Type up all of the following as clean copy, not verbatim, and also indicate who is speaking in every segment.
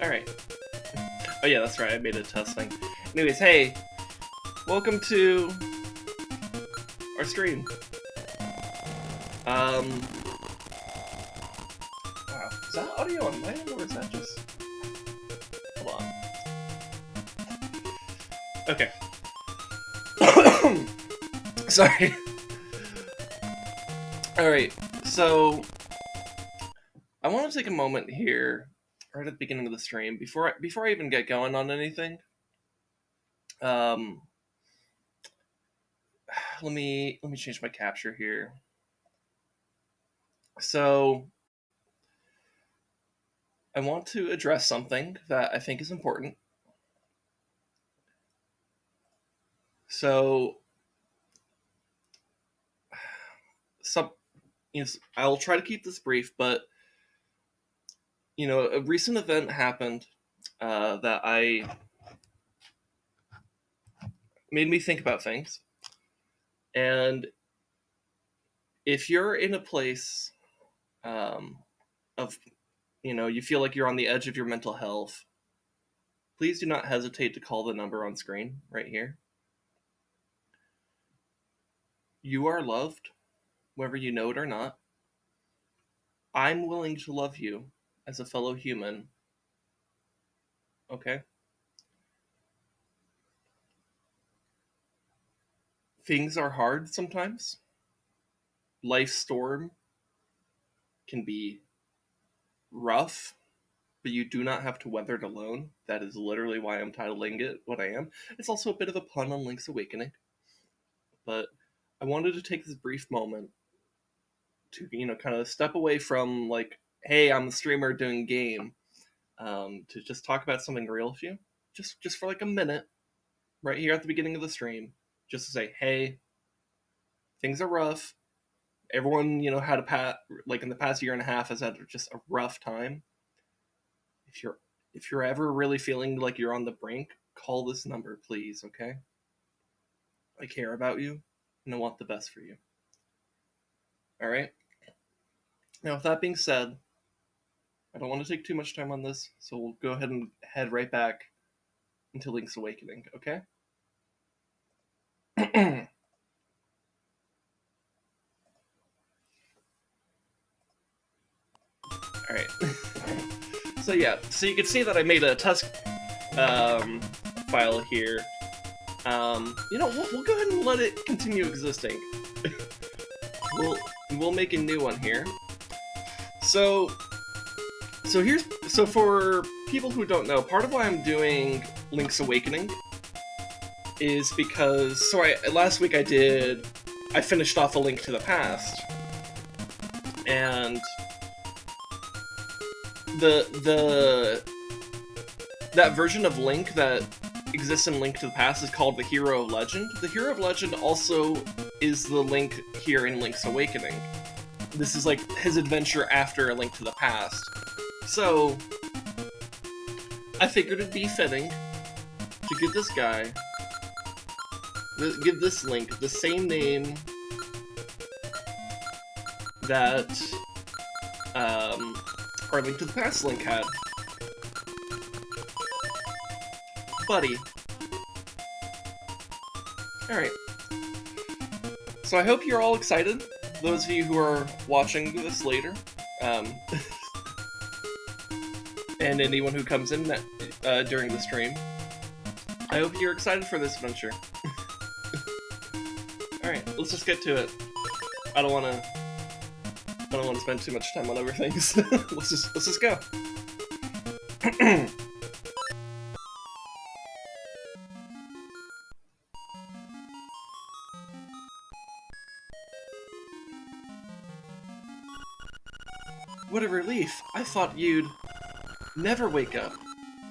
Speaker 1: Alright. Oh yeah, that's right, I made a test thing. Anyways, hey! Welcome to our stream. Wow, is that audio on my end, or is that just... Hold on. Okay. Sorry. Alright, so... I want to take a moment here, right at the beginning of the stream, before I even get going on anything. Let me change my capture here. So I want to address something that I think is important. So I'll try to keep this brief, but a recent event happened that made me think about things. And if you're in a place of, you feel like you're on the edge of your mental health, please do not hesitate to call the number on screen right here. You are loved, whether you know it or not. I'm willing to love you as a fellow human. Okay? Things are hard sometimes. Life's storm can be rough, but you do not have to weather it alone. That is literally why I'm titling it what I am. It's also a bit of a pun on Link's Awakening. But I wanted to take this brief moment to, kind of step away from, like, hey, I'm the streamer doing game, to just talk about something real with you. Just for like a minute, right here at the beginning of the stream, just to say, hey, things are rough. Everyone, had in the past year and a half has had just a rough time. If you're ever really feeling like you're on the brink, call this number, please, okay? I care about you, and I want the best for you. Alright? Now, with that being said, I don't want to take too much time on this, so we'll go ahead and head right back into Link's Awakening, okay? Alright. So you can see that I made a test file here. We'll go ahead and let it continue existing. We'll make a new one here. So for people who don't know, part of why I'm doing Link's Awakening is because last week I finished off A Link to the Past, and that version of Link that exists in Link to the Past is called the Hero of Legend. The Hero of Legend also is the Link here in Link's Awakening. This is like his adventure after A Link to the Past. So I figured it'd be fitting to give this Link the same name that our Link to the Past link had. Buddy. Alright. So I hope you're all excited, those of you who are watching this later. And anyone who comes in during the stream. I hope you're excited for this adventure. Alright, let's just get to it. I don't want to spend too much time on other things. let's just go. What a relief. I thought you'd never wake up.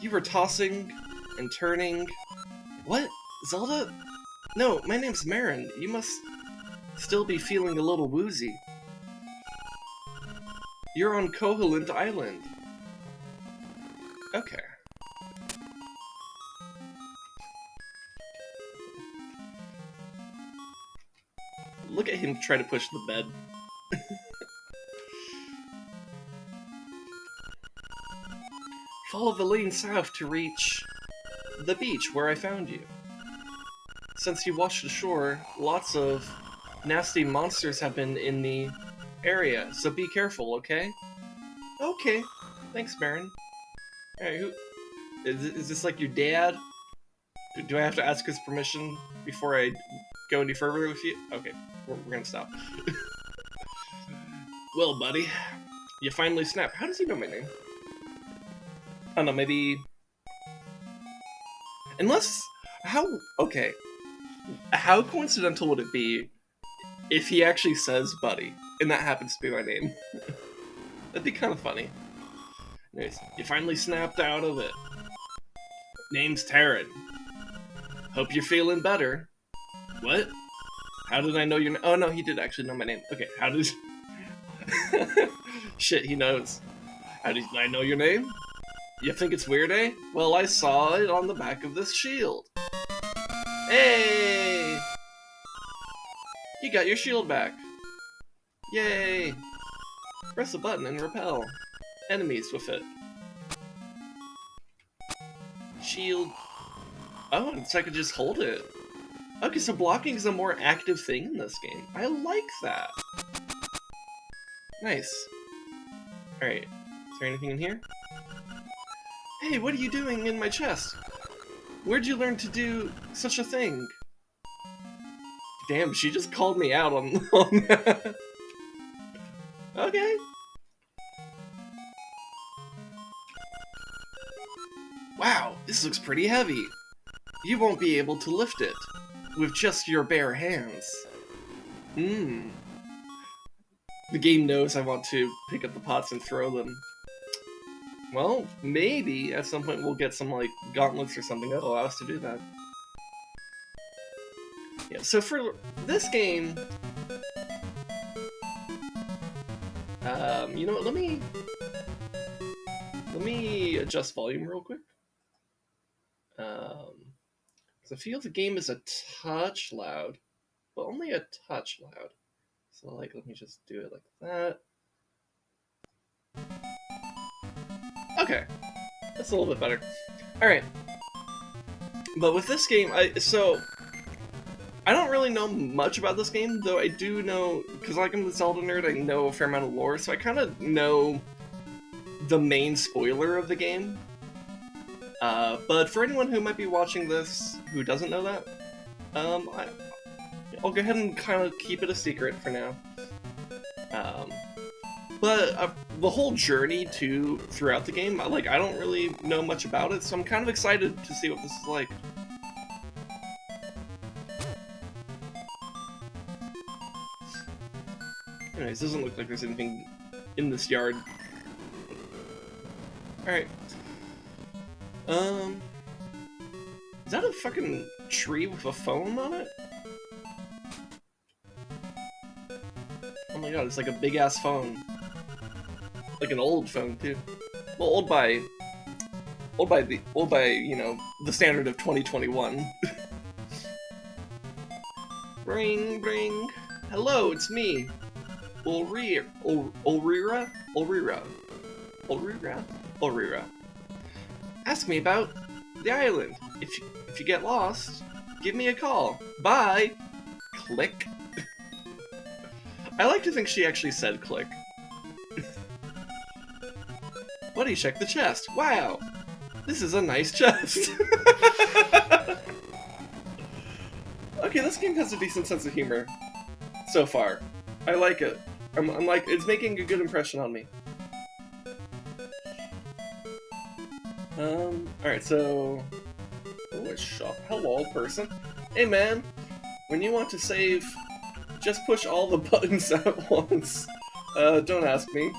Speaker 1: You were tossing and turning. What? Zelda? No, my name's Marin. You must still be feeling a little woozy. You're on Koholint Island. Okay. Look at him try to push the bed. Follow the lane south to reach the beach where I found you. Since you washed ashore, lots of nasty monsters have been in the area, so be careful, okay? Okay. Thanks, Marin. Alright, who... Is this like your dad? Do I have to ask his permission before I go any further with you? Okay, we're gonna stop. Well, buddy, you finally snapped. How does he know my name? I don't know, maybe... Unless... How... Okay. How coincidental would it be if he actually says buddy, and that happens to be my name? That'd be kind of funny. Anyways, you finally snapped out of it. Name's Taryn. Hope you're feeling better. What? How did I know your name? Oh no, he did actually know my name. Okay, how did... Shit, he knows. How did I know your name? You think it's weird, eh? Well, I saw it on the back of this shield. Hey! You got your shield back. Yay! Press the button and repel enemies with it. Shield. Oh, so I could just hold it. Okay, so blocking is a more active thing in this game. I like that. Nice. Alright, is there anything in here? Hey, what are you doing in my chest? Where'd you learn to do such a thing? Damn, she just called me out on that. Okay. Wow, this looks pretty heavy. You won't be able to lift it with just your bare hands. The game knows I want to pick up the pots and throw them. Well, maybe at some point we'll get some, like, gauntlets or something that'll allow us to do that. Yeah, so for this game... you know what, let me adjust volume real quick. Because I feel the game is a touch loud, but only a touch loud. So, like, let me just do it like that. Okay, that's a little bit better. Alright. But with this game, I don't really know much about this game, though I do know, because like I'm the Zelda nerd, I know a fair amount of lore, so I kind of know the main spoiler of the game. But for anyone who might be watching this who doesn't know that, I'll go ahead and kind of keep it a secret for now. But the whole journey throughout the game, I don't really know much about it, so I'm kind of excited to see what this is like. Anyways, doesn't look like there's anything in this yard. Alright. Is that a fucking tree with a phone on it? Oh my god, it's like a big-ass phone. Like an old phone, too. Well, old by, you know, the standard of 2021. Ring, ring. Hello, it's me. Ulrira. Ask me about the island. If you get lost, give me a call. Bye. Click. I like to think she actually said click. Buddy, check the chest. Wow, this is a nice chest. Okay, this game has a decent sense of humor so far. I like it. I'm like, it's making a good impression on me. Alright, so... Oh, a shop. Hello, person. Hey, man. When you want to save, just push all the buttons at once. Don't ask me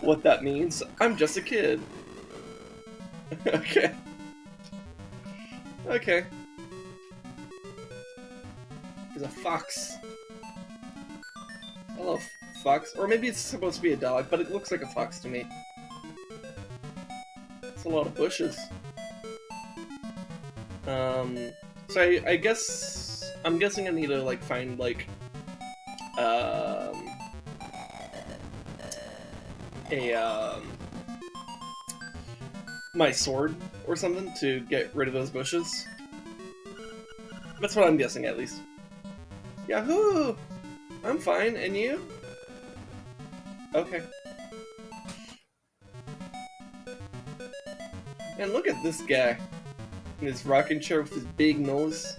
Speaker 1: what that means. I'm just a kid. Okay. Okay. There's a fox. Hello, fox. Or maybe it's supposed to be a dog, but it looks like a fox to me. It's a lot of bushes. So I guess... I'm guessing I need to, like, find, like... my sword or something to get rid of those bushes. That's what I'm guessing, at least. Yahoo! I'm fine, and you? Okay. And look at this guy in his rocking chair with his big nose.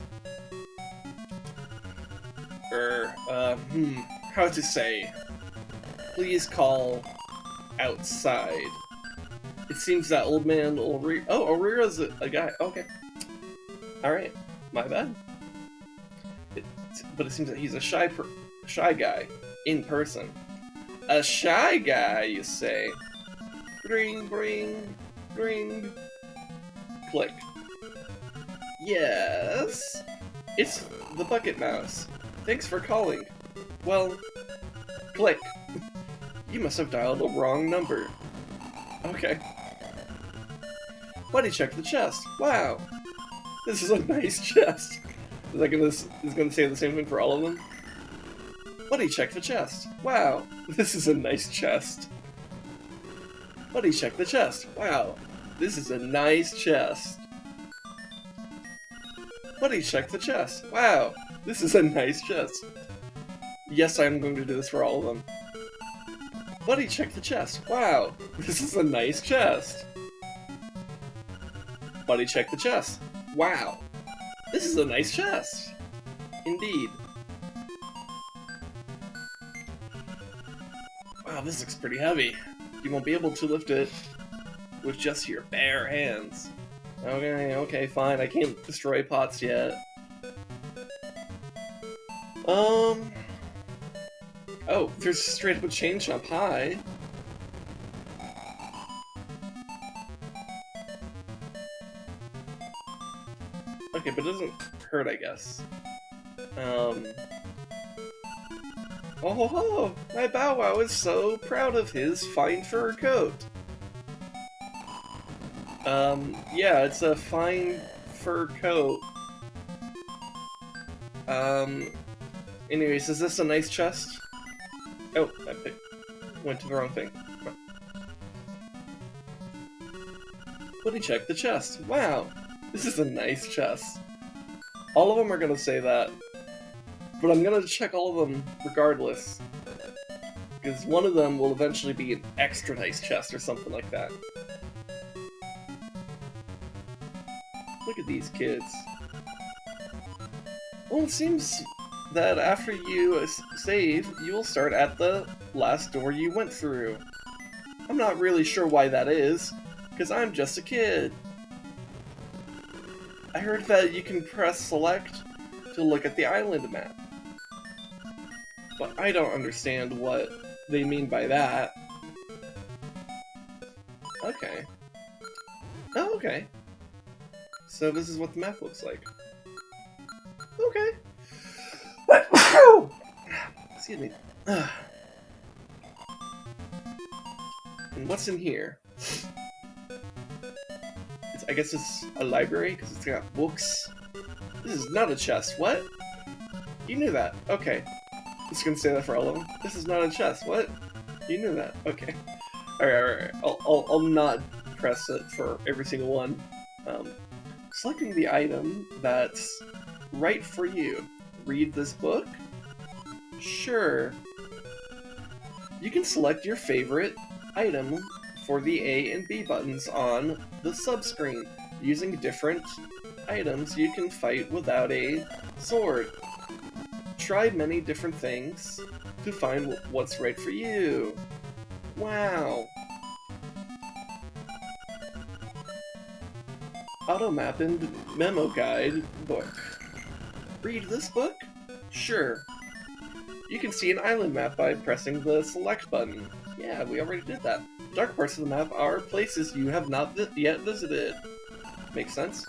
Speaker 1: How to say? Please call outside. It seems that old man Ulrira... Oh, Ulrira's a guy. Okay. Alright. My bad. But it seems that he's a shy guy. In person. A shy guy, you say? Ring, ring, ring. Click. Yes? It's the Bucket Mouse. Thanks for calling. Well, click. You must have dialed the wrong number. Okay. Buddy, check the chest. Wow. This is a nice chest. Is gonna say the same thing for all of them? Buddy, check the chest. Wow. This is a nice chest. Buddy, check the chest. Wow. This is a nice chest. Buddy, check the chest. Wow. This is a nice chest. Yes, I'm going to do this for all of them. Buddy, check the chest. Wow. This is a nice chest. Buddy, check the chest. Wow. This is a nice chest. Indeed. Wow, this looks pretty heavy. You won't be able to lift it with just your bare hands. Okay, fine. I can't destroy pots yet. Oh, there's straight up a chain jump high. Okay, but it doesn't hurt, I guess. Oh ho ho! My Bow Wow is so proud of his fine fur coat. Yeah, it's a fine fur coat. Anyways, is this a nice chest? Oh, I went to the wrong thing. Buddy, check the chest. Wow, this is a nice chest. All of them are gonna say that, but I'm gonna check all of them regardless, because one of them will eventually be an extra nice chest or something like that. Look at these kids. Well, it seems that after you save, you will start at the last door you went through. I'm not really sure why that is, because I'm just a kid. I heard that you can press select to look at the island map. But I don't understand what they mean by that. Okay. Oh, okay. So this is what the map looks like. Okay. Excuse me. And what's in here? I guess it's a library, because it's got books. This is not a chest. What? You knew that. Okay. Just gonna say that for all of them. This is not a chest. What? You knew that. Okay. Alright. I'll not press it for every single one. Selecting the item that's right for you. Read this book? Sure. You can select your favorite item for the A and B buttons on the subscreen. Using different items, you can fight without a sword. Try many different things to find what's right for you. Wow. Automap and Memo Guide book. Read this book? Sure. You can see an island map by pressing the select button. Yeah, we already did that. Dark parts of the map are places you have not yet visited. Makes sense.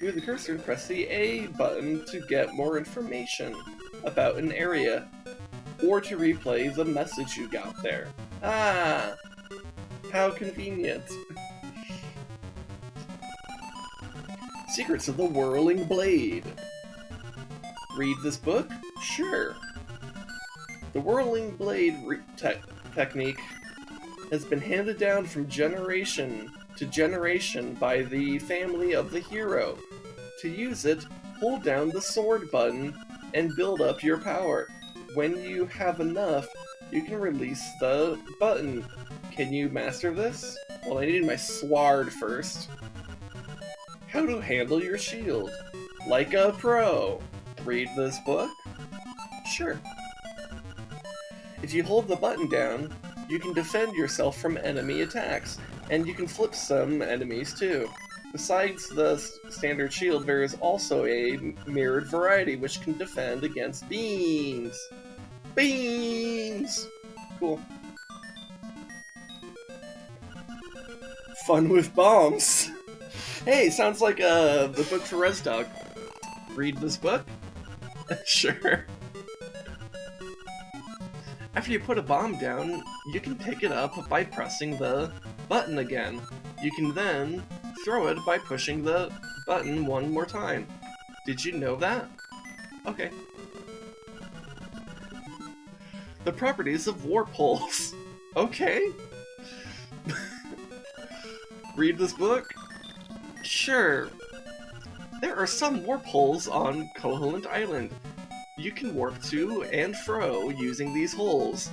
Speaker 1: Move the cursor and press the A button to get more information about an area, or to replay the message you got there. Ah! How convenient. Secrets of the Whirling Blade. Read this book? Sure. The Whirling Blade technique has been handed down from generation to generation by the family of the hero. To use it, hold down the sword button and build up your power. When you have enough, you can release the button. Can you master this? Well, I need my sword first. How to handle your shield. Like a pro. Read this book? Sure. If you hold the button down, you can defend yourself from enemy attacks, and you can flip some enemies too. Besides the standard shield, there is also a mirrored variety which can defend against beams. Beams! Cool. Fun with bombs. Hey, sounds like the book for Rezdog. Read this book? Sure. After you put a bomb down, you can pick it up by pressing the button again. You can then throw it by pushing the button one more time. Did you know that? Okay. The properties of warp holes. Okay. Read this book? Sure. There are some warp holes on Koholint Island. You can warp to and fro using these holes.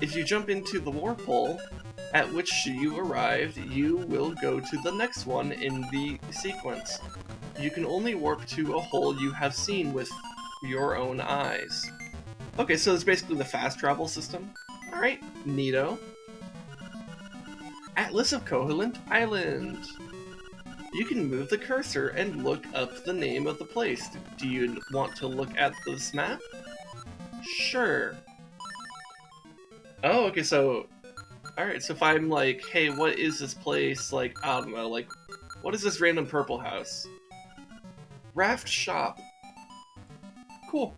Speaker 1: If you jump into the warp hole at which you arrived, you will go to the next one in the sequence. You can only warp to a hole you have seen with your own eyes. Okay, so it's basically the fast travel system. Alright, neato. Atlas of Koholint Island. You can move the cursor and look up the name of the place. Do you want to look at this map? Sure. Oh, okay, so... Alright, so if I'm like, hey, what is this place? Like, I don't know, like, what is this random purple house? Raft Shop. Cool.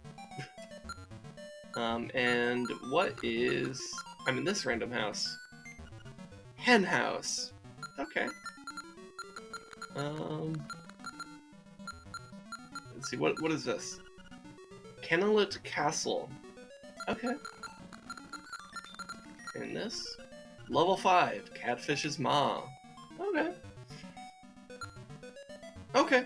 Speaker 1: And what is... I'm in this random house. Hen house. Okay. Let's see, what is this? Kennelit Castle. Okay. And this? Level 5, Catfish's Ma. Okay. Okay.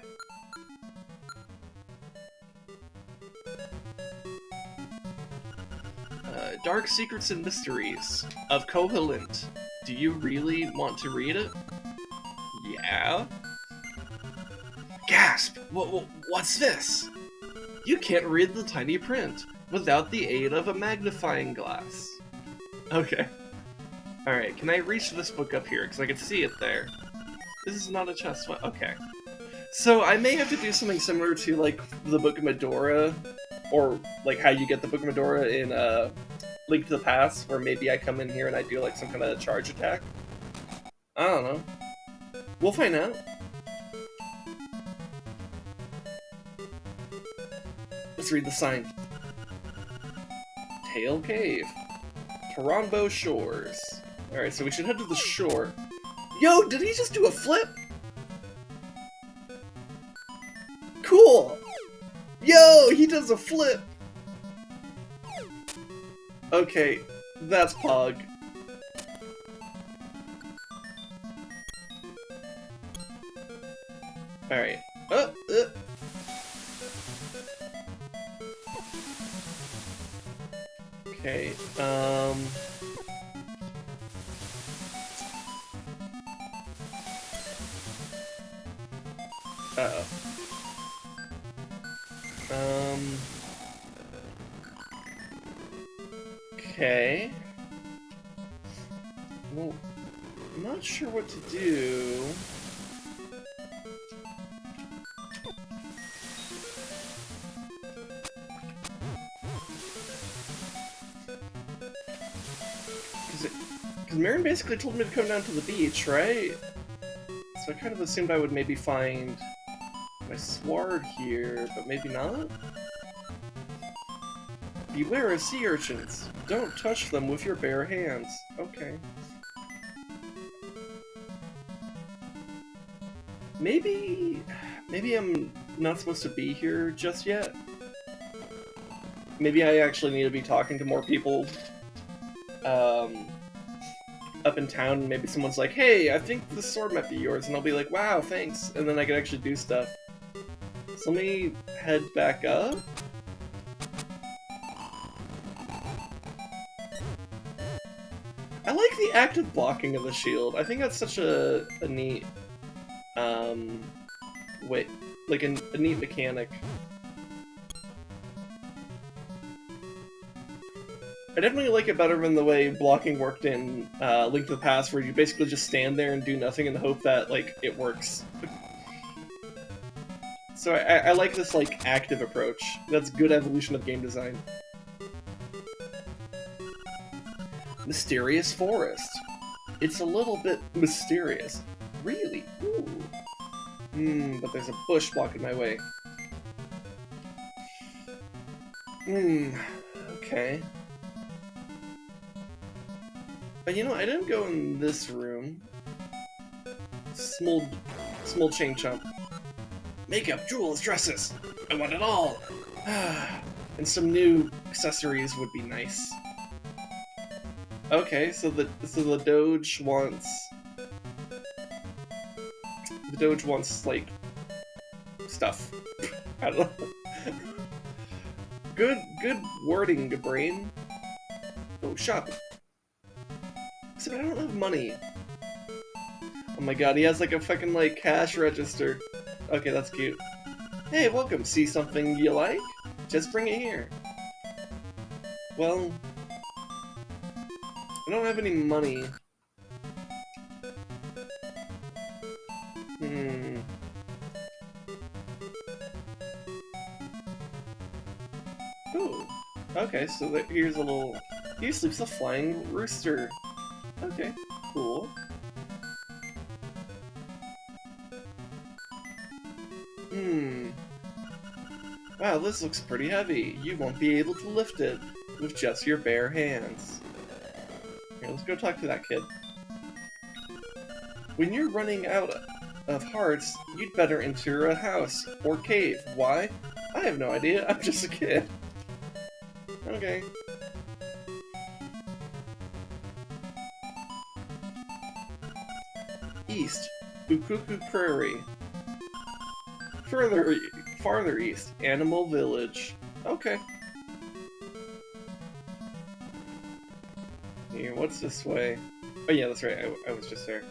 Speaker 1: Dark Secrets and Mysteries of Koholint. Do you really want to read it? Yeah. Gasp! What's this? You can't read the tiny print without the aid of a magnifying glass. Okay. Alright, can I reach this book up here? Because I can see it there. This is not a chest. Okay. So I may have to do something similar to, like, the Book of Medora, or, like, how you get the Book of Medora in, Link to the Past, where maybe I come in here and I do, like, some kind of charge attack. I don't know. We'll find out. Let's read the sign. Tail Cave. Taranbo Shores. Alright, so we should head to the shore. Yo, did he just do a flip? Cool! Yo, he does a flip! Okay, that's Pog. Alright. Okay, uh-oh. Okay. Well, I'm not sure what to do. Because Marin basically told me to come down to the beach, right? So I kind of assumed I would maybe find my sword here, but maybe not? Beware of sea urchins. Don't touch them with your bare hands. Okay. Maybe I'm not supposed to be here just yet. Maybe I actually need to be talking to more people up in town. Maybe someone's like, hey, I think this sword might be yours, and I'll be like, wow, thanks, and then I can actually do stuff. So let me head back up. I like the active blocking of the shield. I think that's such a neat way, like a neat mechanic. I definitely like it better than the way blocking worked in Link to the Past, where you basically just stand there and do nothing in the hope that, like, it works. So I like this, like, active approach. That's good evolution of game design. Mysterious forest. It's a little bit mysterious. Really? Ooh. But there's a bush blocking my way. Okay. But you know, I didn't go in this room. Small chain chump. Makeup, jewels, dresses. I want it all. And some new accessories would be nice. Okay, so the Doge wants like stuff. I don't know. Good wording, brain. Oh, shop. Except I don't have money. Oh my god, he has like a fucking like cash register. Okay, that's cute. Hey, welcome. See something you like? Just bring it here. Well, I don't have any money. Ooh. Okay, so here's a little... Here sleeps a flying rooster. Okay, cool. Wow, this looks pretty heavy. You won't be able to lift it with just your bare hands. Here, let's go talk to that kid. When you're running out of hearts, you'd better enter a house or cave. Why? I have no idea. I'm just a kid. Okay. East, Ukuku Prairie. Farther east, Animal Village. Okay. Here, what's this way? Oh yeah, that's right. I was just there.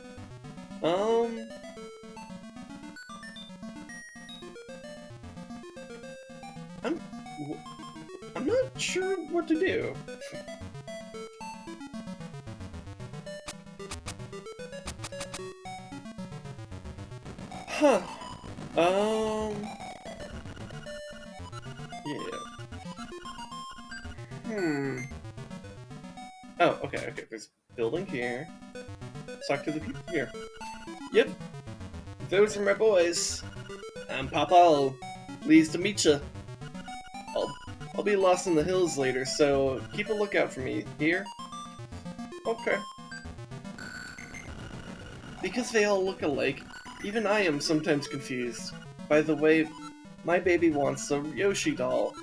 Speaker 1: I'm not sure what to do. Huh. Yeah. Oh, okay. There's a building here. Let's talk to the people here. Yep. Those are my boys. I'm Papa. Pleased to meet you. I'll be lost in the hills later, so keep a lookout for me. Here? Okay. Because they all look alike, even I am sometimes confused. By the way, my baby wants a Yoshi doll.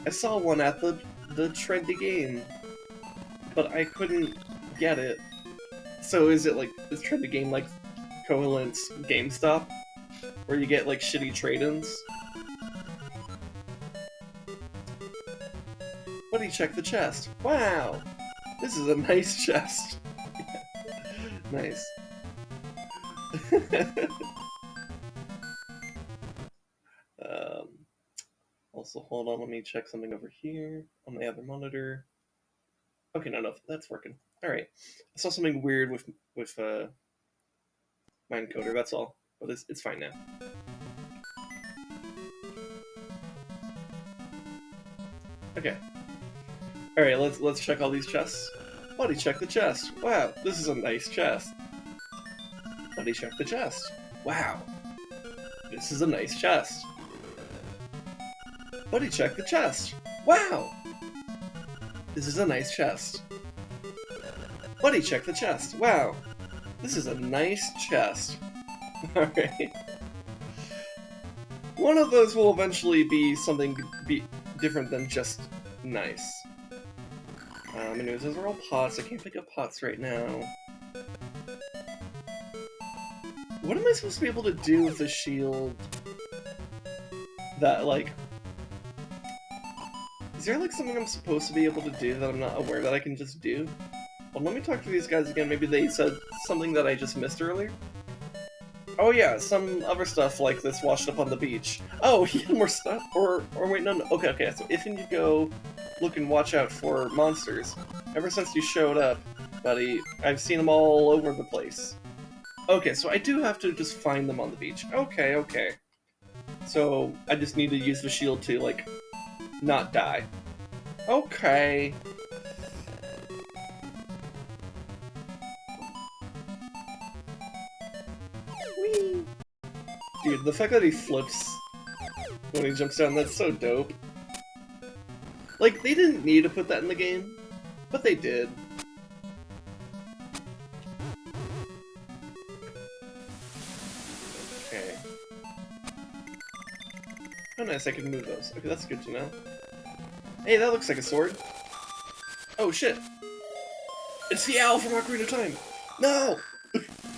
Speaker 1: I saw one at the trendy game. but I couldn't get it. So is it like, is trying to game like Covalent's GameStop? Where you get like shitty trade-ins? Buddy, check the chest. Wow! This is a nice chest. Nice. Also, hold on, let me check something over here on the other monitor. Okay, no, that's working. Alright. I saw something weird with my encoder, that's all. But it's fine now. Okay. Alright, let's check all these chests. Buddy, check the chest. Wow, this is a nice chest. Buddy, check the chest. Wow. This is a nice chest. Buddy, check the chest. Wow! This is a nice chest. Buddy, check the chest. Wow! This is a nice chest. Alright. One of those will eventually be something different than just nice. Anyways, those are all pots. I can't pick up pots right now. What am I supposed to be able to do with the shield? That, like... Is there, like, something I'm supposed to be able to do that I'm not aware that I can just do? Well, let me talk to these guys again. Maybe they said something that I just missed earlier? Oh yeah, some other stuff like this washed up on the beach. Oh, he had more stuff? Or wait, no. Okay, so if you go look and watch out for monsters. Ever since you showed up, buddy, I've seen them all over the place. Okay, so I do have to just find them on the beach. Okay. So, I just need to use the shield to, like, not die. Okay. Whee! Dude, the fact that he flips when he jumps down, that's so dope. Like, they didn't need to put that in the game, but they did. Okay. Oh nice, I can move those. Okay, that's good to know. Hey, that looks like a sword. Oh shit! It's the owl from Ocarina of Time! No!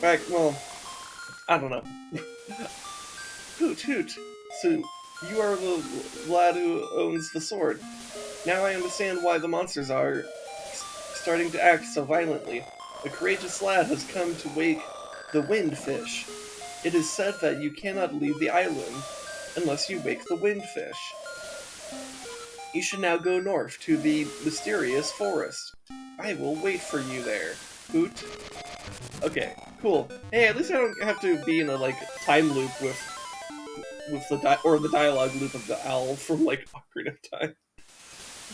Speaker 1: Right, well, I don't know. Hoot. So, you are the lad who owns the sword. Now I understand why the monsters are starting to act so violently. A courageous lad has come to wake the windfish. It is said that you cannot leave the island unless you wake the windfish. You should now go north to the mysterious forest. I will wait for you there. Hoot. Okay, cool. Hey, at least I don't have to be in a, like, time loop with the dialogue loop of the owl from, like, Ocarina of Time.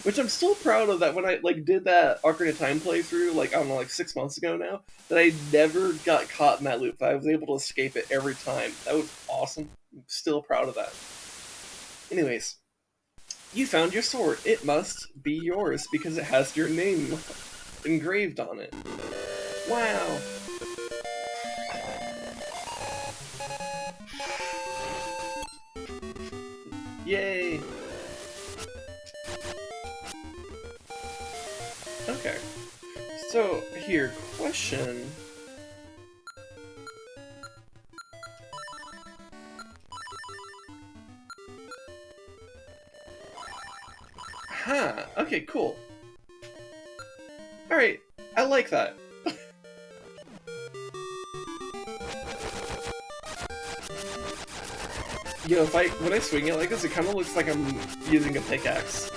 Speaker 1: Which I'm still proud of that when I, like, did that Ocarina of Time playthrough, like, I don't know, like 6 months ago now, that I never got caught in that loop, that I was able to escape it every time. That was awesome. I'm still proud of that. Anyways, you found your sword. It must be yours because it has your name engraved on it. Wow. Yay. Okay. So, here, question. Huh, okay, cool. Alright, I like that. Yo, when I swing it like this, it kind of looks like I'm using a pickaxe.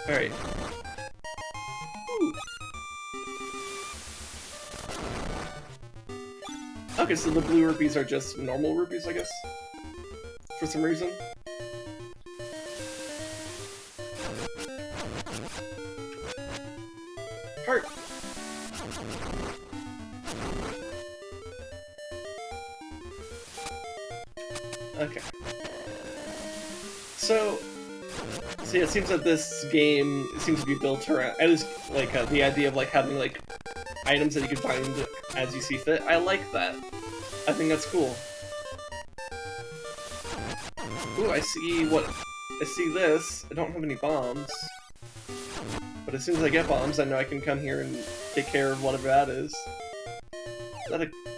Speaker 1: Alright. Okay, so the blue rupees are just normal rupees, I guess? For some reason? Heart! Okay. So yeah, it seems that this game seems to be built around, at least, like, the idea of, like, having, like, items that you can find as you see fit. I like that. I think that's cool. Ooh, I see this. I don't have any bombs. But as soon as I get bombs, I know I can come here and take care of whatever that is.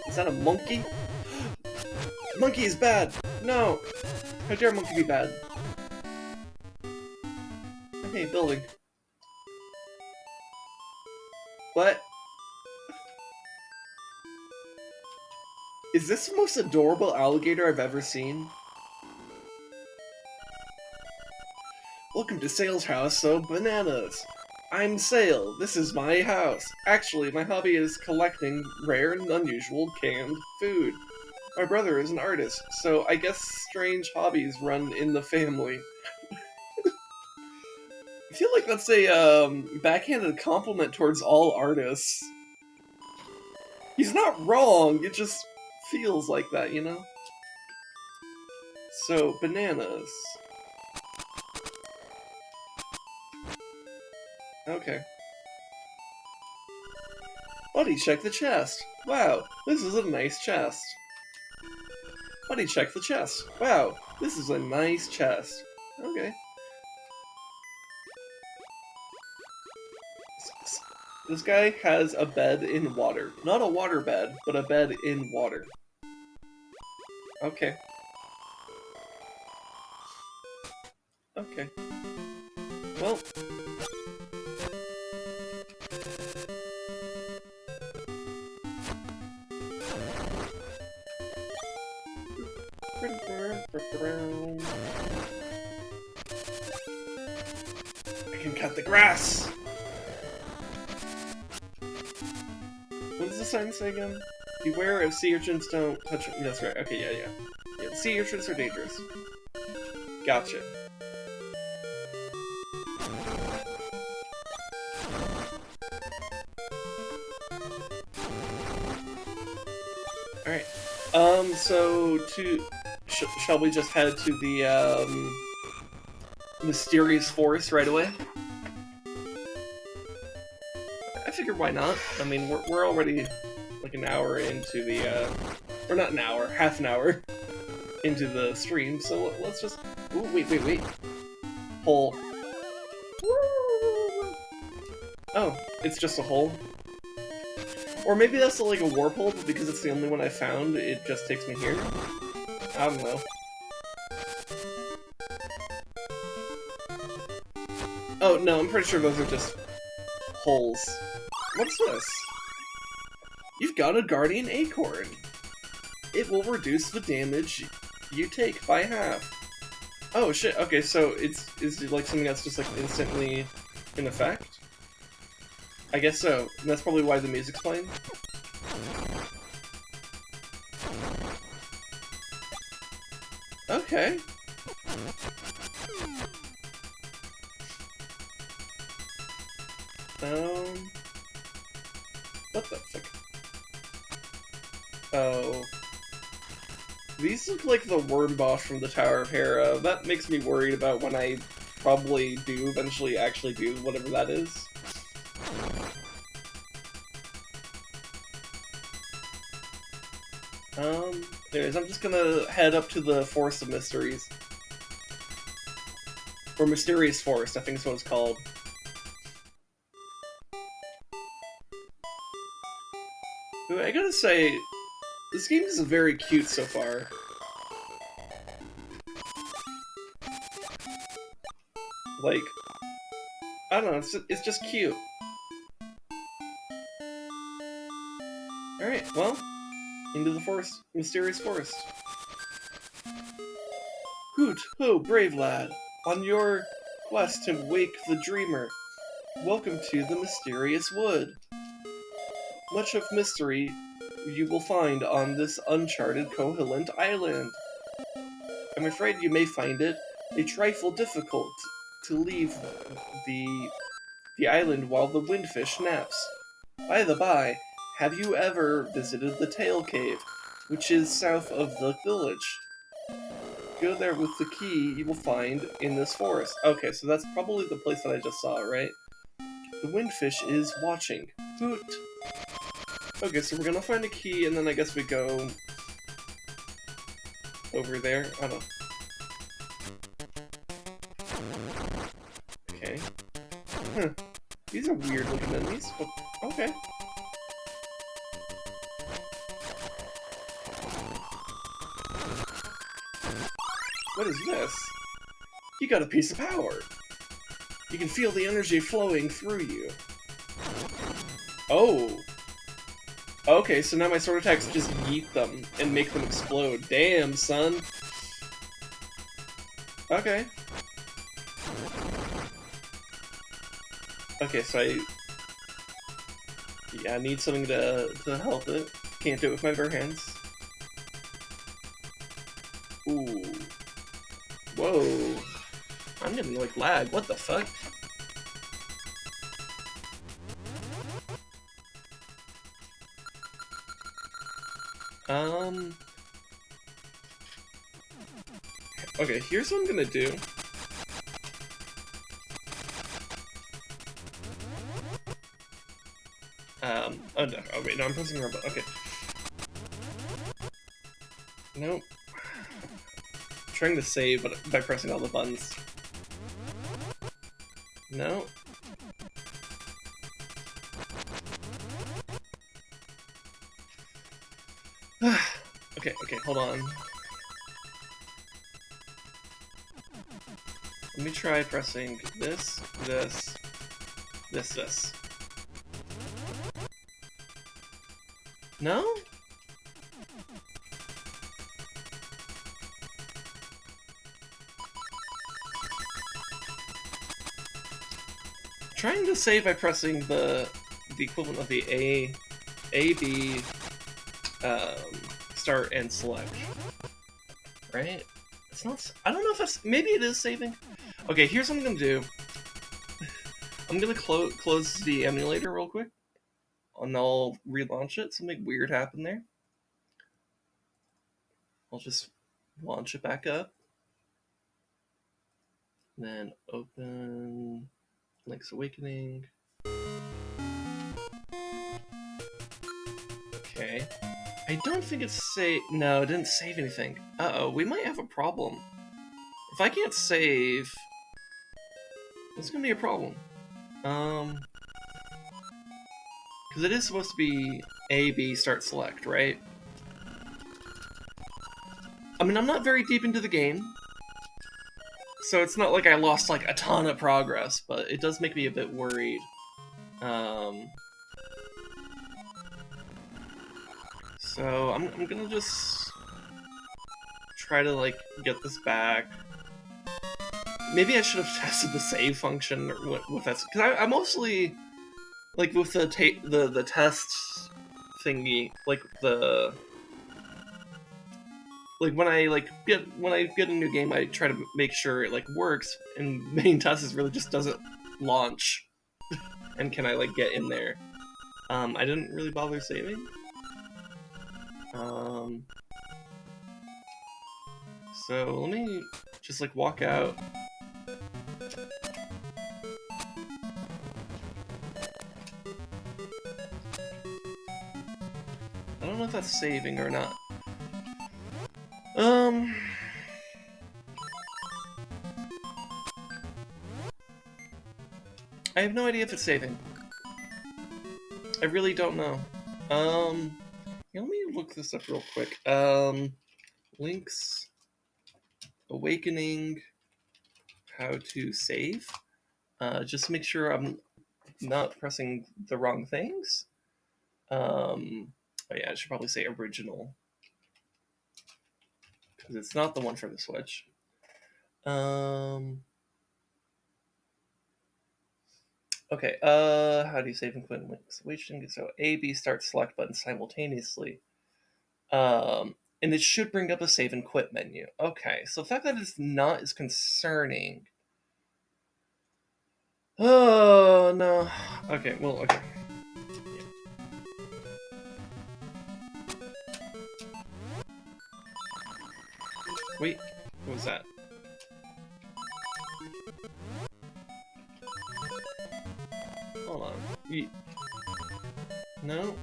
Speaker 1: Is that a monkey? Monkey is bad! No! How dare monkey be bad? Hey, building. What? Is this the most adorable alligator I've ever seen? Welcome to Sale's house, so bananas! I'm Sale, this is my house. Actually, my hobby is collecting rare and unusual canned food. My brother is an artist, so I guess strange hobbies run in the family. I feel like that's a backhanded compliment towards all artists. He's not wrong, it just feels like that, you know? So, bananas. Okay. Buddy, check the chest. Wow, this is a nice chest. Buddy, check the chest. Wow, this is a nice chest. Okay. This guy has a bed in water. Not a water bed, but a bed in water. Okay. Okay. Well. I can cut the grass! What does the sign say again? Beware of sea urchins, don't touch them. That's right. Okay, yeah. Sea urchins are dangerous. Gotcha. Alright. So shall we just head to the, mysterious forest right away? I figured why not? I mean, we're already like an hour into the, or not an hour, half an hour into the stream, so let's just... Ooh, wait. Hole. Oh, it's just a hole? Or maybe that's like a warp hole, but because it's the only one I found, it just takes me here? I don't know. Oh, no, I'm pretty sure those are just holes. What's this? You've got a Guardian Acorn. It will reduce the damage you take by half. Oh, shit, okay, so is it like something that's just like instantly in effect? I guess so. And that's probably why the music's playing. Okay. What the fuck? Oh. These look like the worm boss from the Tower of Hera. That makes me worried about when I probably do eventually actually do whatever that is. Anyways, I'm just gonna head up to the Forest of Mysteries. Or Mysterious Forest, I think is what it's called. I gotta say, this game is very cute so far. Like, I don't know, it's just cute. Alright, well, into the forest, mysterious forest. Hoot, ho, brave lad, on your quest to wake the dreamer. Welcome to the mysterious wood. Much of mystery you will find on this uncharted Koholint island. I'm afraid you may find it a trifle difficult to leave the island while the windfish naps. By the by, have you ever visited the Tail Cave, which is south of the village? Go there with the key you will find in this forest. Okay, so that's probably the place that I just saw, right? The windfish is watching. Hoot! Okay, so we're gonna find a key, and then I guess we go over there. I don't know. Okay. Huh. These are weird looking enemies, but okay. What is this? You got a piece of power. You can feel the energy flowing through you. Oh. Okay, so now my sword attacks just yeet them and make them explode. Damn, son. Okay. Okay, so I need something to help it. Can't do it with my bare hands. Ooh. Whoa. I'm getting like lag. What the fuck? Okay, here's what I'm gonna do. Oh no, oh wait, no, I'm pressing the wrong button. Okay. Nope. I'm trying to save but by pressing all the buttons. No. Okay, hold on. Let me try pressing this. No? Trying to save by pressing the equivalent of the A, B, start and select. Right? It's not. I don't know if that's. Maybe it is saving. Okay, here's what I'm gonna do. I'm gonna close the emulator real quick, and I'll relaunch it. Something weird happened there. I'll just launch it back up. And then open Link's Awakening. Okay. I don't think it's no, it didn't save anything. Uh-oh, we might have a problem. If I can't save, it's gonna be a problem. Because it is supposed to be A, B, start, select, right? I mean, I'm not very deep into the game, so it's not like I lost like a ton of progress, but it does make me a bit worried. So I'm gonna just try to like get this back. Maybe I should have tested the save function with that, because I mostly like with the test thingy, like when I get a new game, I try to make sure it like works, and main test is really just doesn't launch, and can I like get in there? I didn't really bother saving. So let me just like walk out. I don't know if that's saving or not. I have no idea if it's saving. I really don't know. Let me look this up real quick. Link's Awakening, how to save. Just make sure I'm not pressing the wrong things. Oh yeah, I should probably say original, because it's not the one for the Switch. Okay, how do you save and quit links? So A, B, start, select button simultaneously. And it should bring up a save and quit menu. Okay, so the fact that it's not is concerning. Oh, no. Okay, well, okay. Yeah. Wait, what was that? Hold on. No?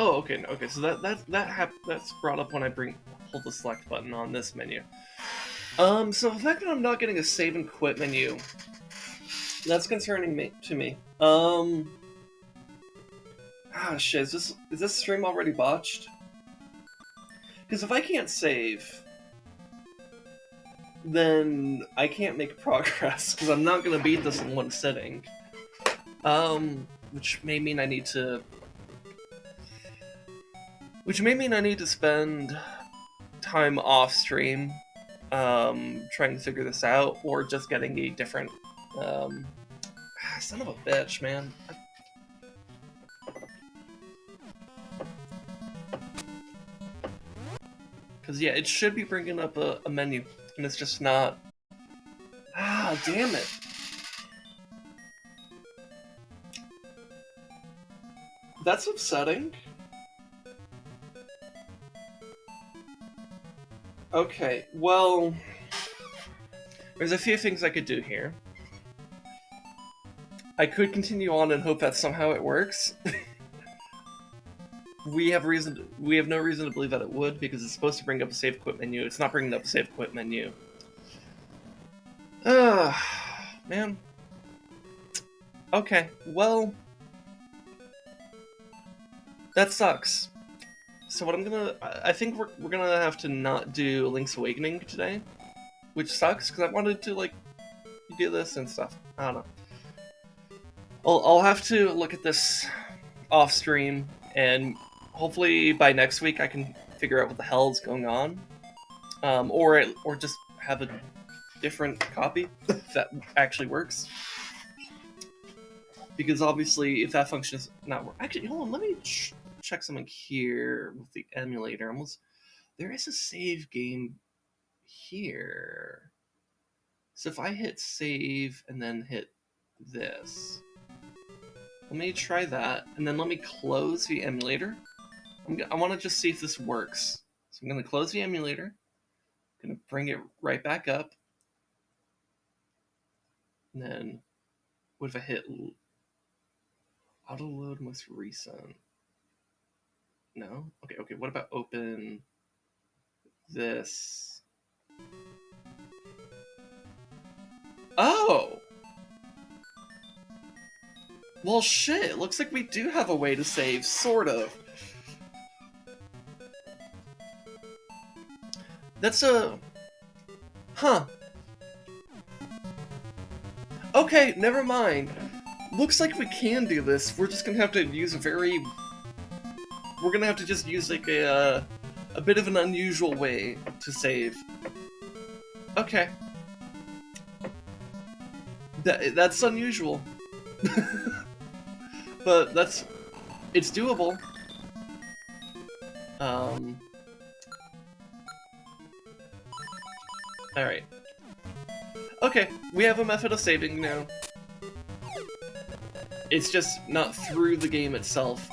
Speaker 1: Oh, okay, okay. So that's brought up when I hold the select button on this menu. So the fact that I'm not getting a save and quit menu, that's concerning to me. Shit. Is this stream already botched? Because if I can't save, then I can't make progress, because I'm not going to beat this in one sitting. Which may mean I need to spend time off stream, trying to figure this out, or just getting a different, son of a bitch, man. Because, yeah, it should be bringing up a menu, and it's just not. Damn it. That's upsetting. Okay, well, there's a few things I could do here. I could continue on and hope that somehow it works. We have no reason to believe that it would, because it's supposed to bring up a save quit menu. It's not bringing up a save quit menu. Man. Okay, well, that sucks. So what I think we're gonna have to not do Link's Awakening today, which sucks, because I wanted to, like, do this and stuff. I don't know. I'll have to look at this off stream, and hopefully by next week I can figure out what the hell is going on, or just have a different copy that actually works. Because obviously, if that function is not working, actually, hold on, let me check something here with the emulator. There is a save game here. So if I hit save and then hit this, let me try that, and then let me close the emulator. I want to just see if this works. So I'm going to close the emulator. I'm going to bring it right back up. And then, what if I hit auto load most recent? No? Okay, what about open this? Oh! Well, shit, looks like we do have a way to save, sort of. That's a... Huh. Okay, never mind. Looks like we can do this. We're just gonna have to use we're gonna have to just use, like, a bit of an unusual way to save. Okay. That's unusual. But it's doable. Alright. Okay, we have a method of saving now. It's just not through the game itself.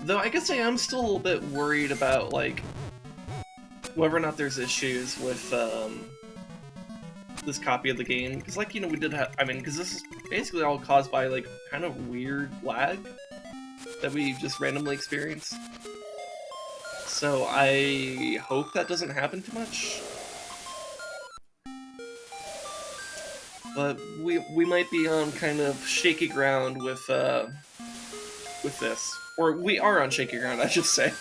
Speaker 1: Though I guess I am still a little bit worried about, like, whether or not there's issues with, this copy of the game. Because, like, you know, we did have, because this is basically all caused by, like, kind of weird lag that we just randomly experienced. So I hope that doesn't happen too much. But we might be on kind of shaky ground with this. Or we are on shaky ground, I should say.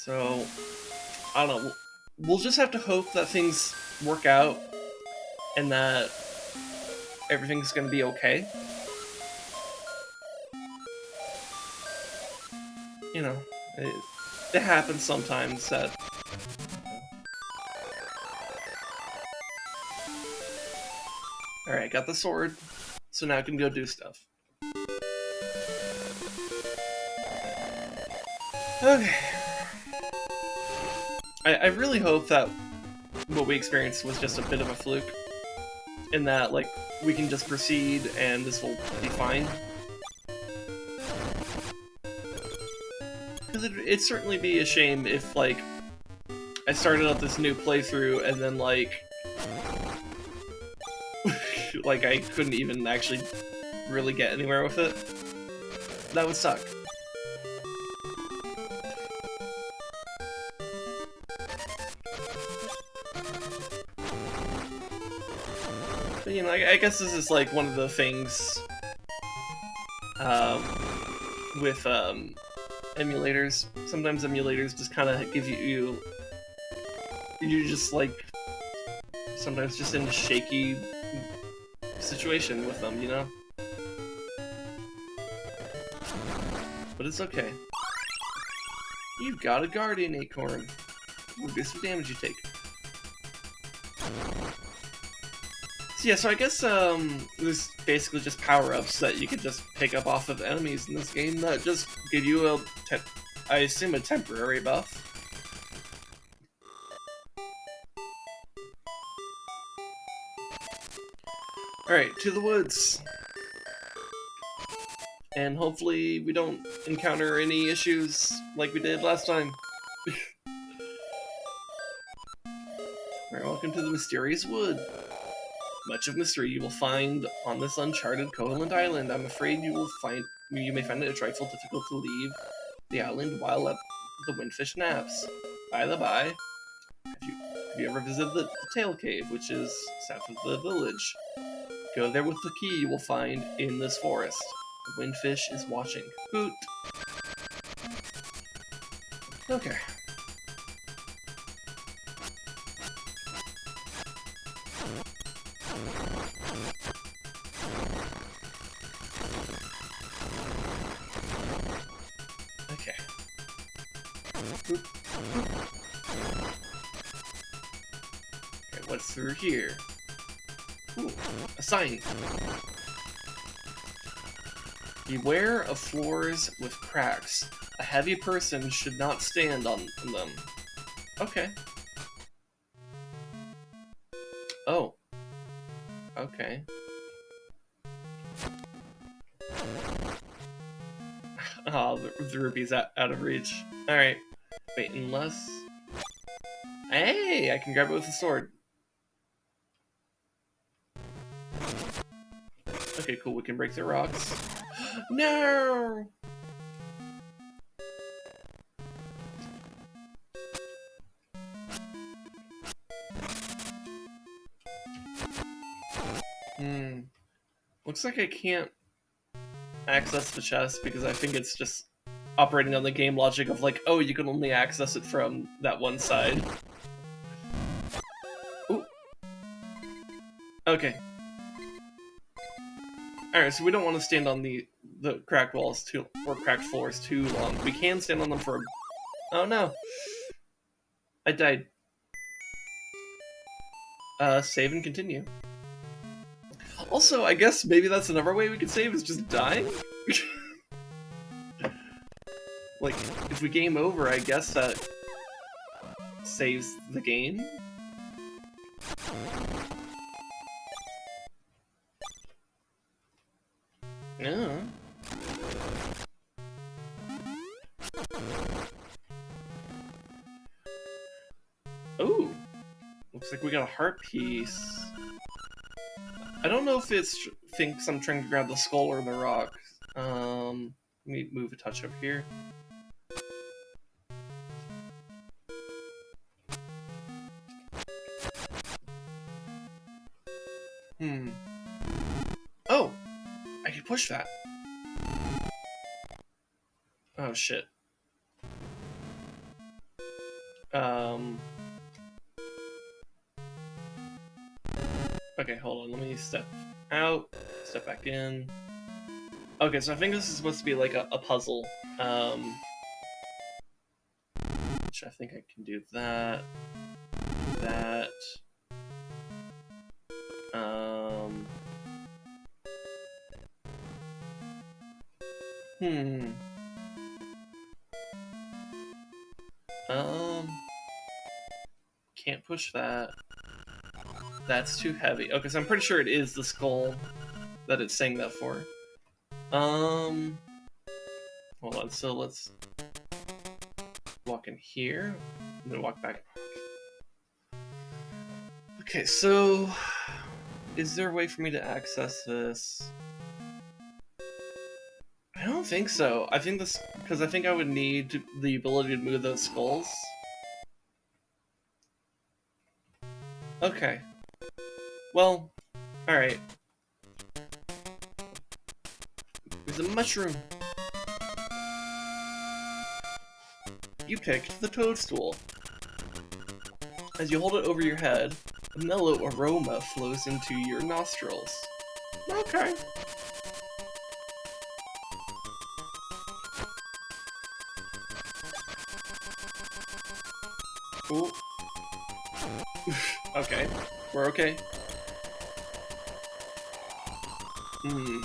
Speaker 1: So, I don't know. We'll just have to hope that things work out and that everything's gonna be okay. You know, it happens sometimes that... Alright, got the sword, so now I can go do stuff. Okay. I really hope that what we experienced was just a bit of a fluke, in that, like, we can just proceed and this will be fine. Because it'd certainly be a shame if, like, I started out this new playthrough and then, like, like I couldn't even actually really get anywhere with it. That would suck. But, you know, I guess this is like one of the things with emulators. Sometimes emulators just kind of give you just like sometimes just in a shaky situation with them, you know? But it's okay. You've got a guardian acorn. Reduce the damage you take. So yeah, so I guess there's basically just power-ups that you can just pick up off of enemies in this game that just give you a, I assume, a temporary buff. Alright, to the woods. And hopefully we don't encounter any issues like we did last time. Alright, welcome to the mysterious wood. Much of mystery you will find on this uncharted covalent island. I'm afraid you may find it a trifle difficult to leave the island while at the windfish naps. By the by, have you ever visited the Tail Cave, which is south of the village? Go there with the key you will find in this forest. The windfish is watching. Hoot! Okay. Okay. Boop, boop. Okay, what's through here? Ooh, a sign. Beware of floors with cracks. A heavy person should not stand on them. Okay. Oh. Okay. Oh, the rupee's out of reach. Alright. Wait, unless... Hey! I can grab it with a sword. Okay, cool. We can break the rocks. No! Looks like I can't access the chest because I think it's just operating on the game logic of like, oh, you can only access it from that one side. Ooh. Okay. Alright, so we don't want to stand on the cracked walls or cracked floors too long. We can stand on them for oh no! I died. Save and continue. Also, I guess maybe that's another way we could save, is just dying? Like, if we game over, I guess that saves the game? Yeah. Ooh! Looks like we got a heart piece. I don't know if it thinks I'm trying to grab the skull or the rock. Let me move a touch up here. Oh! I can push that. Oh shit. Okay, hold on, let me step out, step back in. Okay, so I think this is supposed to be like a puzzle. Which I think I can do that. That. Can't push that. That's too heavy. Okay, so I'm pretty sure it is the skull that it's saying that for. Hold on, so let's walk in here, and then walk back. Okay, so Is there a way for me to access this? I don't think so. I think this, because I think I would need the ability to move those skulls. Okay. Well, alright. There's a mushroom. You picked the toadstool. As you hold it over your head, a mellow aroma flows into your nostrils. Okay. Ooh. Okay. We're okay. Hmm.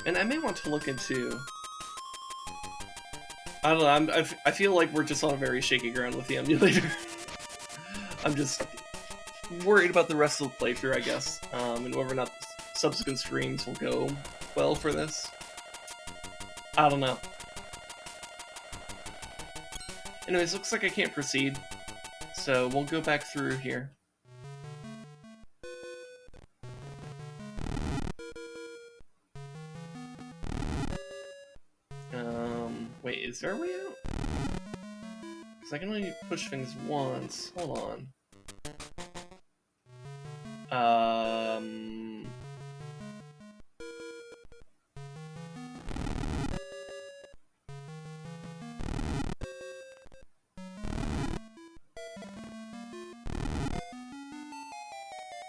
Speaker 1: And I may want to look into... I don't know, I feel like we're just on a very shaky ground with the emulator. I'm just worried about the rest of the playthrough, I guess. And whether or not subsequent streams will go well for this. I don't know. Anyways, looks like I can't proceed. So we'll go back through here. Wait, is there a way out? Because I can only push things once. Hold on.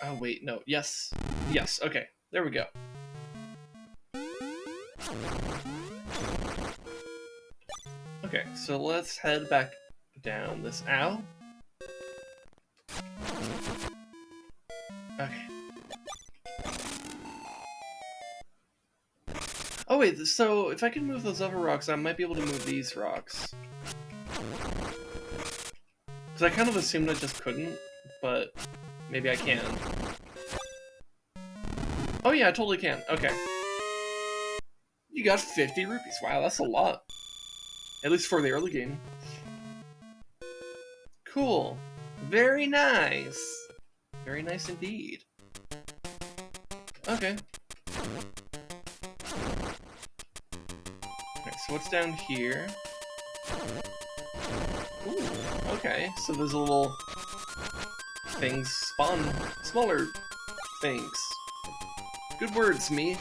Speaker 1: Oh, wait, no. Yes. Yes, okay. There we go. Okay, so let's head back down this. Ow. Okay. Oh wait, so if I can move those other rocks, I might be able to move these rocks. Because I kind of assumed I just couldn't, but maybe I can. Oh yeah, I totally can. Okay. You got 50 rupees. Wow, that's a lot. At least for the early game. Cool. Very nice. Very nice indeed. Okay. Alright, so what's down here? Ooh, okay. So those little things spawn smaller things. Good words, me.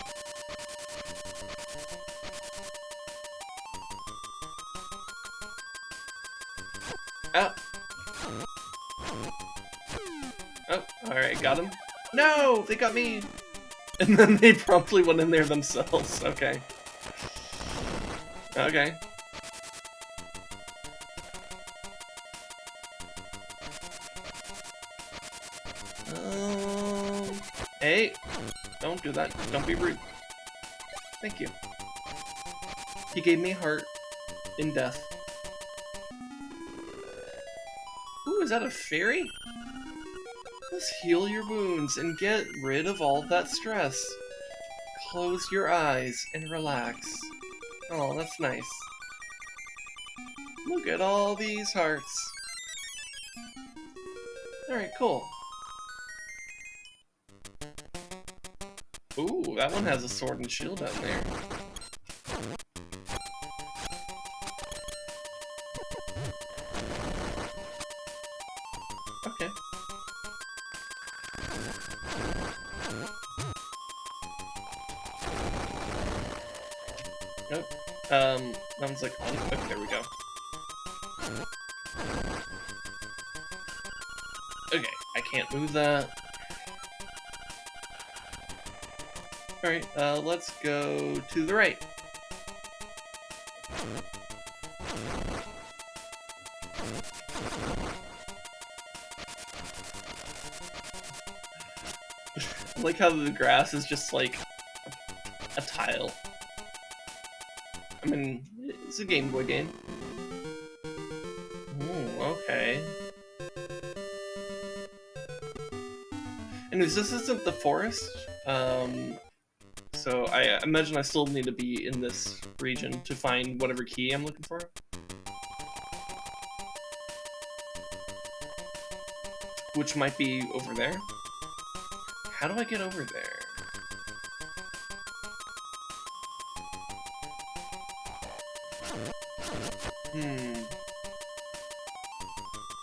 Speaker 1: Oh. Oh, alright, got him. No! They got me! And then they promptly went in there themselves. Okay. Okay. Hey! Don't do that. Don't be rude. Thank you. He gave me a heart in death. Ooh, is that a fairy? Let's heal your wounds and get rid of all that stress. Close your eyes and relax. Oh, that's nice. Look at all these hearts. Alright, cool. Ooh, that one has a sword and shield down there. Okay. Nope. That one's like on. Okay, there we go. Okay, I can't move that. Alright, let's go to the right. I like how the grass is just like a tile. I mean, it's a Game Boy game. Ooh, okay. Anyways, this isn't the forest. So I imagine I still need to be in this region to find whatever key I'm looking for. Which might be over there. How do I get over there?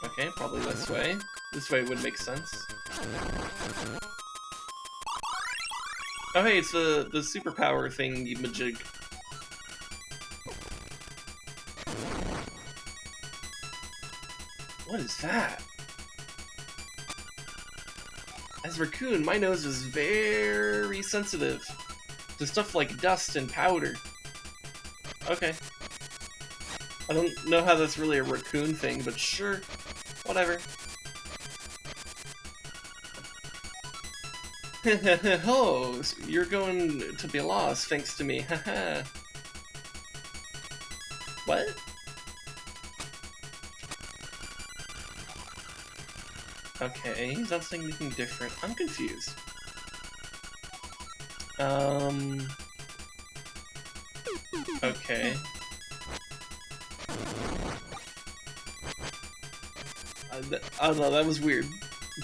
Speaker 1: Okay, probably this way. This way would make sense. Oh hey, it's the superpower thing, you majig. What is that? As Raccoon, my nose is very sensitive to stuff like dust and powder. Okay. I don't know how that's really a raccoon thing, but sure. Whatever. Oh, you're going to be lost thanks to me, haha. What? Okay, he's not saying anything different. I'm confused. Okay. I don't know, that was weird,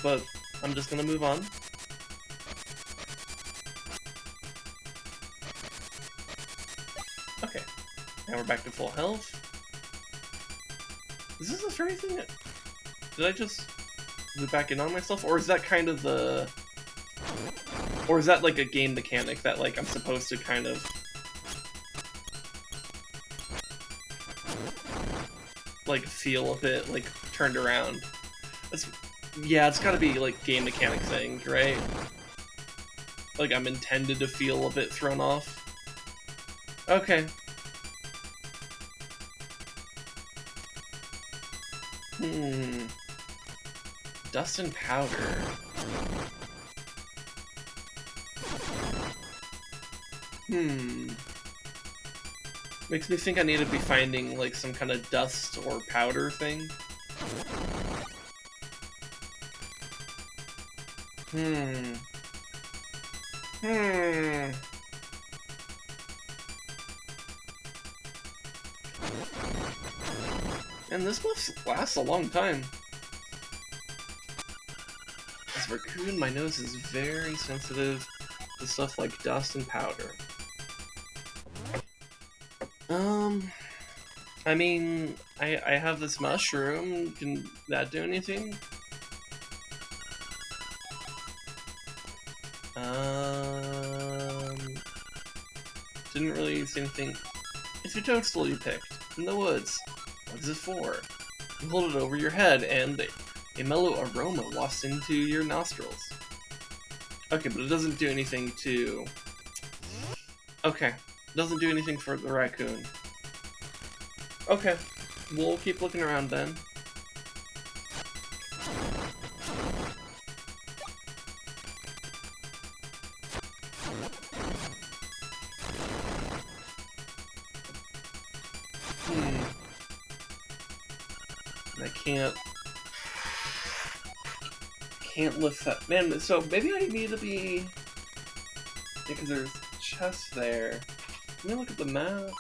Speaker 1: but I'm just gonna move on. Okay, now we're back to full health. Is this a fairy thing? Did I just move back in on myself, or is that kind of the... Or is that like a game mechanic that like I'm supposed to kind of... like feel a bit like turned around? Yeah, it's gotta be like game mechanic thing, right? Like I'm intended to feel a bit thrown off. Okay. Dust and powder. Makes me think I need to be finding like some kind of dust or powder thing. And this must last a long time. As Raccoon, my nose is very sensitive to stuff like dust and powder. I mean, I have this mushroom. Can that do anything? Didn't really see anything. It's your toadstool you picked in the woods. What is it for? You hold it over your head and a mellow aroma wafts into your nostrils. Okay, but it doesn't do anything to... Okay, it doesn't do anything for the raccoon. Okay, we'll keep looking around then. I can't lift that. Man, so maybe I need to be... Because there's chests there. Let me look at the map.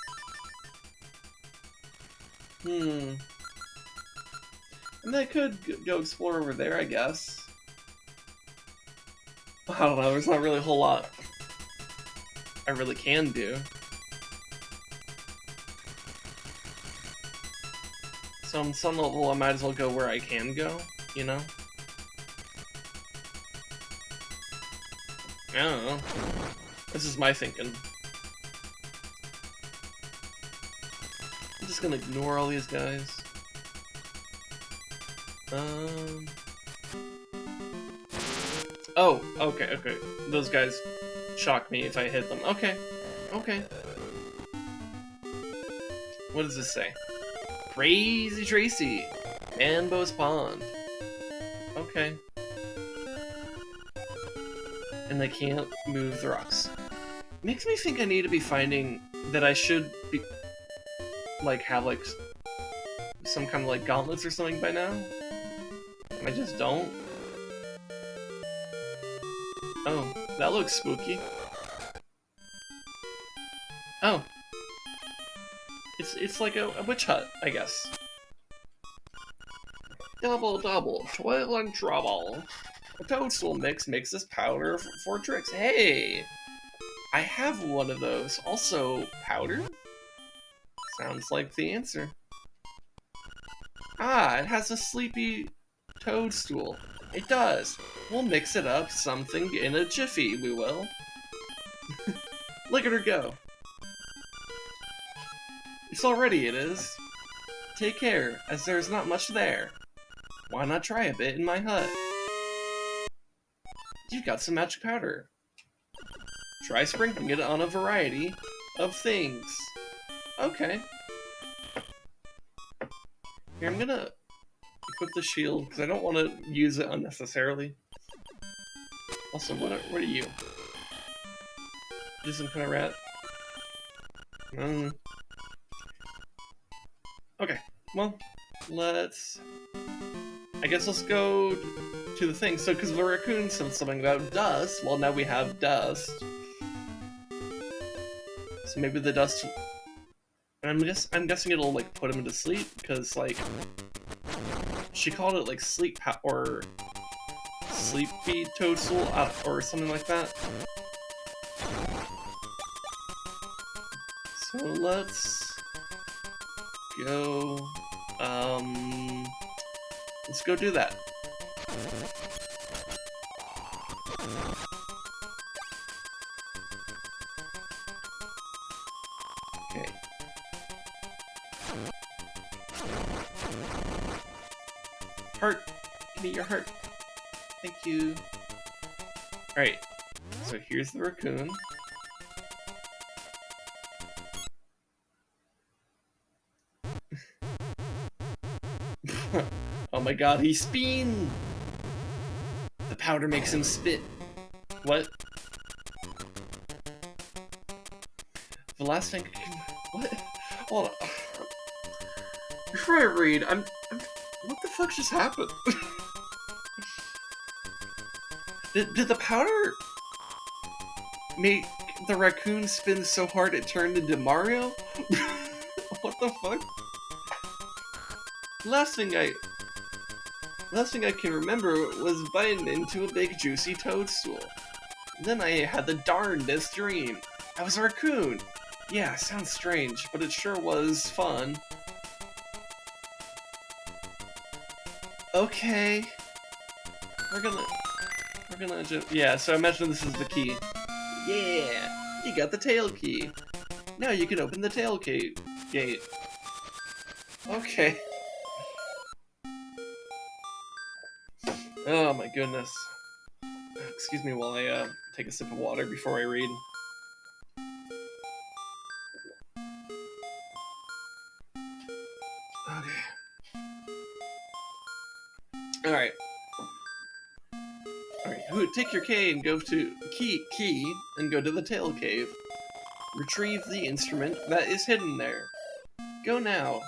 Speaker 1: And I could go explore over there, I guess. I don't know, there's not really a whole lot I really can do. So on some level, I might as well go where I can go, you know? I don't know. This is my thinking. I'm just gonna ignore all these guys. Oh, okay. Those guys shock me if I hit them. Okay. What does this say? Crazy Tracy! Manbo's Pond. Okay. And they can't move the rocks. Makes me think I need to be finding that I should be... like, have, like, some kind of, like, gauntlets or something by now. I just don't. Oh, that looks spooky. Oh. It's like a witch hut, I guess. Double, toil and trouble. A toadstool mix makes this powder for tricks. Hey! I have one of those. Also, powder? Sounds like the answer. Ah, it has a sleepy toadstool. It does. We'll mix it up something in a jiffy, we will. Look at her go. It's already it is. Take care, as there's not much there. Why not try a bit in my hut? You've got some magic powder. Try sprinkling it on a variety of things. Okay. Here, I'm gonna equip the shield, because I don't want to use it unnecessarily. Also, what are you? Just some kind of rat? Okay, well, I guess let's go to the thing. So, because the raccoon said something about dust, well, now we have dust. So maybe the dust... And I'm guessing it'll, like, put him to sleep, because, like... She called it, like, sleep or... Sleepy toadstool, or something like that. So let's... go... Let's go do that. Okay. Heart! Give me your heart. Thank you. Alright, so here's the raccoon. Oh my god, he spin! The powder makes him spit. What? The last thing I can... What? Hold on. Before I read, what the fuck just happened? Did the powder make the raccoon spin so hard it turned into Mario? What the fuck? Last thing I can remember was biting into a big juicy toadstool. Then I had the darndest dream. I was a raccoon. Yeah, sounds strange, but it sure was fun. Okay. We're gonna just... Yeah, so I imagine this is the key. Yeah! You got the tail key. Now you can open the tail gate. Okay. Oh my goodness. Excuse me while I take a sip of water before I read. Okay. Alright. Alright, take your key and go to key and go to the tail cave. Retrieve the instrument that is hidden there. Go now.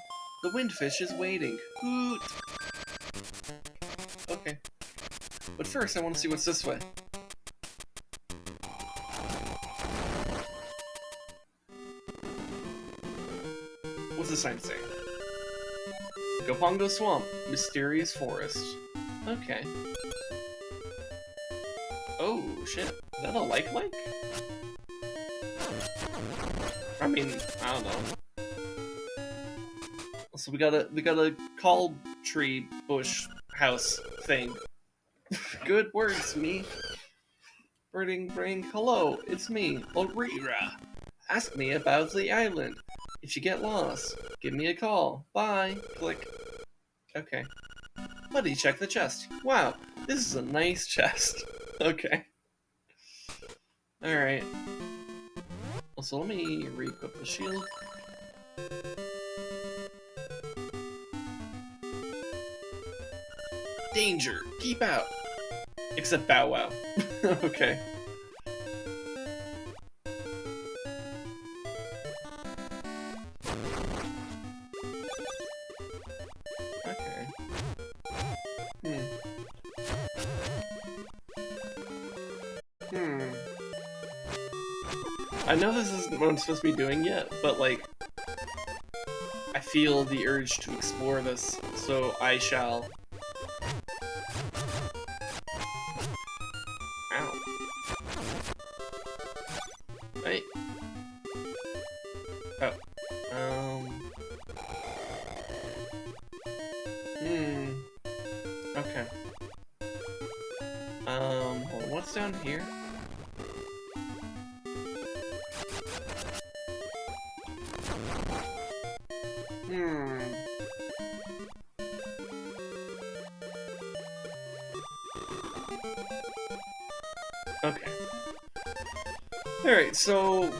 Speaker 1: The windfish is waiting. Hoot! Okay. But first, I want to see what's this way. What's the sign say? Gopongo Swamp, Mysterious Forest. Okay. Oh, shit. Is that a like? I mean, I don't know. So we got a call tree bush house thing. Good words, me. Birding brain, hello, it's me, Orira. Ask me about the island. If you get lost, give me a call. Bye. Click. Okay. Buddy, check the chest. Wow, this is a nice chest. Okay. Alright. Also, let me re-equip the shield. Danger! Keep out! Except Bow Wow. Okay. Okay. I know this isn't what I'm supposed to be doing yet, but like, I feel the urge to explore this, so I shall. Right? Oh. Okay. Hold on, what's down here? Okay. Alright, so...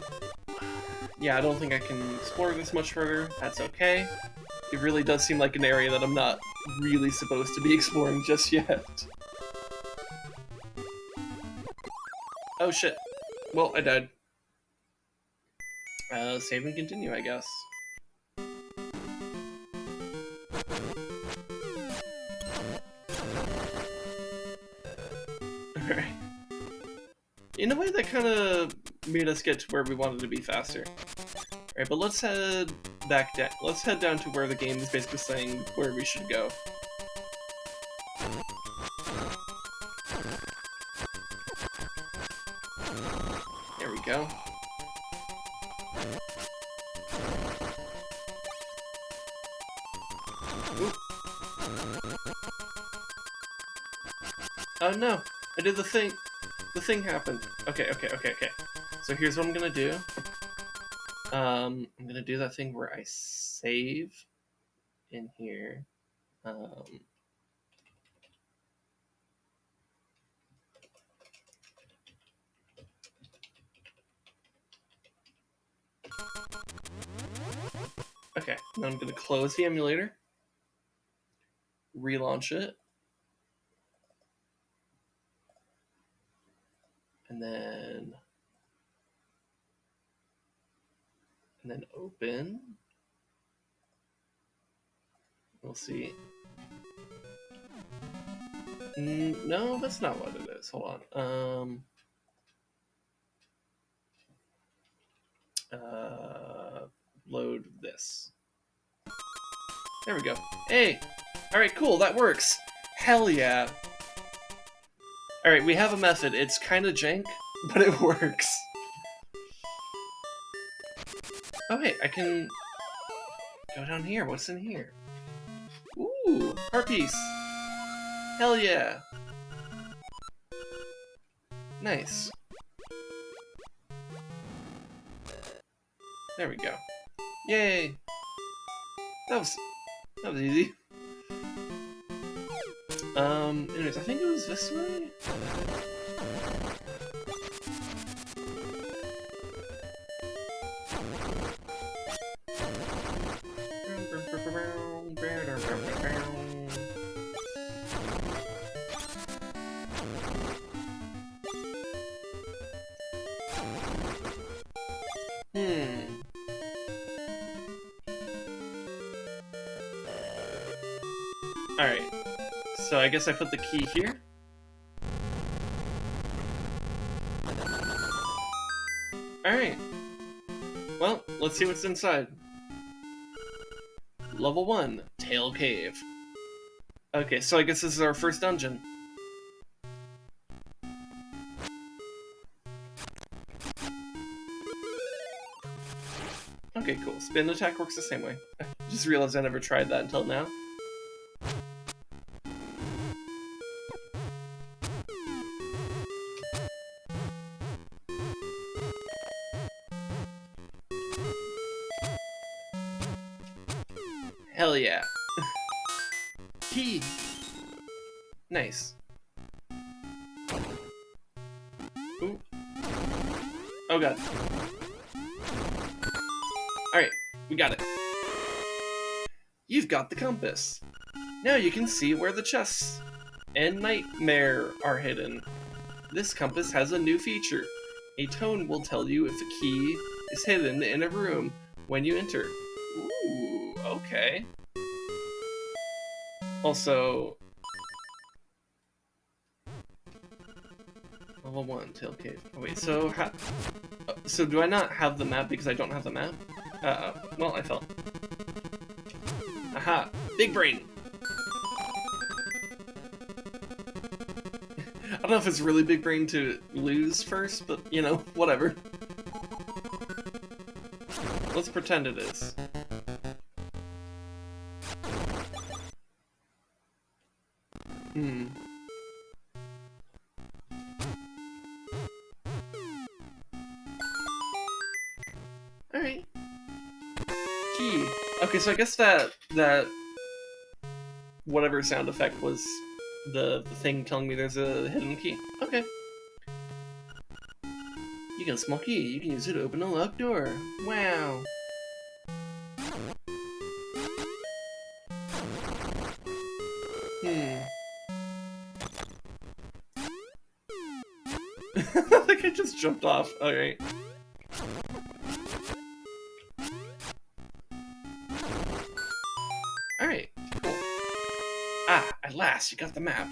Speaker 1: yeah, I don't think I can explore this much further. That's okay. It really does seem like an area that I'm not really supposed to be exploring just yet. Oh shit. Well, I died. Save and continue, I guess. Alright. In a way, that kind of made us get to where we wanted to be faster. Alright, but let's head back down. Let's head down to where the game is basically saying where we should go. There we go. Oop. Oh no! I did the thing! The thing happened. Okay. So here's what I'm gonna do. I'm gonna do that thing where I save in here. Okay, now I'm gonna close the emulator, relaunch it, and then open. We'll see. No, that's not what it is. Hold on. Load this. There we go. Hey! Alright, cool, that works! Hell yeah! Alright, we have a method. It's kinda jank, but it works. Oh wait, I can go down here. What's in here? Ooh, heart piece! Hell yeah! Nice. There we go. Yay! That was easy. Anyways, I think it was this way? Alright, so I guess I put the key here. Alright, well, let's see what's inside. Level 1, Tail Cave. Okay, so I guess this is our first dungeon. Okay, cool. Spin attack works the same way. I just realized I never tried that until now. Hell yeah. Key! Nice. Ooh. Oh god. Alright, we got it. You've got the compass. Now you can see where the chests and nightmare are hidden. This compass has a new feature. A tone will tell you if a key is hidden in a room when you enter. Ooh, okay. Also, level 1, Tail Cave. Oh wait, so so do I not have the map because I don't have the map? Well, I fell. Aha! Big brain! I don't know if it's really big brain to lose first, but, you know, whatever. Let's pretend it is. Alright. Key. Okay, so I guess that whatever sound effect was the thing telling me there's a hidden key. Okay. You got a small key. You can use it to open a locked door. Wow. I think I just jumped off. Alright. Alright, cool. Ah, at last, you got the map.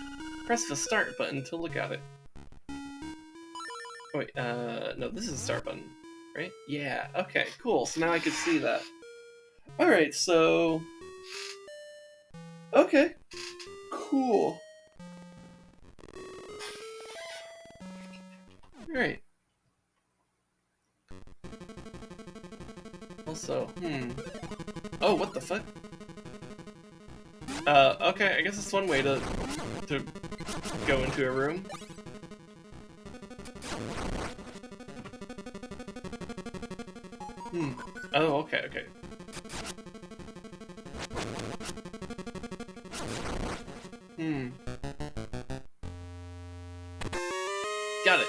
Speaker 1: Press the start button to look at it. Oh, wait, no, this is the start button, right? Yeah, okay, cool. So now I can see that. Alright, so... Okay. Cool. Alright. Also, Oh, what the fuck? Okay, I guess it's one way to go into a room. Oh, okay. Got it.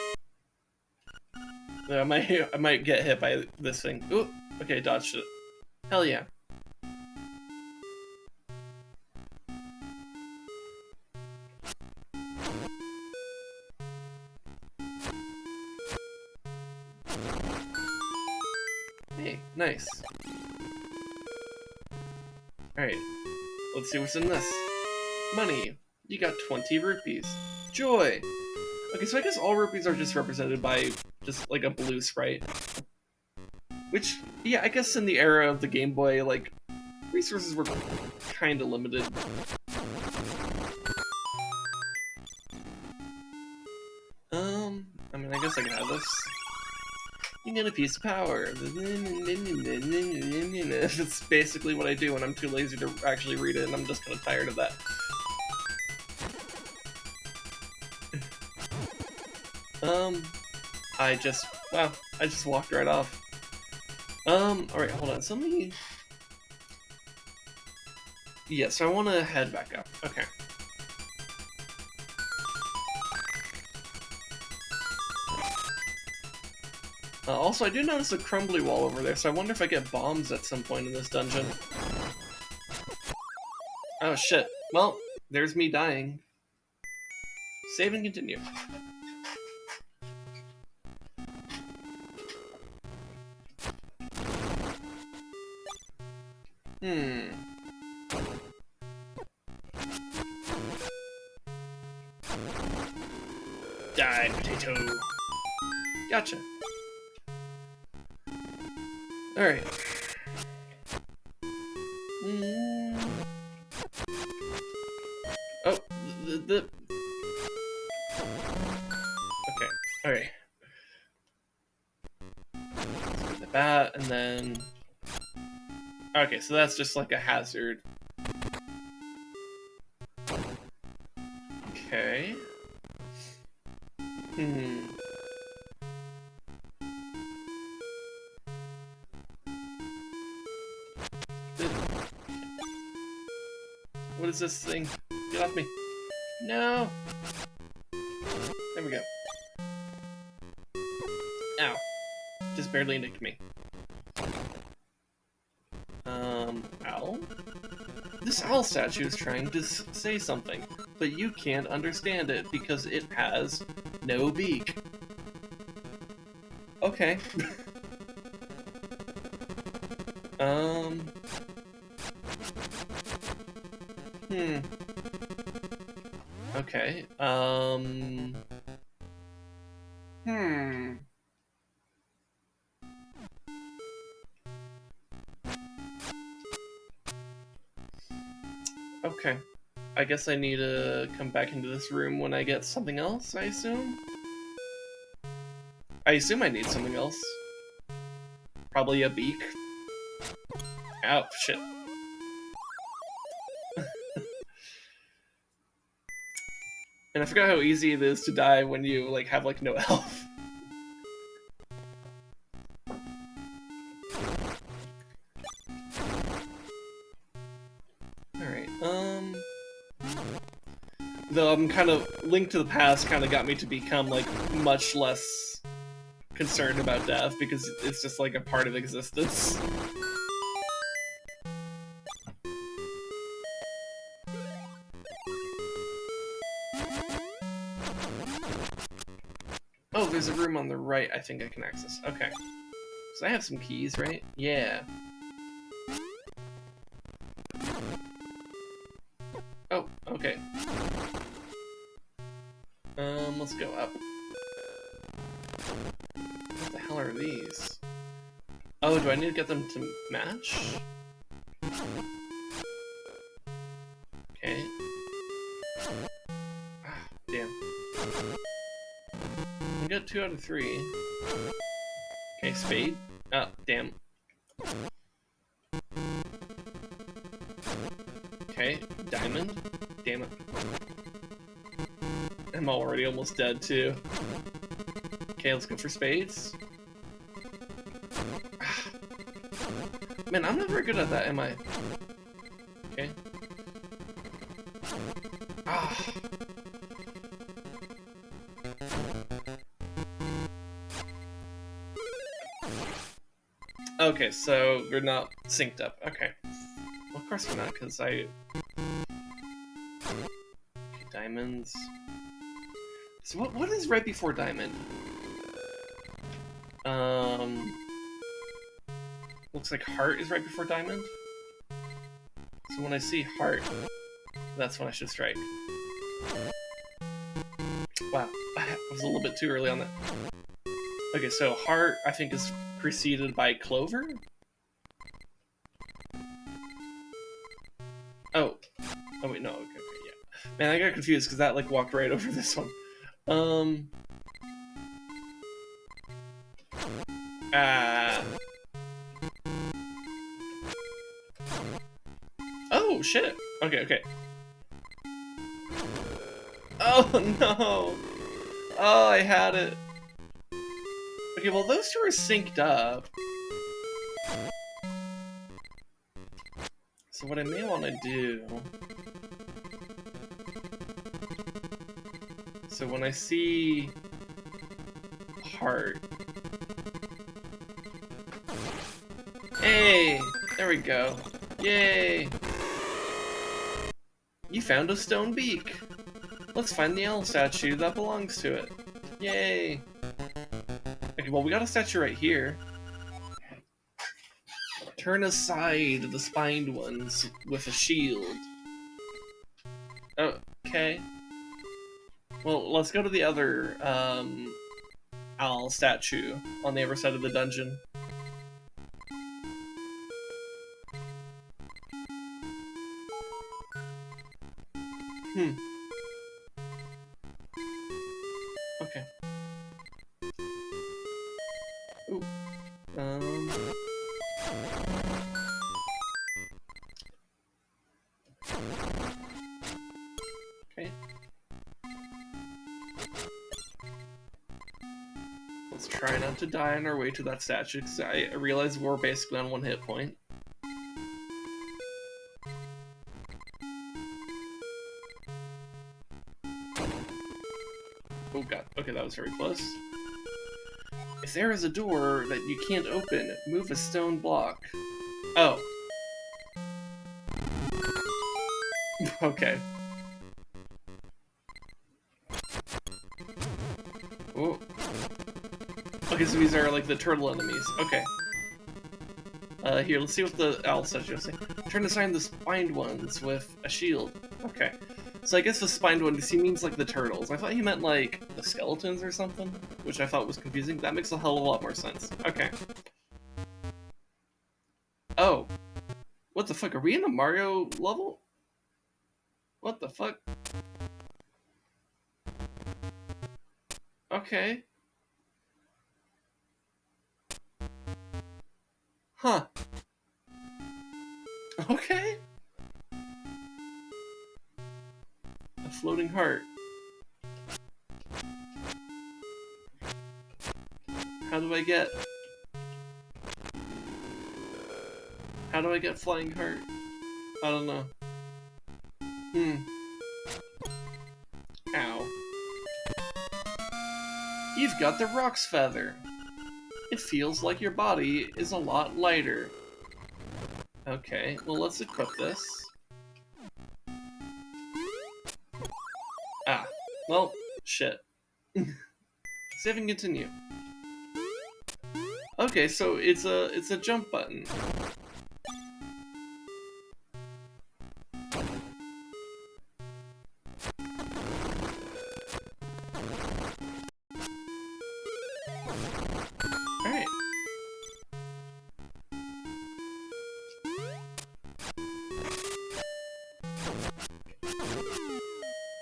Speaker 1: I might get hit by this thing. Ooh, okay, dodged it. Hell yeah. Hey, nice. Alright, let's see what's in this. Money. You got 20 rupees. Joy. Okay, so I guess all rupees are just represented by just like a blue sprite. Which, yeah, I guess in the era of the Game Boy, like, resources were kind of limited. I mean, I guess I can have this. You get a piece of power. It's basically what I do when I'm too lazy to actually read it, and I'm just kind of tired of that. I just walked right off. Alright, hold on, so let me... Yeah, so I want to head back up. Okay. Also, I do notice a crumbly wall over there, so I wonder if I get bombs at some point in this dungeon. Oh shit. Well, there's me dying. Save and continue. Die, potato. Gotcha. Alright. Oh, the... Okay, alright. Let's get the bat, and then... Okay, so that's just like a hazard. Okay. What is this thing? Get off me. No! There we go. Ow. Just barely nicked me. Owl? This owl statue is trying to say something, but you can't understand it because it has no beak. Okay. Okay, Okay. I guess I need to come back into this room when I get something else, I assume? I assume I need something else. Probably a beak. Oh, shit. And I forgot how easy it is to die when you, like, have, like, no health. Alright, though I'm kind of... Link to the Past kind of got me to become, like, much less concerned about death, because it's just, like, a part of existence. Oh, there's a room on the right I think I can access. Okay. So I have some keys, right? Yeah. Oh, okay. Let's go up. What the hell are these? Oh, do I need to get them to match? Okay. Ah, damn. I got 2 out of 3. Okay, spade. Oh, damn. Okay, diamond. Damn it. I'm already almost dead, too. Okay, let's go for spades. Man, I'm not very good at that, am I? Okay. Ah. Okay, so we're not synced up. Okay. Well, of course we're not, because I... Okay, diamonds. So what is right before diamond? Looks like heart is right before diamond. So when I see heart, that's when I should strike. Wow, I was a little bit too early on that. Okay, so heart, I think, is preceded by clover? Oh. Oh wait, no, okay, yeah. Man, I got confused because that, like, walked right over this one. Oh, shit! Okay, okay. Oh, no! Oh, I had it. Okay, well, those two are synced up. So what I may want to do... So when I see... heart... Hey! There we go. Yay! You found a stone beak! Let's find the owl statue that belongs to it. Yay! Okay, well, we got a statue right here. Turn aside the spined ones with a shield. Okay. Well, let's go to the other, owl statue on the other side of the dungeon. Okay. Ooh. Okay. Let's try not to die on our way to that statue, because I realize we're basically on 1 hit point. Oh god, okay, that was very close. If there is a door that you can't open, move a stone block. Oh. Okay. Oh. Okay, so these are like the turtle enemies. Okay. Here, let's see what the owl statue is. Turn aside the spined ones with a shield. Okay. So I guess the spined ones, he means like the turtles. I thought he meant like the skeletons or something, which I thought was confusing. That makes a hell of a lot more sense. Okay. Oh. What the fuck? Are we in a Mario level? What the fuck? Okay. Huh. Okay. A floating heart. How do I get... How do I get flying heart? I don't know. Ow. You've got the Rock's Feather. It feels like your body is a lot lighter. Okay, well let's equip this. Ah, well, shit. Save and continue. Okay, so it's a jump button. Alright.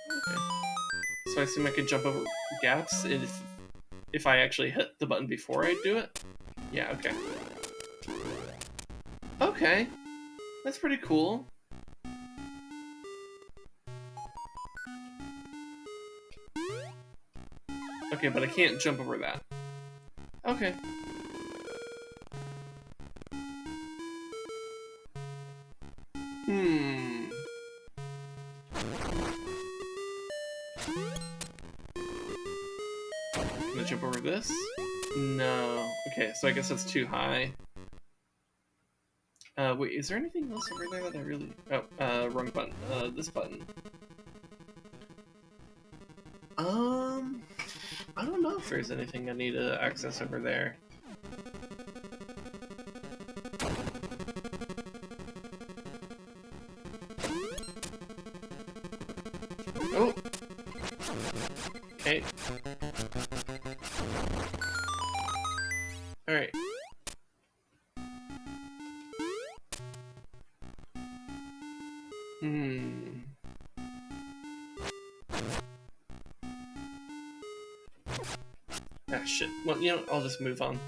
Speaker 1: Okay. So I assume I can jump over gaps if I actually hit the button before I do it? Yeah, okay. Okay. That's pretty cool. Okay, but I can't jump over that. Okay. Can I jump over this? No. Okay, so I guess that's too high. Wait, is there anything else over there that I really... Oh, wrong button. This button. I don't know if there's anything I need to access over there. Oh! Okay. Alright. Ah, shit. Well, you know, I'll just move on.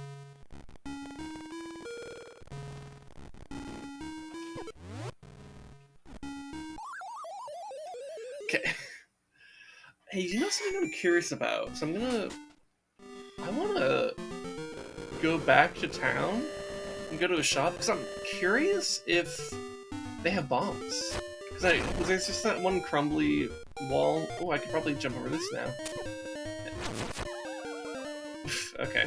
Speaker 1: Okay. Hey, you know something I'm curious about? So I wanna go back to town and go to a shop, because I'm curious if they have bombs. Because there's just that one crumbly wall. Oh, I could probably jump over this now. Okay.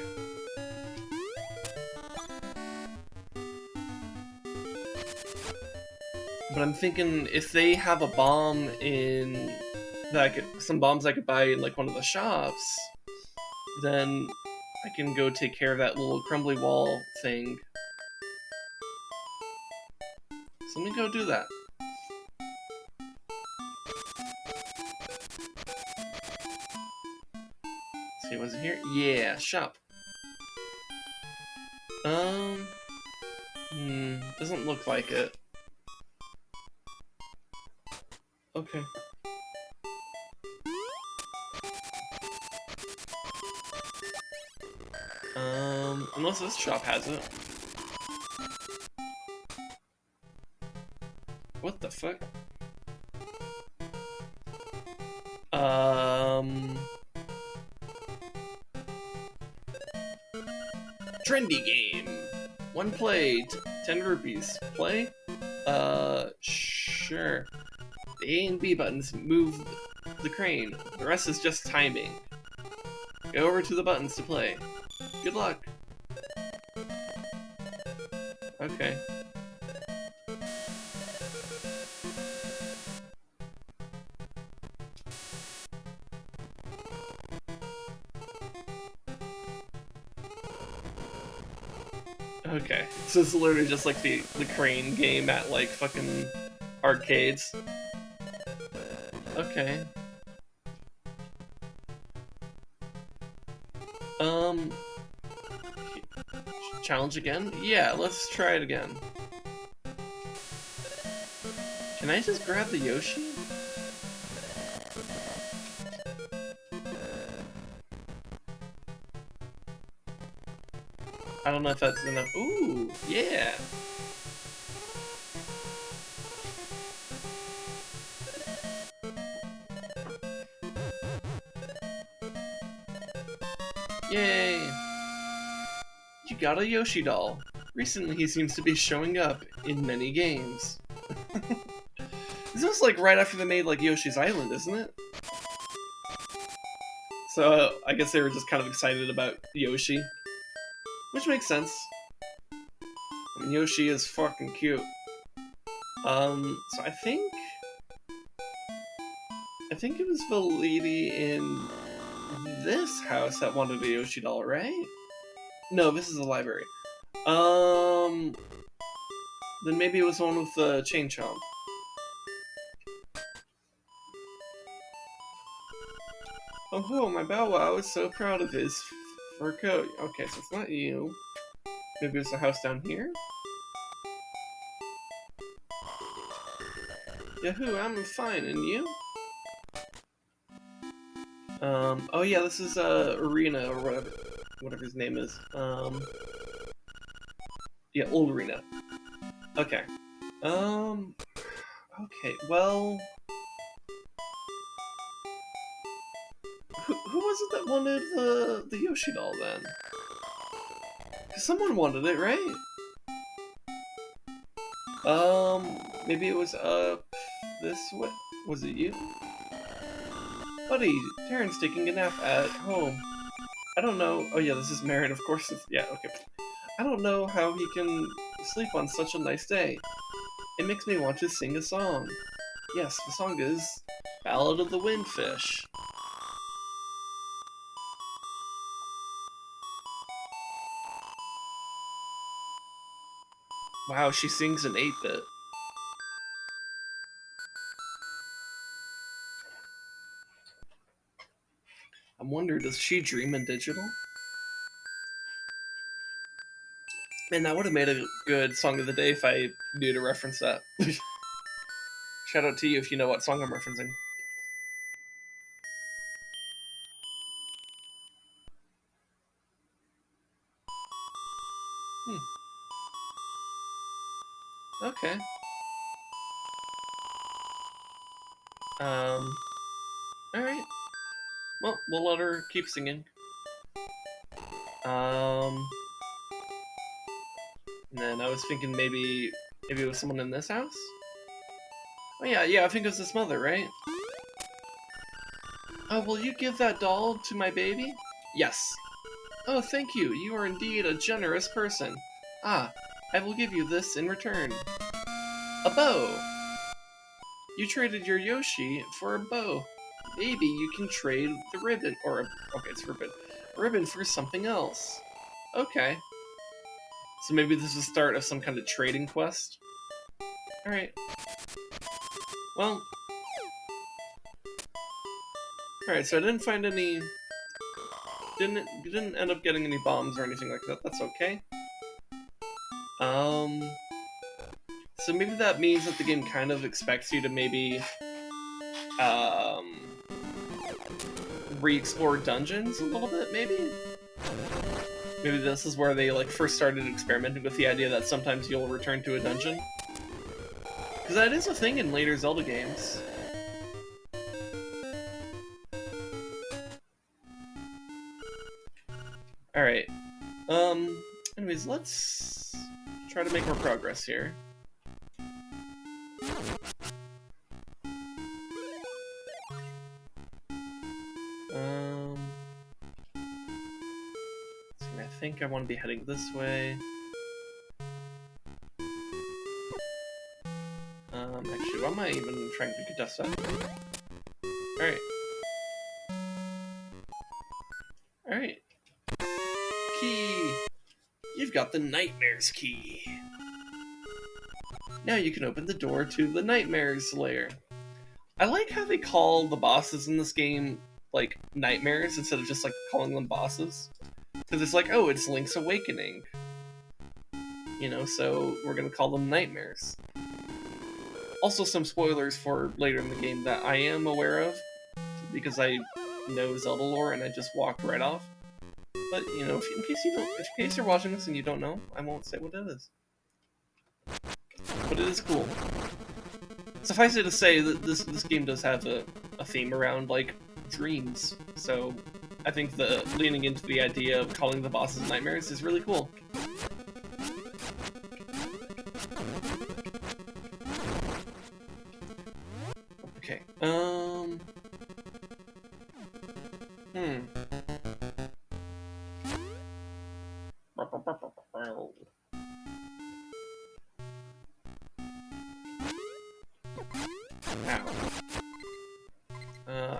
Speaker 1: But I'm thinking if they have a bomb in some bombs I could buy in like one of the shops, then I can go take care of that little crumbly wall thing. So let me go do that. See, was it here? Yeah, shop. Doesn't look like it. Okay. Unless this shop has it. What the fuck? Trendy game. One play, 10 rupees. Play? Sure. The A and B buttons move the crane. The rest is just timing. Go over to the buttons to play. Good luck. Okay. Okay. So it's literally just like the crane game at like fucking arcades. Okay. Challenge again? Yeah, let's try it again. Can I just grab the Yoshi? I don't know if that's enough. Ooh, yeah. Yay! You got a Yoshi doll. Recently he seems to be showing up in many games. This was like right after they made like Yoshi's Island, isn't it? So I guess they were just kind of excited about Yoshi. Which makes sense. I mean, Yoshi is fucking cute. So I think it was the lady in this house that wanted a Yoshi doll, right? No, this is a library. Then maybe it was the one with the chain chomp. Oh, my Bow Wow is so proud of his fur coat. Okay, so it's not you. Maybe it's the house down here? Yahoo, I'm fine, and you? Oh yeah, this is, Arena, or whatever his name is. Yeah, Old Arena. Okay. Okay, well... Who was it that wanted the Yoshi doll, then? 'Cause someone wanted it, right? Maybe it was, this way? Was it you? Buddy, Taryn's taking a nap at home. I don't know. Oh yeah, this is Marin, of course. Yeah, okay. I don't know how he can sleep on such a nice day. It makes me want to sing a song. Yes, the song is Ballad of the Windfish. Wow, she sings in 8-bit. I wonder, does she dream in digital? Man, that would have made a good song of the day if I knew to reference that. Shout out to you if you know what song I'm referencing. Okay. Alright. Well, we'll let her keep singing. And then I was thinking maybe it was someone in this house? Oh yeah, I think it was his mother, right? Oh, will you give that doll to my baby? Yes. Oh, thank you. You are indeed a generous person. Ah, I will give you this in return. A bow. You traded your Yoshi for a bow. Maybe you can trade the ribbon, or, okay, it's ribbon. A ribbon for something else. Okay. So maybe this is the start of some kind of trading quest? Alright. Well. Alright, so I didn't find any... Didn't end up getting any bombs or anything like that. That's okay. So maybe that means that the game kind of expects you to maybe... re-explore dungeons a little bit, maybe? Maybe this is where they like first started experimenting with the idea that sometimes you'll return to a dungeon. Because that is a thing in later Zelda games. Alright. Anyways, let's try to make more progress here. I think I want to be heading this way. Actually, why am I even trying to contest that? Alright. Alright. Key! You've got the Nightmares key. Now you can open the door to the Nightmares lair. I like how they call the bosses in this game, like, nightmares instead of just, like, calling them bosses. Because it's like, oh, it's Link's Awakening. You know, so we're gonna call them nightmares. Also some spoilers for later in the game that I am aware of, because I know Zelda lore and I just walked right off. But you know, in case you're watching this and you don't know, I won't say what it is. But it is cool. Suffice it to say that this game does have a theme around like dreams. So I think the leaning into the idea of calling the bosses nightmares is really cool. Okay.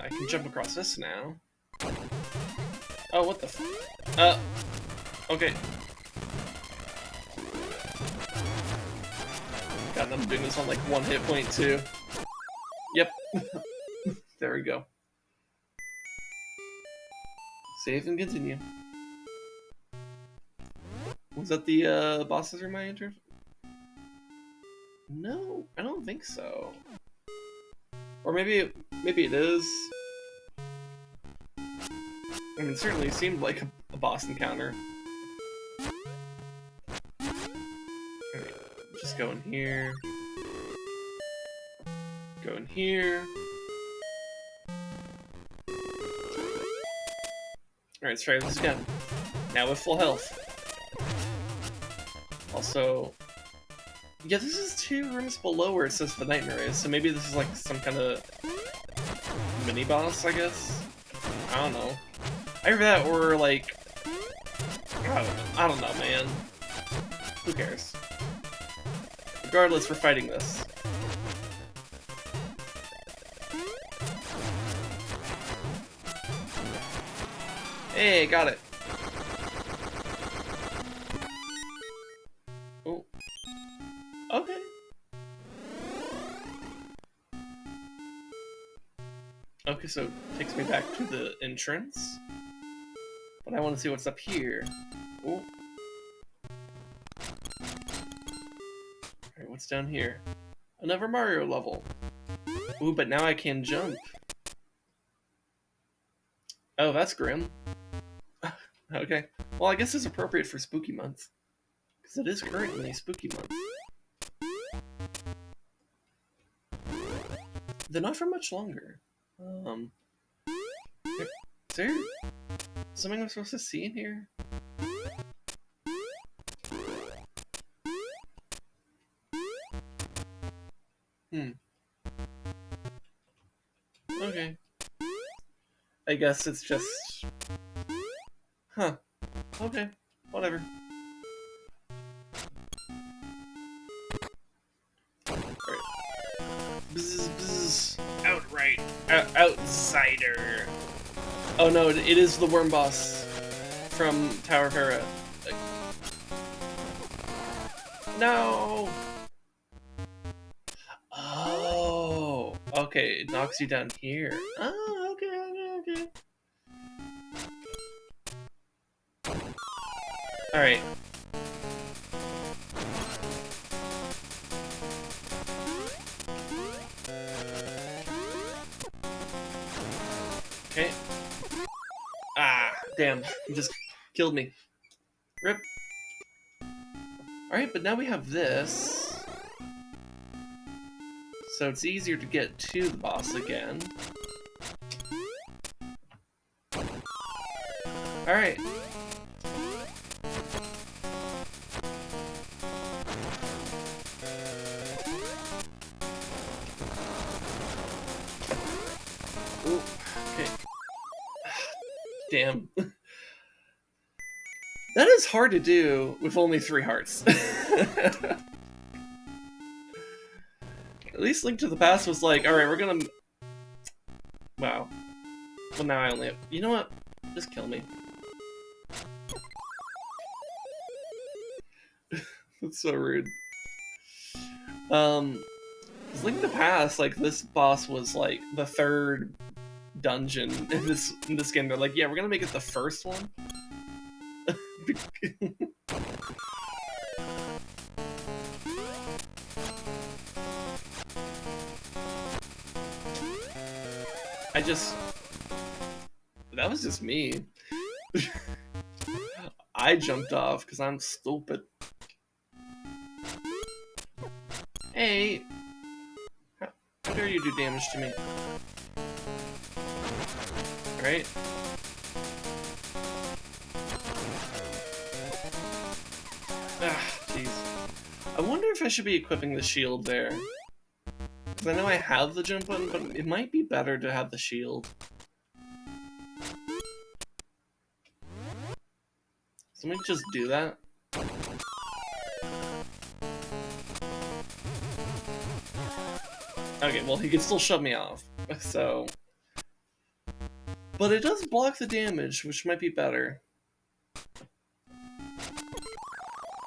Speaker 1: I can jump across this now. Oh, what the okay. God, I'm doing this on like 1 hit point too. Yep. There we go. Save and continue. Was that the bosses room I entered? No, I don't think so. Or maybe it is. I mean, it certainly seemed like a boss encounter. Right, just go in here. Go in here. Alright, let's try this again. Now with full health. Also, yeah, this is 2 rooms below where it says the nightmare is, so maybe this is like some kind of mini-boss, I guess? I don't know. Either that or like... I don't know, man. Who cares? Regardless, we're fighting this. Hey, got it. Oh. Okay. Okay, so it takes me back to the entrance. But I want to see what's up here. Oh. Alright, what's down here? Another Mario level. Ooh, but now I can jump. Oh, that's grim. Okay. Well, I guess it's appropriate for spooky month. Because it is currently spooky month. They're not for much longer. Is there something I'm supposed to see in here? Okay. I guess it's just... Huh. Okay. Whatever. Alright. Bzz, bzz. Outright. Outsider. Oh no, it is the worm boss from Tower of Hera. No! Oh! Okay, it knocks you down here. Oh, okay. Alright. Okay. Ah, damn. You just killed me. Rip. Alright, but now we have this. So it's easier to get to the boss again. Alright. Ooh, okay. Damn. That is hard to do with only 3 hearts. At least Link to the Past was like, alright, we're gonna... Wow. Well, now I only have... You know what? Just kill me. That's so rude. Cause Link to the Past, like, this boss was, like, the 3rd dungeon in this game. They're like, yeah, we're gonna make it the first one. That was just me. I jumped off because I'm stupid. Hey! How dare you do damage to me? Alright. Ah, jeez. I wonder if I should be equipping the shield there. Because I know I have the jump button, but it might be better to have the shield. So let me just do that. Okay, well, he can still shove me off, so... But it does block the damage, which might be better.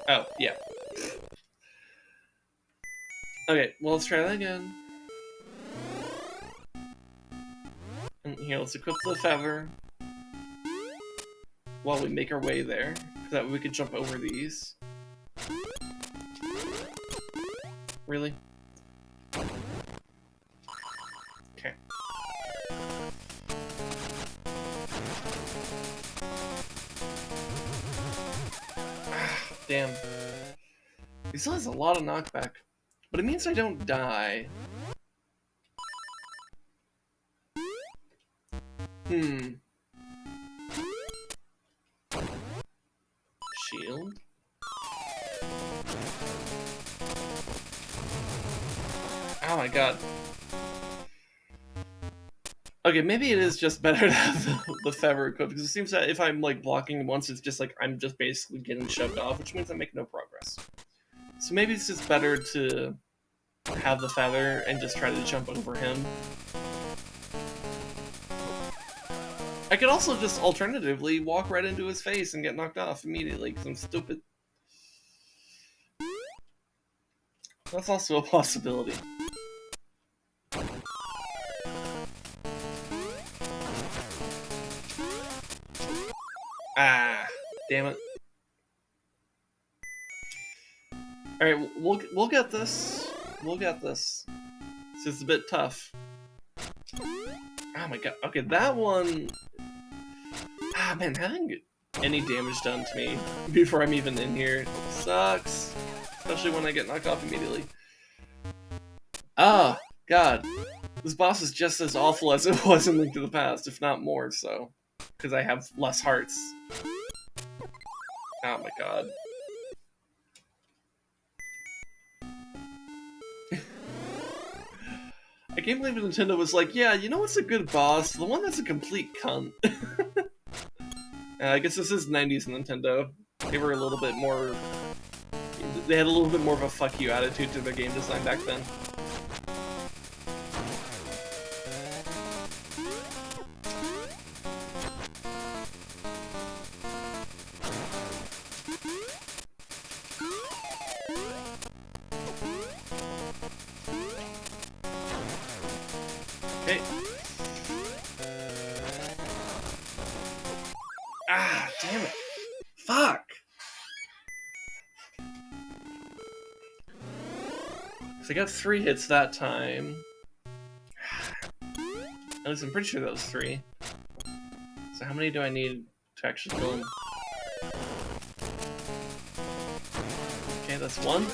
Speaker 1: Oh, yeah. Okay, well, let's try that again. And here, let's equip the feather while we make our way there, so that we could jump over these. Really? Okay. Damn. He still has a lot of knockback. But it means I don't die. Shield? Oh my god. Okay, maybe it is just better to have the feather equipped, because it seems that if I'm like blocking once, it's just like I'm just basically getting shoved off, which means I make no progress. So maybe it's just better to have the feather and just try to jump over him. I could also just alternatively walk right into his face and get knocked off immediately because I'm stupid. That's also a possibility. Ah, damn it. Alright, we'll get this. We'll get this. It's just a bit tough. Oh my god. Okay, that one... Ah, man, having any damage done to me before I'm even in here sucks. Especially when I get knocked off immediately. Ah, god. This boss is just as awful as it was in Link to the Past, if not more so. Because I have less hearts. Oh my god. I can't believe Nintendo was like, yeah, you know what's a good boss? The one that's a complete cunt. I guess this is 90s Nintendo. They were a little bit more... They had a little bit more of a fuck you attitude to their game design back then. Okay. Ah, damn it. Fuck! So I got 3 hits that time. At least I'm pretty sure that was 3. So how many do I need to actually kill him? Okay, that's 1.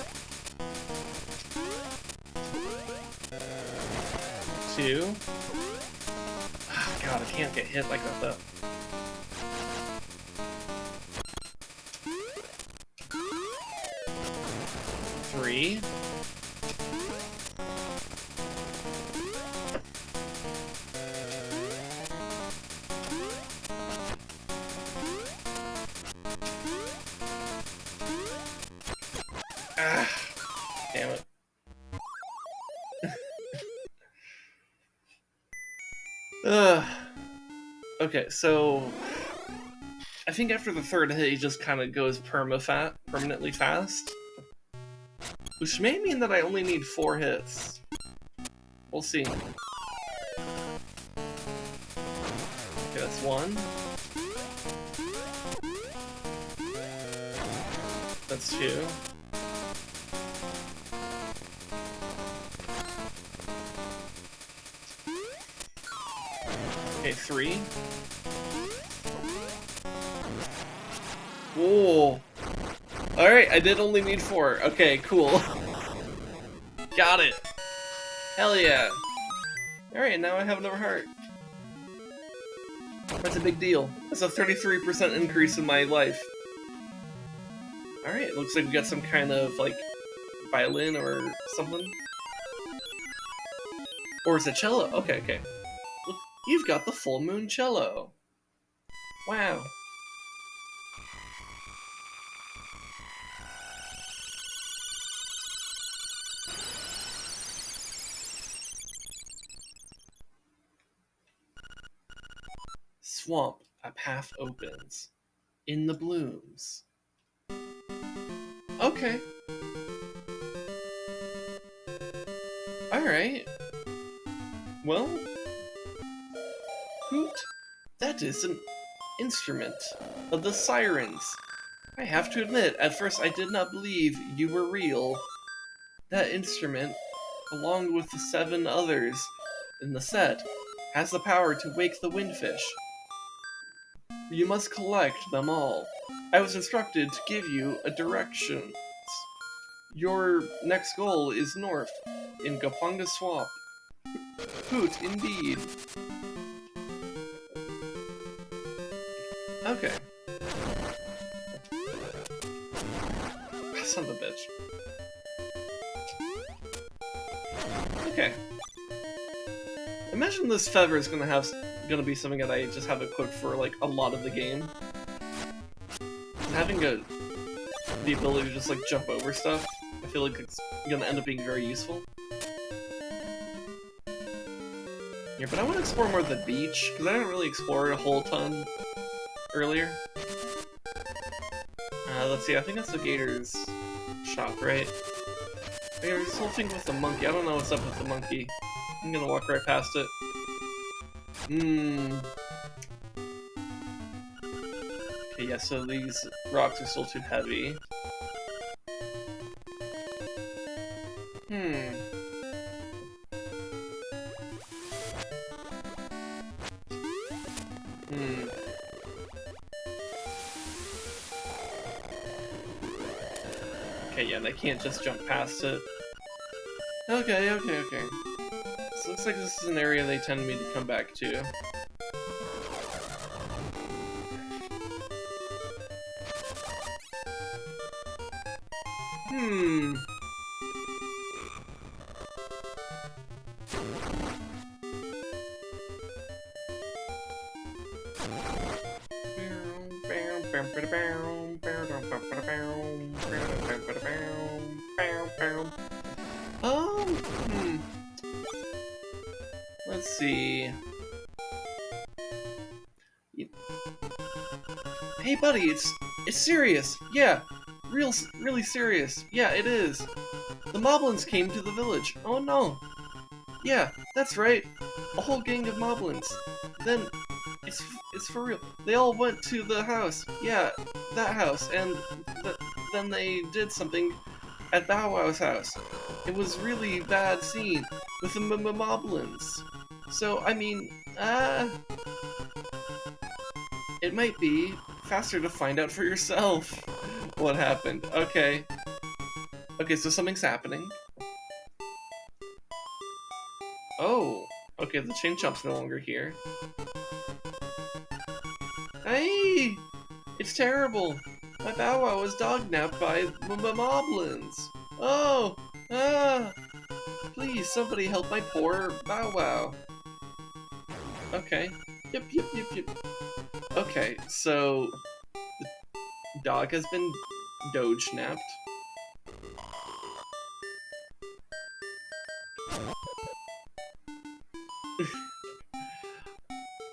Speaker 1: 2. Oh god, I can't get hit like that though. 3. Ah, damn it. Okay, so I think after the 3rd hit, he just kind of goes permanently fast, which may mean that I only need 4 hits. We'll see. Okay, that's 1. That's 2. Okay, 3. Whoa. Alright, I did only need 4. Okay, cool. Got it. Hell yeah. Alright, now I have another heart. That's a big deal. That's a 33% increase in my life. Alright, looks like we got some kind of, like, violin or something. Or is it cello? Okay, okay. Look, you've got the full moon cello. Wow. Swamp, a path opens. In the blooms. Okay. Alright. Well... Hoot. That is an instrument of the sirens. I have to admit, at first I did not believe you were real. That instrument, along with the 7 others in the set, has the power to wake the windfish. You must collect them all. I was instructed to give you a direction. Your next goal is north, in Gapunga Swamp. Hoot, indeed. Okay. Son of a bitch. Okay. Imagine this feather is gonna be something that I just have equipped for like a lot of the game. Having the ability to just like jump over stuff, I feel like it's gonna end up being very useful. Yeah, but I want to explore more of the beach, because I didn't really explore it a whole ton earlier. Let's see, I think that's the Gator's shop, right? There's this whole thing with the monkey. I don't know what's up with the monkey. I'm gonna walk right past it. Okay, yeah, so these rocks are still too heavy. Okay, yeah, they can't just jump past it. Okay, okay, okay. So looks like this is an area they tend me to come back to. Let's see. Hey buddy, it's serious. Yeah, really serious. Yeah, it is. The moblins came to the village. Oh no. Yeah, that's right. A whole gang of moblins. Then it's for real. They all went to the house. Yeah, that house, and then they did something at Bow Wow's house. It was really bad scene with the moblins. So I mean, it might be faster to find out for yourself what happened. Okay. Okay, so something's happening. Oh, okay, the chain chomp's no longer here. Hey! It's terrible! My Bow Wow was dog-napped by moblins! Oh! Ah! Please, somebody help my poor Bow Wow. Okay. Yep. Okay, so... the dog has been doge-napped.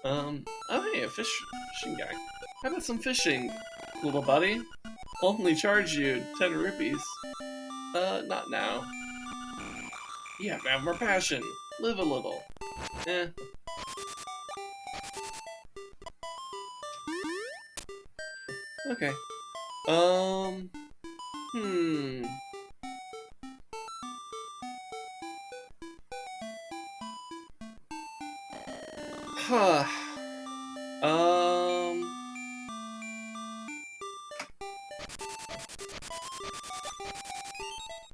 Speaker 1: Oh hey, a fishing guy. How about some fishing, little buddy? I'll only charge you 10 rupees. Not now. You have to have more passion. Live a little. Eh. Okay. Huh.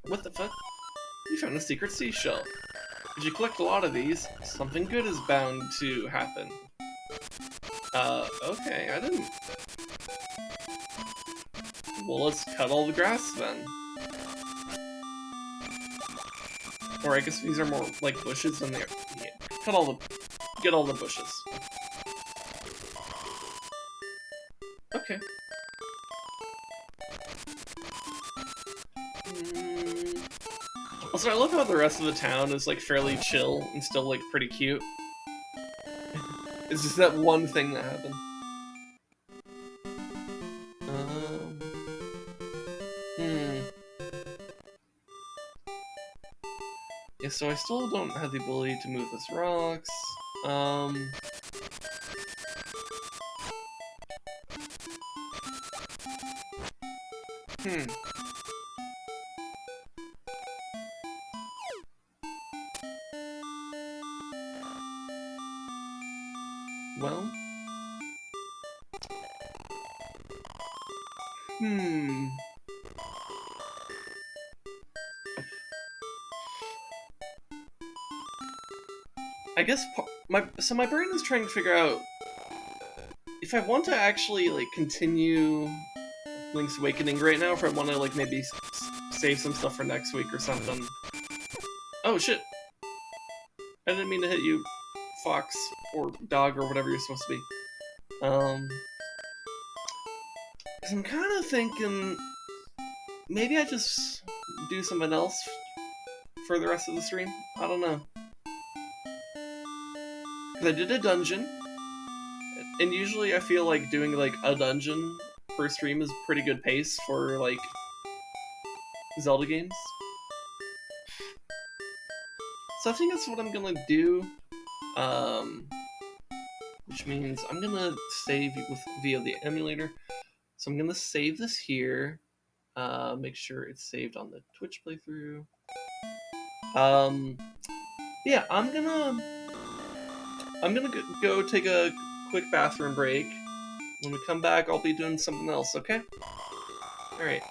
Speaker 1: What the fuck? You found a secret seashell. If you collect a lot of these, something good is bound to happen. Okay, I didn't... Well, let's cut all the grass then. Or I guess these are more like bushes than they are. Yeah. Get all the bushes. Okay. Also, I love how the rest of the town is like fairly chill and still like pretty cute. It's just that one thing that happened. Hmm. Yeah, so I still don't have the ability to move those rocks. Hmm. Well. Hmm. I guess my brain is trying to figure out if I want to actually like continue Link's Awakening right now, if I want to like maybe save some stuff for next week or something. Oh shit! I didn't mean to hit you, fox or dog or whatever you're supposed to be. Cause I'm kind of thinking maybe I just do something else for the rest of the stream. I don't know. Cause I did a dungeon, and usually I feel like doing like a dungeon per stream is pretty good pace for like Zelda games. So I think that's what I'm gonna do. Which means I'm gonna save via the emulator. So I'm gonna save this here. Make sure it's saved on the Twitch playthrough. Yeah, I'm gonna go take a quick bathroom break. When we come back, I'll be doing something else. Okay? All right.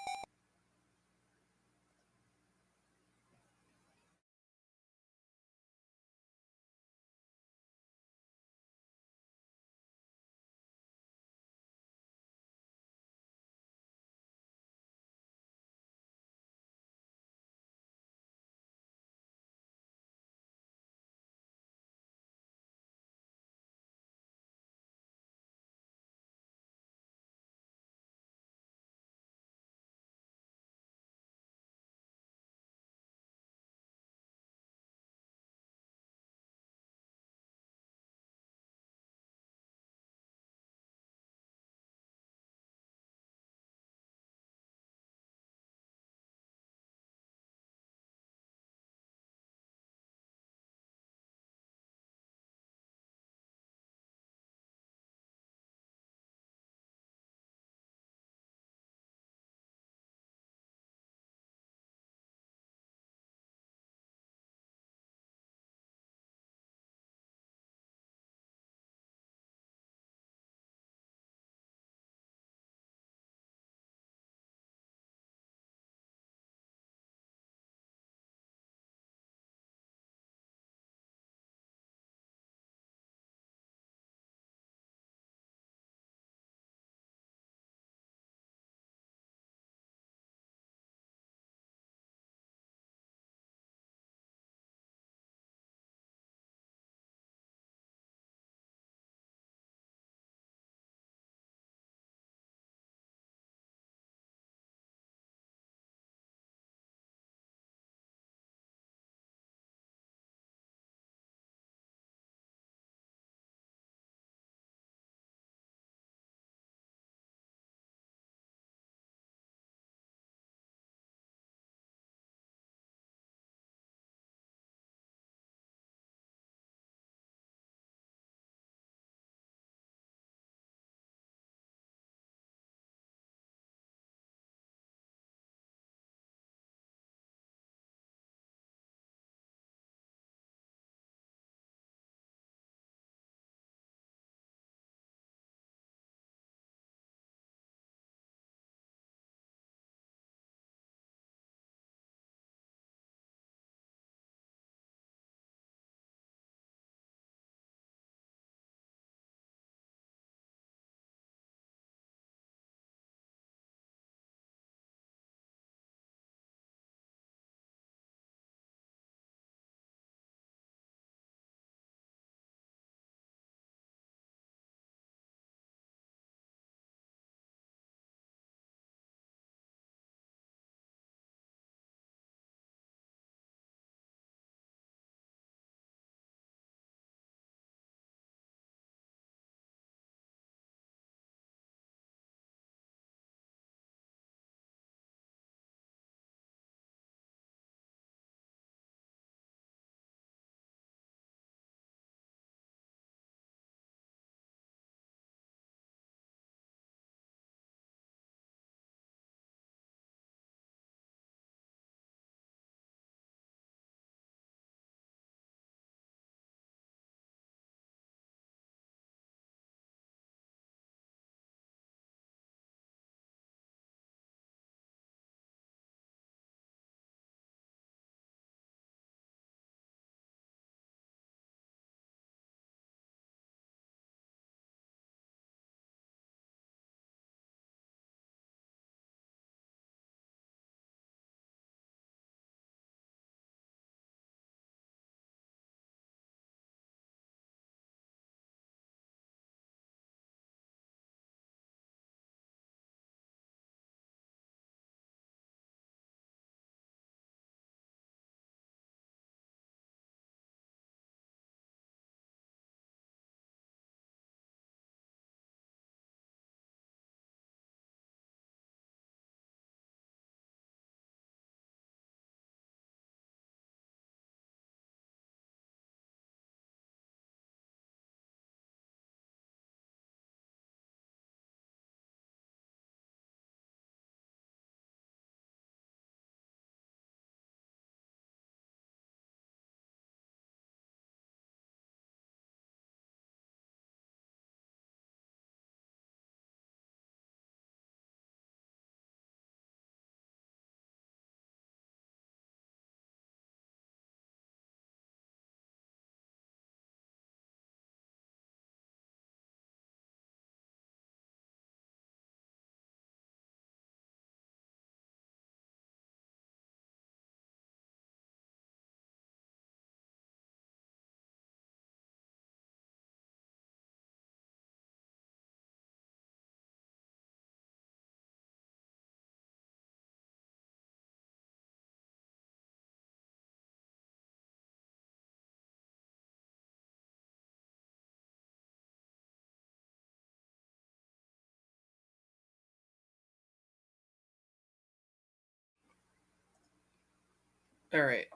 Speaker 1: Alright,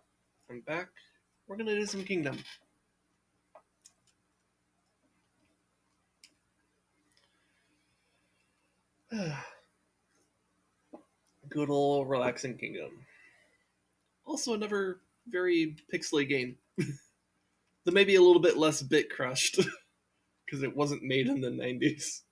Speaker 1: I'm back. We're gonna do some Kingdom. Good old relaxing Kingdom. Also, another very pixely game. That may be a little bit less bit crushed because it wasn't made in the 90s.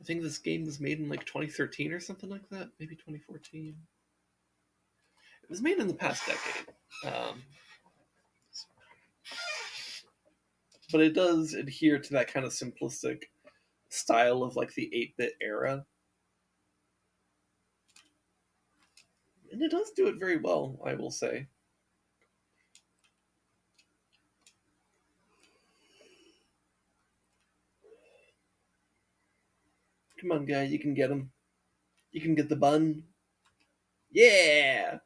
Speaker 1: I think this game was made in like 2013 or something like that, maybe 2014. It was made in the past decade. Um, but it does adhere to that kind of simplistic style of like the 8-bit era. And it does do it very well, I will say. Come on, guy, you can get him. You can get the bun. Yeah!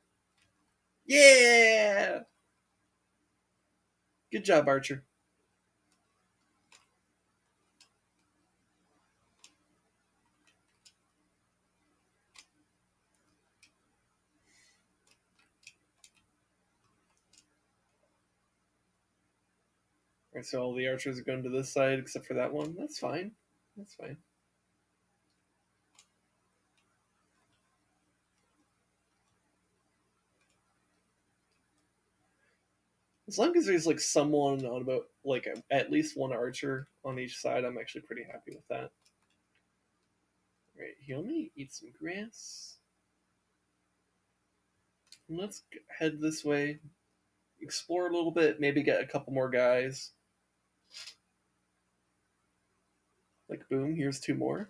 Speaker 1: Yeah! Good job, Archer. Alright, so all the archers are going to this side except for that one. That's fine. That's fine. As long as there's like someone on about like at least one archer on each side, I'm actually pretty happy with that. Right, heal me, eat some grass. And let's head this way, explore a little bit, maybe get a couple more guys. Like boom, here's 2 more.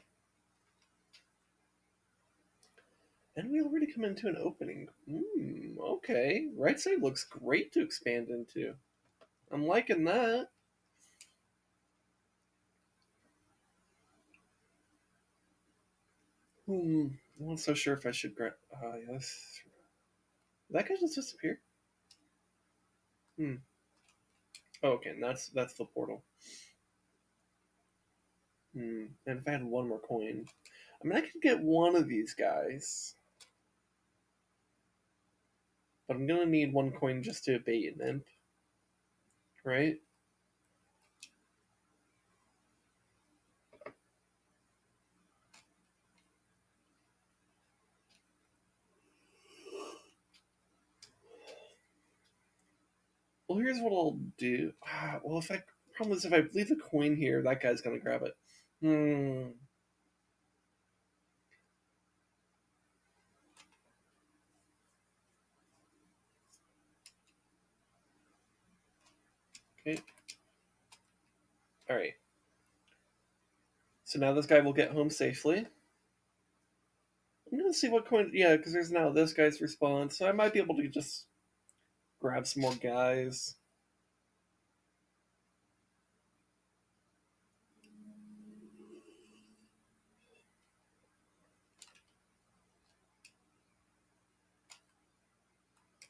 Speaker 1: And we already come into an opening. Okay. Right side looks great to expand into. I'm liking that. I'm not so sure if I should grab. Yes. That guy just disappeared. Oh, okay, and that's the portal. And if I had one more coin, I mean, I could get one of these guys, but I'm gonna need one coin just to bait an imp, right? Well, here's what I'll do. Well, if I problem is if I leave the coin here, that guy's gonna grab it. Okay. All right. So now this guy will get home safely. I'm gonna see what coin. Yeah, because there's now this guy's response, so I might be able to just grab some more guys.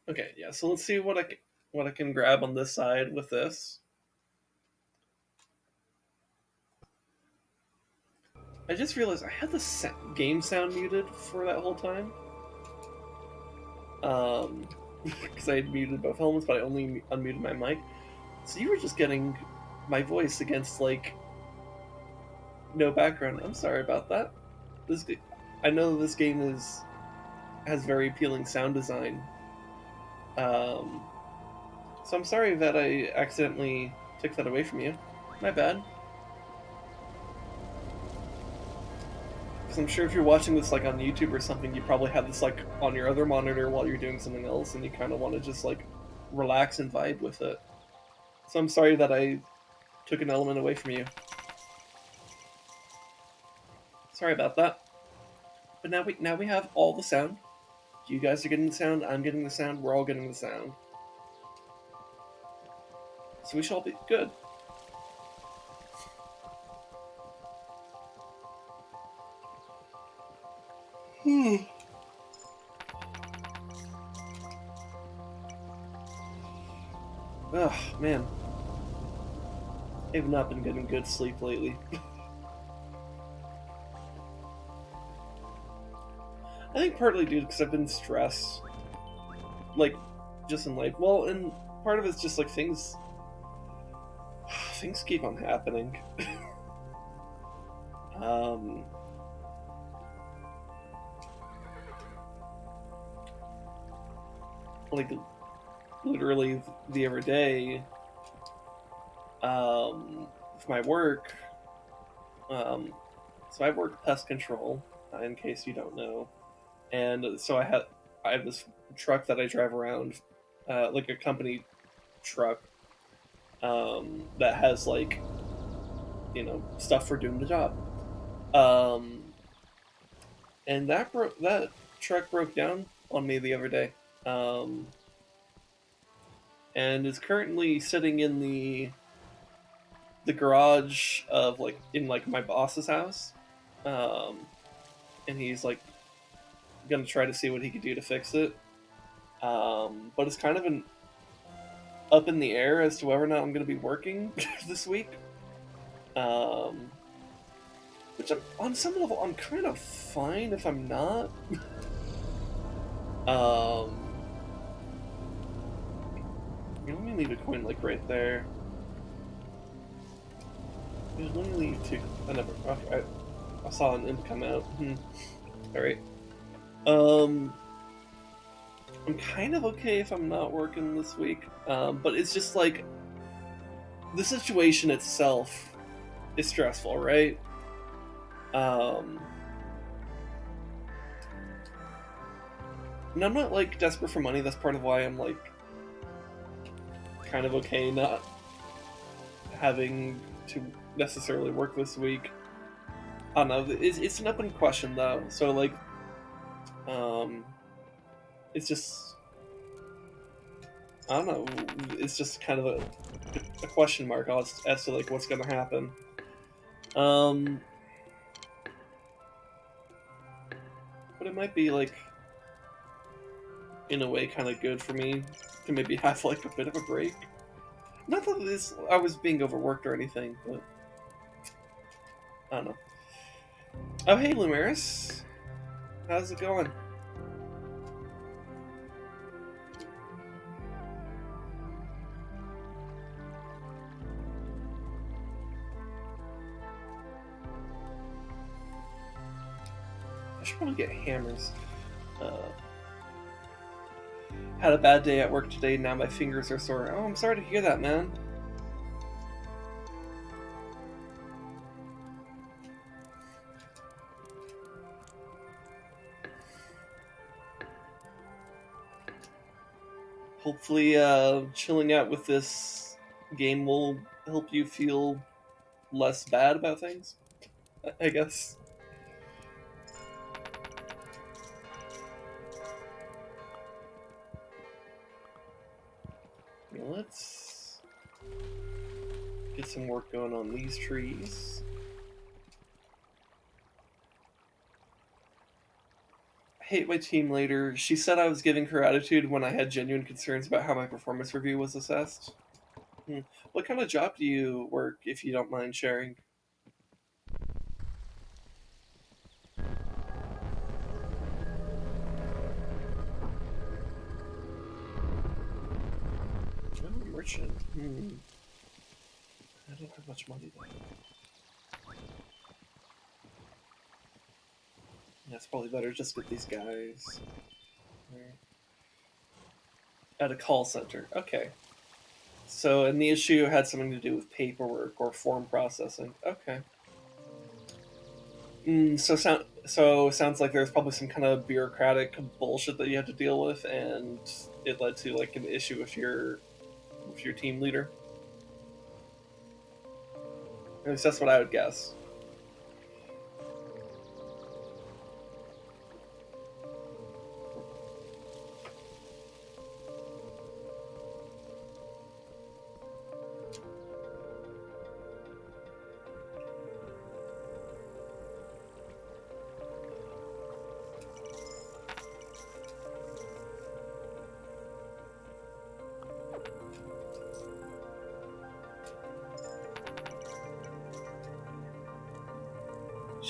Speaker 1: Okay, yeah. So let's see what I can grab on this side with this. I just realized I had the game sound muted for that whole time. Because I had muted both helmets, but I only unmuted my mic. So you were just getting my voice against like no background. I'm sorry about that. This I know this game has very appealing sound design. Um, so I'm sorry that I accidentally took that away from you. My bad. Because I'm sure if you're watching this like on YouTube or something, you probably have this like on your other monitor while you're doing something else, and you kind of want to just like relax and vibe with it. So I'm sorry that I took an element away from you. Sorry about that. But now we have all the sound. You guys are getting the sound. I'm getting the sound. We're all getting the sound. So we shall be good. Oh man. I've not been getting good sleep lately. I think partly due because I've been stressed, like, just in life. Well, and part of it's just like things keep on happening. um, like literally the other day, with my work. Um, so I work pest control, in case you don't know, and so I have this truck that I drive around, like a company truck, that has like stuff for doing the job. Um, and that truck broke down on me the other day, um, and is currently sitting in the garage of like in like my boss's house, um, and he's like gonna try to see what he could do to fix it. But it's kind of an up in the air as to whether or not I'm gonna be working this week. Um, which on some level I'm kind of fine if I'm not. um, let me leave a coin like right there. Let me leave two. I never. Okay, I saw an imp come out. All right. Um, I'm kind of okay if I'm not working this week. But it's just like the situation itself is stressful, right? Um, and I'm not like desperate for money. That's part of why I'm like kind of okay not having to necessarily work this week. I don't know. It's an open question though. So like, um, it's just I don't know. It's just kind of a question mark as to like what's gonna happen. Um, but it might be like in a way kind of good for me to maybe have like a bit of a break. Not that I was being overworked or anything, but I don't know. Oh hey Lumeris, how's it going? I should probably get hammers. Uh, had a bad day at work today. Now my fingers are sore. Oh, I'm sorry to hear that, man. Hopefully, chilling out with this game will help you feel less bad about things, I guess. Let's get some work going on these trees. I hate my team leader. She said I was giving her attitude when I had genuine concerns about how my performance review was assessed. What kind of job do you work, if you don't mind sharing? Oh, merchant. I don't have much money though. Yeah, it's probably better just get these guys. Right. At a call center. Okay. So, and the issue had something to do with paperwork or form processing. Okay. So sounds like there's probably some kind of bureaucratic bullshit that you had to deal with, and it led to like an issue with your team leader. At least that's what I would guess.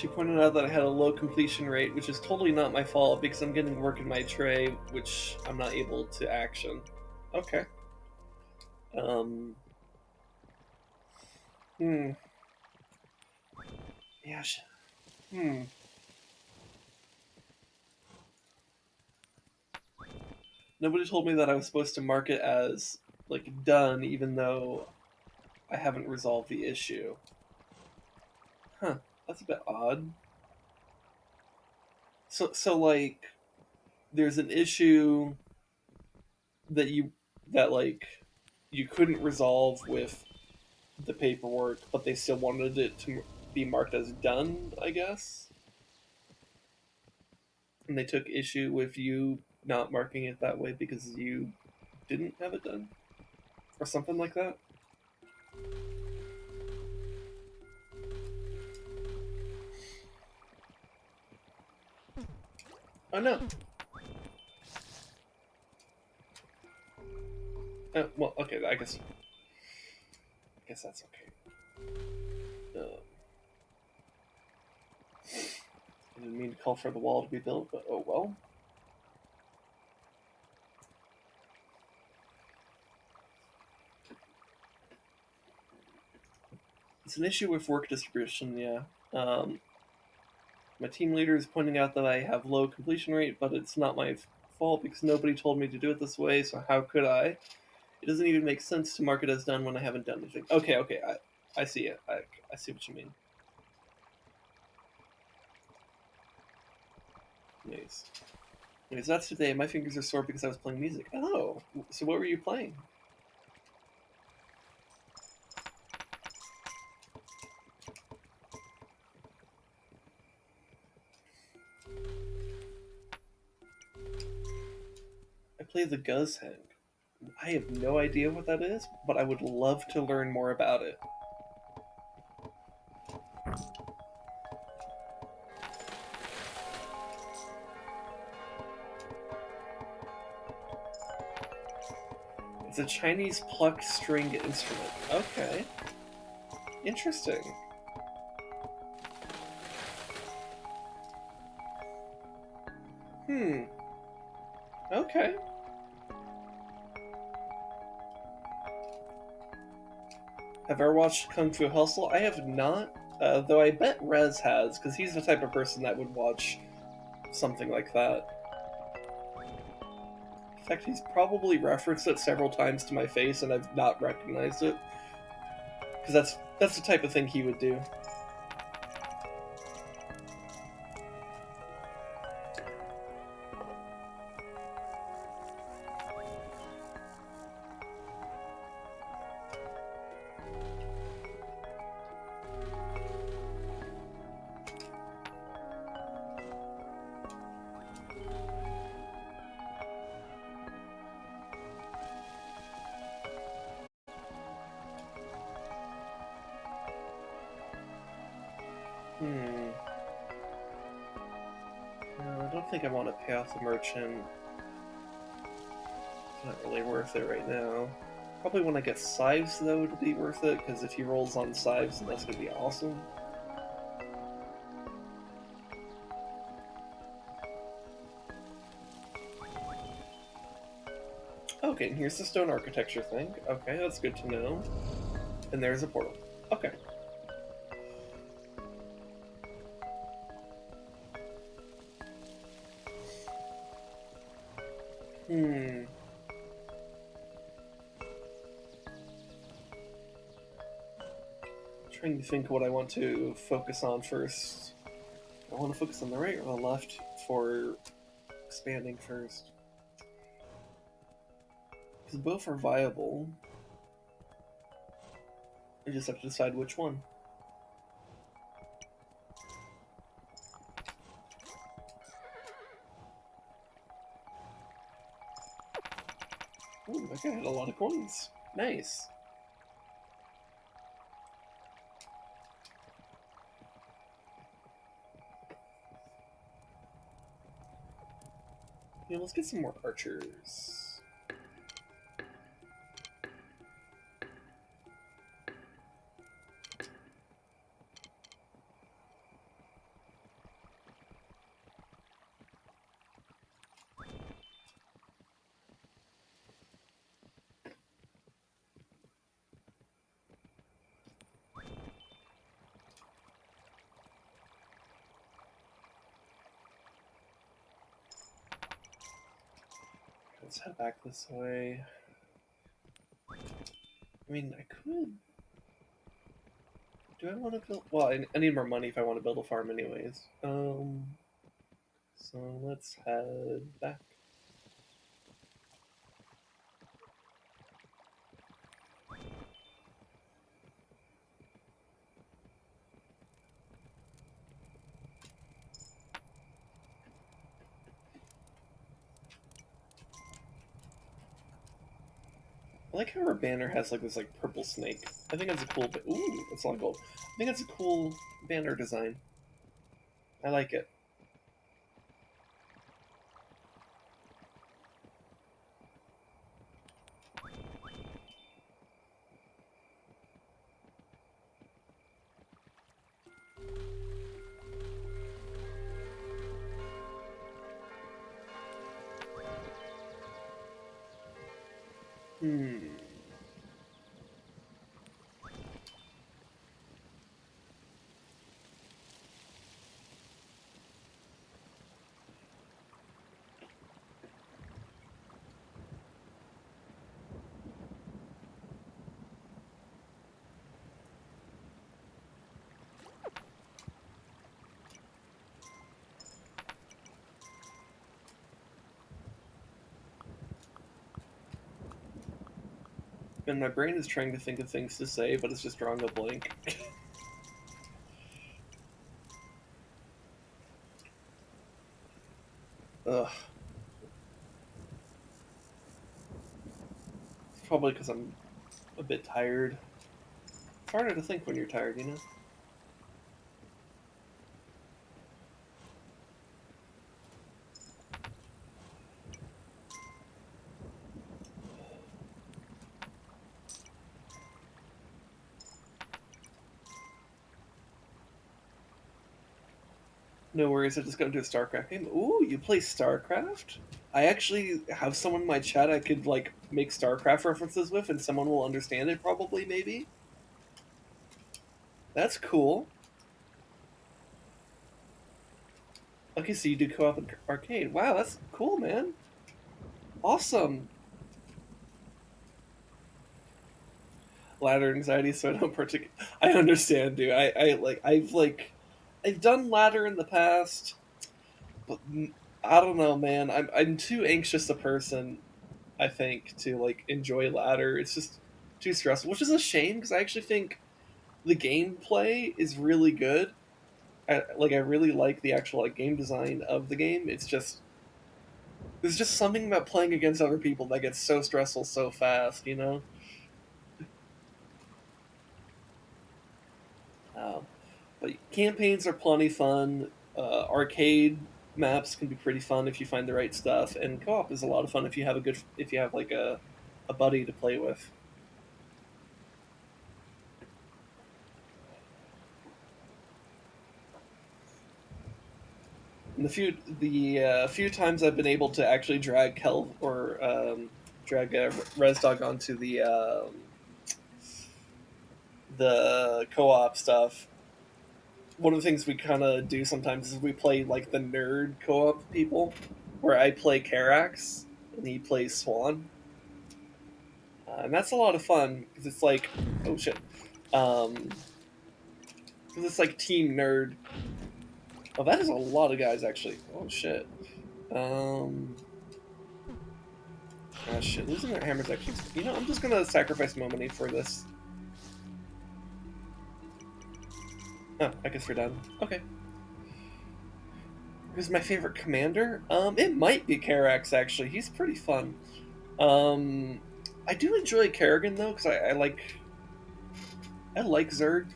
Speaker 1: She pointed out that I had a low completion rate, which is totally not my fault because I'm getting work in my tray, which I'm not able to action. Okay. Yeah. Nobody told me that I was supposed to mark it as, like, done, even though I haven't resolved the issue. Huh. That's a bit odd. So like, there's an issue that like, you couldn't resolve with the paperwork, but they still wanted it to be marked as done, I guess. And they took issue with you not marking it that way because you didn't have it done, or something like that. Oh no. Well, okay. I guess that's okay. I didn't mean to call for the wall to be built, but oh well. It's an issue with work distribution, yeah. My team leader is pointing out that I have low completion rate, but it's not my fault because nobody told me to do it this way, so how could I? It doesn't even make sense to mark it as done when I haven't done anything. Okay, I see it. I see what you mean. Nice. Anyways, that's today. My fingers are sore because I was playing music. Oh, so what were you playing? I play the Guz Hang. I have no idea what that is, but I would love to learn more about it. It's a Chinese plucked string instrument. Okay. Interesting. Okay. Have I ever watched Kung Fu Hustle? I have not, though I bet Rez has, because he's the type of person that would watch something like that. In fact, he's probably referenced it several times to my face, and I've not recognized it. Because that's the type of thing he would do. No, I don't think I want to pay off the merchant. It's not really worth it right now. Probably when I get Scythes, though, it'll be worth it, because if he rolls on Scythes, then that's going to be awesome. Okay, and here's the stone architecture thing. Okay, that's good to know. And there's a portal. Okay. Trying to think what I want to focus on first. I want to focus on the right or the left for expanding first. Because both are viable. I just have to decide which one. Ooh, that guy had a lot of coins. Nice. Yeah, let's get some more archers. Let's head back this way. I mean, I could. Do I want to build? Well, I need more money if I want to build a farm, anyways. So let's head back. I like how her banner has like this like purple snake. I think that's a cool. Ooh, it's not gold. I think that's a cool banner design. I like it. Hmm. And my brain is trying to think of things to say, but it's just drawing a blank. Ugh. It's probably because I'm a bit tired. It's harder to think when you're tired, you know? No worries, I just got into a StarCraft game. Ooh, you play StarCraft? I actually have someone in my chat I could like make StarCraft references with, and someone will understand it probably, maybe. That's cool. Okay, so you do co-op and arcade. Wow, that's cool, man. Awesome. Ladder anxiety, so I don't particularly. I understand, dude. I've done ladder in the past, but I don't know, man. I'm too anxious a person, I think, to like enjoy ladder. It's just too stressful, which is a shame because I actually think the gameplay is really good. I really like the actual like game design of the game. It's just there's just something about playing against other people that gets so stressful so fast, you know. Um, but campaigns are plenty fun. Arcade maps can be pretty fun if you find the right stuff, and co-op is a lot of fun if you have like a buddy to play with. And the few times I've been able to actually drag drag Rezdog onto the co-op stuff, one of the things we kind of do sometimes is we play like the nerd co-op people, where I play Carax and he plays Swan, and that's a lot of fun because it's like, oh shit, because it's like team nerd. Oh, that is a lot of guys actually. Oh shit. Um, ah shit. Losing their hammers actually. You know, I'm just gonna sacrifice my money for this. Oh, I guess we're done. Okay. Who's my favorite commander? It might be Carax actually. He's pretty fun. Um, I do enjoy Kerrigan though, because I like Zerg.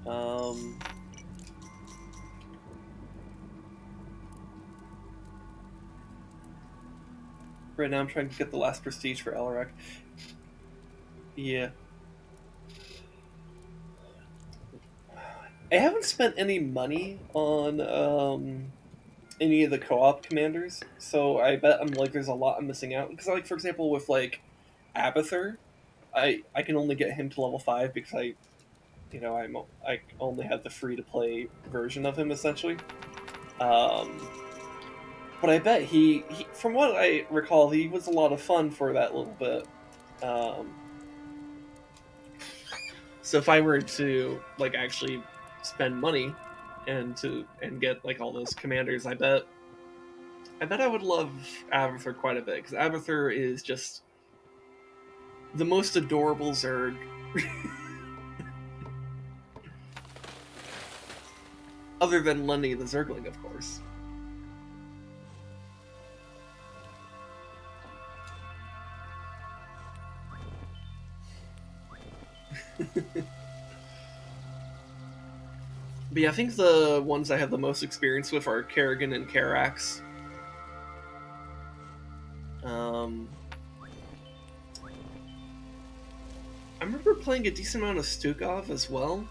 Speaker 1: Um, right now I'm trying to get the last prestige for Elrek. Yeah, I haven't spent any money on any of the co-op commanders, so I bet I'm like there's a lot I'm missing out. Because like for example with like Abathur, I can only get him to level 5 because I only have the free to play version of him essentially. Um, But I bet he, from what I recall, he was a lot of fun for that little bit. Um, so if I were to like actually spend money and get like all those commanders, I bet I would love Abathur quite a bit because Abathur is just the most adorable Zerg. Other than Lenny the Zergling, of course. But yeah, I think the ones I have the most experience with are Kerrigan and Karax. Um, I remember playing a decent amount of Stukov as well.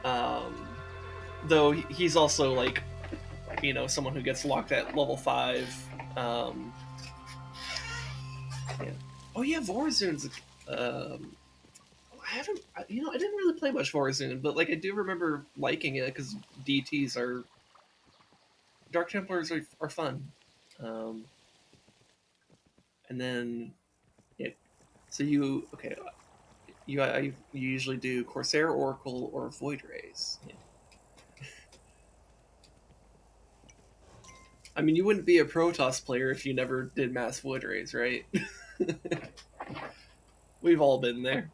Speaker 1: Um, though he's also like, someone who gets locked at level 5. Um, yeah. Oh yeah, Vorazun's. I haven't, I didn't really play much Vorazun, but like I do remember liking it because DTs are Dark Templars are fun. Um, and then, yeah, so you okay? You usually do Corsair, Oracle, or Void Rays. Yeah. I mean, you wouldn't be a Protoss player if you never did mass Void Rays, right? We've all been there.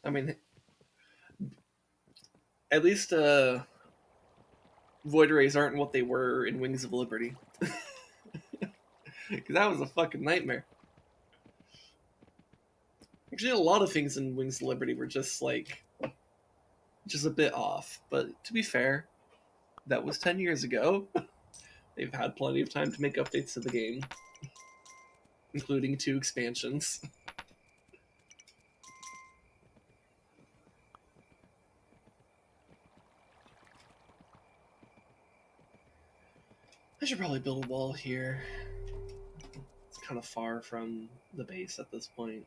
Speaker 1: I mean, at least Void Rays aren't what they were in Wings of Liberty. Because that was a fucking nightmare. Actually, a lot of things in Wings of Liberty were just a bit off. But to be fair, that was 10 years ago. They've had plenty of time to make updates to the game, including 2 expansions. I should probably build a wall here. It's kind of far from the base at this point.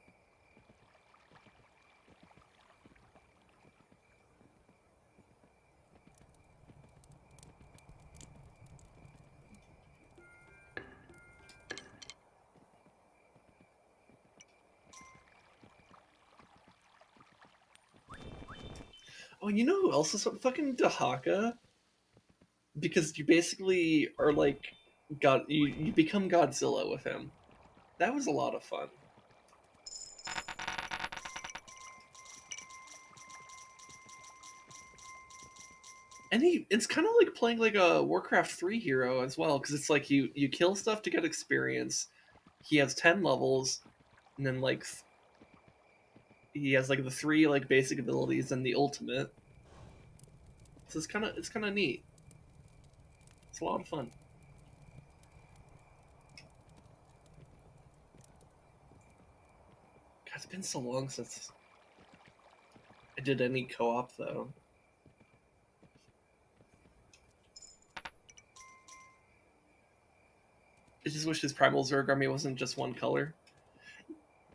Speaker 1: Oh, you know who else is fucking Dahaka? Because you basically are like God. You become Godzilla with him. That was a lot of fun. And it's kind of like playing like a Warcraft 3 hero as well, because it's like you kill stuff to get experience. He has 10 levels, and then like he has like the 3 like basic abilities and the ultimate. So it's kind of neat. It's a lot of fun. God, it's been so long since I did any co-op though. I just wish his Primal Zerg army wasn't just one color.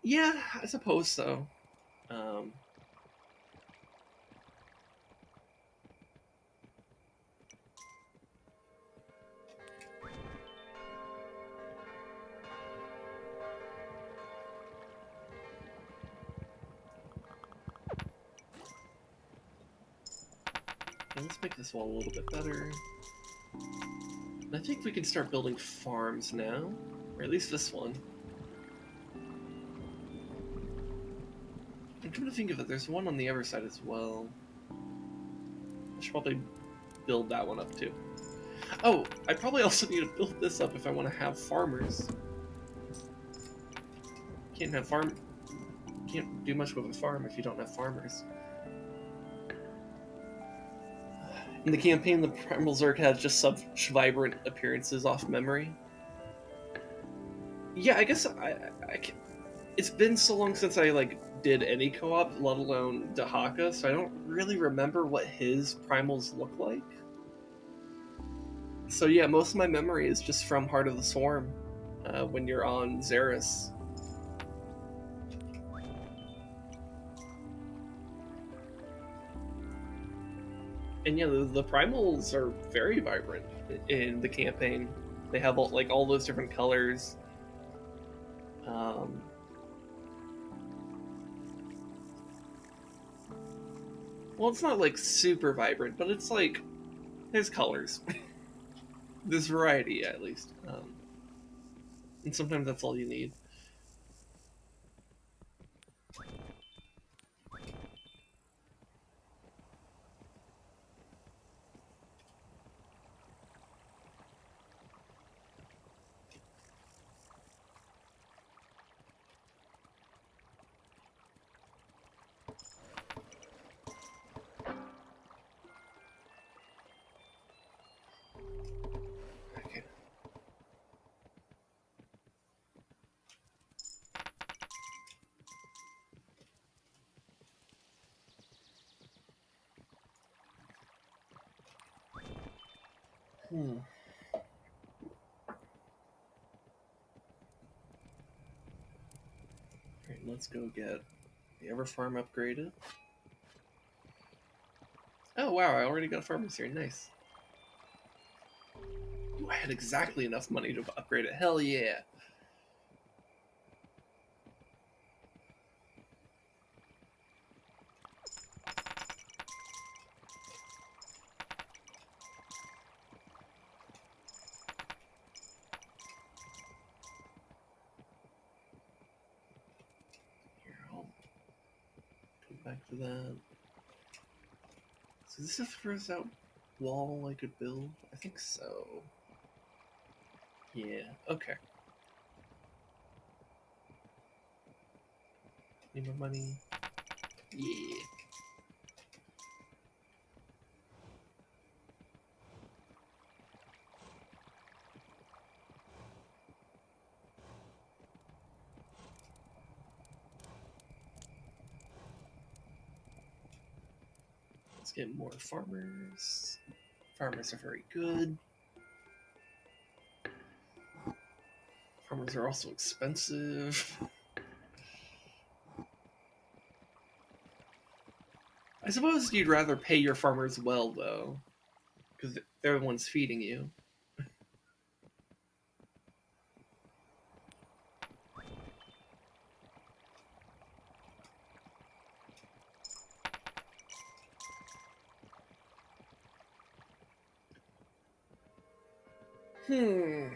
Speaker 1: Yeah, I suppose so. Um, let's make this wall a little bit better. I think we can start building farms now, or at least this one. I'm trying to think of it. There's one on the other side as well. I should probably build that one up too. Oh, I probably also need to build this up if I want to have farmers. Can't do much with a farm if you don't have farmers. In the campaign, the Primal Zerg has just such vibrant appearances off memory. Yeah, I guess it's been so long since I did any co-op, let alone Dahaka, so I don't really remember what his primals look like. So yeah, most of my memory is just from Heart of the Swarm. when you're on Xeris. And yeah, the primals are very vibrant in the campaign. They have all those different colors. Um, well, it's not like super vibrant, but it's like there's colors. There's variety at least, and sometimes that's all you need. Okay. Hmm. Alright, let's go get the Ever Farm upgraded. Oh wow, I already got a farmer's here. Nice. Ooh, I had exactly enough money to upgrade it. Hell yeah. Here, I'll go back to that. So this is the first out wall I could build? I think so. Yeah, okay. Need more money. Yeah. Let's get more farmers. Farmers are very good. Farmers are also expensive. I suppose you'd rather pay your farmers well, though, because they're the ones feeding you. Hmm.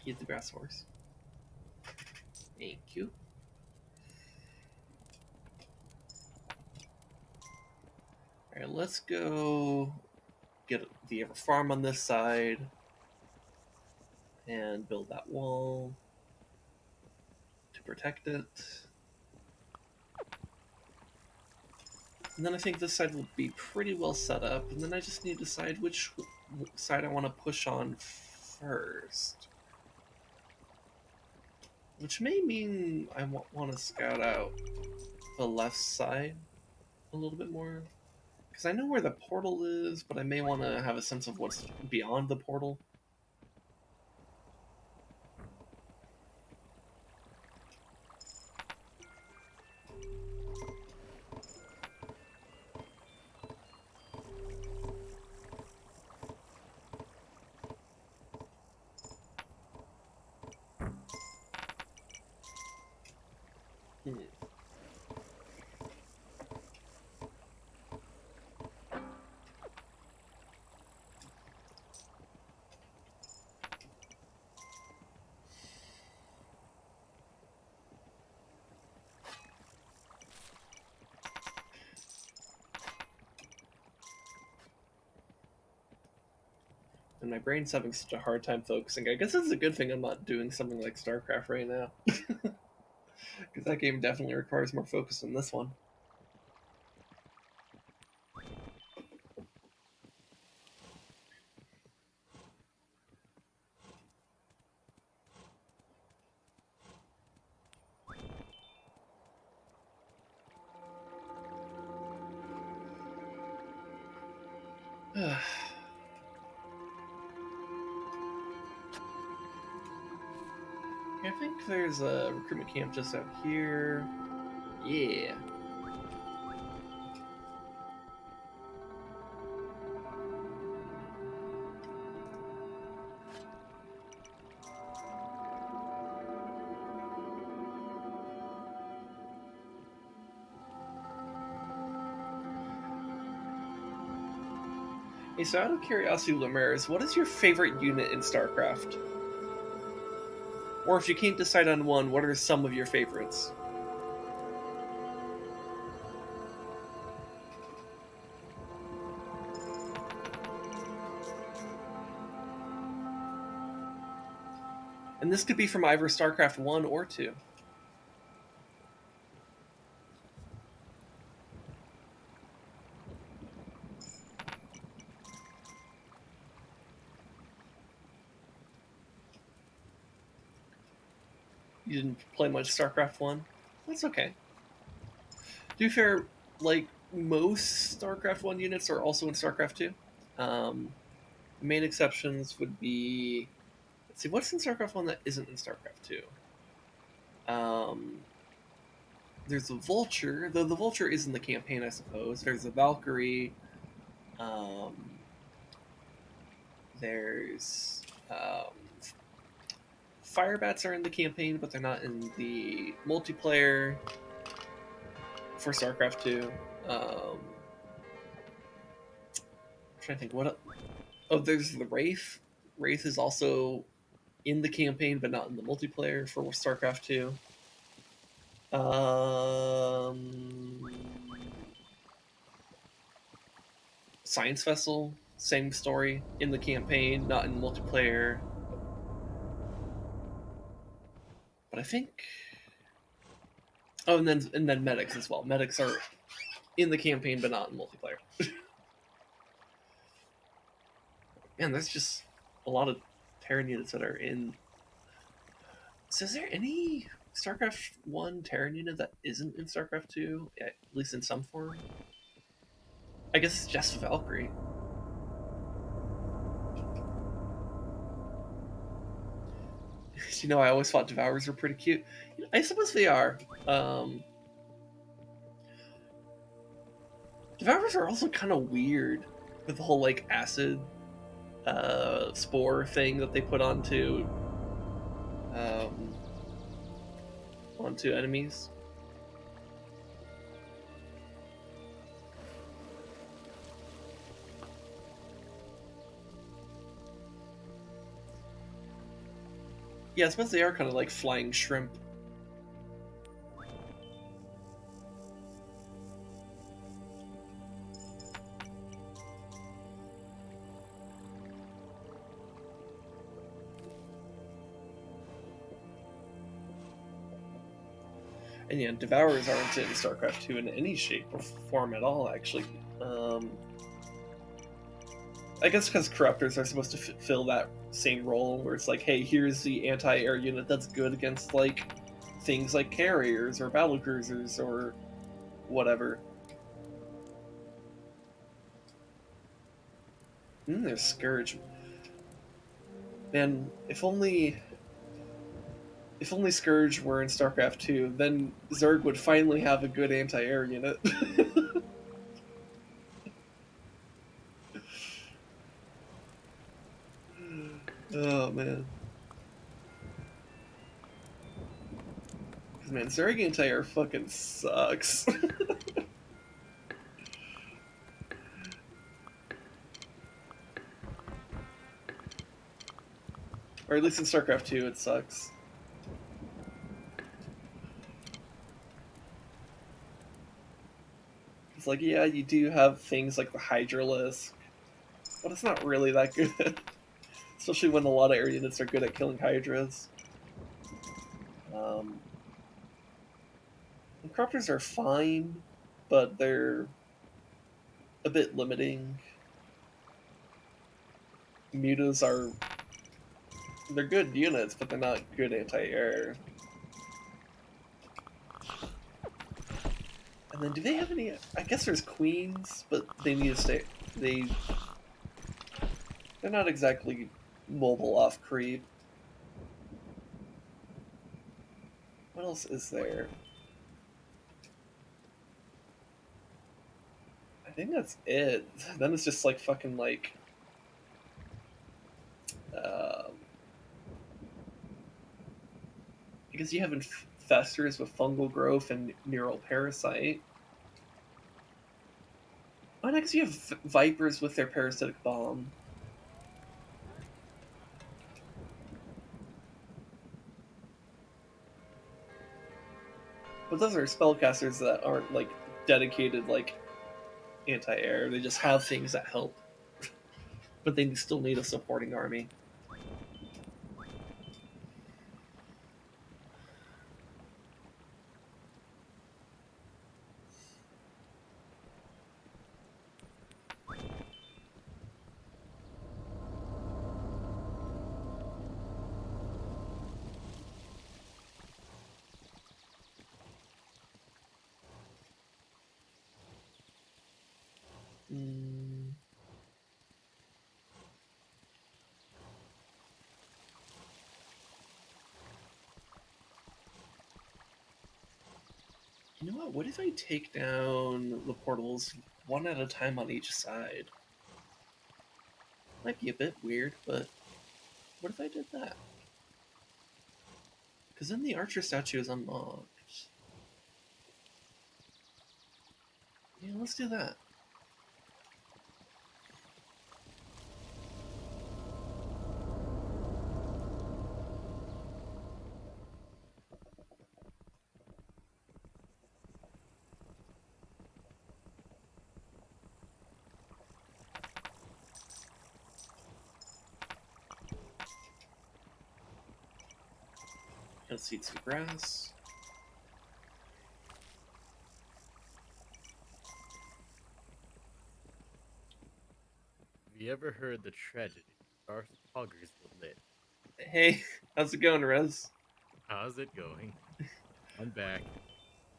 Speaker 1: Get the grass horse. Thank you. Alright, let's go get the Ever Farm on this side and build that wall to protect it. And then I think this side will be pretty well set up, and then I just need to decide which side I want to push on first. Which may mean I want to scout out the left side a little bit more. Because I know where the portal is, but I may want to have a sense of what's beyond the portal. Hmm. And my brain's having such a hard time focusing. I guess it's a good thing I'm not doing something like StarCraft right now. Because that game definitely requires more focus than this one. I think there's a recruitment camp just out here. Yeah. Hey, so out of curiosity, Lumaris, what is your favorite unit in StarCraft? Or if you can't decide on one, what are some of your favorites? And this could be from either StarCraft 1 or 2. You didn't play much StarCraft 1? That's okay. To be fair, like, most StarCraft 1 units are also in StarCraft 2. Main exceptions would be... Let's see, what's in StarCraft 1 that isn't in StarCraft 2? There's a Vulture, though the Vulture is in the campaign, I suppose. There's a Valkyrie. There's Firebats are in the campaign, but they're not in the multiplayer for StarCraft 2. I'm trying to think what. Oh, there's the Wraith. Wraith is also in the campaign, but not in the multiplayer for StarCraft 2. Science Vessel, same story in the campaign, not in multiplayer. But I think. Oh, and then medics as well. Medics are in the campaign, but not in multiplayer. Man, there's just a lot of Terran units that are in. So, is there any StarCraft 1 Terran unit that isn't in StarCraft 2? Yeah, at least in some form? I guess it's just Valkyrie. You know, I always thought Devourers were pretty cute. I suppose they are. Devourers are also kind of weird with the whole like acid spore thing that they put um, onto enemies. Yeah, I suppose they are kind of like flying shrimp. And yeah, Devourers aren't in StarCraft 2 in any shape or form at all, actually. I guess because Corruptors are supposed to fill that same role, where it's like, hey, here's the anti-air unit that's good against, like, things like carriers or battlecruisers or whatever. There's Scourge. Man, if only Scourge were in StarCraft 2, then Zerg would finally have a good anti-air unit. Oh, man. Man, Zerg anti-air fucking sucks. Or at least in StarCraft 2, it sucks. It's like, yeah, you do have things like the Hydralisk, but it's not really that good. Especially when a lot of air units are good at killing Hydras. Cropters are fine, but they're a bit limiting. Mutas are they're good units, but they're not good anti-air. And then do they have any? I guess there's queens, but they need to stay. They're not exactly mobile off creep. What else is there? I think that's it. Then it's just like fucking like um, because you have infestors with fungal growth and neural parasite. Oh, next you have vipers with their parasitic bomb. But those are spellcasters that aren't like dedicated like anti-air. They just have things that help, but they still need a supporting army. Mm. You know what? What if I take down the portals one at a time on each side? Might be a bit weird, but what if I did that? Because then the archer statue is unlocked. Yeah, let's do that. Let's eat some grass.
Speaker 2: Have you ever heard the tragedy Darth Poggers lit?
Speaker 1: Hey, how's it going, Rez?
Speaker 2: How's it going? I'm back,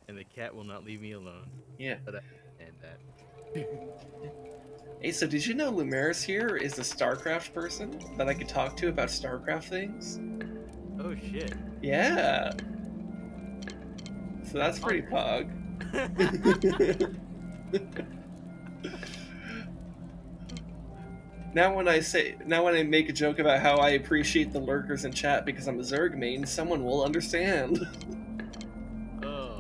Speaker 2: and the cat will not leave me alone.
Speaker 1: Yeah.
Speaker 2: But I understand that.
Speaker 1: Hey, so did you know Lumeris here is a StarCraft person that I could talk to about StarCraft things?
Speaker 2: Oh shit.
Speaker 1: Yeah. So that's pretty
Speaker 2: Poggers.
Speaker 1: pog. Now when I make a joke about how I appreciate the lurkers in chat because I'm a Zerg main, someone will understand.
Speaker 2: Oh.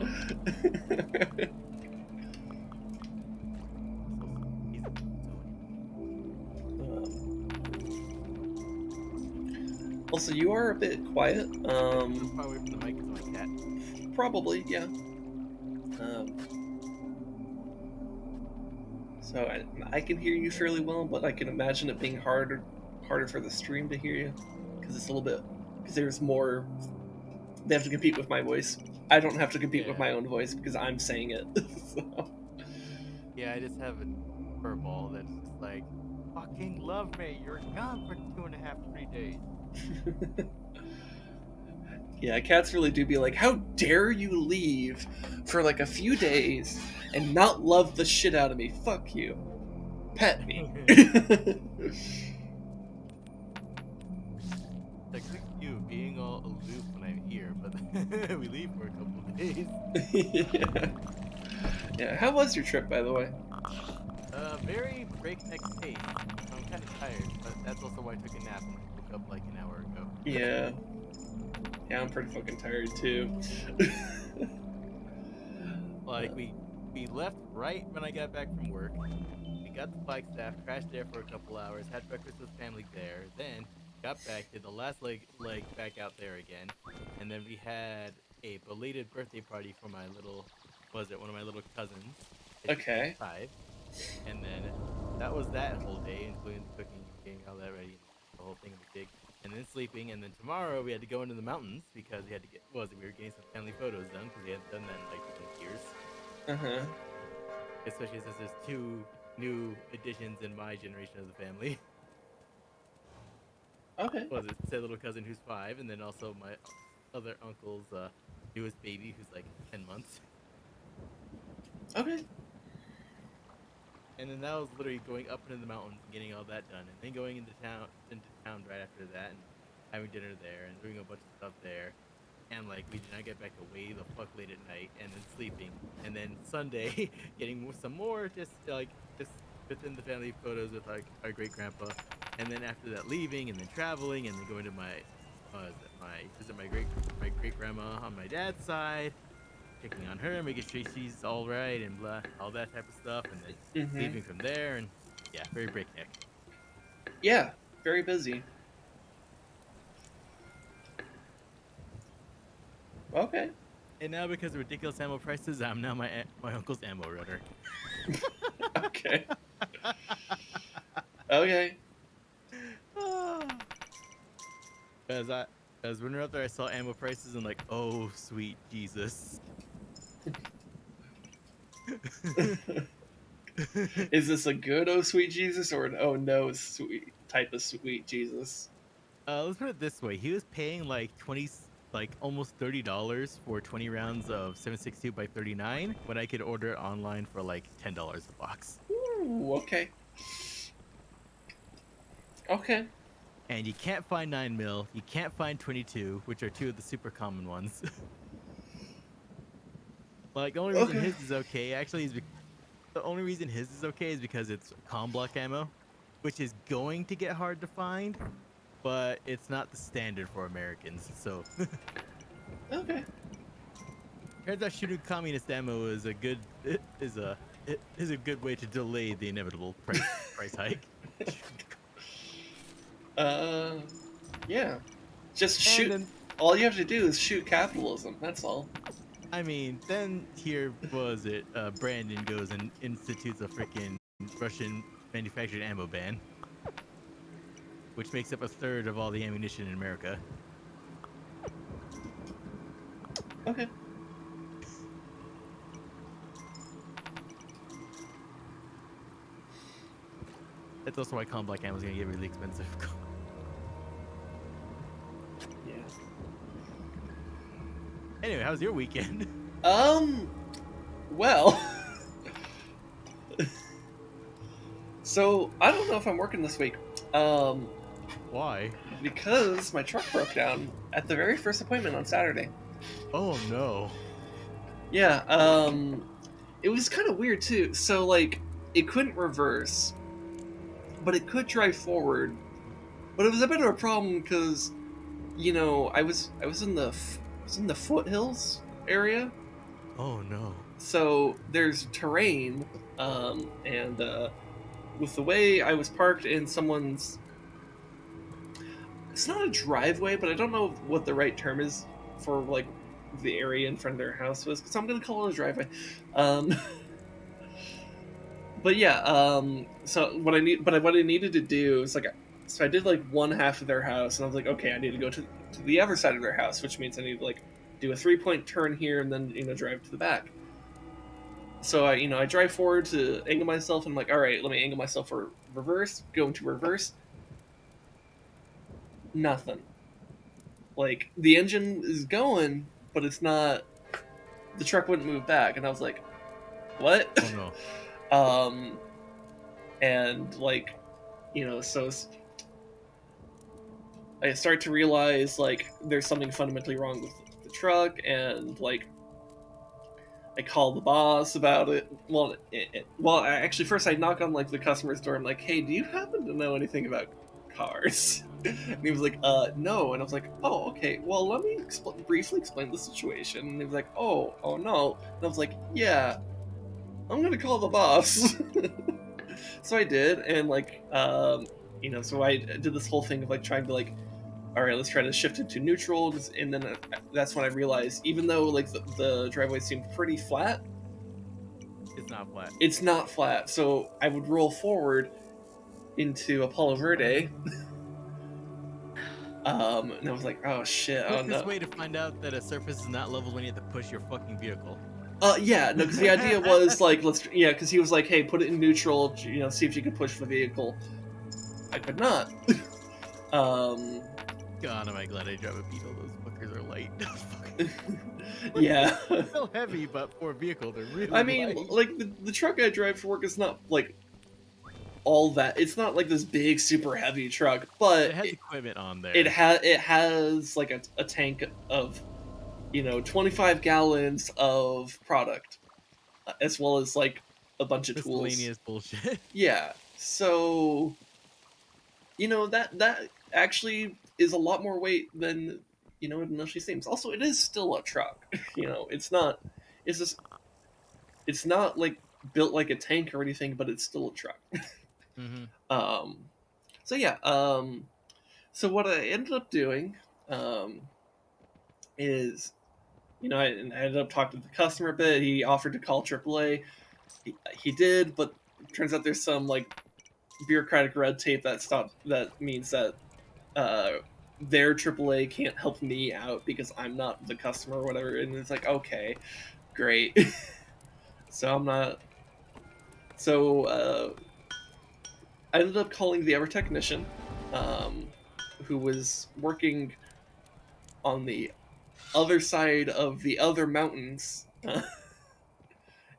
Speaker 2: So he's
Speaker 1: Also, you are a bit quiet.
Speaker 2: Move far away from the mic because my cat.
Speaker 1: Probably, yeah. Um, so I can hear you fairly well, but I can imagine it being harder for the stream to hear you because it's a little bit because there's more. They have to compete with my voice. I don't have to compete with
Speaker 2: Yeah.
Speaker 1: my own voice because I'm saying it. So.
Speaker 2: Yeah, I just have a fur ball that's just like, fucking love me. You're gone for 2.5, 3 days.
Speaker 1: Yeah, cats really do be like, how dare you leave for like a few days and not love the shit out of me? Fuck you. Pet me.
Speaker 2: Like, look at you being all aloof when I'm here, but we leave for a couple of days.
Speaker 1: Yeah. Yeah, how was your trip, by the way?
Speaker 2: Very breakneck pace. I'm kind of tired, but that's also why I took a nap and woke up like an hour ago.
Speaker 1: Yeah. Yeah, I'm pretty fucking tired too.
Speaker 2: Like we left right when I got back from work. We got the Flagstaff, crashed there for a couple hours, had breakfast with family there, then got back, did the last leg back out there again, and then we had a belated birthday party for my little, was it one of my little cousins? And she turned
Speaker 1: Okay.
Speaker 2: 5, and then that was that whole day, including the cooking and getting all that ready. the whole thing of a gig, and then sleeping, and then tomorrow we had to go into the mountains because we had to get we were getting some family photos done because we hadn't done that in like 20 years.
Speaker 1: Uh-huh.
Speaker 2: Especially since there's two new additions in my generation of the family.
Speaker 1: Okay.
Speaker 2: Was it said little cousin who's 5, and then also my other uncle's newest baby who's like 10 months.
Speaker 1: Okay.
Speaker 2: And then that was literally going up into the mountains and getting all that done, and then going into town right after that, and having dinner there and doing a bunch of stuff there. And like we did not get back to way the fuck late at night, and then sleeping, and then Sunday getting some more just within the family photos with like our great grandpa, and then after that leaving, and then traveling, and then going to visit my great grandma on my dad's side, checking on her, making sure she's all right, and blah, all that type of stuff, and then
Speaker 1: Mm-hmm.
Speaker 2: leaving from there, and yeah, very breakneck.
Speaker 1: Yeah. Very busy. Okay.
Speaker 2: And now because of ridiculous ammo prices, I'm now my uncle's ammo runner.
Speaker 1: Okay. Okay.
Speaker 2: As I as when we were up there, I saw ammo prices and like, oh sweet Jesus.
Speaker 1: Is this a good oh sweet Jesus or an oh no sweet type of sweet Jesus?
Speaker 2: Let's put it this way: he was paying like almost $30 for 20 rounds of 7.62 by 39, when I could order it online for like $10 a box.
Speaker 1: Ooh, okay. Okay.
Speaker 2: And you can't find 9mm, you can't find 22, which are two of the super common ones. Like the only reason
Speaker 1: Okay.
Speaker 2: his is okay actually is the only reason his is okay is because it's comm block ammo, which is going to get hard to find, but it's not the standard for Americans. So
Speaker 1: Okay.
Speaker 2: turns out shooting communist ammo is a good way to delay the inevitable price hike.
Speaker 1: Uh, yeah. Just
Speaker 2: And
Speaker 1: shoot.
Speaker 2: then
Speaker 1: All you have to do is shoot capitalism. That's all.
Speaker 2: I mean, then here was it? Brandon goes and institutes a freaking Russian manufactured ammo ban, which makes up a third of all the ammunition in America.
Speaker 1: Okay.
Speaker 2: That's also why comm block ammo is gonna get really expensive.
Speaker 1: Yeah.
Speaker 2: Anyway, how was your weekend?
Speaker 1: Well. So I don't know if I'm working this week. Um,
Speaker 2: Why?
Speaker 1: because my truck broke down at the very first appointment on Saturday.
Speaker 2: Oh no.
Speaker 1: Yeah. It was kind of weird too. So like, it couldn't reverse, but it could drive forward. But it was a bit of a problem because, I was in the foothills area,
Speaker 2: Oh no.
Speaker 1: so there's terrain, and with the way I was parked in someone's, it's not a driveway, but I don't know what the right term is for like the area in front of their house was, so I'm gonna call it a driveway. Um, but yeah, so what I needed to do is like, so I did like one half of their house, and I was like, okay, I need to go to the other side of their house, which means I need to like do a 3-point turn here and then drive to the back. So I drive forward to angle myself, and I'm like, all right, let me angle myself for reverse, go into reverse. Nothing. Like the engine is going, but it's not. The truck wouldn't move back, and I was like, what?
Speaker 2: Oh no.
Speaker 1: um, and like, so I start to realize like there's something fundamentally wrong with the truck, and like I call the boss about it. Actually, first I knock on like the customer's door. I'm like, hey, do you happen to know anything about cars? And he was like, no. And I was like, oh, okay. Well, let me briefly explain the situation. And he was like, oh no. And I was like, yeah, I'm gonna call the boss. So I did, and like, so I did this whole thing of like trying to like, all right, let's try to shift it to neutral, and then that's when I realized, even though like the driveway seemed pretty flat,
Speaker 2: It's not flat.
Speaker 1: it's not flat. So I would roll forward into Apollo Verde, And I was like, oh shit, oh
Speaker 2: Quickest
Speaker 1: no.
Speaker 2: way to find out that a surface is not level when you have to push your fucking vehicle.
Speaker 1: Yeah, no, because the idea was like, because he was like, hey, put it in neutral, see if you can push the vehicle. I could not. um,
Speaker 2: God, am I glad I drive a Beetle. Those fuckers are light.
Speaker 1: yeah.
Speaker 2: They're still heavy, but for a vehicle, they're really
Speaker 1: I mean,
Speaker 2: light.
Speaker 1: like the truck I drive for work is not like all that. It's not like this big, super heavy truck,
Speaker 2: But
Speaker 1: but
Speaker 2: it has equipment on
Speaker 1: it
Speaker 2: there.
Speaker 1: has like a tank of 25 gallons of product, as well as like a bunch of tools.
Speaker 2: Miscellaneous bullshit.
Speaker 1: Yeah, so that actually is a lot more weight than it initially seems. Also, it is still a truck. It's not. It's just. It's not like built like a tank or anything, but it's still a truck.
Speaker 2: Mm-hmm.
Speaker 1: um. So yeah. So what I ended up doing, is I ended up talking to the customer a bit. He offered to call AAA. He did, but turns out there's some like bureaucratic red tape that means that uh, their AAA can't help me out because I'm not the customer or whatever. And it's like, okay, great. So I'm not. So I ended up calling the Ever technician, um, who was working on the other side of the other mountains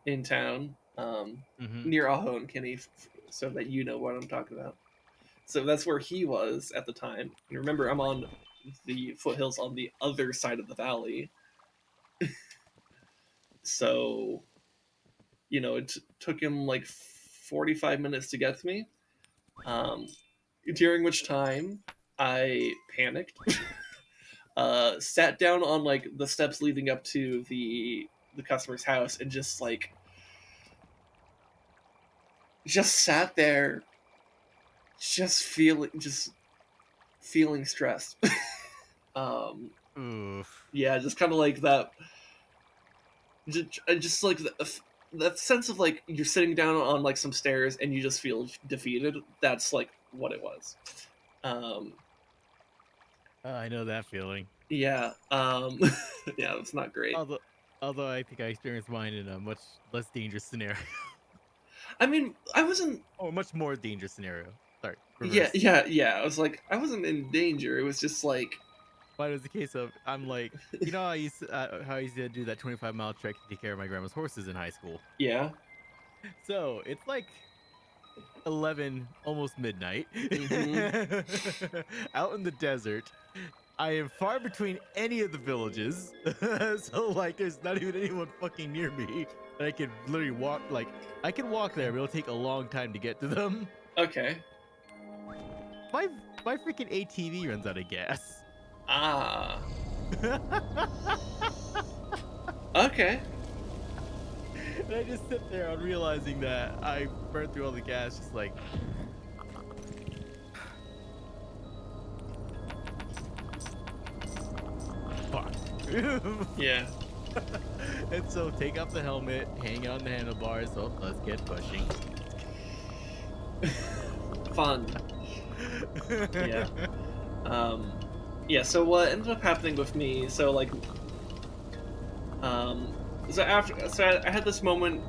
Speaker 1: in town,
Speaker 2: Mm-hmm.
Speaker 1: near Aho and Kinney, so that you know what I'm talking about. So that's where he was at the time. And remember, I'm on the foothills on the other side of the valley. So, it took him like 45 minutes to get to me. Um, during which time I panicked, sat down on like the steps leading up to the customer's house, and just sat there, just feeling stressed. um,
Speaker 2: Oof.
Speaker 1: yeah, just kind of like that. Just like that sense of like you're sitting down on like some stairs and you just feel defeated. That's like what it was. Um,
Speaker 2: I know that feeling.
Speaker 1: yeah. Yeah, it's not great.
Speaker 2: Although, although I think I experienced mine in a much less dangerous scenario,
Speaker 1: I mean, I wasn't.
Speaker 2: or much more dangerous scenario. Sorry,
Speaker 1: Yeah,
Speaker 2: reverse.
Speaker 1: yeah, yeah. I was like, I wasn't in danger. It was just like,
Speaker 2: Mine was the case of I'm like, how I used to do that 25-mile trek to take care of my grandma's horses in high school.
Speaker 1: yeah.
Speaker 2: So it's like 11, almost midnight,
Speaker 1: Mm-hmm.
Speaker 2: out in the desert. I am far between any of the villages, so like there's not even anyone fucking near me that I could literally walk. Like I can walk there, but it'll take a long time to get to them.
Speaker 1: Okay.
Speaker 2: My my freaking ATV runs out of gas.
Speaker 1: Ah.
Speaker 2: And
Speaker 1: Okay.
Speaker 2: I just sit there on realizing that I burned through all the gas, just like fuck.
Speaker 1: Yeah.
Speaker 2: And so take off the helmet, hang on the handlebars. So let's get pushing.
Speaker 1: Fun. Yeah. Um. Yeah. So what ended up happening with me? So like, um. I had this moment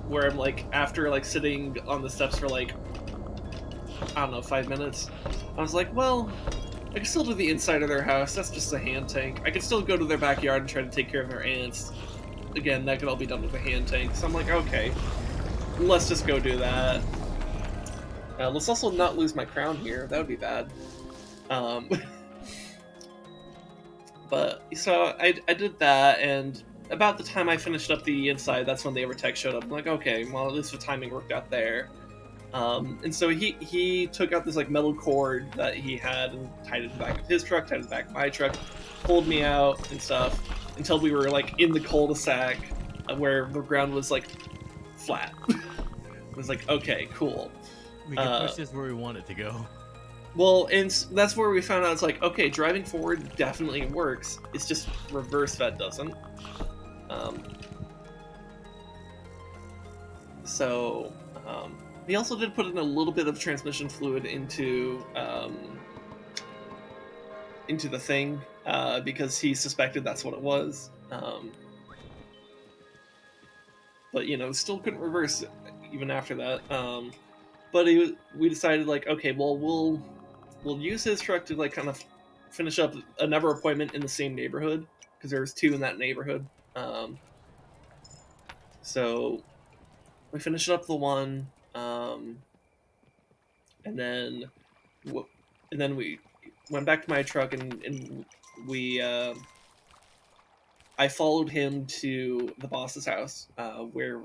Speaker 1: where I'm like, after like sitting on the steps for like, I don't know, 5 minutes. I was like, well, I can still do the inside of their house. That's just a hand tank. I can still go to their backyard and try to take care of their ants. Again, that could all be done with a hand tank. So I'm like, okay, let's just go do that. Let's also not lose my crown here. That would be bad. Um, but so I did that, and about the time I finished up the inside, that's when the Evertech showed up. I'm like, okay, well, at least the timing worked out there. And so he took out this like metal cord that he had and tied it to the back of his truck, tied it to the back of my truck, pulled me out and stuff until we were like in the cul-de-sac where the ground was like flat. It was like, okay, cool.
Speaker 2: We can push this where we want it to go.
Speaker 1: Well, and that's where we found out it's like, okay, driving forward definitely works. It's just reverse that doesn't. So he also did put in a little bit of transmission fluid into into the thing because he suspected that's what it was. But still couldn't reverse it even after that. But we decided like, okay, well, we'll use his truck to like kind of finish up another appointment in the same neighborhood because there was two in that neighborhood. Um, so we finished up the one, and then and then we went back to my truck and we I followed him to the boss's house where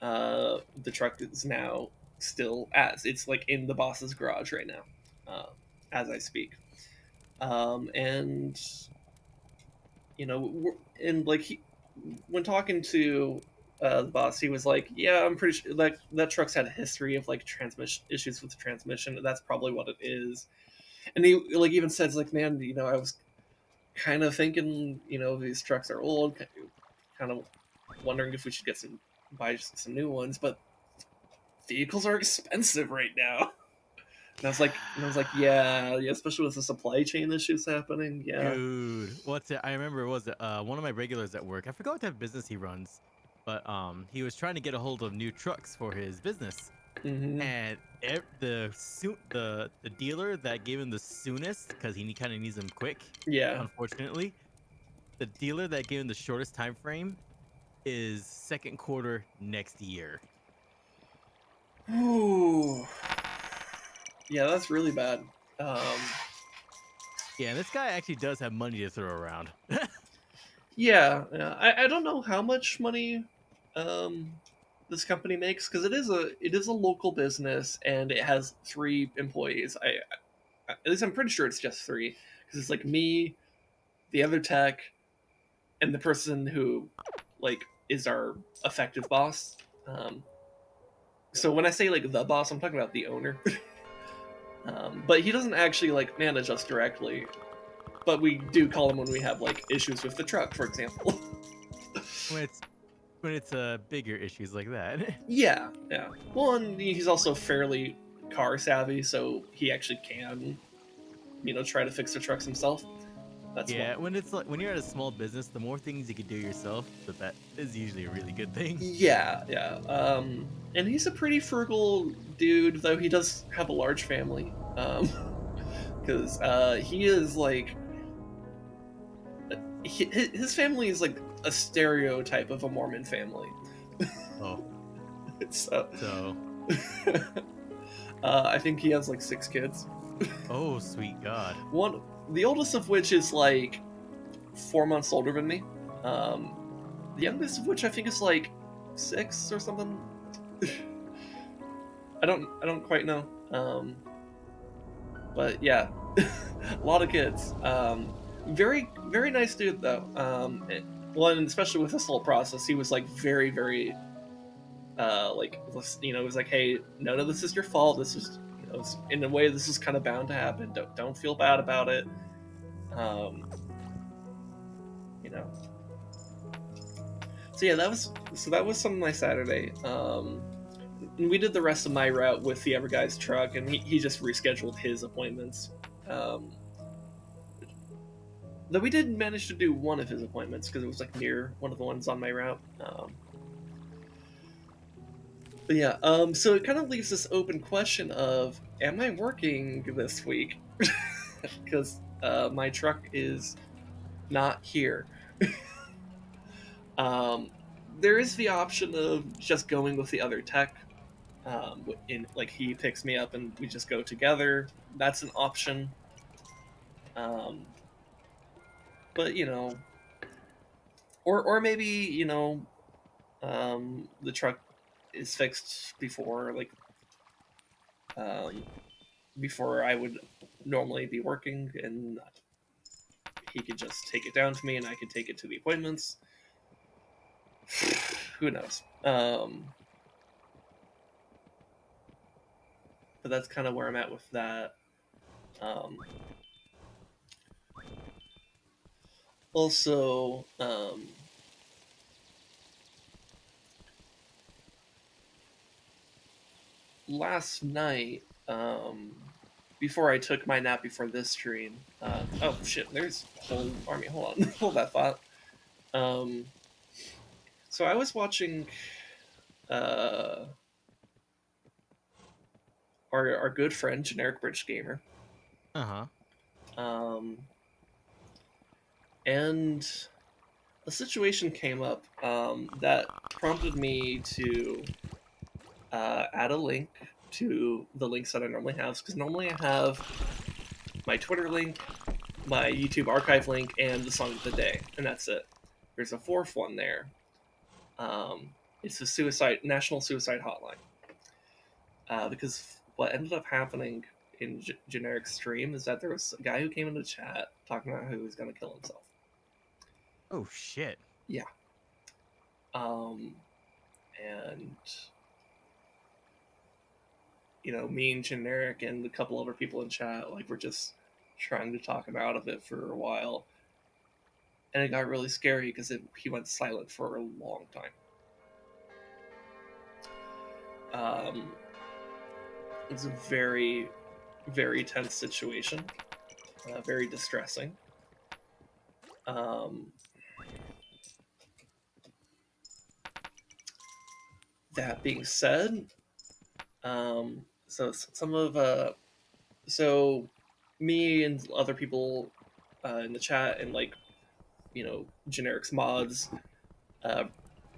Speaker 1: the truck is now still as it's like in the boss's garage right now as I speak. And and like when talking to the boss, he was like, "Yeah, I'm pretty sure like that truck's had a history of like transmission issues with the transmission. And that's probably what it is." And he like even says like, "Man, I was kind of thinking, these trucks are old, kind of wondering if we should buy some new ones, but vehicles are expensive right now." And I was like, yeah, especially with the supply chain issues happening. Yeah.
Speaker 2: Dude, what's it? I remember, was it one of my regulars at work? I forgot what type of business he runs, but he was trying to get a hold of new trucks for his business,
Speaker 1: Hmm.
Speaker 2: and the dealer that gave him the soonest, because he kind of needs them quick.
Speaker 1: Yeah.
Speaker 2: Unfortunately, the dealer that gave him the shortest time frame is second quarter next year.
Speaker 1: Ooh. Yeah, that's really bad. Um,
Speaker 2: Yeah, and this guy actually does have money to throw around.
Speaker 1: yeah. I don't know how much money um, this company makes because it is a local business and it has 3 employees. At least I'm pretty sure it's just 3 because it's like me, the other tech, and the person who like is our effective boss. Um, so when I say like the boss, I'm talking about the owner. But he doesn't actually like manage us directly. But we do call him when we have like issues with the truck, for example.
Speaker 2: when it's when it's bigger issues like that.
Speaker 1: Yeah. Well, and he's also fairly car savvy, so he actually can, try to fix the trucks himself. That's one.
Speaker 2: Yeah, when it's like when you're at a small business, the more things you can do yourself, that is usually a really good thing.
Speaker 1: Yeah. And he's a pretty frugal dude, though he does have a large family. Because he is like his family is like a stereotype of a Mormon family.
Speaker 2: Oh,
Speaker 1: So
Speaker 2: so
Speaker 1: I think he has like 6 kids.
Speaker 2: oh sweet God.
Speaker 1: One, the oldest of which is like 4 months older than me. Um, the youngest of which I think is like 6 or something. I don't quite know. But yeah, a lot of kids. Very very nice dude though. Well, and especially with this whole process, he was like very very like it was like, hey, none of this is your fault. This is in a way this is kind of bound to happen. Don't feel bad about it. Um, you know. So yeah, that was some of my Saturday. And we did the rest of my route with the other guy's truck, and he just rescheduled his appointments. Um, though we did manage to do one of his appointments because it was like near one of the ones on my route. But yeah, so it kind of leaves this open question of, am I working this week? Because my truck is not here. Um, there is the option of just going with the other tech. In like he picks me up and we just go together. That's an option. Um, but or maybe the truck is fixed um, before I would normally be working, and he could just take it down to me, and I could take it to the appointments. Who knows? But that's kind of where I'm at with that. Um, also, last night, before I took my nap before this stream. Oh shit, there's a whole army. Hold on, hold that thought. Um, so I was watching uh, our good friend Generic Bridge Gamer,
Speaker 2: Uh huh.
Speaker 1: um, and a situation came up that prompted me to add a link to the links that I normally have, because normally I have my Twitter link, my YouTube archive link, and the song of the day, and that's it. There's a fourth one there. It's the National Suicide Hotline, because what ended up happening in Generic stream is that there was a guy who came into chat talking about how he was going to kill himself.
Speaker 2: Oh shit.
Speaker 1: Yeah. Um, and me and Generic and a couple other people in chat, like, we're just trying to talk him out of it for a while. And it got really scary because he went silent for a long time. It's a very, very tense situation, very distressing. Um, that being said, so some of so me and other people in the chat and, like, Generic's mods uh,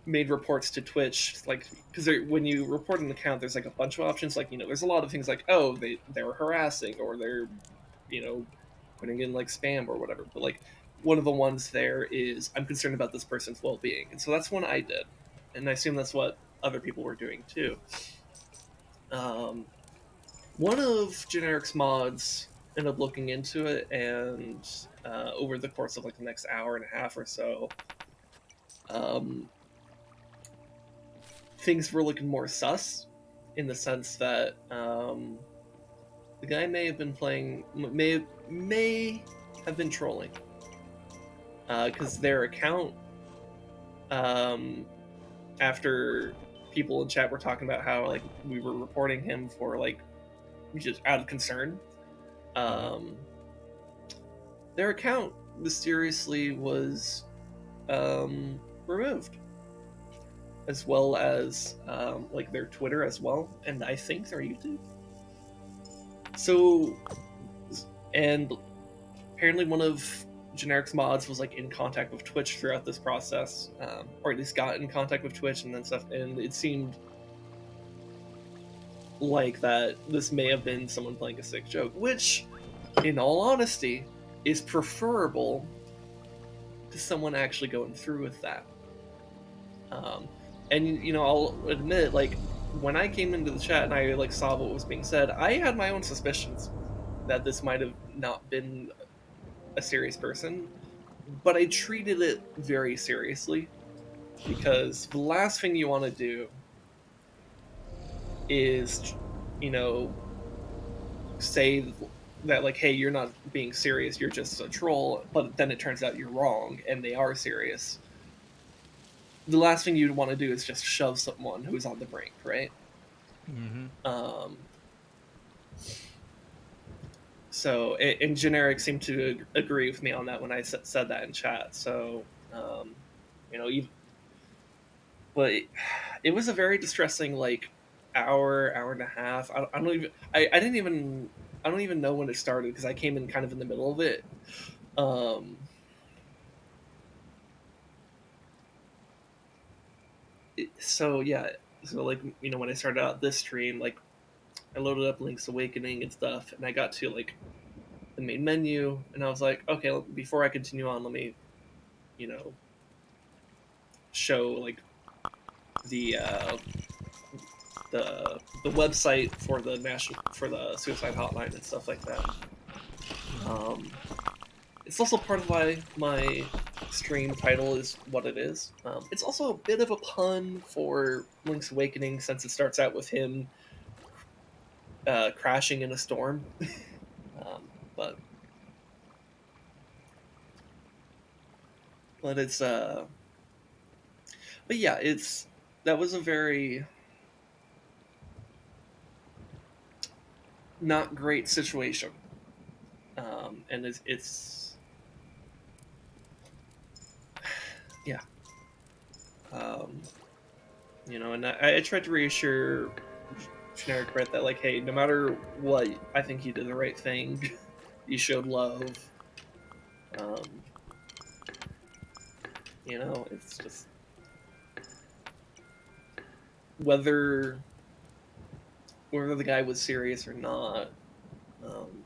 Speaker 1: made reports to Twitch, like, because when you report an account, there's like a bunch of options. Like, there's a lot of things like, oh, they're harassing, or they're you know putting in like spam or whatever. But, like, one of the ones there is, I'm concerned about this person's well-being, and so that's one I did, and I assume that's what other people were doing too. Um, One of Generic's mods ended up looking into it, and over the course of like the next hour and a half or so, um, things were looking more sus, in the sense that the guy may have been playing, may have been trolling, because their account, um, after people in chat were talking about how, like, we were reporting him for, like, just out of concern, um, their account mysteriously was removed, as well as like their Twitter as well, and I think their YouTube. So, and apparently one of Generic's mods was, like, in contact with Twitch throughout this process, or at least got in contact with Twitch and then stuff, and it seemed like that this may have been someone playing a sick joke, which, in all honesty, is preferable to someone actually going through with that. And I'll admit, like, when I came into the chat and I, like, saw what was being said, I had my own suspicions that this might have not been a serious person, but I treated it very seriously, because the last thing you want to do is, you know, say that, like, hey, you're not being serious, you're just a troll, but then it turns out you're wrong and they are serious. The last thing you'd want to do is just shove someone who's on the brink, right?
Speaker 2: Mm-hmm.
Speaker 1: Um, so, and Generic seemed to agree with me on that when I said that in chat. So, um, even, but it was a very distressing, like, hour and a half. I don't even I didn't even I don't even know when it started, because I came in kind of in the middle of it. Um, so yeah, so, like, when I started out this stream, like, I loaded up Link's Awakening and stuff, and I got to, like, the main menu, and I was like, okay, before I continue on, let me, you know, show, like, the the website for the suicide hotline and stuff like that. Um, it's also part of why my stream title is what it is. It's also a bit of a pun for Link's Awakening, since it starts out with him crashing in a storm. um, but but it's but yeah, that was a very not great situation. And it's yeah. Um, and I tried to reassure generic Brett that, like, hey, no matter what, I think you did the right thing. You showed love. Um, it's just whether whether the guy was serious or not. Um,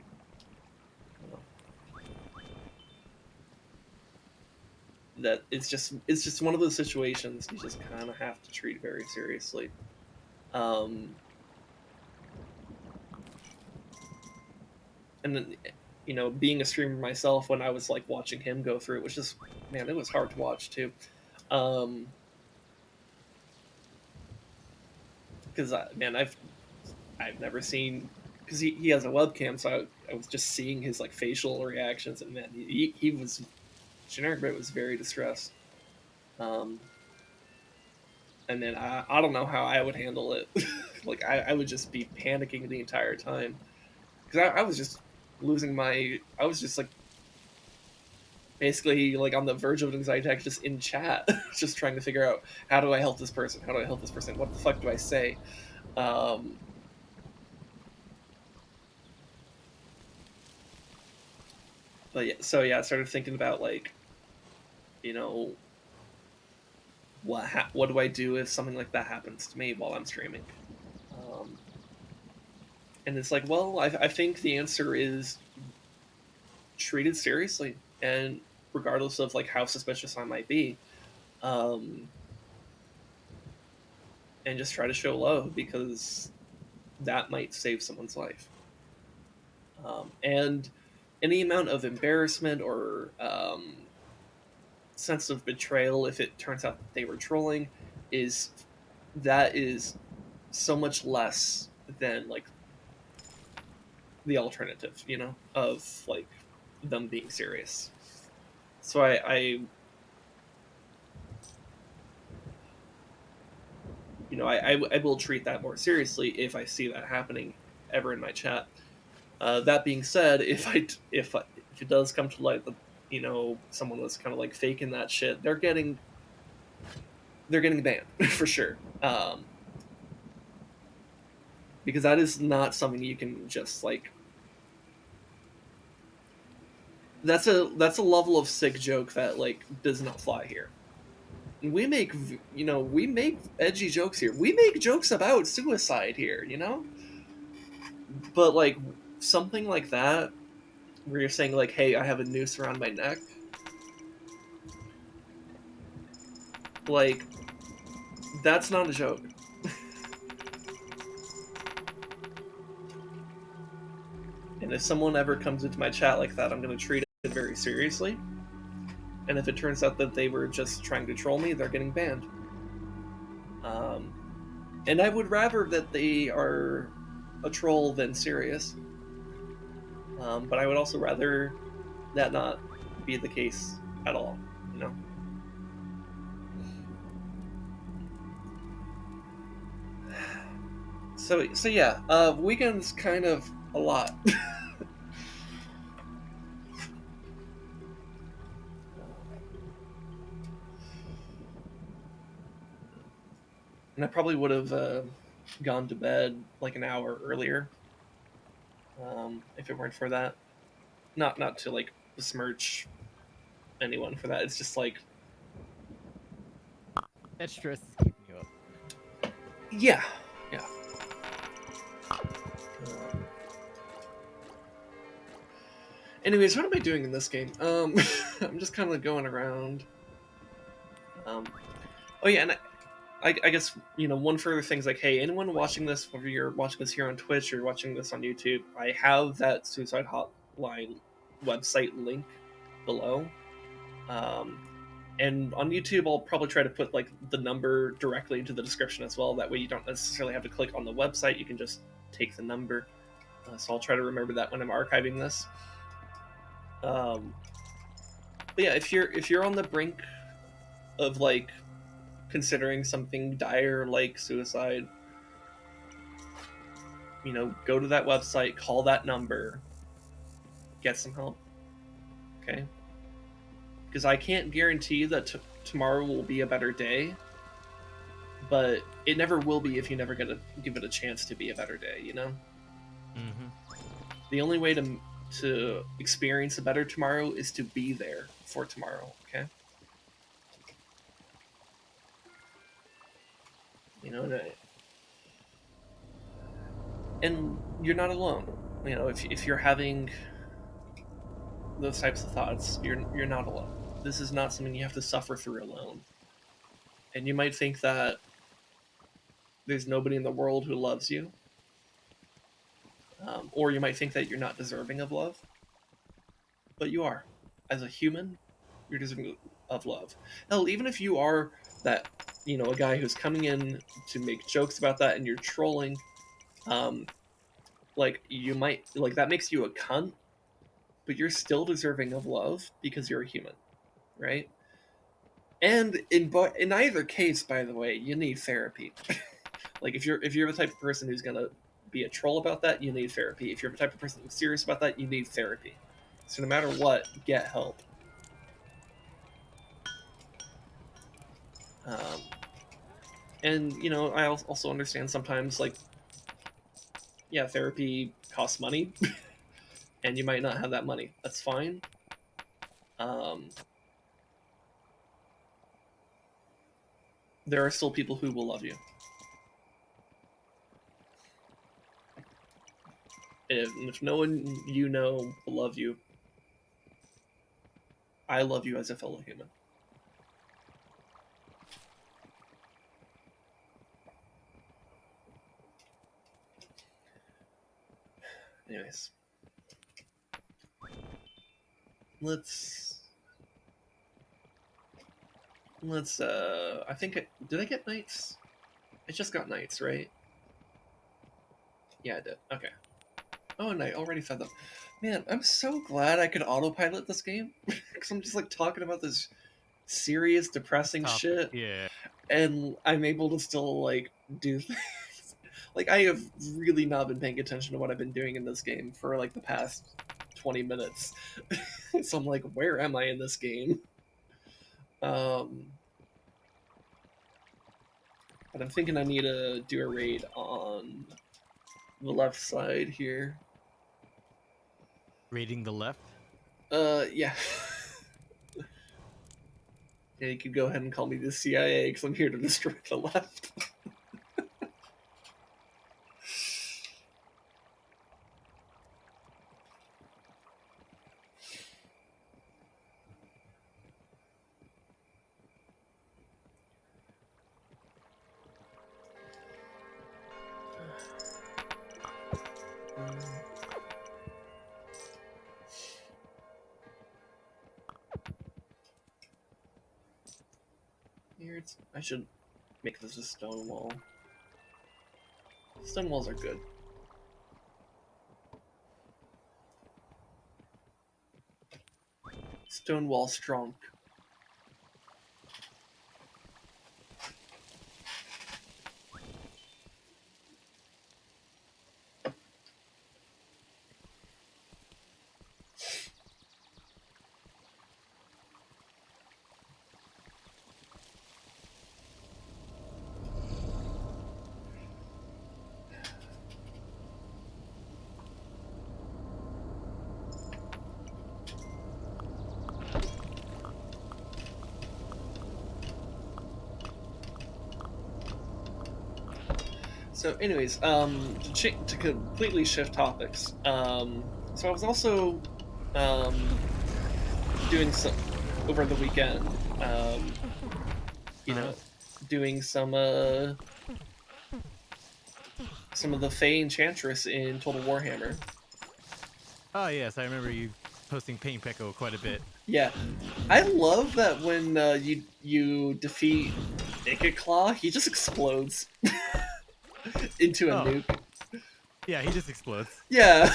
Speaker 1: you know, that it's just one of those situations you just kind of have to treat very seriously. Um, and then, being a streamer myself, when I was like watching him go through it, was just, man, it was hard to watch too. Um, because man, I've never seen, because he has a webcam, so I was just seeing his like facial reactions, and man, he was generic, but was very distressed. Um, and then I don't know how I would handle it. Like I would just be panicking the entire time because I was just losing my. I was just like basically like on the verge of an anxiety attack, just in chat, just trying to figure out how do I help this person? How do I help this person? What the fuck do I say? Um, but yeah, so yeah, I started thinking about like, you know, what do I do if something like that happens to me while I'm streaming? Um, and it's like, well, I think the answer is treated seriously, and regardless of like how suspicious I might be, um, and just try to show love because that might save someone's life. And any amount of embarrassment or sense of betrayal, if it turns out that they were trolling, is that is so much less than like the alternative, of like them being serious. So I will treat that more seriously if I see that happening ever in my chat. That being said, if it does come to light that someone was kind of like faking that shit, they're getting banned for sure. Because that is not something you can just like. That's a level of sick joke that like does not fly here. We make edgy jokes here. We make jokes about suicide here. But like something like that, where you're saying like, "Hey, I have a noose around my neck," like that's not a joke. And if someone ever comes into my chat like that, I'm going to treat it very seriously. And if it turns out that they were just trying to troll me, they're getting banned. Um, and I would rather that they are a troll than serious. But I would also rather that not be the case at all. You know. So yeah, weekend's kind of a lot. And I probably would have gone to bed like an hour earlier if it weren't for that. Not to like besmirch anyone for that. It's just like,
Speaker 2: That stress is keeping you up.
Speaker 1: yeah, yeah. Um, Anyways, what am I doing in this game? I'm just kind of going around. Um, oh yeah, and I guess one further thing's like, hey, anyone watching this, whether you're watching this here on Twitch or watching this on YouTube, I have that suicide hotline website link below. Um, and on YouTube, I'll probably try to put like the number directly into the description as well. That way, you don't necessarily have to click on the website. You can just take the number. So I'll try to remember that when I'm archiving this. But yeah, if you're on the brink of like considering something dire like suicide, go to that website, call that number, get some help. Okay? Because I can't guarantee that tomorrow will be a better day, but it never will be if you never give it a chance to be a better day,
Speaker 2: Mm-hmm.
Speaker 1: The only way to experience a better tomorrow is to be there for tomorrow, okay? And you're not alone. If you're having those types of thoughts, you're not alone. This is not something you have to suffer through alone. And you might think that there's nobody in the world who loves you, or you might think that you're not deserving of love, but you are. As a human, you're deserving of love. Hell, even if you are that, a guy who's coming in to make jokes about that and you're trolling, um, you might that makes you a cunt, but you're still deserving of love because you're a human, right? And in either case, by the way, you need therapy. If you're the type of person who's gonna be a troll about that, you need therapy. If you're the type of person who's serious about that, you need therapy. So no matter what, get help. Um, and I also understand sometimes yeah, therapy costs money, and you might not have that money. That's fine. Um, there are still people who will love you. If no one will love you, I love you as a fellow human. Anyways, let's I think did I get knights? I just got knights, right? Yeah, I did. Okay. Oh, and I already fed them. Man, I'm so glad I could autopilot this game because I'm just talking about this serious, depressing shit,
Speaker 2: Yeah.
Speaker 1: and I'm able to still do things. I have really not been paying attention to what I've been doing in this game for the past 20 minutes. So I'm where am I in this game? But I'm thinking I need to do a raid on the left side here.
Speaker 2: Raiding the left?
Speaker 1: Yeah. Yeah, you could go ahead and call me the CIA because I'm here to destroy the left. Here I should make this a stone wall. Stone walls are good. Stone wall strong. So, anyways, to completely shift topics, so I was also doing some over the weekend, doing some of the Fey Enchantress in Total Warhammer.
Speaker 2: Oh, yes, I remember you posting Pain Pecco quite a bit.
Speaker 1: Yeah, I love that when you defeat Naked Claw, he just explodes into a nuke.
Speaker 2: Yeah, he just explodes.
Speaker 1: Yeah,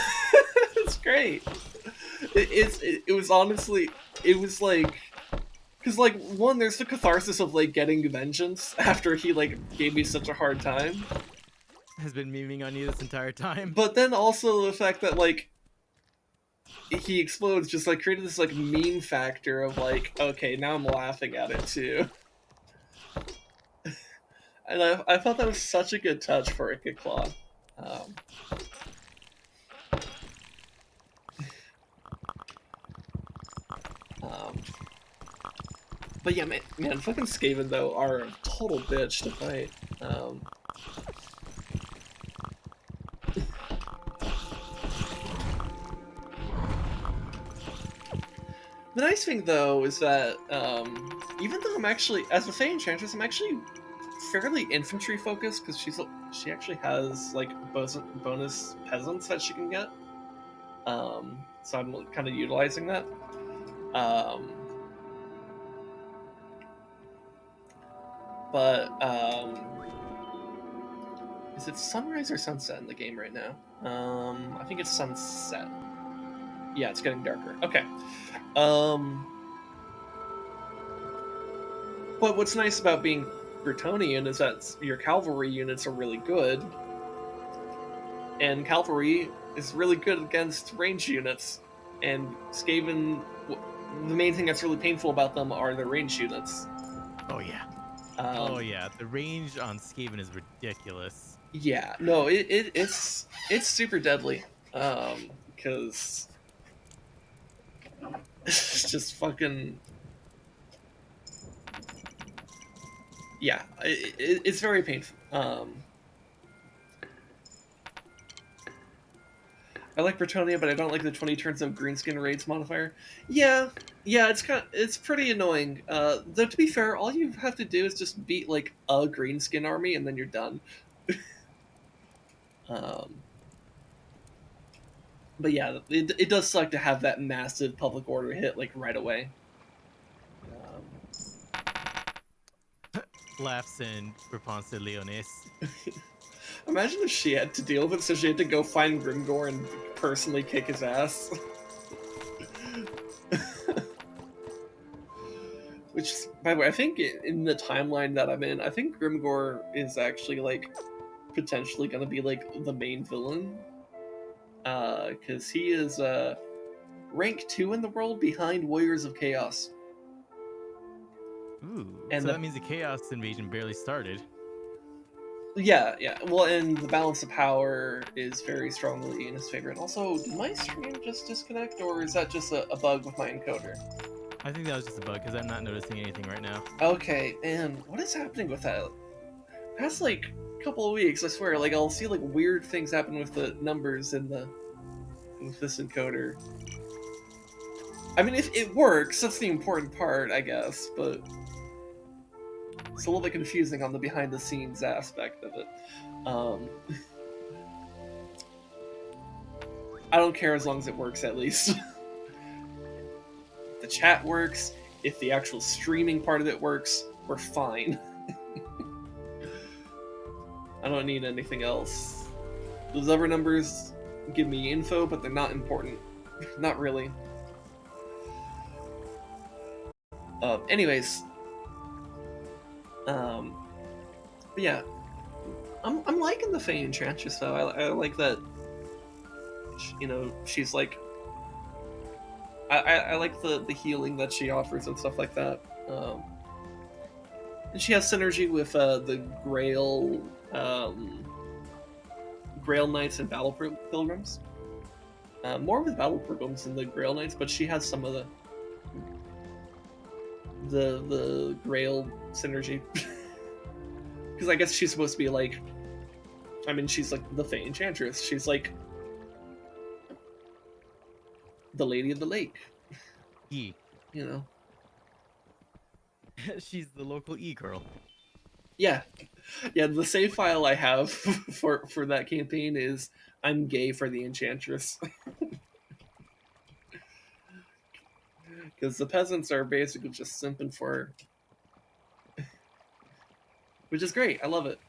Speaker 1: it's great. It was honestly, it was because one, there's the catharsis of getting vengeance after he gave me such a hard time,
Speaker 2: has been memeing on you this entire time.
Speaker 1: But then also the fact that like he explodes just like created this like meme factor of like, okay, now I'm laughing at it too. And I thought that was such a good touch for Wicked Claw. Um, um, but yeah, man, fucking Skaven though are a total bitch to fight. The nice thing though is that even though I'm actually, as a Fey Enchantress, I'm actually fairly infantry focused because she actually has like bonus peasants that she can get. So I'm kind of utilizing that. Um, but is it sunrise or sunset in the game right now? I think it's sunset. Yeah, it's getting darker. Okay. Um, but what's nice about being Bretonian is that your cavalry units are really good, and cavalry is really good against ranged units. And Skaven, the main thing that's really painful about them are their ranged units.
Speaker 2: Oh yeah. Oh
Speaker 1: Um,
Speaker 2: yeah. The range on Skaven is ridiculous.
Speaker 1: yeah, no, it's super deadly. Because it's just fucking yeah, it's very painful. I like Bretonia, but I don't like the 20 turns of greenskin raids modifier. Yeah, yeah, it's pretty annoying. Though to be fair, all you have to do is just beat like a greenskin army, and then you're done. um, but yeah, it does suck to have that massive public order hit like right away.
Speaker 2: Laughs in Rapunzel to Leonis.
Speaker 1: Imagine if she had to deal with it, so she had to go find Grimgor and personally kick his ass. Which, by the way, I think in the timeline that I'm in, I think Grimgor is actually like potentially going to be like the main villain, because he is rank 2 in the world behind Warriors of Chaos.
Speaker 2: Ooh.
Speaker 1: And
Speaker 2: So that means the Chaos Invasion barely started.
Speaker 1: yeah, well, and the balance of power is very strongly in his favor. And also, did my stream just disconnect, or is that just a bug with my encoder?
Speaker 2: I think that was just a bug because I'm not noticing anything right now.
Speaker 1: Okay, man, what is happening with that? Past like couple of weeks, I swear, like I'll see like weird things happen with the numbers in the with this encoder. I mean, if it works, that's the important part, I guess, but it's a little bit confusing on the behind the scenes aspect of it. I don't care as long as it works, at least. If the chat works, if the actual streaming part of it works, we're fine. I don't need anything else. Those other numbers give me info, but they're not important. Not really. Anyways, but yeah, I'm liking the Fey Enchantress though. I like that. You know, she's like, I like the healing that she offers and stuff like that. And she has synergy with the Grail Knights and Battle Pilgrims. More with Battle Pilgrims than the Grail Knights, but she has some of the Grail synergy. Because I guess she's supposed to be like, I mean, she's like the Fey Enchantress. She's like the Lady of the Lake.
Speaker 2: E.
Speaker 1: You know.
Speaker 2: She's the local E girl.
Speaker 1: Yeah, the save file I have for that campaign is I'm gay for the Enchantress. Because the peasants are basically just simping for her. Which is great. I love it.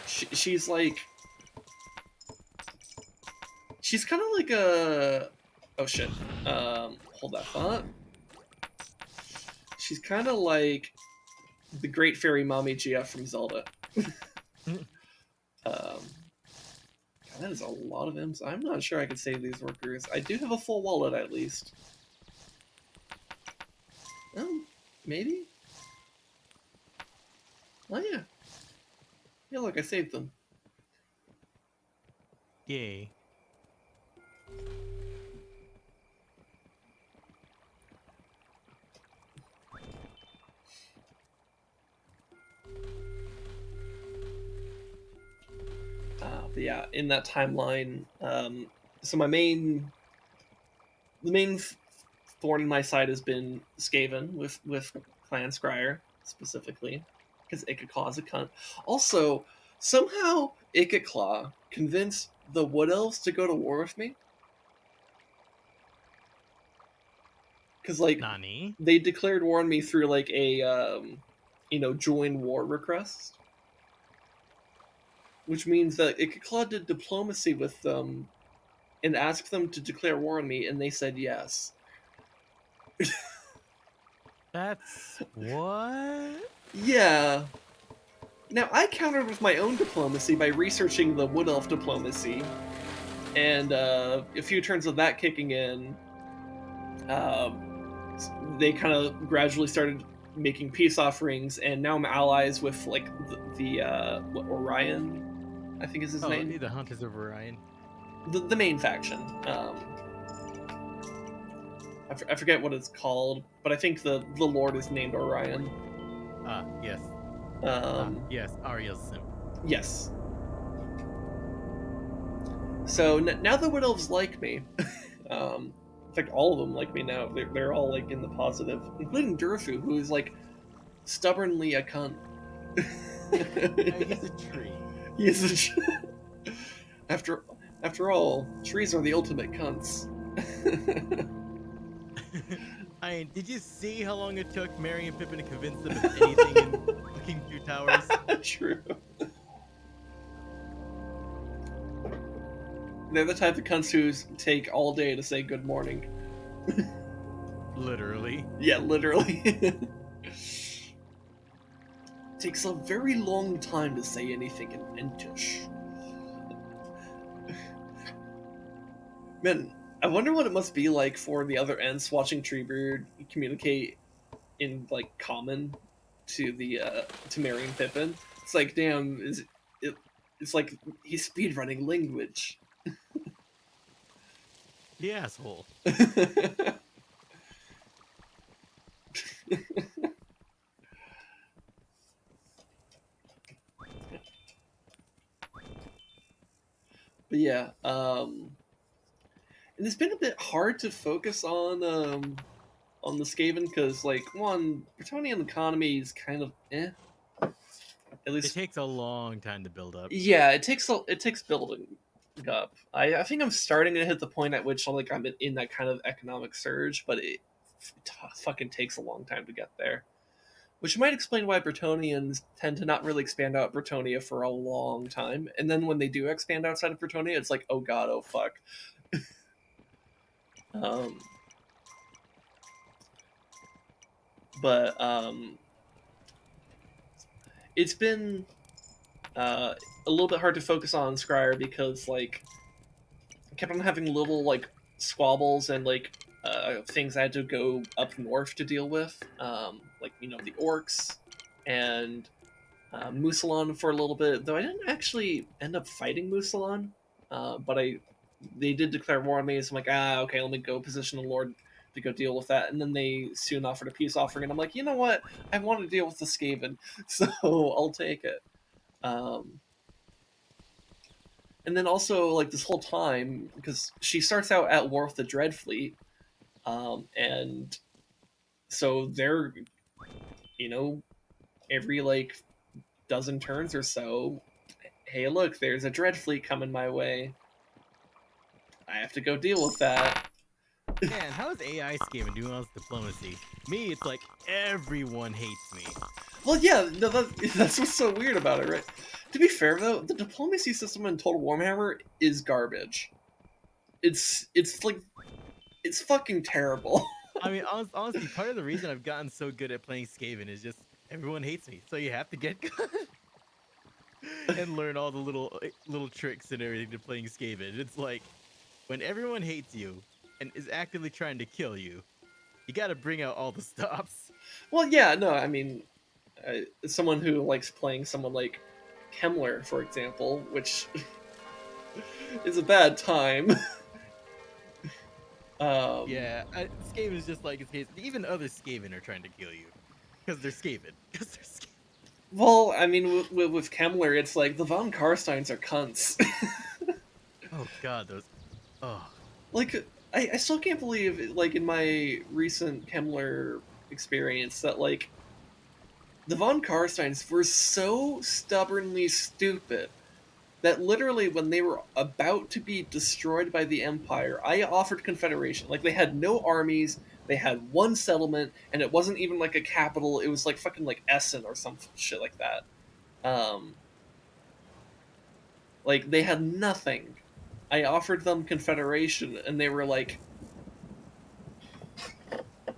Speaker 1: She's like... She's kind of like a... Oh shit. Hold that thought. She's kind of like the Great Fairy Mommy GF from Zelda. God, that is a lot of M's. I'm not sure I could save these workers. I do have a full wallet at least. Oh, maybe? Oh yeah. Yeah, look, I saved them.
Speaker 2: Yay.
Speaker 1: But yeah, in that timeline, so the main thorn in my side has been Skaven with Clan Scryer specifically, because Ikeclaw is a cunt. Also, somehow Ikeclaw convinced the Wood Elves to go to war with me, because like
Speaker 2: Nani?
Speaker 1: they declared war on me through like a join war request, which means that Ikeclaw did diplomacy with them and asked them to declare war on me, and they said yes.
Speaker 2: That's what?
Speaker 1: Yeah. Now, I countered with my own diplomacy by researching the Wood Elf diplomacy, and a few turns of that kicking in, um, they kind of gradually started making peace offerings, and now I'm allies with like Orion, I think is his
Speaker 2: Oh,
Speaker 1: name,
Speaker 2: the Hunters of Orion.
Speaker 1: the main faction. I forget what it's called, but I think the Lord is named Orion.
Speaker 2: Yes. Yes, Ariel's simp.
Speaker 1: Yes. So now the Wood Elves like me. In fact, all of them like me now. They're all like in the positive, including Durfu, who is like stubbornly a cunt.
Speaker 2: He's a tree.
Speaker 1: He is after after all, trees are the ultimate cunts.
Speaker 2: I mean, did you see how long it took Merry and Pippin to convince them of anything in fucking Two Towers?
Speaker 1: True. They're the type of cunts who take all day to say good morning.
Speaker 2: Literally.
Speaker 1: Yeah, literally. Takes a very long time to say anything in Entish. Man, I wonder what it must be like for the other Ents watching Treebeard communicate in like common to the to Merry and Pippin. It's like, damn, it's like he's speedrunning language.
Speaker 2: The asshole.
Speaker 1: But yeah, and it's been a bit hard to focus on the Skaven because like one, Bretonian economy is kind of at
Speaker 2: It
Speaker 1: least
Speaker 2: takes a long time to build up.
Speaker 1: yeah, it takes building up. I think I'm starting to hit the point at which like I'm in that kind of economic surge, but it fucking takes a long time to get there. Which might explain why Bretonians tend to not really expand out Bretonia for a long time, and then when they do expand outside of Bretonia, it's like, oh god, oh fuck. um, but it's been a little bit hard to focus on Scryer because like I kept on having little like squabbles and like things I had to go up north to deal with, like the orcs and Musalon for a little bit. Though I didn't actually end up fighting Musalon, but they did declare war on me. So I'm like, okay, let me go position the Lord to go deal with that. And then they soon offered a peace offering, and I'm like, you know what? I want to deal with the Skaven, so I'll take it. Um, and then also like this whole time because she starts out at war with the Dreadfleet, and so they're every like dozen turns or so, hey look, there's a Dreadfleet coming my way. I have to go deal with that.
Speaker 2: Man, how is AI scamming doing all this diplomacy? Me, it's like everyone hates me.
Speaker 1: Well, yeah, no, that's what's so weird about it, right? To be fair though, the diplomacy system in Total Warhammer is garbage. It's like it's fucking terrible.
Speaker 2: I mean, honestly, part of the reason I've gotten so good at playing Skaven is just everyone hates me, so you have to get good. and learn all the little tricks and everything to playing Skaven. It's like when everyone hates you and is actively trying to kill you, you got to bring out all the stops.
Speaker 1: Well, yeah, no, I mean, someone who likes playing someone like Kemmler, for example, which is a bad time. um,
Speaker 2: Yeah, Skaven is just like it's even other Skaven are trying to kill you because they're Skaven. Because they're Skaven.
Speaker 1: well, I mean, with Kemmler, it's like the von Karsteins are cunts.
Speaker 2: Oh God, those. Oh
Speaker 1: Like, I still can't believe, like, in my recent Kemmler experience, that, like, the von Karsteins were so stubbornly stupid that literally when they were about to be destroyed by the Empire, I offered Confederation. Like, they had no armies, they had one settlement, and it wasn't even like a capital, it was like fucking like Essen or some shit like that. Um, like, they had nothing. I offered them Confederation, and they were like,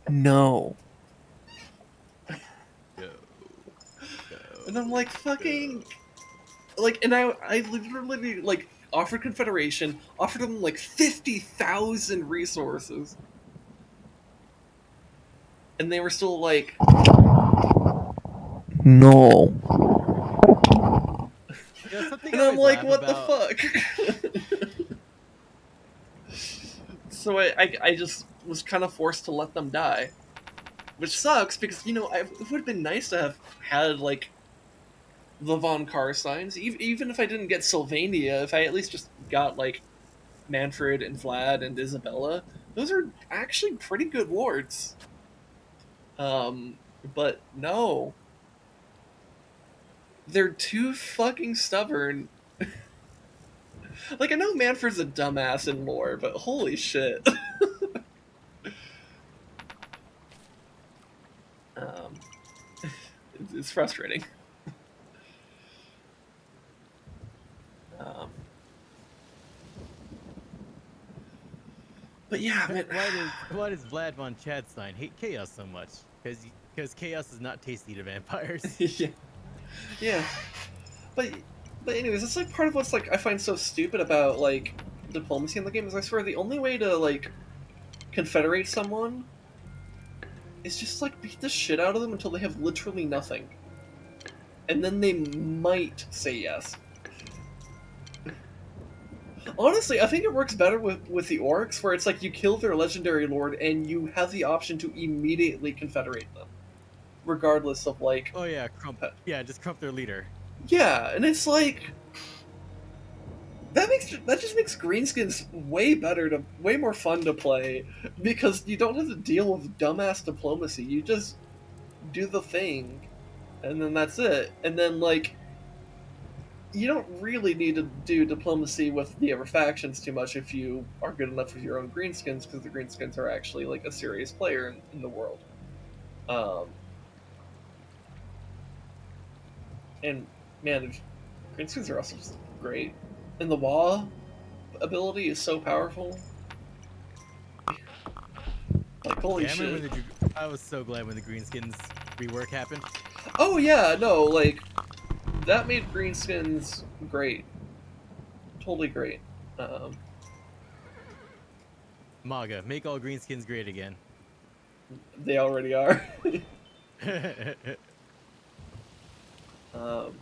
Speaker 1: no.
Speaker 2: no,
Speaker 1: And I'm like,
Speaker 2: no.
Speaker 1: fucking, like, and I literally like offered Confederation, offered them like 50,000 resources, and they were still like, no.
Speaker 2: You know something I
Speaker 1: And I'm
Speaker 2: always
Speaker 1: like,
Speaker 2: laugh
Speaker 1: what the
Speaker 2: about.
Speaker 1: fuck? So I just was kind of forced to let them die, which sucks because it would have been nice to have had like the von Karsteins, even if I didn't get Sylvania, if I at least just got like Manfred and Vlad and Isabella. Those are actually pretty good lords. But no, they're too fucking stubborn. Like, I know Manfred's a dumbass in lore, but holy shit. um, it's frustrating. Um, but yeah, man.
Speaker 2: Why does Vlad von Chadstein hate chaos so much? Because chaos is not tasty to vampires.
Speaker 1: Yeah, yeah. But but anyways, it's like part of what's like I find so stupid about like diplomacy in the game is I swear the only way to like confederate someone is just like beat the shit out of them until they have literally nothing, and then they might say yes. Honestly, I think it works better with the orcs, where it's like you kill their legendary lord and you have the option to immediately confederate them, regardless of like.
Speaker 2: Oh yeah, Crump. Yeah, just Crump their leader.
Speaker 1: Yeah, and it's like that just makes greenskins way better to way more fun to play because you don't have to deal with dumbass diplomacy. You just do the thing, and then that's it. And then like you don't really need to do diplomacy with the other factions too much if you are good enough with your own greenskins, because the greenskins are actually like a serious player in the world. Um, and man, greenskins are also just great. And the wah ability is so powerful. Like holy
Speaker 2: Yeah, I remember
Speaker 1: shit.
Speaker 2: when I was so glad when the Greenskins rework happened.
Speaker 1: Oh yeah, no, like that made greenskins great, totally great. Um,
Speaker 2: MAGA, make all Greenskins great again.
Speaker 1: they already are. um,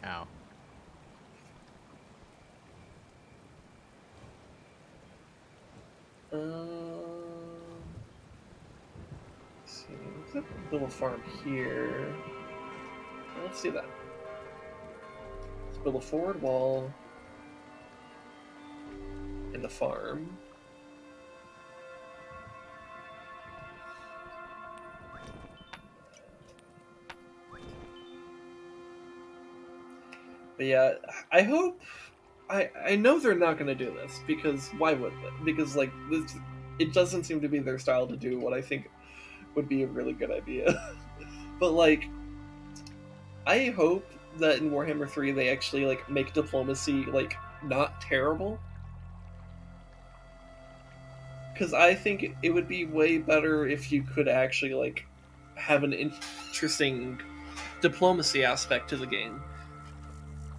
Speaker 2: Ow.
Speaker 1: let's see, let's build a farm here. Let's do that. Let's build a forward wall and a farm. But yeah, I hope. I know they're not going to do this because why would they? Because like this, it doesn't seem to be their style to do what I think would be a really good idea. But like, I hope that in Warhammer 3 they actually like make diplomacy like not terrible, because I think it would be way better if you could actually like have an interesting diplomacy aspect to the game.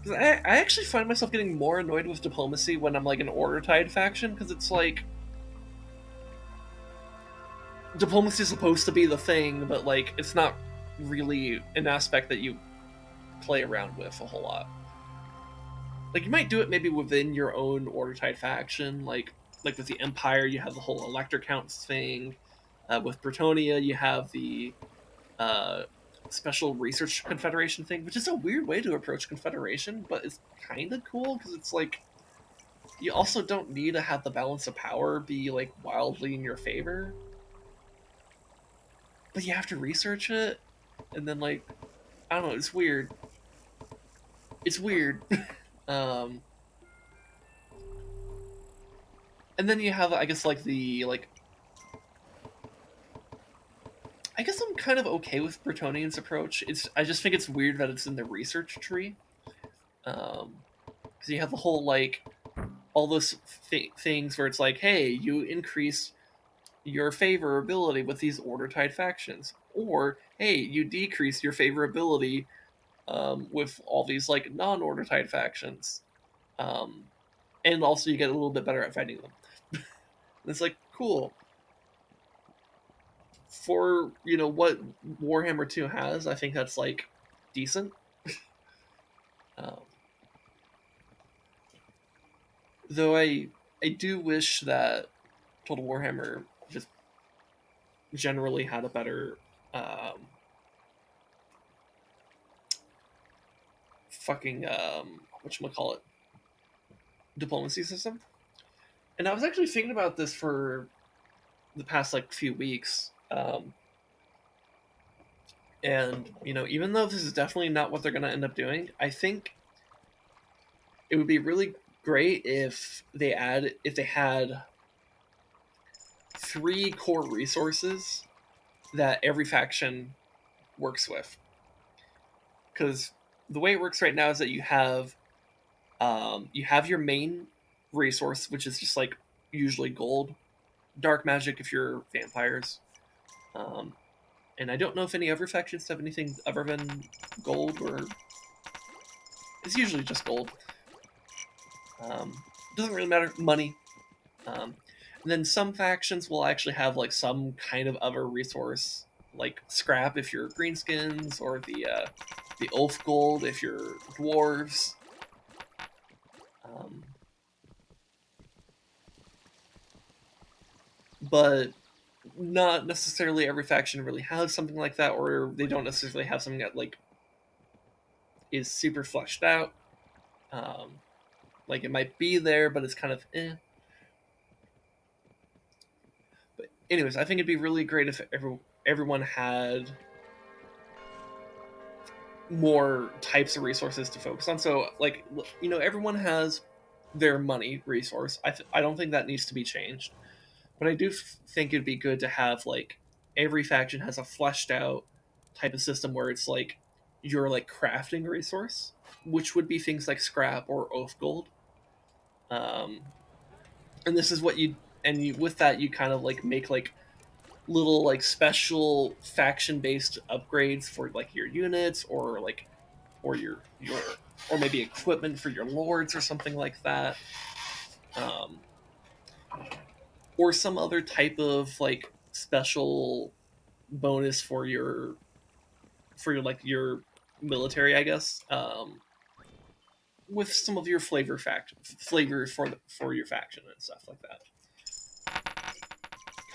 Speaker 1: Because I actually find myself getting more annoyed with diplomacy when I'm like an Order Tide faction, because it's like diplomacy is supposed to be the thing, but like it's not really an aspect that you play around with a whole lot. Like you might do it maybe within your own Order Tide faction, like with the Empire, you have the whole Elector Counts thing. With Bretonia, you have the uh, Special Research Confederation thing, which is a weird way to approach Confederation, but it's kind of cool because it's like you also don't need to have the balance of power be like wildly in your favor, but you have to research it, and then like I don't know, it's weird. It's weird. um, and then you have I guess like the like I guess I'm kind of okay with Bretonian's approach. It's I just think it's weird that it's in the research tree. Because you have the whole like all those things where it's like, hey, you increase your favorability with these Order Tide factions, or hey, you decrease your favorability with all these like non-Order Tide factions, um, and also you get a little bit better at fighting them. It's like cool for what Warhammer 2 has. I think that's like decent. Um, though I do wish that Total Warhammer just generally had a better fucking whatchamacallit, diplomacy system. And I was actually thinking about this for the past like few weeks. And even though this is definitely not what they're going to end up doing, I think it would be really great if they had 3 core resources that every faction works with. Because the way it works right now is that you have your main resource, which is just like usually gold, dark magic if you're vampires, um, and I don't know if any other factions have anything other than gold, or it's usually just gold. Doesn't really matter. Money. And then some factions will actually have like some kind of other resource, like scrap if you're greenskins, or the oath gold if you're dwarves. Um, but not necessarily every faction really has something like that, or they don't necessarily have something that like is super fleshed out. Um, like it might be there, but it's kind of eh. But anyways, I think it'd be really great if everyone had more types of resources to focus on. So like everyone has their money resource. I don't think that needs to be changed, but I do think it'd be good to have like every faction has a fleshed out type of system where it's like your like crafting resource, which would be things like scrap or oath gold. Um, and this is what with that you kind of like make like little like special faction based upgrades for like your units, or like your or maybe equipment for your lords or something like that. Um, or some other type of like special bonus for your like your military, I guess. With some of your flavor for your faction and stuff like that.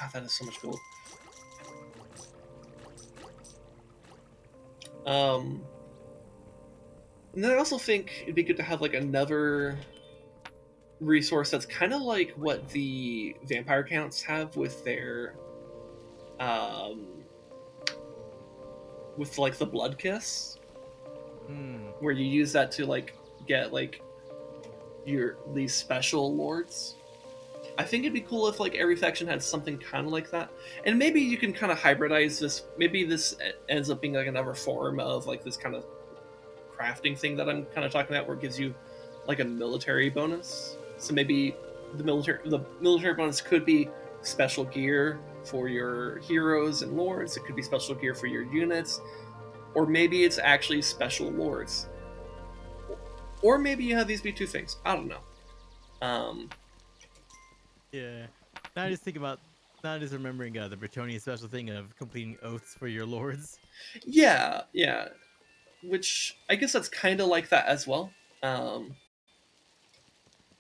Speaker 1: God, that is so much cool. Um, and then I also think it'd be good to have like another resource that's kind of like what the vampire counts have um, with like the blood kiss, where you use that to like get like these special lords. I think it'd be cool if like every faction had something kind of like that, and maybe you can kind of hybridize this. Maybe this ends up being like another form of like this kind of crafting thing that I'm kind of talking about, where it gives you like a military bonus. So maybe the military bonus could be special gear, for your heroes and lords. It could be special gear for your units, or maybe it's actually special lords, or maybe you have these be two things. I don't know. Um,
Speaker 2: Yeah. Now I just think about now just remembering the Bretonian special thing of completing oaths for your lords.
Speaker 1: yeah, yeah. Which I guess that's kind of like that as well. Um,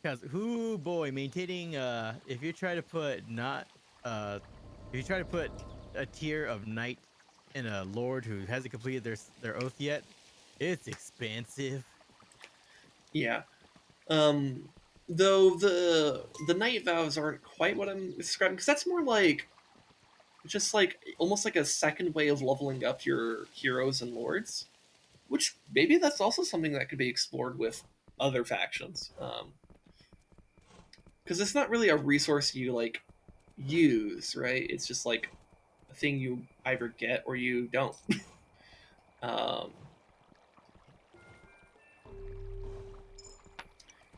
Speaker 2: Because who boy, maintaining if you try to put not if you try to put a tier of knight in a lord who hasn't completed their oath yet, it's expensive.
Speaker 1: yeah. Um, though the night vows aren't quite what I'm describing, because that's more like just like almost like a second way of leveling up your heroes and lords, which maybe that's also something that could be explored with other factions. Because it's not really a resource you like use, right? It's just like a thing you either get or you don't. um,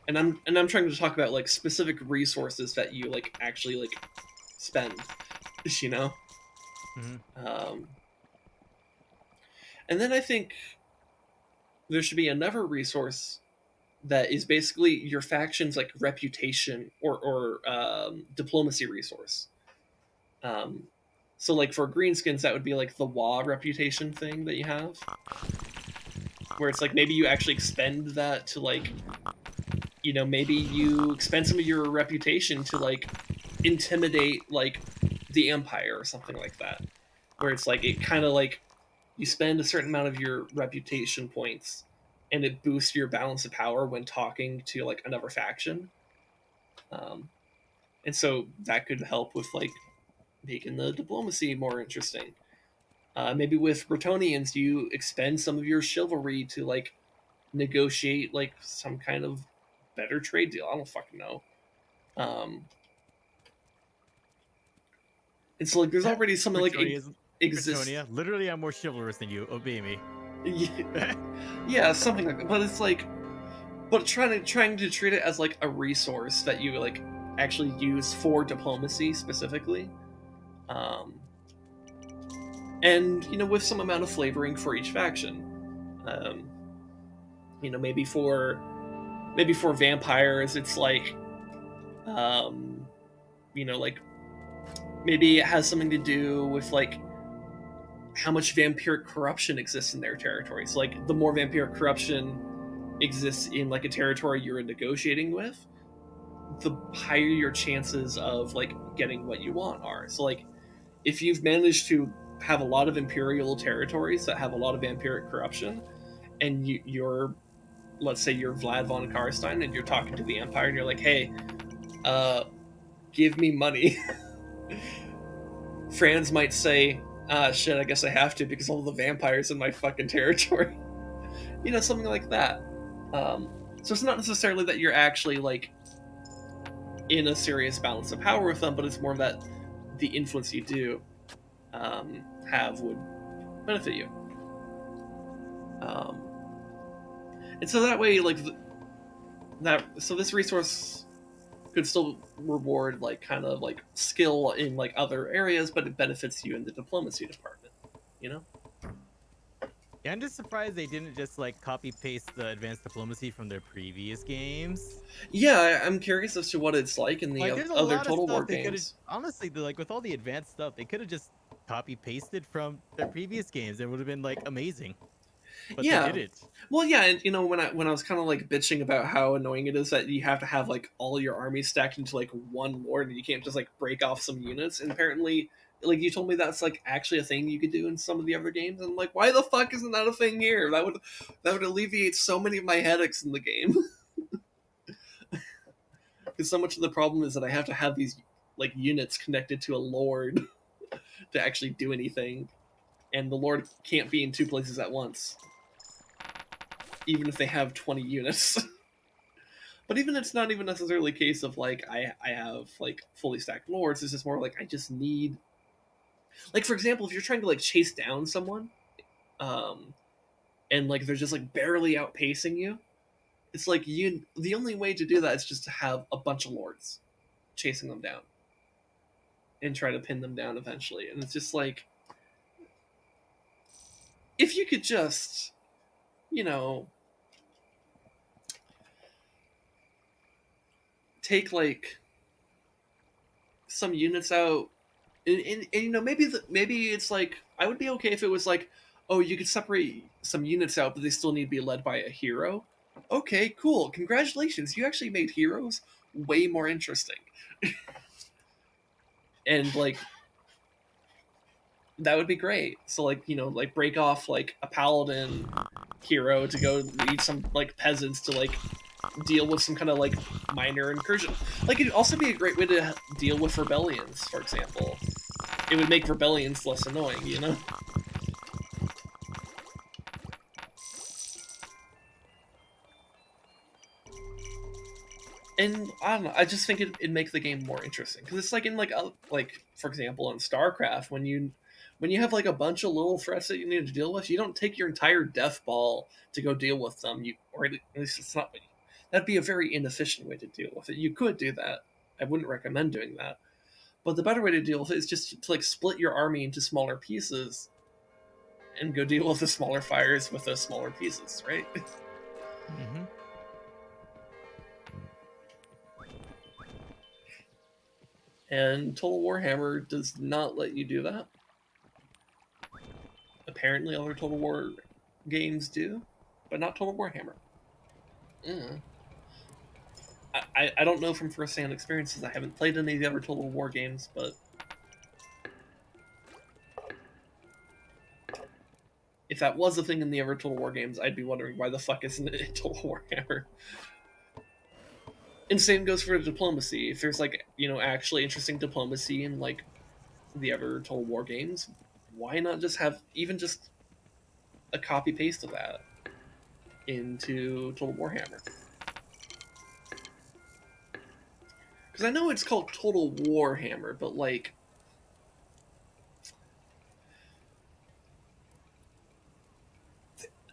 Speaker 1: and I'm trying to talk about like specific resources that you like actually like spend, you know.
Speaker 2: Hmm.
Speaker 1: Um, and then I think there should be another resource that is basically your faction's like reputation or diplomacy resource. Um, so like for greenskins, that would be like the WA reputation thing that you have, where it's like maybe you actually expend that to like, maybe you expend some of your reputation to like intimidate like the empire or something like that, where it's like it kind of like you spend a certain amount of your reputation points and it boosts your balance of power when talking to like another faction. um, and so that could help with like making the diplomacy more interesting. Maybe with Bretonians, you expend some of your chivalry to like negotiate like some kind of better trade deal. I don't fucking know. um, and so like there's already something like
Speaker 2: Bretonia is
Speaker 1: exists.
Speaker 2: Bretonia. Literally, I'm more chivalrous than you. Obey me.
Speaker 1: Yeah, something like that. But it's like, but trying to treat it as like a resource that you like actually use for diplomacy specifically, um, and with some amount of flavoring for each faction. Um, maybe for vampires, it's like, um, like maybe it has something to do with like how much vampiric corruption exists in their territory. So like the more vampiric corruption exists in like a territory you're negotiating with, the higher your chances of like getting what you want are. So like if you've managed to have a lot of imperial territories that have a lot of vampiric corruption, and you're, let's say you're Vlad von Karstein and you're talking to the Empire and you're like, hey, give me money. Franz might say, shit, I guess I have to because all the vampires in my fucking territory. Something like that. Um, so it's not necessarily that you're actually like in a serious balance of power with them, but it's more that the influence you do have would benefit you. Um, and so that way, like so this resource could still reward like kind of like skill in like other areas, but it benefits you in the diplomacy department. You know?
Speaker 2: Yeah, I'm just surprised they didn't just like copy paste the advanced diplomacy from their previous games.
Speaker 1: Yeah, I'm curious as to what it's like in the
Speaker 2: Like, there's a
Speaker 1: other
Speaker 2: lot of
Speaker 1: Total War
Speaker 2: stuff they could have
Speaker 1: games.
Speaker 2: honestly, like with all the advanced stuff, they could have just copy pasted from their previous games. It would have been like amazing, but they
Speaker 1: Yeah.
Speaker 2: didn't.
Speaker 1: Well, yeah, and when I was kind of like bitching about how annoying it is that you have to have like all your armies stacked into like one lord and you can't just like break off some units, and apparently like you told me that's like actually a thing you could do in some of the other games, and I'm like, why the fuck isn't that a thing here? That would alleviate so many of my headaches in the game. Because so much of the problem is that I have to have these like units connected to a lord to actually do anything, and the lord can't be in two places at once, even if they have 20 units. But even it's not even necessarily a case of like I have like fully stacked lords. It's just more like I just need, like, for example, if you're trying to like chase down someone, um, and like they're just like barely outpacing you, it's like the only way to do that is just to have a bunch of lords chasing them down. and try to pin them down eventually. And it's just like, if you could just, you know, take like some units out, and you know, maybe it's like, I would be okay if it was like, oh, you could separate some units out, but they still need to be led by a hero. Okay, cool. Congratulations, you actually made heroes way more interesting. And like, that would be great. So like, you know, like break off like a paladin hero to go lead some like peasants to like deal with some kind of like minor incursion. Like, it'd also be a great way to deal with rebellions, for example. It would make rebellions less annoying, you know? And I don't know, I just think it'd make the game more interesting, because it's like in like for example in StarCraft, when you have like a bunch of little threats that you need to deal with, you don't take your entire death ball to go deal with them. You, or at least it's not. That'd be a very inefficient way to deal with it. You could do that. I wouldn't recommend doing that. But the better way to deal with it is just to like split your army into smaller pieces and go deal with the smaller fires with those smaller pieces, right?
Speaker 2: Mm-hmm.
Speaker 1: And Total Warhammer does not let you do that. Apparently, other Total War games do, but not Total Warhammer. Yeah. I don't know from first-hand experiences. I haven't played any of the other Total War games, but if that was a thing in the other Total War games, I'd be wondering why the fuck isn't it in Total Warhammer. And same goes for diplomacy. If there's like, you know, actually interesting diplomacy in like the other Total War games, why not just have even just a copy paste of that into Total Warhammer? Because I know it's called Total Warhammer, but like,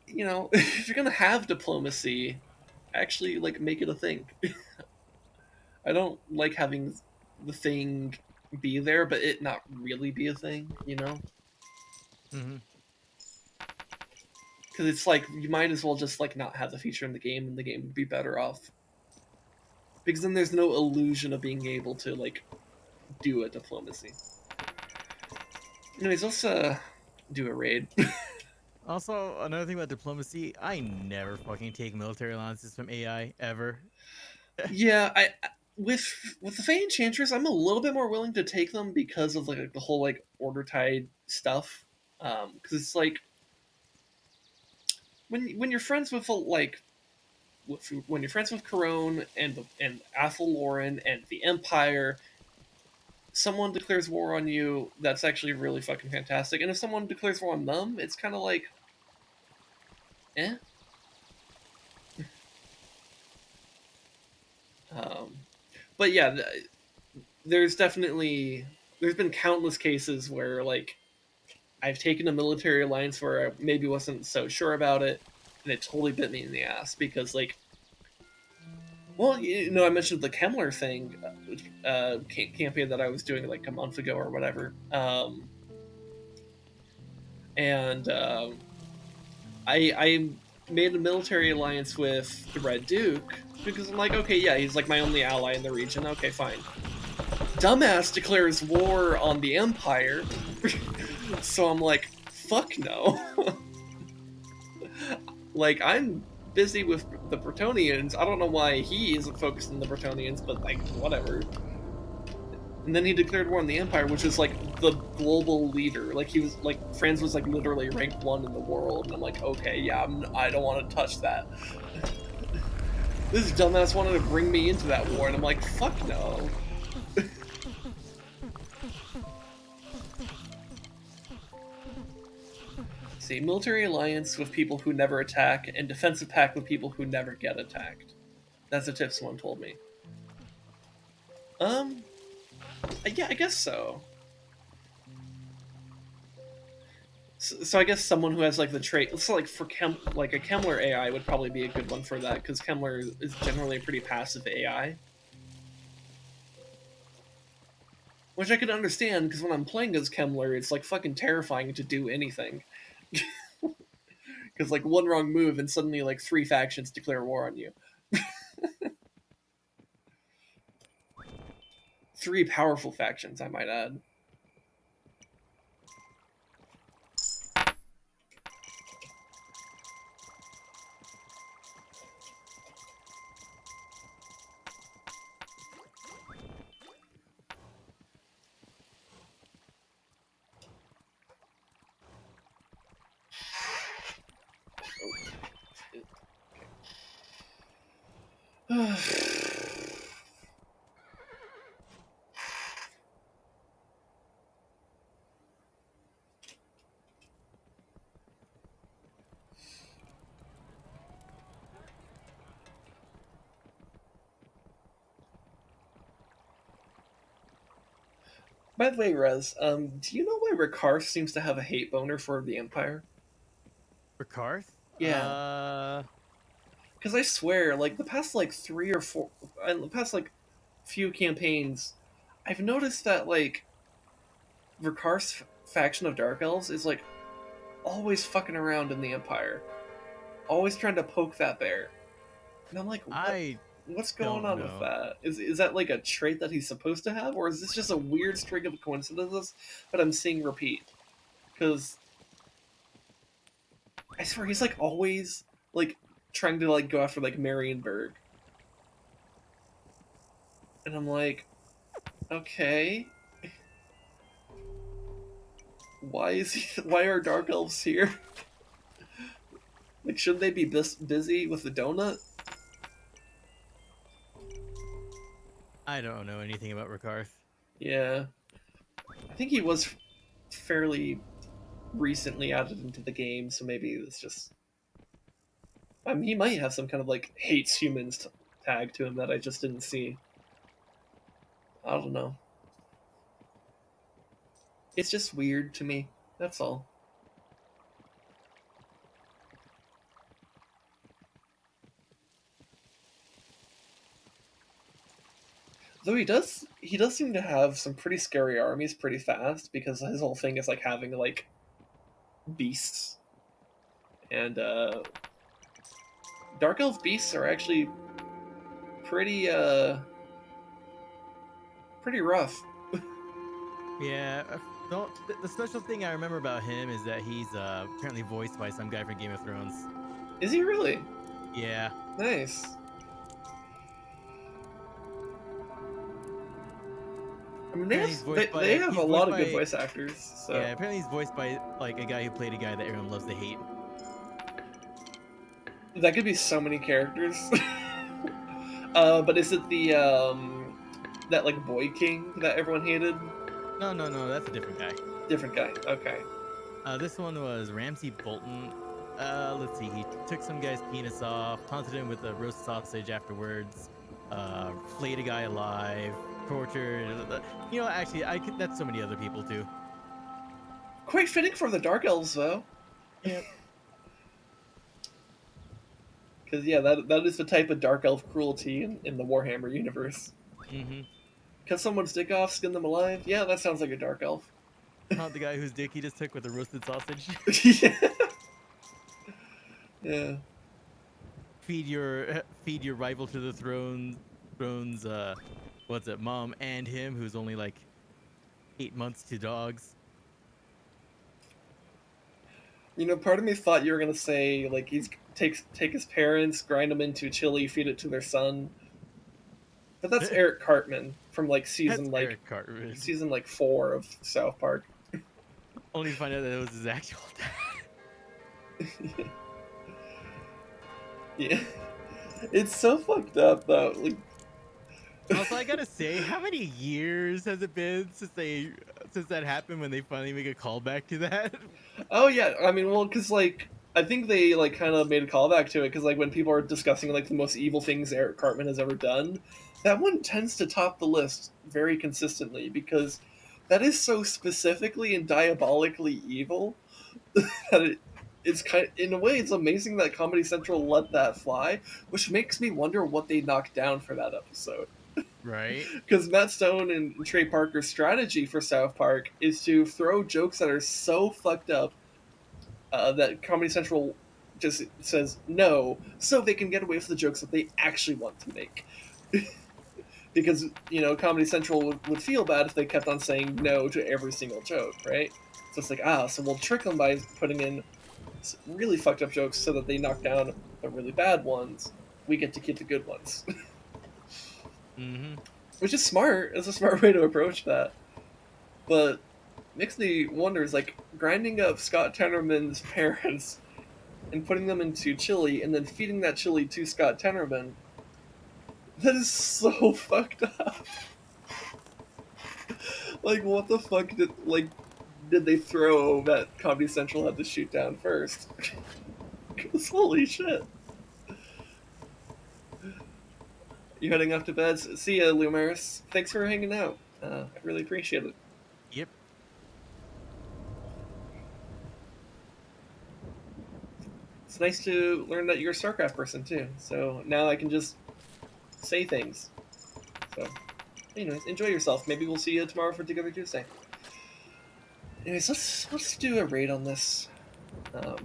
Speaker 1: you know, if you're gonna have diplomacy, actually like make it a thing. I don't like having the thing be there, but it not really be a thing, you know?
Speaker 2: Mm-hmm.
Speaker 1: Because it's like, you might as well just like not have the feature in the game, and the game would be better off. Because then there's no illusion of being able to like do a diplomacy. Anyways, let's do a raid.
Speaker 2: Also, another thing about diplomacy, I never fucking take military alliances from AI ever.
Speaker 1: Yeah, I with the Fey Enchantress, I'm a little bit more willing to take them because of like the whole like order tide stuff. Because it's like, when you're friends with like when you're friends with Corone and Athel Lauren and the Empire, someone declares war on you, that's actually really fucking fantastic. And if someone declares war on them, it's kind of like, eh. Um, but yeah, there's been countless cases where like I've taken a military alliance where I maybe wasn't so sure about it, and it totally bit me in the ass because like, well, you know, I mentioned the Kemmler thing, campaign that I was doing like a month ago or whatever, and I made a military alliance with the Red Duke because I'm like, okay, yeah, he's like my only ally in the region. Okay, fine. Dumbass declares war on the Empire, so I'm like, fuck no. Like, I'm busy with the Bretonians. I don't know why he isn't focused on the Bretonians, but like, whatever. And then he declared war on the Empire, which is like the global leader. Like, he was like, France was like literally ranked 1 in the world, and I'm like, okay, yeah, I don't want to touch that. This dumbass wanted to bring me into that war, and I'm like, fuck no. See, military alliance with people who never attack, and defensive pact with people who never get attacked. That's a tip someone told me. Yeah, I guess so. So I guess someone who has like the trait, so like for like a Kemmler AI would probably be a good one for that, because Kemmler is generally a pretty passive AI. Which I could understand because when I'm playing as Kemmler, it's like fucking terrifying to do anything. Because like one wrong move and suddenly like three factions declare war on you. Three powerful factions, I might add. By the way, Rez, do you know why Ricard seems to have a hate boner for the Empire?
Speaker 2: For Karth?
Speaker 1: Yeah, because I swear, like the past like three or four, the past like few campaigns, I've noticed that like Ricard's faction of Dark Elves is like always fucking around in the Empire, always trying to poke that bear, and I'm like, what?
Speaker 2: I
Speaker 1: What's going
Speaker 2: don't
Speaker 1: on with
Speaker 2: know.
Speaker 1: that? Is that like a trait that he's supposed to have, or is this just a weird string of coincidences that I'm seeing repeat? Because I swear he's like always like trying to like go after like Marienburg, and I'm like, okay, why is he? Why are Dark Elves here? Like, shouldn't they be busy with the donut?
Speaker 2: I don't know anything about Rikarth.
Speaker 1: Yeah, I think he was fairly recently added into the game, so maybe it's just. I mean, he might have some kind of like hates humans tag to him that I just didn't see. I don't know. It's just weird to me. That's all. Though he does seem to have some pretty scary armies pretty fast because his whole thing is like having like beasts and dark elf beasts are actually pretty pretty rough.
Speaker 2: Yeah, the special thing I remember about him is that he's apparently voiced by some guy from Game of Thrones.
Speaker 1: Is he really?
Speaker 2: Yeah.
Speaker 1: Nice. I mean,
Speaker 2: Apparently he's voiced
Speaker 1: they
Speaker 2: by
Speaker 1: have a
Speaker 2: he's voiced
Speaker 1: lot of good
Speaker 2: by
Speaker 1: voice actors. So
Speaker 2: yeah, apparently he's voiced by like a guy who played a guy that everyone loves to hate.
Speaker 1: that could be so many characters. But is it the that like boy king that everyone hated?
Speaker 2: No, no, no, that's a different guy.
Speaker 1: Different guy. Okay.
Speaker 2: This one was Ramsey Bolton. Let's see. He took some guy's penis off, taunted him with a roast sausage afterwards, flayed a guy alive, tortured. You know, actually, I could. That's so many other people too.
Speaker 1: Quite fitting for the dark elves though.
Speaker 2: Yep.
Speaker 1: Because yeah, that is the type of dark elf cruelty in the Warhammer universe.
Speaker 2: Mm-hmm.
Speaker 1: Cut someone's dick off, skin them alive. Yeah, that sounds like a dark elf.
Speaker 2: Taunt the guy whose dick he just took with a roasted sausage.
Speaker 1: Yeah. Yeah.
Speaker 2: Feed your rival to the throne's what's it, mom and him, who's only like 8 months to dogs.
Speaker 1: You know, part of me thought you were gonna say like he's take his parents, grind them into chili, feed it to their son. But that's Eric Cartman from like
Speaker 2: That's Eric Cartman.
Speaker 1: season like 4 of South Park.
Speaker 2: Only to find out that it was his actual dad.
Speaker 1: Yeah. It's so fucked up though. Like
Speaker 2: Also, I gotta say, how many years has it been since that happened when they finally make a callback to that?
Speaker 1: oh yeah, I mean, well, because like I think they like kind of made a callback to it because like when people are discussing like the most evil things Eric Cartman has ever done, that one tends to top the list very consistently because that is so specifically and diabolically evil that it's kind of, in a way it's amazing that Comedy Central let that fly, which makes me wonder what they knocked down for that episode.
Speaker 2: Right.
Speaker 1: Because Matt Stone and Trey Parker's strategy for South Park is to throw jokes that are so fucked up that Comedy Central just says no, so they can get away with the jokes that they actually want to make. Because Comedy Central would feel bad if they kept on saying no to every single joke, right? So it's like, so we'll trick them by putting in really fucked up jokes so that they knock down the really bad ones. We get to keep the good ones.
Speaker 2: Mm-hmm.
Speaker 1: Which is smart. It's a smart way to approach that. But makes me wonder is like grinding up Scott Tenorman's parents and putting them into chili and then feeding that chili to Scott Tenorman. That is so fucked up. Like, what the fuck did they throw that Comedy Central had to shoot down first? Because holy shit. You heading off to bed? See ya, Lumaris. Thanks for hanging out. I really appreciate it.
Speaker 2: Yep.
Speaker 1: It's nice to learn that you're a StarCraft person too. So now I can just say things. So, anyways, enjoy yourself. Maybe we'll see you tomorrow for Together Tuesday. Anyways, let's do a raid on this. Um,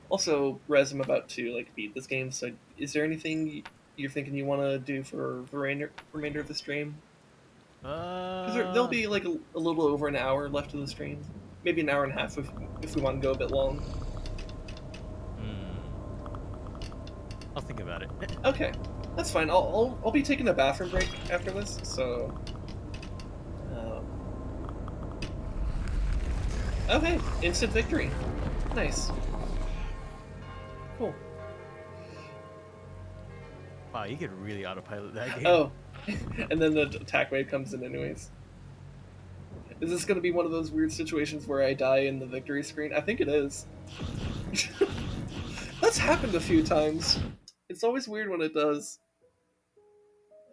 Speaker 1: Also, Rez, I'm about to beat this game. So, is there anything you're thinking you want to do for the remainder of the stream? Because there'll be a little over an hour left of the stream, maybe an hour and a half if we want to go a bit long.
Speaker 2: Hmm. I'll think about it.
Speaker 1: Okay, that's fine. I'll be taking a bathroom break after this, so. Um, okay, instant victory. Nice. Cool.
Speaker 2: Wow, you could really autopilot that game.
Speaker 1: Oh, and then the attack wave comes in anyways. Is this going to be one of those weird situations where I die in the victory screen? I think it is. That's happened a few times. It's always weird when it does.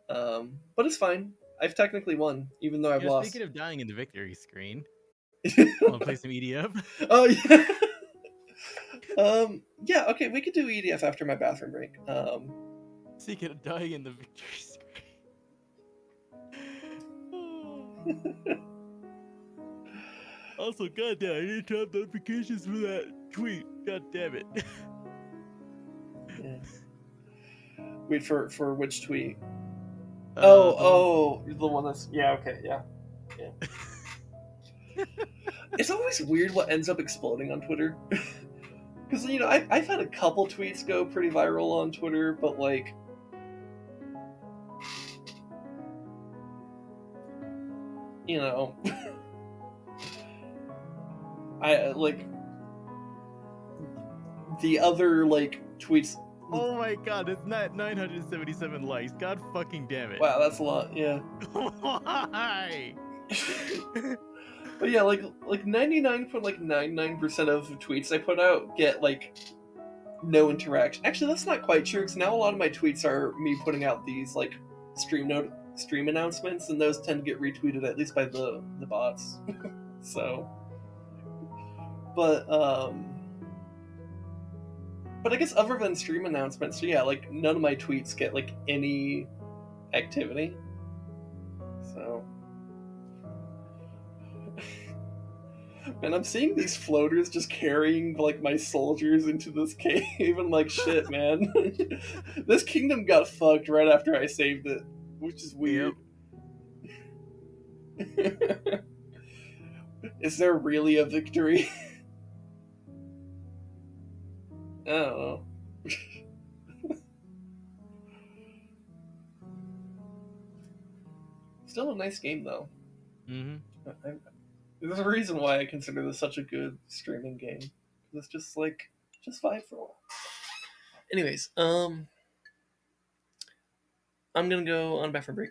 Speaker 1: But it's fine. I've technically won, even though I've lost.
Speaker 2: Speaking of dying in the victory screen, want to play some EDF?
Speaker 1: Oh yeah. Yeah. Okay, we could do EDF after my bathroom break.
Speaker 2: Speaking of dying in the victory screen. Also, goddamn, I didn't turn up notifications for that tweet. God damn it.
Speaker 1: Yeah. Wait for which tweet?
Speaker 2: The one.
Speaker 1: The one that's Okay, yeah. It's always weird what ends up exploding on Twitter. Because I've had a couple tweets go pretty viral on Twitter, but you know, I the other tweets.
Speaker 2: Oh my god, it's not 977 likes. God fucking damn it.
Speaker 1: Wow, that's a lot. Yeah.
Speaker 2: Why?
Speaker 1: But yeah, 99.99% of tweets I put out get no interaction. Actually, that's not quite true because now a lot of my tweets are me putting out these stream announcements, and those tend to get retweeted at least by the bots. So, but I guess other than stream announcements, so yeah, none of my tweets get any activity. So, and I'm seeing these floaters just carrying my soldiers into this cave, and shit, man, this kingdom got fucked right after I saved it, which is weird. Yep. Is there really a victory? I don't know. Still a nice game though.
Speaker 2: Mm-hmm.
Speaker 1: There's a reason why I consider this such a good streaming game. It's just just vibe for a while. Anyways, I'm gonna go on bathroom break.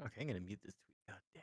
Speaker 2: Okay, I'm gonna mute this tweet. God damn.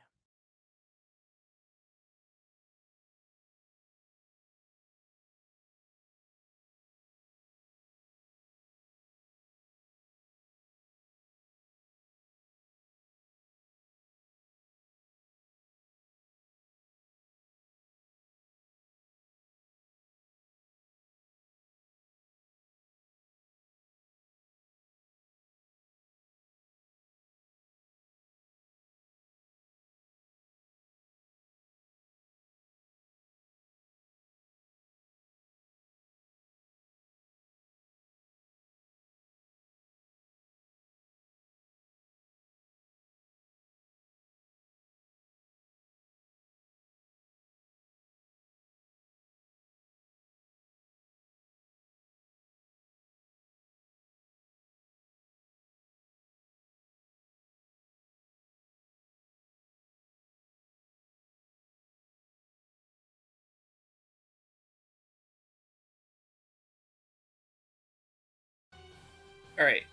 Speaker 1: All right,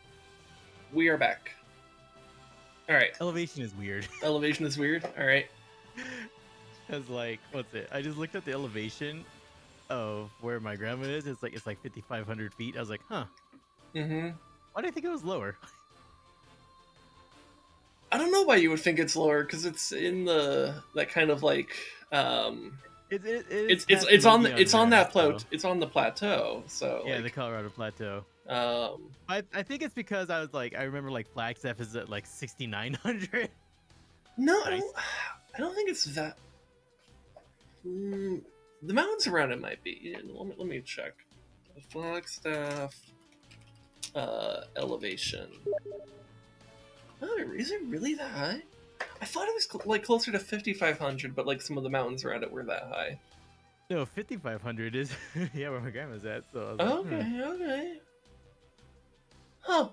Speaker 1: we are back. All right,
Speaker 2: Elevation is weird.
Speaker 1: elevation is weird. All right.
Speaker 2: Cause like, what's it? I just looked at the elevation of where my grandma is. It's like 5,500 feet. I was like, huh.
Speaker 1: Mm-hmm.
Speaker 2: Why do you think it was lower?
Speaker 1: I don't know why you would think it's lower because it's in that kind of like it's on that
Speaker 2: So.
Speaker 1: it's on the plateau. So
Speaker 2: Yeah, the
Speaker 1: like
Speaker 2: Colorado Plateau.
Speaker 1: um
Speaker 2: I think it's because I was like, I remember like Flagstaff is at like 6,900.
Speaker 1: no,
Speaker 2: Nice.
Speaker 1: I don't think it's that. The mountains around it might be. Let me check. Flagstaff elevation. Oh, is it really that high? I thought it was like closer to 5,500, but like some of the mountains around it were that high.
Speaker 2: No, 5,500 is yeah where my grandma's at. So I was
Speaker 1: Okay,
Speaker 2: like,
Speaker 1: okay. Huh.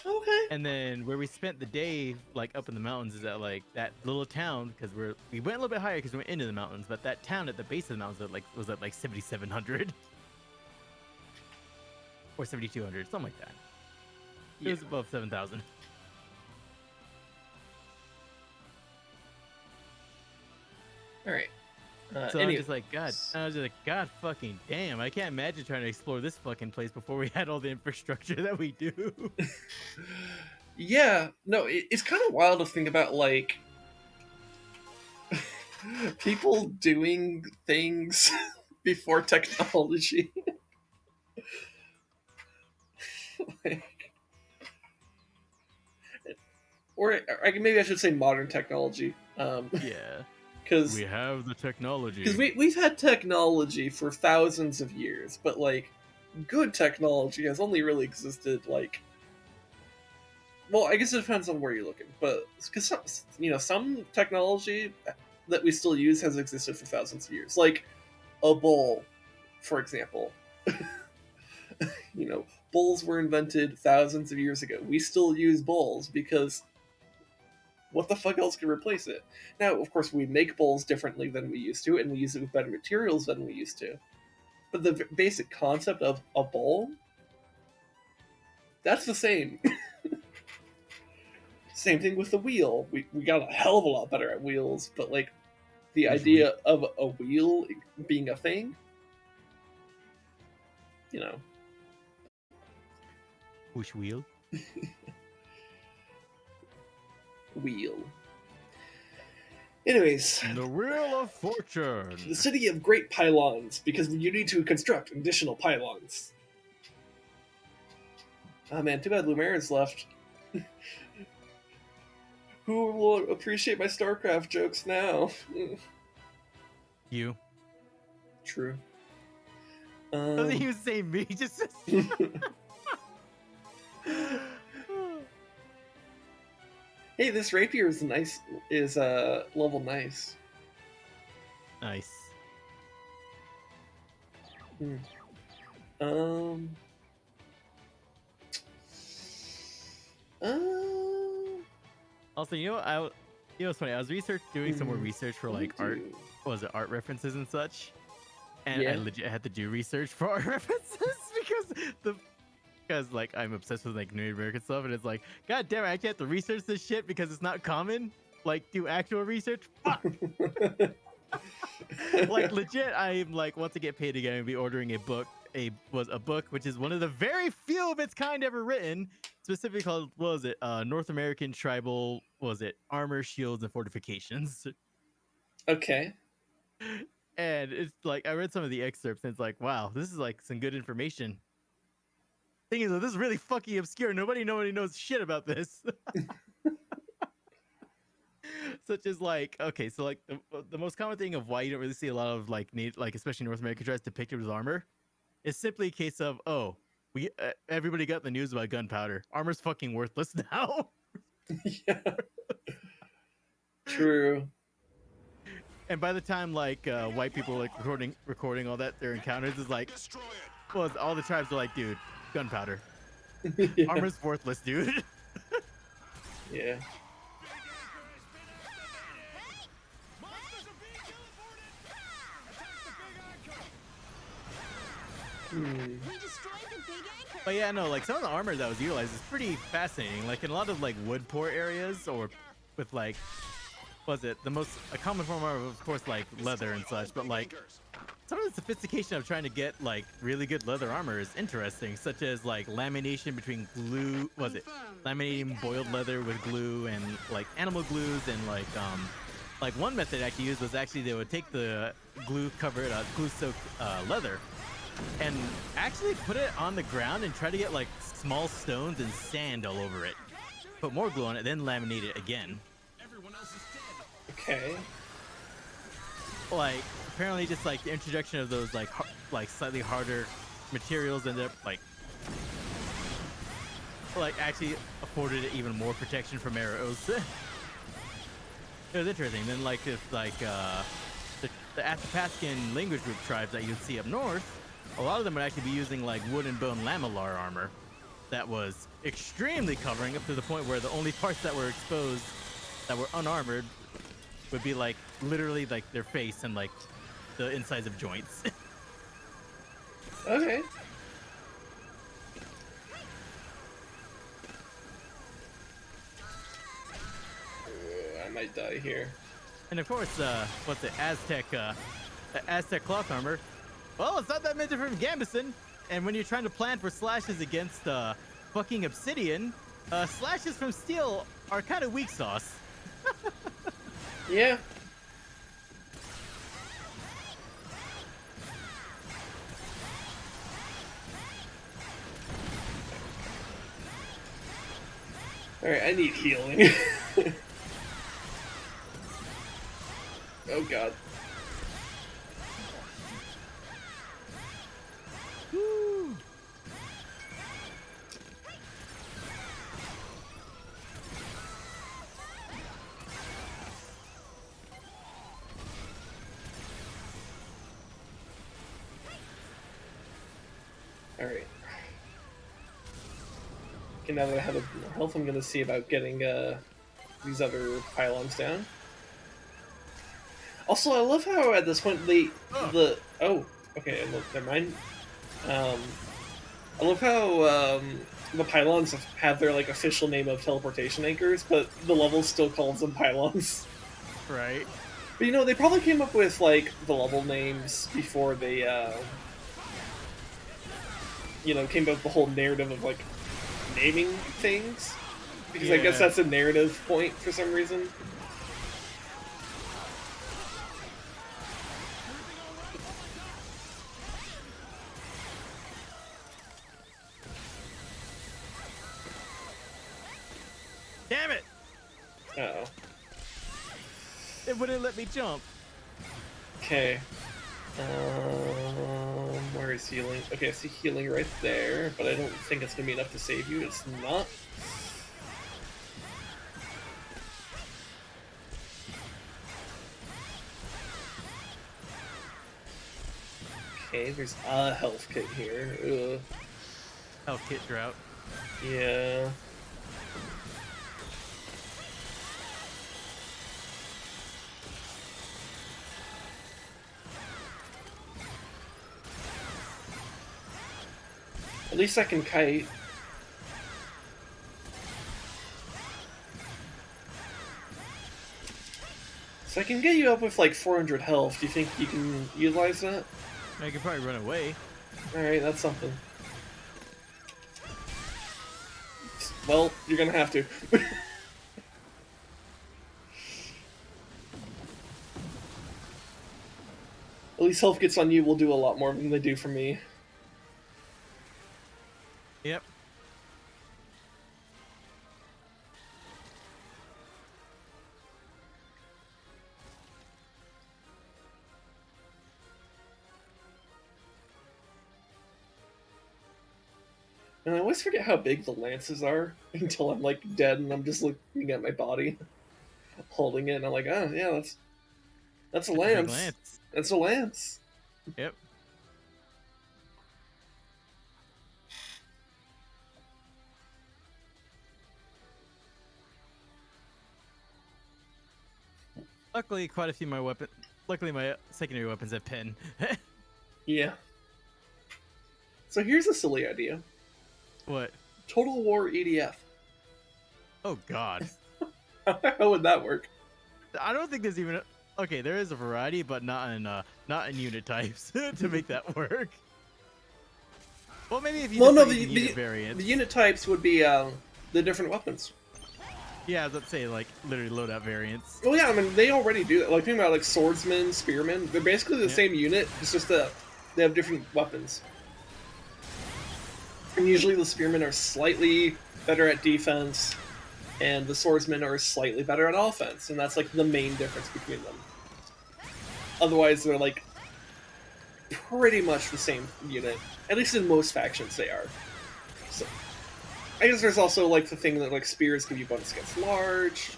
Speaker 1: Okay.
Speaker 2: And then where we spent the day, like up in the mountains, is at like that little town because we went a little bit higher because we went into the mountains, but that town at the base of the mountains was at like 7,700 or 7,200, something like that. It was above 7,000.
Speaker 1: All right.
Speaker 2: So I'm just like, God, I was just like, God fucking damn, I can't imagine trying to explore this fucking place before we had all the infrastructure that we do.
Speaker 1: Yeah, no, it's kind of wild to think about, like, people doing things before technology. Like, or maybe I should say modern technology.
Speaker 2: Yeah.
Speaker 1: Because
Speaker 2: We have the technology.
Speaker 1: we've had technology for thousands of years, but, like, good technology has only really existed, like, well, I guess it depends on where you're looking, but because some technology that we still use has existed for thousands of years, like a bowl, for example. Bowls were invented thousands of years ago. We still use bowls because what the fuck else could replace it? Now, of course, we make bowls differently than we used to, and we use it with better materials than we used to. But the basic concept of a bowl, that's the same. Same thing with the wheel. We got a hell of a lot better at wheels, but like the
Speaker 2: Which we
Speaker 1: idea of a wheel being a thing, you know.
Speaker 2: Which wheel?
Speaker 1: Wheel. Anyways,
Speaker 2: The Wheel of Fortune.
Speaker 1: the city of great pylons, because you need to construct additional pylons. Oh man, too bad Lumera's left. Who will appreciate my StarCraft jokes now?
Speaker 2: You.
Speaker 1: True.
Speaker 2: Doesn't even say me, just
Speaker 1: Hey, this rapier is nice. Is level nice.
Speaker 2: Nice.
Speaker 1: Um.
Speaker 2: Also, what's funny? I was doing some more research for like art. What was it, art references and such? And
Speaker 1: Yeah.
Speaker 2: I legit had to do research for art references because because like I'm obsessed with like Native American stuff, and it's like, God damn it, I can't have to research this shit because it's not common. Like, do actual research. Fuck. Like legit, I'm like, once I get paid again, I'll be ordering a book. A book which is one of the very few of its kind ever written, specifically called, what was it? North American Tribal, what was it? Armor, Shields, and Fortifications.
Speaker 1: Okay.
Speaker 2: And it's like I read some of the excerpts, and it's like, wow, this is like some good information. Thing is, this is really fucking obscure. Nobody knows shit about this. Such as like, okay, so like the most common thing of why you don't really see a lot of like like especially North American tribes depicted with armor is simply a case of, oh, we everybody got the news about gunpowder. Armor's fucking worthless now.
Speaker 1: Yeah. True.
Speaker 2: And by the time like white people like recording all that their encounters is like, well, all the tribes are like, dude, gunpowder.
Speaker 1: Yeah.
Speaker 2: Armor's worthless, dude.
Speaker 1: Yeah. Hmm.
Speaker 2: But yeah, no, like some of the armor that was utilized is pretty fascinating. Like in a lot of like wood poor areas, or with like, was it the most a common form of course, like leather and such, but like some of the sophistication of trying to get like really good leather armor is interesting, such as like lamination between glue, was it laminating boiled leather with glue and like animal glues, and like one method I actually used was actually they would take the glue covered glue soaked leather and actually put it on the ground and try to get like small stones and sand all over it, put more glue on it, then laminate it again.
Speaker 1: Okay.
Speaker 2: Like apparently just like the introduction of those like slightly harder materials ended up like actually afforded it even more protection from arrows. It was interesting. Then like it's like the Athapascan language group tribes that you'd see up north, a lot of them would actually be using like wood and bone lamellar armor that was extremely covering, up to the point where the only parts that were exposed that were unarmored would be like literally like their face and like the insides of joints.
Speaker 1: Okay. I might die here.
Speaker 2: And of course, what's it? Aztec cloth armor. Well, it's not that much different from Gambison. And when you're trying to plan for slashes against fucking obsidian, slashes from steel are kind of weak sauce.
Speaker 1: Yeah. Alright, I need healing. Oh god.
Speaker 2: Woo!
Speaker 1: Alright. Okay, now that I have a health, I'm gonna see about getting these other pylons down. Also, I love how at this point oh, okay, look, never mind. I love how the pylons have their like official name of teleportation anchors, but the level still calls them pylons.
Speaker 2: Right.
Speaker 1: But you know, they probably came up with like the level names before they came up with the whole narrative of like naming things, because I guess that's a narrative point for some reason.
Speaker 2: Damn it!
Speaker 1: Uh-oh.
Speaker 2: It wouldn't let me jump.
Speaker 1: Okay. Where is healing? Okay, I see healing right there, but I don't think it's gonna be enough to save you. It's not. Okay, there's a health kit here. Ugh.
Speaker 2: Health kit drought.
Speaker 1: Yeah. At least I can kite. So I can get you up with like 400 health. Do you think you can utilize that?
Speaker 2: I could probably run away.
Speaker 1: Alright, that's something. Well, you're gonna have to. At least health gets on you will do a lot more than they do for me.
Speaker 2: Yep.
Speaker 1: And I always forget how big the lances are until I'm like dead and I'm just looking at my body, holding it, and I'm like, oh yeah, that's a
Speaker 2: That's a big
Speaker 1: lance.
Speaker 2: lance.
Speaker 1: That's a lance.
Speaker 2: Yep. Luckily, quite a few of my weapons. Luckily, my secondary weapons have pen.
Speaker 1: Yeah. So here's a silly idea.
Speaker 2: What?
Speaker 1: Total War EDF.
Speaker 2: Oh God.
Speaker 1: How would that work?
Speaker 2: I don't think there's even. Okay, there is a variety, but not in unit types to make that work. Well, maybe if you
Speaker 1: Well,
Speaker 2: just
Speaker 1: no,
Speaker 2: put even unit variants.
Speaker 1: the unit types would be the different weapons.
Speaker 2: Yeah, let's say like literally loadout variants.
Speaker 1: Well, yeah, I mean they already do that. Like thinking about like swordsmen, spearmen, they're basically the same unit. It's just that they have different weapons. And usually the spearmen are slightly better at defense, and the swordsmen are slightly better at offense, and that's like the main difference between them. Otherwise, they're like pretty much the same unit. At least in most factions, they are. So, I guess there's also like the thing that like spears give you bonus against large.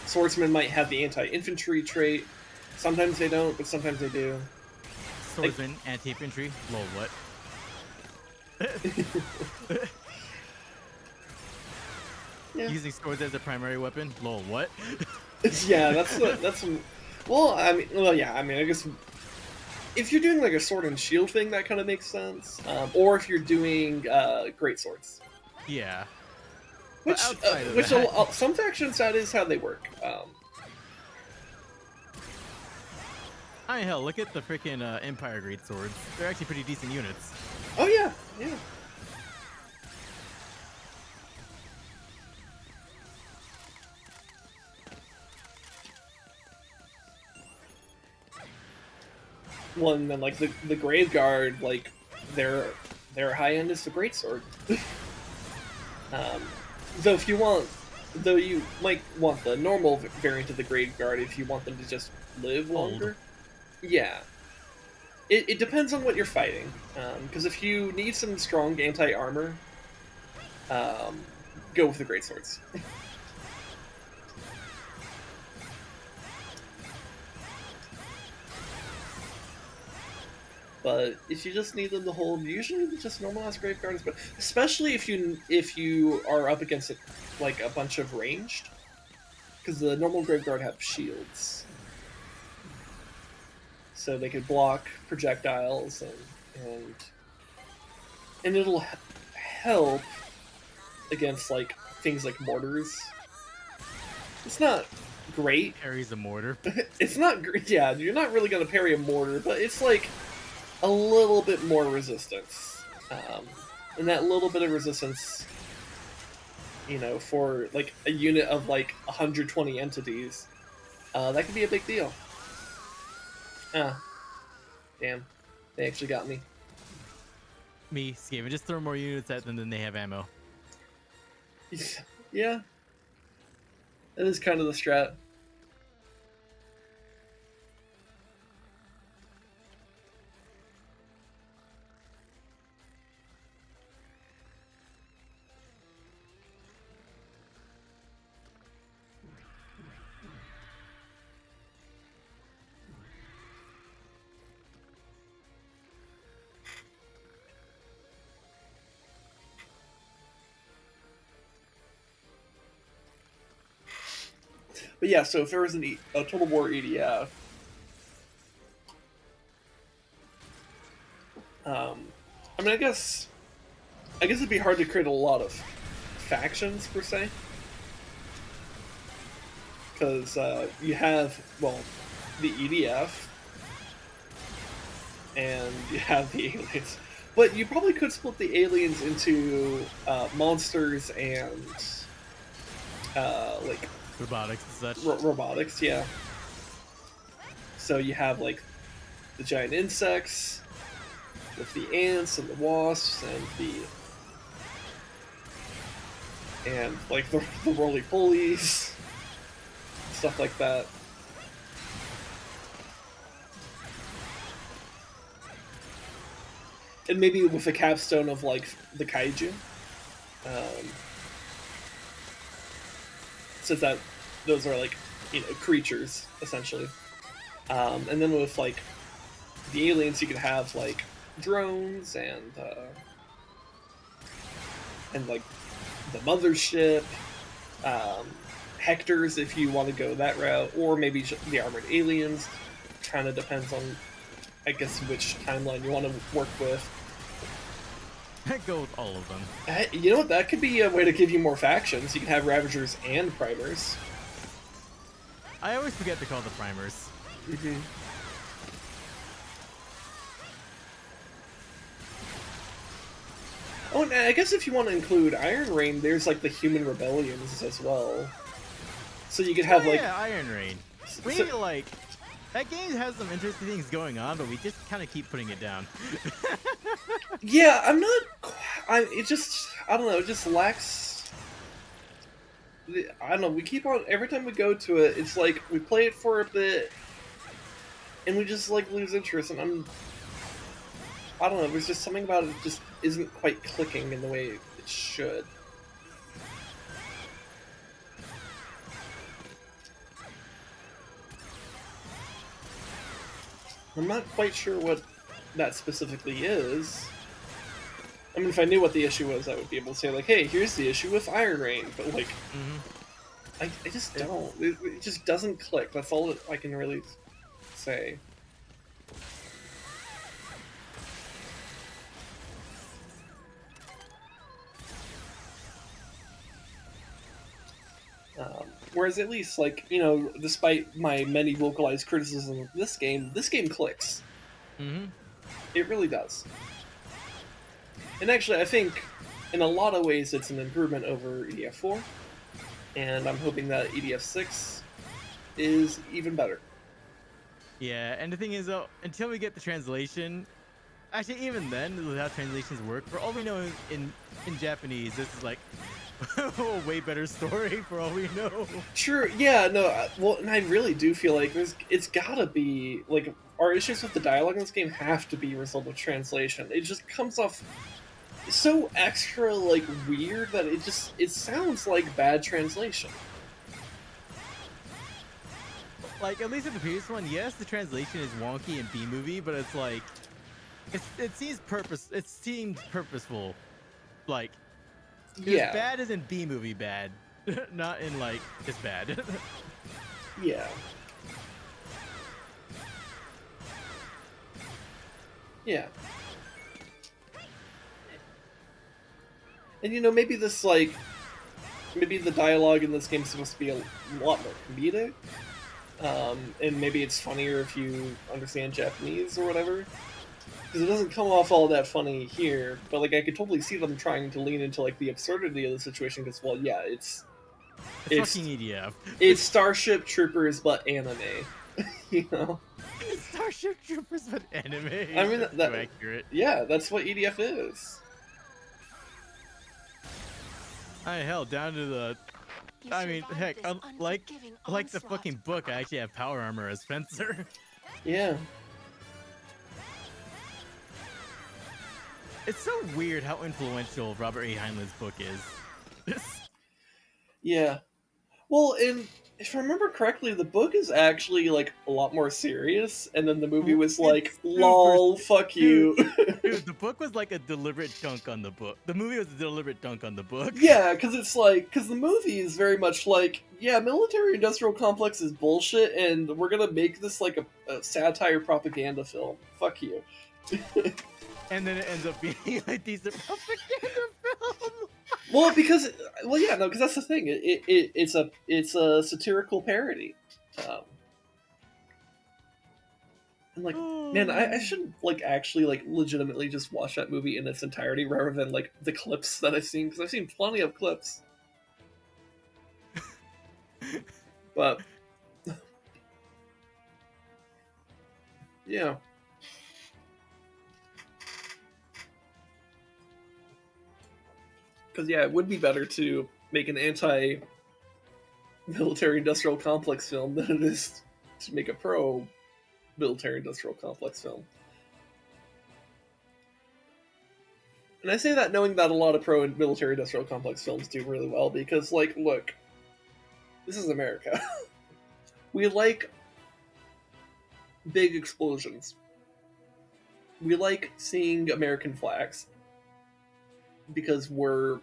Speaker 1: Swordsmen might have the anti-infantry trait. Sometimes they don't, but sometimes they do.
Speaker 2: Swordsman, anti-infantry. Lol, what?
Speaker 1: Yeah.
Speaker 2: Using swords as a primary weapon. Lol, what?
Speaker 1: Yeah, that's some. Well, I mean, I guess if you're doing like a sword and shield thing, that kind of makes sense. Or if you're doing great swords,
Speaker 2: Yeah.
Speaker 1: which some factions that is how they work.
Speaker 2: I mean, hell, look at the freaking Empire great swords. They're actually pretty decent units.
Speaker 1: Oh yeah, yeah. Well, and then like the Grave Guard, like their high end is the great sword. Though if you want, though you might want the normal variant of the Grave Guard if you want them to just live longer. Yeah. It depends on what you're fighting. Because if you need some strong anti-armor, go with the great swords. But if you just need them to hold, usually just normalize Grave Guard is better. Especially if you are up against like a bunch of ranged, because the normal Grave Guard have shields, so they could block projectiles and it'll help against like things like mortars. It's not great.
Speaker 2: Carries a mortar.
Speaker 1: It's not great. Yeah, you're not really gonna parry a mortar, but it's like a little bit more resistance, and that little bit of resistance, you know, for like a unit of like 120 entities, that could be a big deal. Ah, damn, they actually got me.
Speaker 2: Me, Skaven, just throw more units at them than they have ammo.
Speaker 1: Yeah, that is kind of the strat. But yeah, so if there was a Total War EDF, I mean, I guess I guess it'd be hard to create a lot of factions per se, because you have, well, the EDF and you have the aliens, but you probably could split the aliens into monsters and like
Speaker 2: Robotics and such.
Speaker 1: robotics. Yeah. So you have like the giant insects with the ants and the wasps and like the roly polies, stuff like that. And maybe with a capstone of like the kaiju, since that those are like, you know, creatures essentially. And then with like the aliens, you could have like drones and like the mothership, Hectors if you want to go that route, or maybe the armored aliens. Kind of depends on, I guess, which timeline you want to work with.
Speaker 2: I'd go with all of them.
Speaker 1: You know what? That could be a way to give you more factions. You can have Ravagers and Primers.
Speaker 2: I always forget to call the primers.
Speaker 1: Mm-hmm. Oh, and I guess if you want to include Iron Rain, there's like the Human Rebellions as well. So you could have like
Speaker 2: Iron Rain. We
Speaker 1: so,
Speaker 2: need to, like, that game has some interesting things going on, but we just kind of keep putting it down.
Speaker 1: yeah, I'm not. I don't know. It just lacks. I don't know. We keep on every time we go to it. It's like we play it for a bit, and we just like lose interest. And I don't know. There's just something about it that just isn't quite clicking in the way it should. I'm not quite sure what that specifically is. I mean, if I knew what the issue was, I would be able to say, like, hey, here's the issue with Iron Rain. But, like, I just don't. It just doesn't click. That's all that I can really say. Whereas at least, like, you know, despite my many vocalized criticism of this game clicks.
Speaker 2: Mm-hmm.
Speaker 1: It really does. And actually, I think in a lot of ways it's an improvement over EDF 4, and I'm hoping that EDF 6 is even better.
Speaker 2: Yeah, and the thing is, though, until we get the translation, actually, even then, with how translations work, for all we know in Japanese, this is like a way better story for all we know.
Speaker 1: Sure, yeah, no, well, and I really do feel like it's gotta be, like, our issues with the dialogue in this game have to be a result of translation. It just comes off so extra, like, weird that it sounds like bad translation.
Speaker 2: Like, at least in the previous one, yes, the translation is wonky and B-movie, but it's like, it seemed purposeful. Like,
Speaker 1: Yeah.
Speaker 2: as bad as in B-movie bad, not in, like, just bad.
Speaker 1: Yeah. Yeah. And, you know, maybe this, like, maybe the dialogue in this game is supposed to be a lot more comedic. And maybe it's funnier if you understand Japanese or whatever. Because it doesn't come off all that funny here, but, like, I could totally see them trying to lean into, like, the absurdity of the situation, because, well, yeah, it's
Speaker 2: fucking EDF.
Speaker 1: It's Starship Troopers, but anime. You know?
Speaker 2: Starship Troopers, but anime.
Speaker 1: I mean,
Speaker 2: that's too accurate.
Speaker 1: Yeah, that's what EDF is.
Speaker 2: Hell, down to the... I mean, heck, like the fucking book, I actually have power armor as Spencer.
Speaker 1: Yeah.
Speaker 2: It's so weird how influential Robert A. Heinlein's book is.
Speaker 1: Yeah. Well, and if I remember correctly, the book is actually, like, a lot more serious, and then the movie was like, lol, fuck you.
Speaker 2: Dude, the book was like a deliberate dunk on the book. The movie was a deliberate dunk on the book.
Speaker 1: Yeah, because it's like, because the movie is very much like, yeah, military-industrial complex is bullshit, and we're gonna make this like a satire propaganda film. Fuck you.
Speaker 2: and then it ends up being a decent propaganda film.
Speaker 1: Well, because because that's the thing. It's a satirical parody. Um, and like, man, I should like actually like legitimately just watch that movie in its entirety rather than like the clips that I've seen, because I've seen plenty of clips. But yeah. Because, yeah, it would be better to make an anti-military industrial complex film than it is to make a pro-military industrial complex film. And I say that knowing that a lot of pro-military industrial complex films do really well, because, like, look, this is America. We like big explosions. We like seeing American flags. Because we're...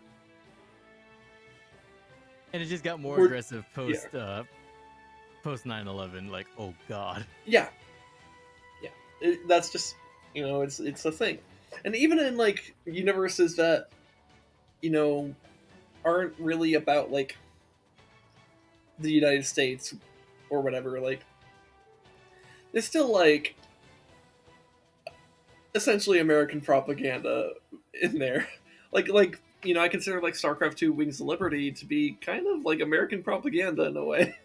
Speaker 2: And it just got more aggressive post 9/11. Like, oh god.
Speaker 1: Yeah. That's just, it's a thing. And even in like universes that, aren't really about like the United States or whatever, like there's still like essentially American propaganda in there. like I consider like StarCraft 2 Wings of Liberty to be kind of like American propaganda in a way.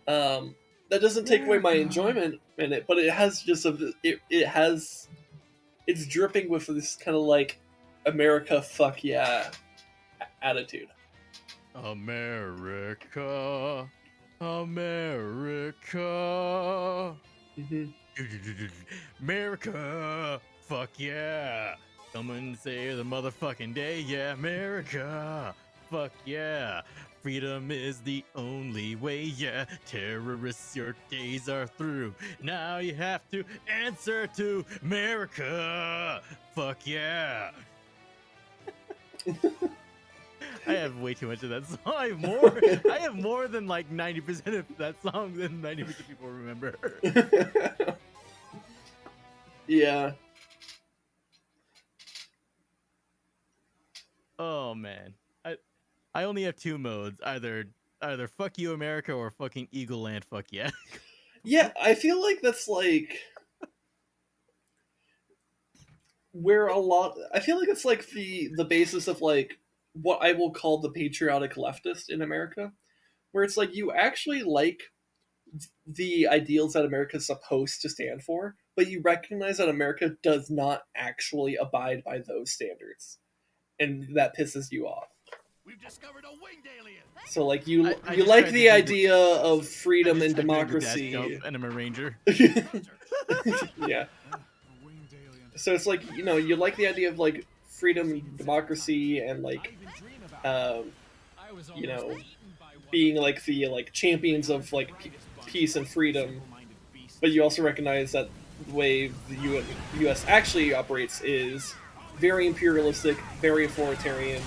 Speaker 1: That doesn't take away my enjoyment in it, but it has just it's dripping with this kind of like America fuck yeah attitude.
Speaker 2: America.
Speaker 1: Mm-hmm.
Speaker 2: America, fuck yeah. Come and say the motherfucking day, yeah. America, fuck yeah. Freedom is the only way, yeah. Terrorists, your days are through. Now you have to answer to America, fuck yeah. I have way too much of that song. I have more than like 90% of that song than 90% of people remember.
Speaker 1: Yeah.
Speaker 2: Oh man. I only have two modes. Either fuck you America or fucking Eagle Land fuck yeah.
Speaker 1: Yeah, I feel like that's like where I feel like it's like the basis of like what I will call the patriotic leftist in America, where it's like you actually like the ideals that America is supposed to stand for, but you recognize that America does not actually abide by those standards, and that pisses you off.
Speaker 3: We've discovered a winged alien.
Speaker 1: So like you like the idea of freedom and democracy,
Speaker 2: and I'm a ranger.
Speaker 1: Yeah. So it's like, you like the idea of like freedom, democracy, and like being like the like champions of like peace and freedom, but you also recognize that the way the U.S. actually operates is very imperialistic, very authoritarian,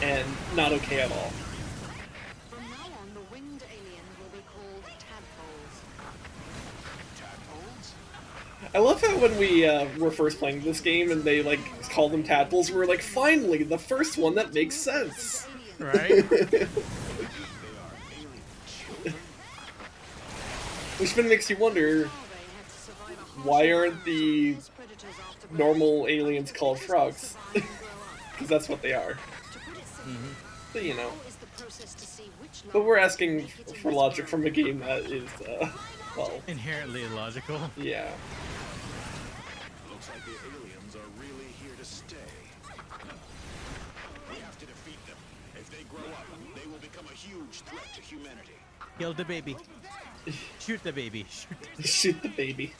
Speaker 1: and not okay at all.
Speaker 4: From now on, the winged alien will be called tadpoles.
Speaker 3: Tadpoles?
Speaker 1: I love how when we were first playing this game and they like call them tadpoles, we were like, finally, the first one that makes sense.
Speaker 2: Right?
Speaker 1: Which then makes you wonder, why aren't the normal aliens called frogs? Because that's what they are.
Speaker 2: Mm-hmm.
Speaker 1: But but we're asking for logic from a game that is, well,
Speaker 2: inherently illogical.
Speaker 1: Yeah.
Speaker 3: Looks like the aliens are really here to stay. We have to defeat them. If they grow up, they will become a huge threat to humanity.
Speaker 2: Kill the baby. Shoot the baby.
Speaker 1: Shoot the baby.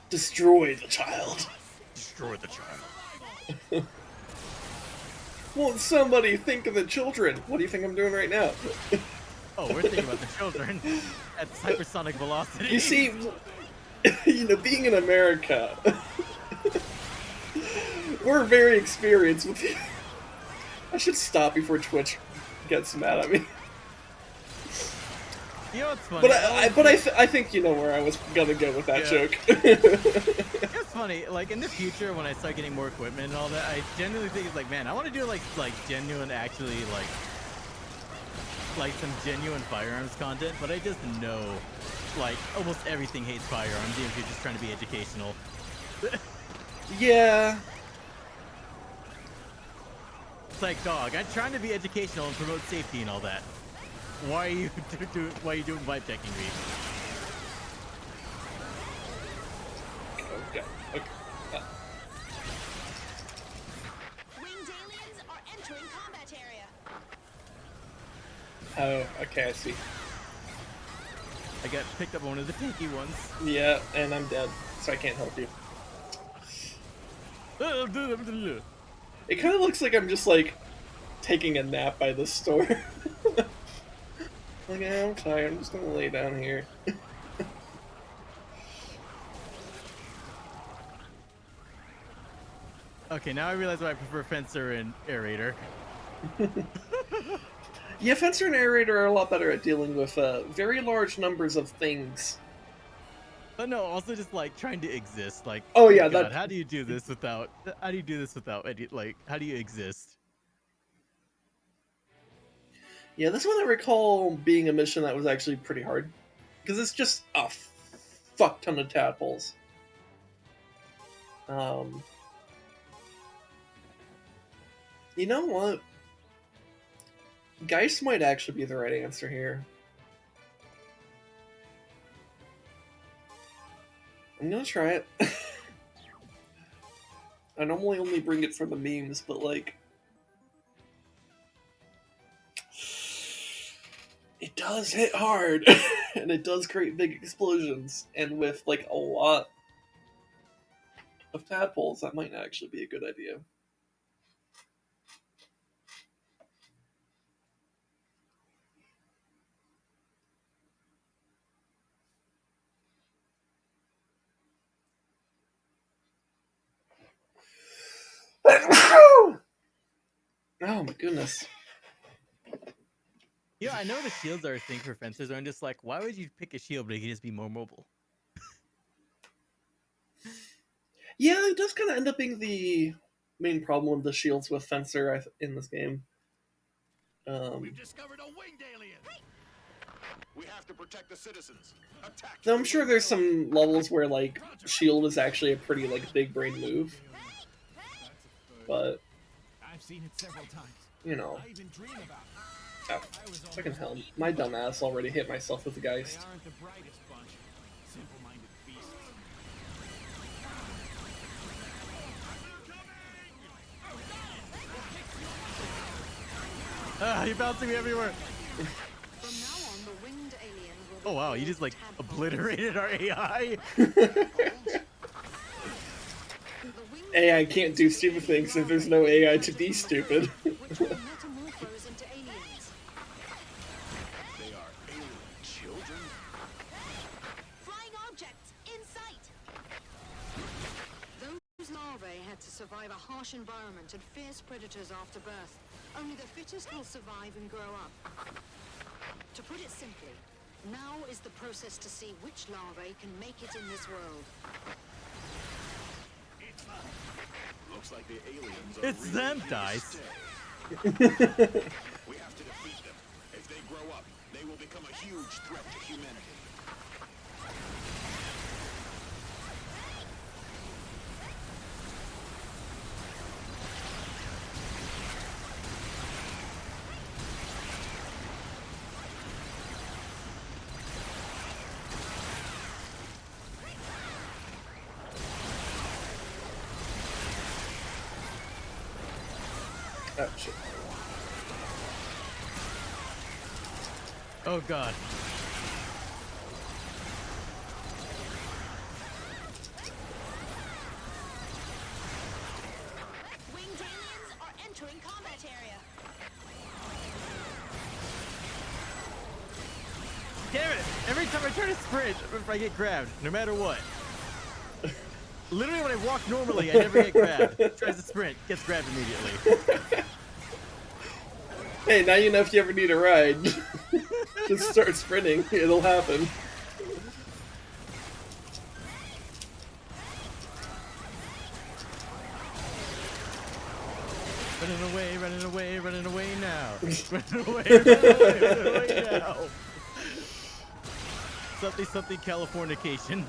Speaker 1: Destroy the child.
Speaker 2: Destroy the child.
Speaker 1: Won't somebody think of the children? What do you think I'm doing right now?
Speaker 2: Oh, we're thinking about the children at hypersonic velocity.
Speaker 1: You see, being in America, we're very experienced with it. I should stop before Twitch gets mad at me.
Speaker 2: You know what's funny?
Speaker 1: I think you know where I was gonna go with that
Speaker 2: Yeah.
Speaker 1: joke.
Speaker 2: It's funny, like in the future when I start getting more equipment and all that, I genuinely think it's like, man, I want to do like genuine, actually like some genuine firearms content, but I just know like almost everything hates firearms, even if you're just trying to be educational.
Speaker 1: Yeah.
Speaker 2: It's like, dog, I'm trying to be educational and promote safety and all that. Why are you doing vibe checking me?
Speaker 1: Okay. Okay.
Speaker 4: Winged aliens are entering combat area.
Speaker 1: Oh, okay, I see.
Speaker 2: I got picked up one of the tanky ones.
Speaker 1: Yeah, and I'm dead, so I can't help you. It kind of looks like I'm just like taking a nap by the store. Like, I'm tired. I'm just gonna lay down here.
Speaker 2: Okay, now I realize why I prefer Fencer and Aerator.
Speaker 1: Yeah, Fencer and Aerator are a lot better at dealing with very large numbers of things.
Speaker 2: But no, also just like trying to exist. Like,
Speaker 1: Oh yeah,
Speaker 2: God,
Speaker 1: that.
Speaker 2: how do you do this without? How do you do this without any? Like, how do you exist?
Speaker 1: Yeah, this one I recall being a mission that was actually pretty hard because it's just a fuck ton of tadpoles. You know what? Geist might actually be the right answer here. I'm gonna try it. I normally only bring it for the memes, but like, it does hit hard, and it does create big explosions, and with like a lot of tadpoles, that might actually be a good idea. Oh my goodness.
Speaker 2: You know, I know the shields are a thing for fencers. I'm just like, why would you pick a shield but you can just be more mobile?
Speaker 1: Yeah, it does kind of end up being the main problem with the shields with Fencer in this game.
Speaker 3: We've discovered a winged alien. We have to protect the citizens. Attack.
Speaker 1: Now, I'm sure there's some levels where like shield is actually a pretty like big brain move, but
Speaker 3: I've seen it several times.
Speaker 1: you know,
Speaker 3: I even dream about it.
Speaker 1: oh, fucking hell, my dumb ass already hit myself with the
Speaker 3: They
Speaker 1: Geist.
Speaker 3: aren't the brightest bunch. Simple-minded beasts.
Speaker 2: Ah, you're bouncing me everywhere.
Speaker 4: From now on, the winged alien will be
Speaker 2: Oh wow, you
Speaker 4: called
Speaker 2: just like
Speaker 4: tadpole.
Speaker 2: obliterated our AI.
Speaker 4: The winged
Speaker 1: AI can't do stupid things if there's no AI to be stupid.
Speaker 4: which will metamorphose into aliens.
Speaker 3: They are alien children.
Speaker 4: Flying objects in sight. Those larvae had to survive a harsh environment and fierce predators after birth. Only the fittest will survive and grow up. To put it simply, now is the process to see which larvae can make it in this world.
Speaker 3: Looks like the aliens are
Speaker 2: It's
Speaker 3: really
Speaker 2: them,
Speaker 3: here to
Speaker 2: dice.
Speaker 3: stay. We have to defeat them. If they grow up, they will become a huge threat to humanity.
Speaker 1: Oh shit.
Speaker 2: Oh god.
Speaker 4: Winged aliens are entering combat area.
Speaker 2: Damn it! Every time I try to sprint, I get grabbed, no matter what. Literally, when I walk normally, I never get grabbed. Tries to sprint, gets grabbed immediately.
Speaker 1: Hey, now you know if you ever need a ride. Just start sprinting. It'll happen.
Speaker 2: Running away now. Running away now. Something Californication.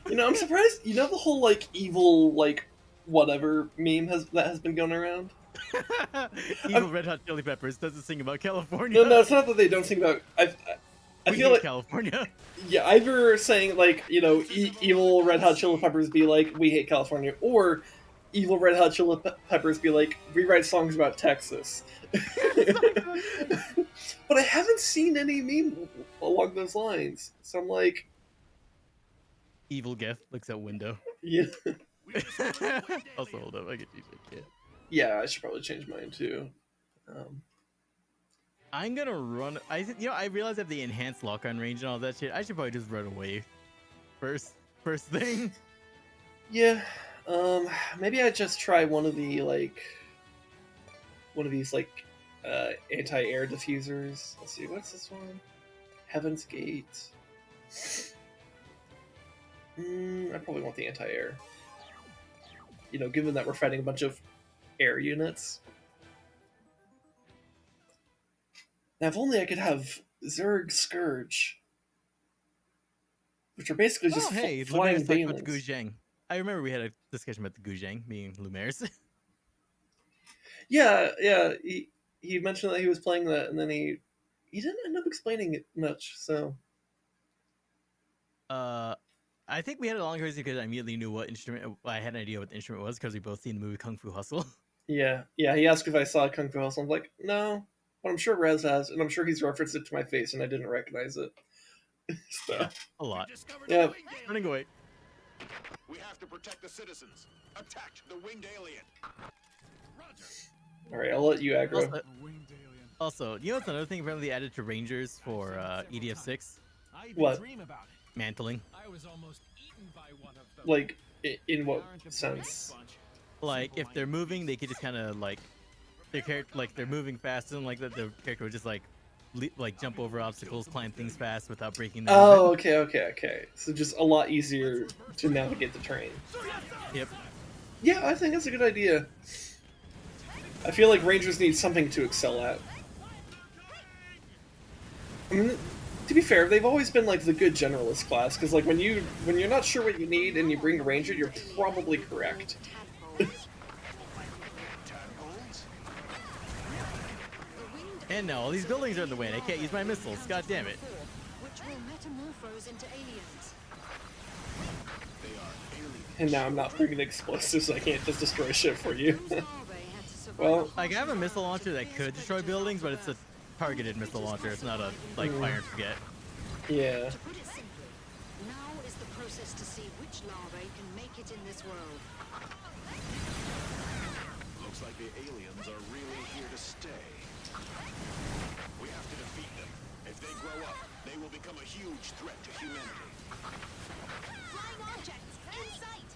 Speaker 1: You know, I'm surprised. You know the whole like evil like whatever meme that has been going around.
Speaker 2: Evil Red Hot Chili Peppers doesn't sing about California.
Speaker 1: No, it's not that they don't sing about. I
Speaker 2: We
Speaker 1: feel
Speaker 2: hate
Speaker 1: like
Speaker 2: California.
Speaker 1: yeah, either saying like evil Red Hot Chili Peppers be like we hate California, or evil Red Hot Chili Peppers be like we write songs about Texas. But I haven't seen any meme along those lines, so I'm like,
Speaker 2: Evil Geth looks out window.
Speaker 1: yeah,
Speaker 2: Also, hold up, I get you. Yeah.
Speaker 1: yeah, I should probably change mine too.
Speaker 2: I'm gonna run. I realize I have the enhanced lock-on range and all that shit. I should probably just run away. First thing.
Speaker 1: Yeah, maybe I just try one of these anti-air diffusers. Let's see, what's this one? Heaven's Gate. I probably want the anti-air. You know, given that we're fighting a bunch of air units. Now, if only I could have Zerg Scourge, which are basically just
Speaker 2: hey,
Speaker 1: flying
Speaker 2: Lumire's talking about the
Speaker 1: Banelings.
Speaker 2: Guzhang. I remember we had a discussion about the Guzhang being Lumire's.
Speaker 1: Yeah. He mentioned that he was playing that, and then he didn't end up explaining it much. So,
Speaker 2: I think we had a long conversation because I immediately knew what instrument. I had an idea what the instrument was because we both seen the movie Kung Fu Hustle.
Speaker 1: yeah. He asked if I saw Kung Fu Hustle. I'm like, no, but I'm sure Rez has, and I'm sure he's referenced it to my face, and I didn't recognize it. So,
Speaker 2: Yeah, a lot.
Speaker 1: yeah.
Speaker 2: Running away.
Speaker 3: We have to protect the citizens. Attack the winged alien.
Speaker 1: All right, I'll let you aggro.
Speaker 2: Also, you know what's another thing apparently added to Rangers for EDF 6?
Speaker 1: What?
Speaker 2: Mantling.
Speaker 5: I was almost eaten by one of them.
Speaker 1: Like, in what sense?
Speaker 2: Like, if they're moving, they could just kind of like their character, like they're moving fast, and like that the character would just like jump over obstacles, climb things fast without breaking them.
Speaker 1: Oh, okay. So just a lot easier to navigate the terrain.
Speaker 2: Yep.
Speaker 1: Yeah, I think that's a good idea. I feel like Rangers need something to excel at. I mean, to be fair, they've always been like the good generalist class, because like when you're not sure what you need and you bring a Ranger, you're probably correct.
Speaker 2: And now all these buildings are in the way, and I can't use my missiles. God damn it.
Speaker 4: Which will metamorphose into aliens.
Speaker 1: And now I'm not bringing explosives, so I can't just destroy shit for you.
Speaker 4: Those larvae had to survive.
Speaker 1: Well,
Speaker 2: Like, I have a missile launcher that could destroy buildings, but it's a targeted missile launcher. It's not a like fire and forget.
Speaker 1: yeah.
Speaker 4: To put it simply, now is the process to see which larvae can make it in this world.
Speaker 3: Looks like the aliens are really here to stay. We have to defeat them. If they grow up, they will become a huge threat to humanity.
Speaker 6: Flying objects in sight.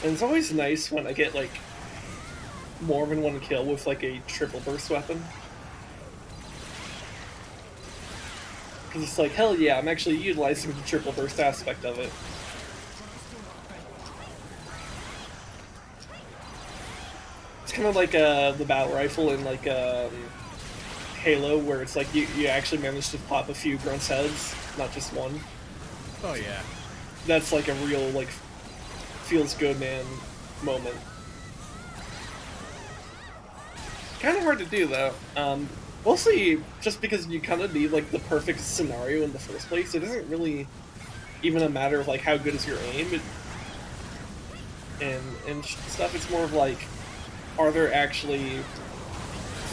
Speaker 1: And it's always nice when I get like more than one kill with like a triple burst weapon. Because it's like, hell yeah, I'm actually utilizing the triple burst aspect of it. It's kind of like the battle rifle in like Halo, where it's like you actually manage to pop a few grunts' heads, not just one.
Speaker 2: Oh yeah.
Speaker 1: That's like a real like feels good man moment. Kind of hard to do though. Mostly just because you kind of need like the perfect scenario in the first place. It isn't really even a matter of like how good is your aim and stuff. It's more of like, are there actually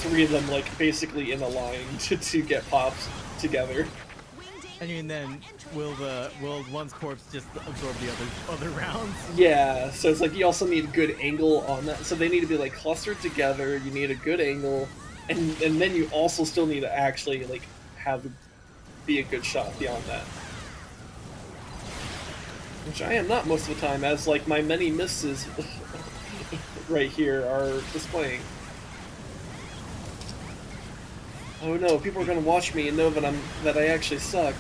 Speaker 1: three of them like basically in a line to get popped together?
Speaker 6: Winged
Speaker 2: And then will one's corpse just absorb the other rounds?
Speaker 1: Yeah, so it's like you also need a good angle on that. So they need to be like clustered together. You need a good angle, and then you also still need to actually like have be a good shot beyond that. Which I am not most of the time, as like my many misses right here are displaying. Oh no, people are gonna watch me and know that I actually suck.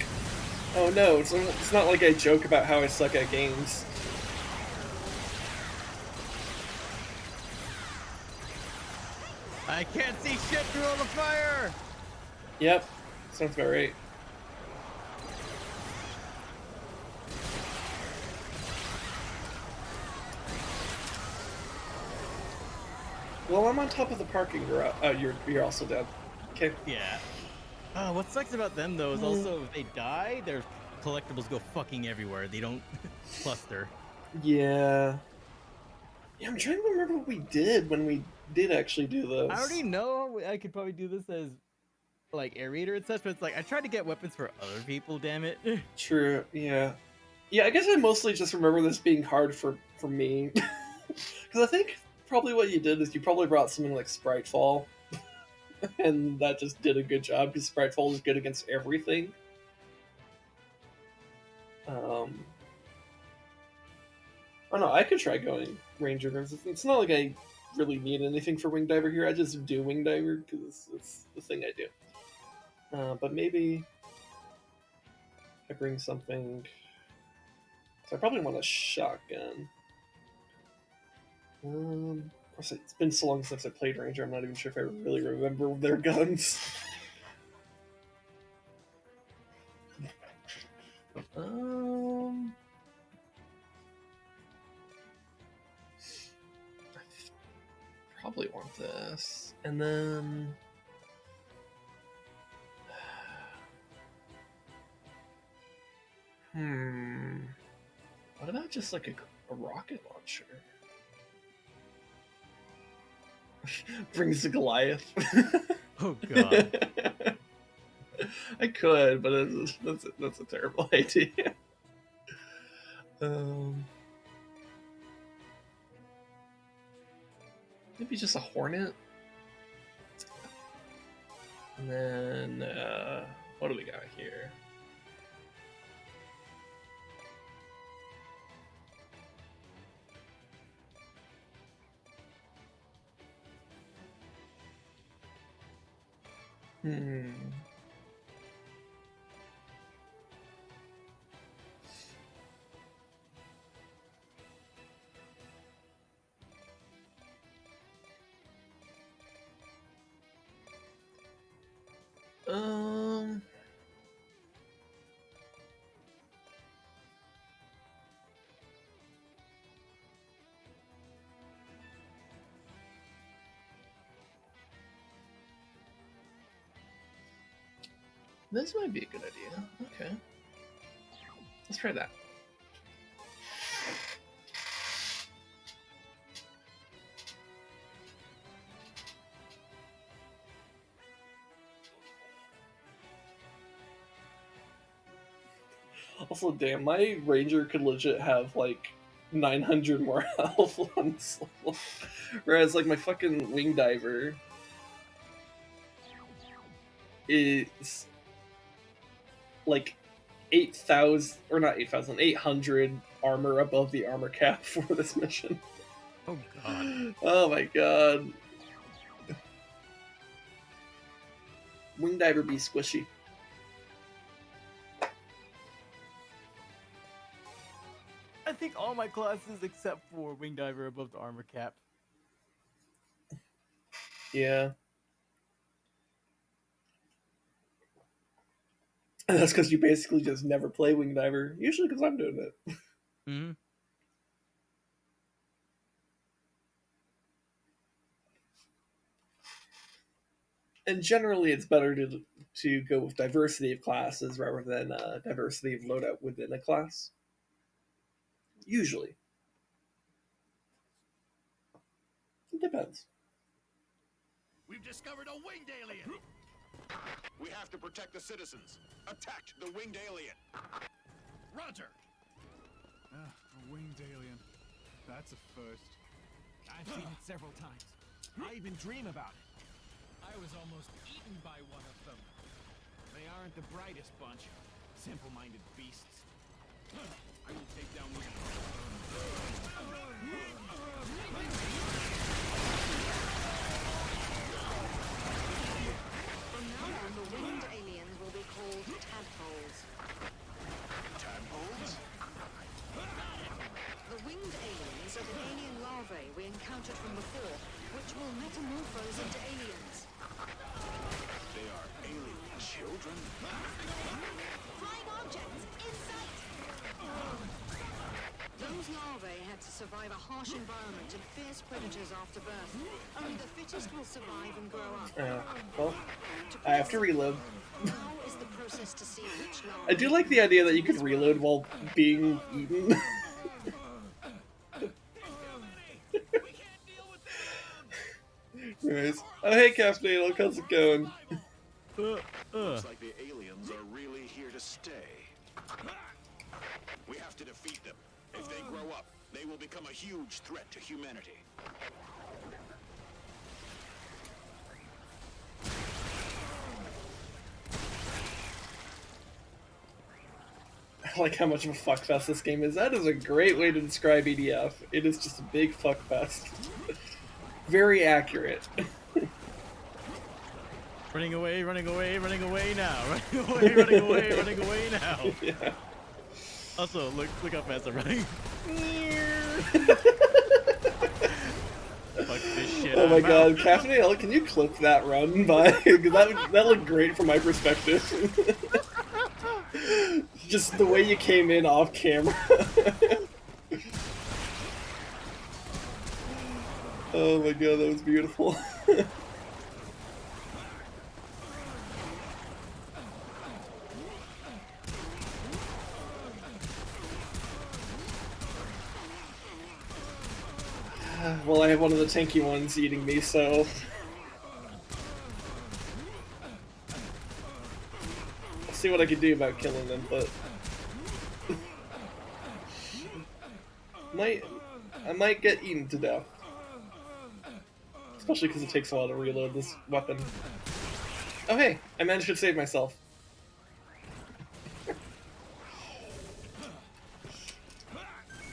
Speaker 1: Oh no, it's not like I joke about how I suck at games.
Speaker 2: I can't see shit through all the fire!
Speaker 1: Yep, sounds about right. Well, I'm on top of the parking garage. Oh, you're also dead. Okay.
Speaker 2: Yeah. What sucks about them though is also if they die, their collectibles go fucking everywhere. They don't cluster.
Speaker 1: Yeah. Yeah, I'm trying to remember what we did when we did actually do those.
Speaker 2: I already know I could probably do this as like aerator and such, but it's like I tried to get weapons for other people. Damn it.
Speaker 1: True. Yeah. Yeah, I guess I mostly just remember this being hard for me, because I think probably what you did is you probably brought something like Spritefall, and that just did a good job because Spritefall is good against everything. Oh no, I could try going Ranger because it's not like I really need anything for Wing Diver here. I just do Wing Diver because it's the thing I do. But maybe I bring something. So I probably want a shotgun. Of course, it's been so long since I played Ranger. I'm not even sure if I really remember their guns. I probably want this, and then. What about just like a rocket launcher? Brings the Goliath.
Speaker 2: Oh god.
Speaker 1: I could, but that's a terrible idea. Maybe just a Hornet. And then what do we got here? This might be a good idea. Okay. Let's try that. Also, damn, my Ranger could legit have like 900 more health on this level. Whereas, like, my fucking Wing Diver is like 8,000, or not 8,000, 800 armor above the armor cap for this mission.
Speaker 2: Oh god.
Speaker 1: Oh my god. Wing Diver be squishy.
Speaker 2: I think all my classes except for Wing Diver above the armor cap.
Speaker 1: Yeah. And that's because you basically just never play Wing Diver. Usually because I'm doing it.
Speaker 2: Mm-hmm.
Speaker 1: And generally, it's better to go with diversity of classes rather than diversity of loadout within a class. Usually. It depends.
Speaker 3: We've discovered a winged alien. We have to protect the citizens. Attack the winged alien.
Speaker 5: Roger.
Speaker 7: A winged alien. That's a first.
Speaker 8: I've seen it several times. I even dream about it.
Speaker 5: I was almost eaten by one of them.
Speaker 8: They aren't the brightest bunch. Simple-minded beasts.
Speaker 5: I will take down one.
Speaker 4: From now on, the winged aliens will be called tadpoles.
Speaker 3: Tadpoles?
Speaker 4: The winged aliens are the alien larvae we encountered from before, which will metamorphose into aliens.
Speaker 3: They are alien children?
Speaker 6: Flying objects in sight.
Speaker 4: Those larvae had to survive a harsh environment and fierce predators after birth. Only the fittest will survive and grow up.
Speaker 1: Well, I have to reload.
Speaker 4: Now is the process to see which
Speaker 1: I
Speaker 4: larvae...
Speaker 1: do like the idea that you could reload while being eaten. Anyways. Oh, hey, Captain, how's it going?
Speaker 3: Looks like the aliens are really here to stay. We have to defeat them. If they grow up, they will become a huge threat to humanity.
Speaker 1: I like how much of a fuckfest this game is. That is a great way to describe EDF. It is just a big fuckfest. Very accurate.
Speaker 2: Running away, running away, running away now. Running away, running away, running away now.
Speaker 1: Yeah.
Speaker 2: Also, look how fast I'm running. Fuck this shit.
Speaker 1: Oh my
Speaker 2: I'm
Speaker 1: god,
Speaker 2: out.
Speaker 1: Caffeine, can you clip that run by? Because that looked great from my perspective. Just the way you came in off camera. Oh my god, that was beautiful. Well, I have one of the tanky ones eating me, so... I'll see what I can do about killing them, but... I might get eaten to death. Especially because it takes a while to reload this weapon. Oh hey, I managed to save myself.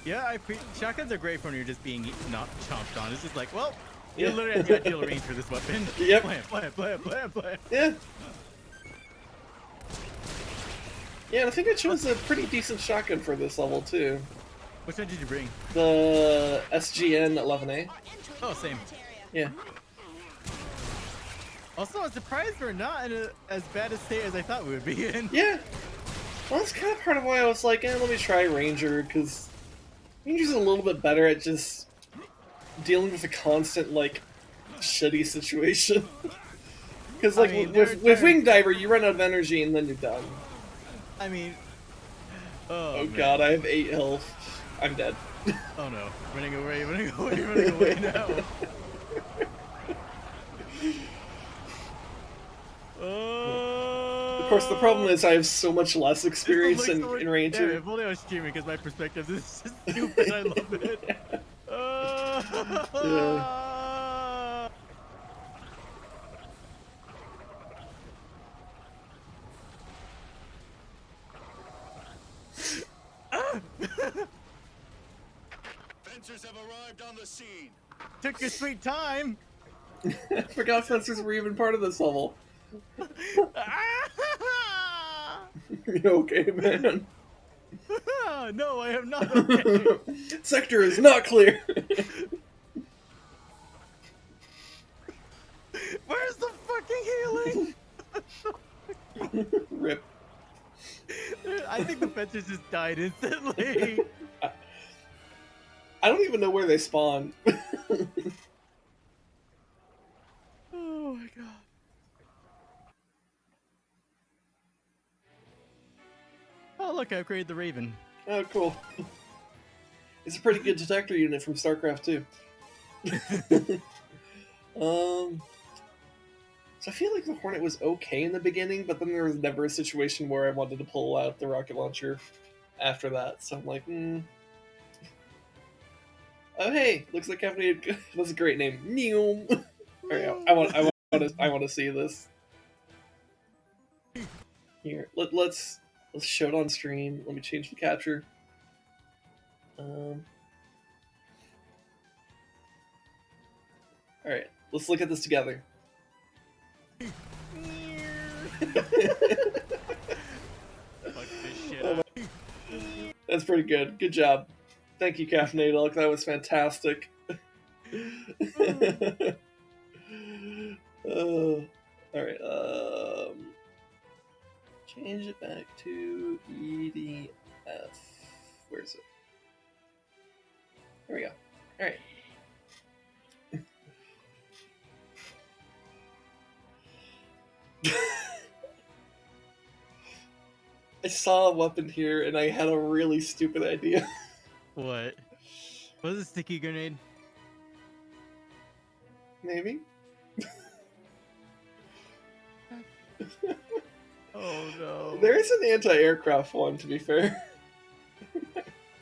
Speaker 2: Yeah, shotguns are great when you're just being not chomped on. It's just like, well, you
Speaker 1: Yeah.
Speaker 2: literally have the ideal range for this weapon.
Speaker 1: Yep.
Speaker 2: Blam.
Speaker 1: Yeah. Yeah, and I think I chose a pretty decent shotgun for this level too.
Speaker 2: Which one did you bring?
Speaker 1: The SGN 11A.
Speaker 6: Are entering
Speaker 2: Oh, same.
Speaker 6: that area.
Speaker 1: Yeah.
Speaker 2: Also, I'm surprised we're not in as bad a state as I thought we would be in.
Speaker 1: Yeah. Well, that's kind of part of why I was like, let me try Ranger, because Ranger's a little bit better at just dealing with a constant, like, shitty situation. Because, like,
Speaker 2: I mean,
Speaker 1: with Wing Diver, you run out of energy and then you're done.
Speaker 2: I mean,
Speaker 1: Oh
Speaker 2: man.
Speaker 1: god, I have 8 health. I'm dead.
Speaker 2: Oh no, running away, running away, running away now.
Speaker 1: Of course, the problem is I have so much less
Speaker 2: This
Speaker 1: experience
Speaker 2: one
Speaker 1: in
Speaker 2: looks so- Damn,
Speaker 1: Ranger.
Speaker 2: if only I was streaming because my perspective is just stupid. I love it.
Speaker 3: Fencers have arrived on the scene.
Speaker 2: Took your sweet time.
Speaker 1: I forgot fencers were even part of this level. You okay, man?
Speaker 2: No, I am not okay.
Speaker 1: Sector is not clear.
Speaker 2: Where's the fucking healing?
Speaker 1: Rip.
Speaker 2: I think the fencers just died instantly.
Speaker 1: I don't even know where they spawn.
Speaker 2: Oh my god. Oh look, I upgraded the Raven.
Speaker 1: Oh, cool. It's a pretty good detector unit from StarCraft 2. So I feel like the Hornet was okay in the beginning, but then there was never a situation where I wanted to pull out the rocket launcher after that. So I'm like, oh hey, looks like caffeinated. That's a great name. Meow. I want to see this. Here, let's show it on stream. Let me change the capture. All right, let's look at this together.
Speaker 2: Fuck this shit up.
Speaker 1: That's pretty good. Good job. Thank you, Caffeinated Elk. That was fantastic. Alright, change it back to EDF. Where is it? There we go. Alright. I saw a weapon here and I had a really stupid idea.
Speaker 2: What? Was it a sticky grenade?
Speaker 1: Maybe?
Speaker 2: Oh no.
Speaker 1: There's an anti-aircraft one, to be fair.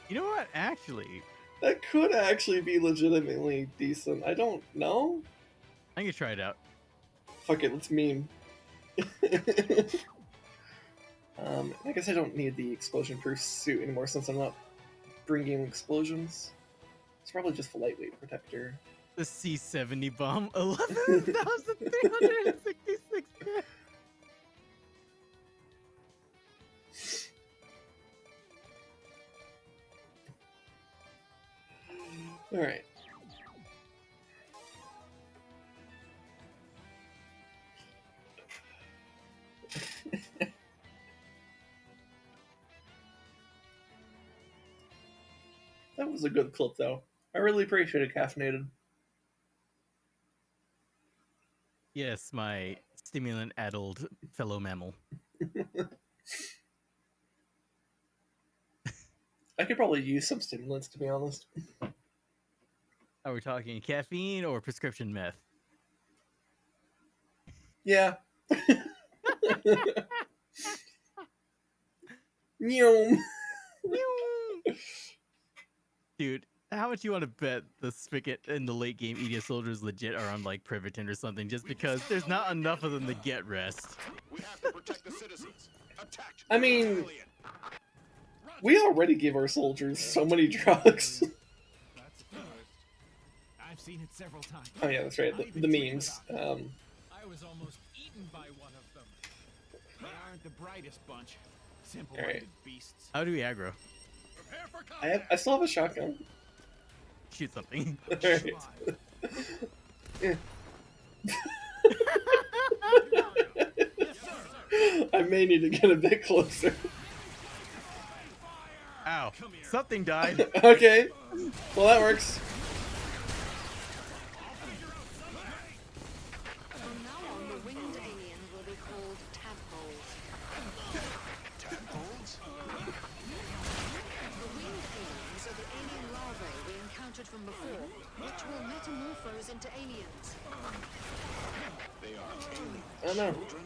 Speaker 2: You know what? Actually,
Speaker 1: That could actually be legitimately decent. I don't know.
Speaker 2: I'm gonna try it out.
Speaker 1: Fuck it, let's meme. I guess I don't need the explosion-proof suit anymore since I'm not bringing explosions. It's probably just the lightweight protector.
Speaker 2: The C-70 bomb, 11,366 grams.
Speaker 1: Alright. That was a good clip, though. I really appreciate it, Caffeinated.
Speaker 2: Yes, my stimulant-addled fellow mammal.
Speaker 1: I could probably use some stimulants, to be honest.
Speaker 2: Are we talking caffeine or prescription meth?
Speaker 1: Yeah. Meow.
Speaker 2: Dude, how much you want to bet the spigot in the late game EDF soldiers legit are on like Priviton or something just because there's not enough of them to get rest?
Speaker 3: We have to protect the citizens. Attack.
Speaker 1: I mean, we already give our soldiers so many drugs.
Speaker 8: That's a first. I've seen it several times.
Speaker 1: Oh yeah, that's right. The memes.
Speaker 5: I was almost eaten by one of them.
Speaker 8: They aren't the brightest bunch. Simple
Speaker 1: All
Speaker 8: minded
Speaker 1: right.
Speaker 8: beasts.
Speaker 2: How do we aggro?
Speaker 5: Prepare for combat.
Speaker 1: I still have a shotgun.
Speaker 2: Shoot something.
Speaker 1: Alright. I may need to get a bit closer.
Speaker 2: Ow. Something died.
Speaker 1: Okay. Well, that works.
Speaker 4: From now on, the winged aliens will be called tadpoles.
Speaker 3: Tadpoles?
Speaker 4: The winged aliens are the alien larvae we encountered from before, which will metamorphose into aliens.
Speaker 3: They are alien
Speaker 1: Oh no.
Speaker 3: children.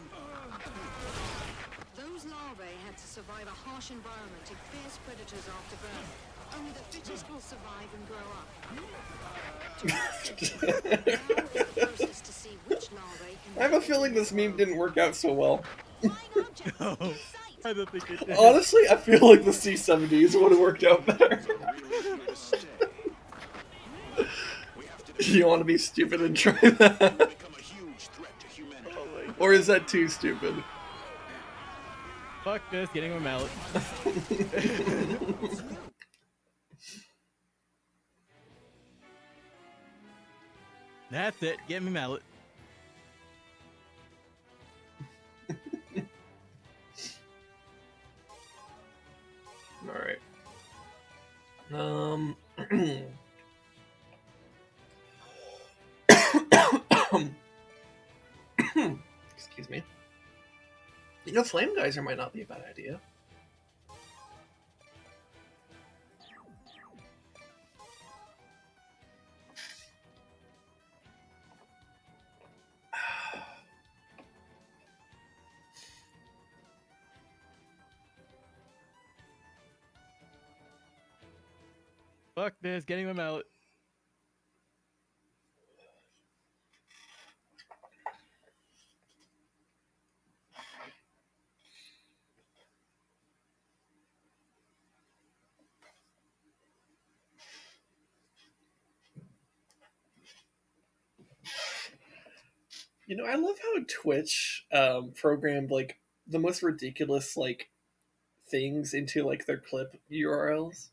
Speaker 4: Those larvae had to survive a harsh environment and fierce predators after birth. Only the fittest will survive and grow up. To test it, now is the process to see which larvae can
Speaker 1: I have a feeling this meme didn't work out so well.
Speaker 6: Flying objects
Speaker 2: No,
Speaker 6: in sight.
Speaker 2: I don't think it did.
Speaker 1: Honestly, I feel like the C-70s would have worked out better.
Speaker 3: Are really here to stay. We have to defeat
Speaker 1: You want to be stupid and try
Speaker 3: them.
Speaker 1: that?
Speaker 3: Become a huge threat to humanity.
Speaker 1: Or is that too stupid?
Speaker 2: Fuck this, getting my mallet. That's it, get me mallet.
Speaker 1: Alright. Excuse me. You know, flame geyser might not be a bad idea.
Speaker 2: Fuck this, getting them out.
Speaker 1: You know, I love how Twitch programmed like the most ridiculous like things into like their clip URLs.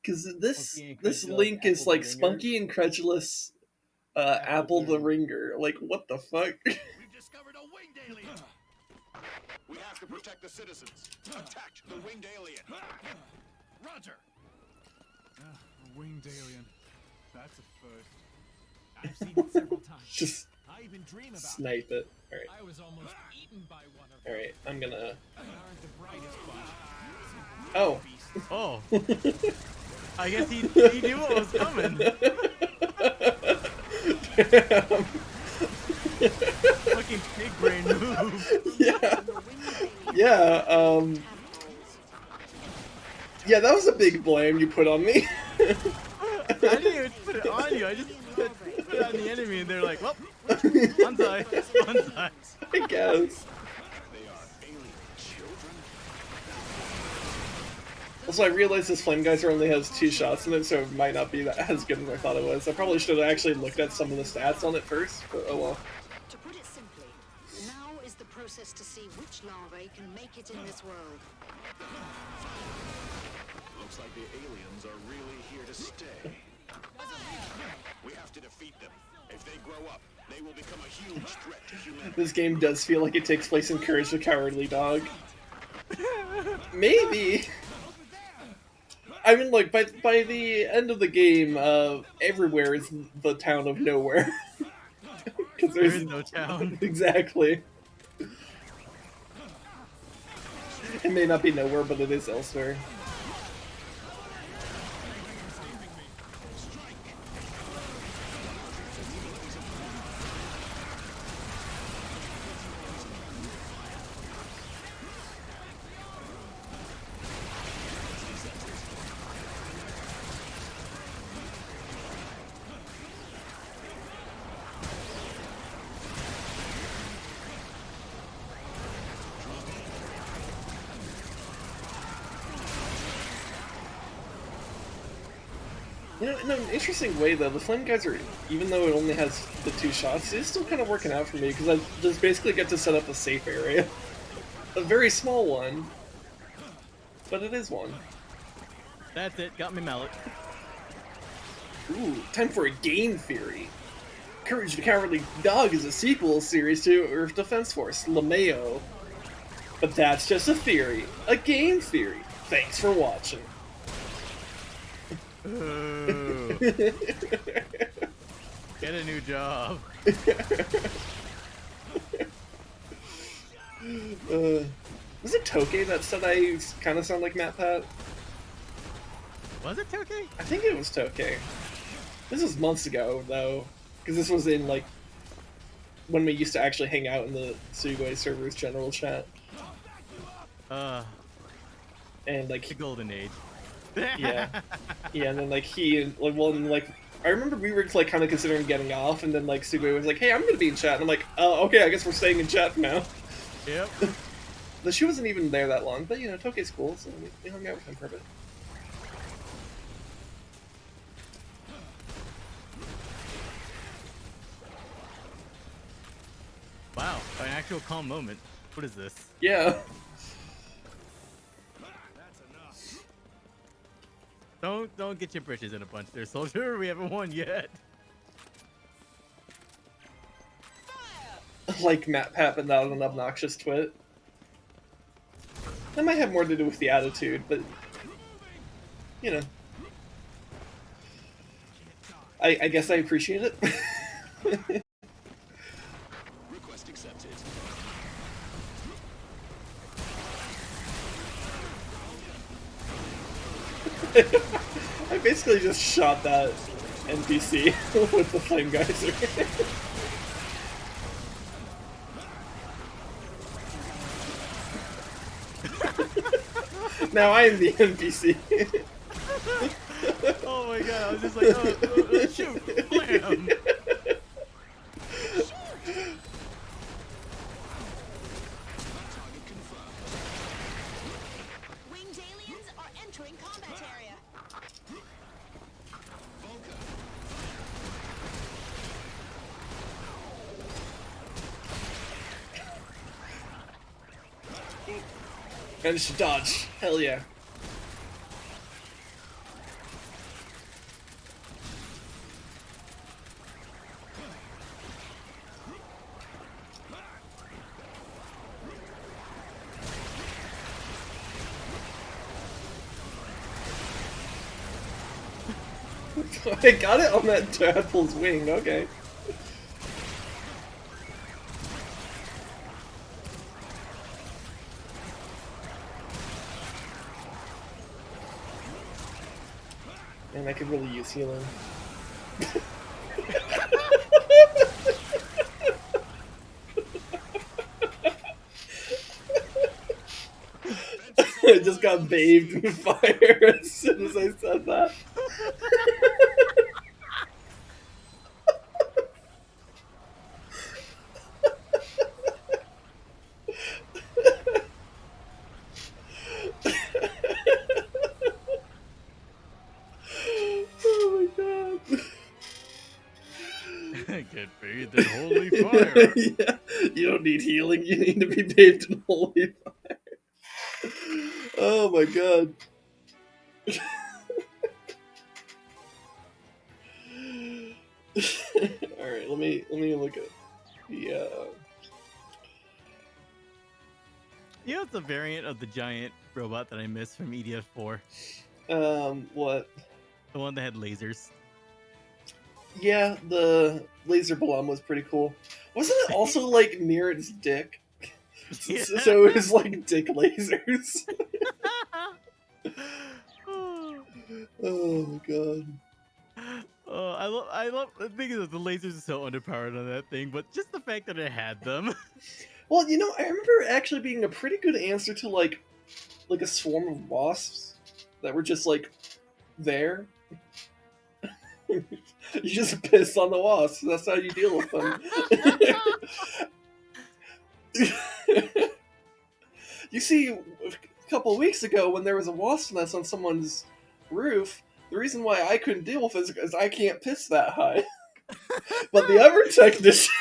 Speaker 1: Because this link is like Spunky Incredulous Apple the Ringer. Like, what the fuck?
Speaker 3: We've discovered a winged alien. We have to protect the citizens. Attack the winged alien.
Speaker 5: Roger.
Speaker 7: A winged alien. That's a first.
Speaker 5: I've seen it several times.
Speaker 1: Just
Speaker 5: I even dream about it.
Speaker 1: snipe it. Alright.
Speaker 5: I was almost eaten by one of them.
Speaker 1: Alright, I'm gonna...
Speaker 5: We aren't the brightest bunch.
Speaker 1: Oh.
Speaker 2: Oh. I guess he knew what was coming.
Speaker 1: Damn.
Speaker 2: Fucking big brain move.
Speaker 1: Yeah. Yeah, yeah, that was a big blame you put on me.
Speaker 2: I didn't even put it on you. I just put it on the enemy, and they're like, "Well, bonsai, bonsai."
Speaker 1: I guess.
Speaker 3: They are alien children.
Speaker 1: Also, I realized this Flame Geyser only has 2 shots in it, so it might not be that as good as I thought it was. I probably should have actually looked at some of the stats on it first, but oh well.
Speaker 4: To put it simply, now is the process to see which larvae can make it in this world.
Speaker 3: Looks like the aliens are really here to stay. We have to defeat them. If they grow up, they will become a huge threat to humanity.
Speaker 1: This game does feel like it takes place in Courage the Cowardly Dog. Maybe. I mean, like, by the end of the game, everywhere is the town of nowhere. Because
Speaker 2: There is no town.
Speaker 1: Exactly. It may not be nowhere, but it is elsewhere. You know, in an interesting way, though, the Flame Geyser, even though it only has the 2 shots, is still kind of working out for me, because I just basically get to set up a safe area. A very small one, but it is one.
Speaker 2: That's it. Got me mallet.
Speaker 1: Ooh, time for a game theory. Courage the Cowardly Dog is a sequel series to Earth Defense Force, LMAO. But that's just a theory. A game theory. Thanks for watching.
Speaker 2: Ooh. Get a new job.
Speaker 1: Was it Tokay that said I kind of sound like Matt Pat?
Speaker 2: Was it Tokay?
Speaker 1: I think it was Tokay. This was months ago, though. Because this was in, like, when we used to actually hang out in the Sugoi server's general chat. And, like...
Speaker 2: The golden age.
Speaker 1: Yeah. Yeah, and then, like, he and, like, well, and, like, I remember we were, like, kind of considering getting off, and then, like, Sugoi was like, hey, I'm gonna be in chat, and I'm like, oh, okay, I guess we're staying in chat now.
Speaker 2: Yep.
Speaker 1: But she wasn't even there that long, but, you know, Tokay's cool, so we hung out with him for a bit.
Speaker 2: Wow, an actual calm moment. What is this?
Speaker 1: Yeah.
Speaker 2: Don't get your britches in a bunch there, soldier. We haven't won yet.
Speaker 1: Like Matt Pat, but not an obnoxious twit. That might have more to do with the attitude, but you know, I guess I appreciate it.
Speaker 3: Request accepted.
Speaker 1: I basically just shot that NPC with the Flame Geyser. Now I am the NPC.
Speaker 2: Oh my god, I was just like, shoot, blam.
Speaker 3: Target confirmed.
Speaker 6: Winged aliens are entering combat area.
Speaker 3: Volker.
Speaker 1: Managed to dodge. Hell yeah. I got it on that tadpole's wing, okay. Man, I could really use healing. I just got bathed in fire as soon as I said that. Oh my god.
Speaker 2: Get bathed in holy fire.
Speaker 1: Yeah, you don't need healing, you need to be bathed in holy fire. Oh my god. Alright, let me look at the
Speaker 2: You know, it's a variant of the giant robot that I missed from EDF 4.
Speaker 1: what?
Speaker 2: The one that had lasers.
Speaker 1: Yeah, the laser bomb was pretty cool. Wasn't it also like near its dick?
Speaker 2: Yeah.
Speaker 1: So it was like dick lasers. Oh my god.
Speaker 2: Oh, I love. The thing is, that the lasers are so underpowered on that thing, but just the fact that it had them.
Speaker 1: Well, you know, I remember it actually being a pretty good answer to like a swarm of wasps that were just like there. You just piss on the wasps. That's how you deal with them. You see, a couple of weeks ago when there was a wasp nest on someone's roof, the reason why I couldn't deal with it is because I can't piss that high. But the other technician...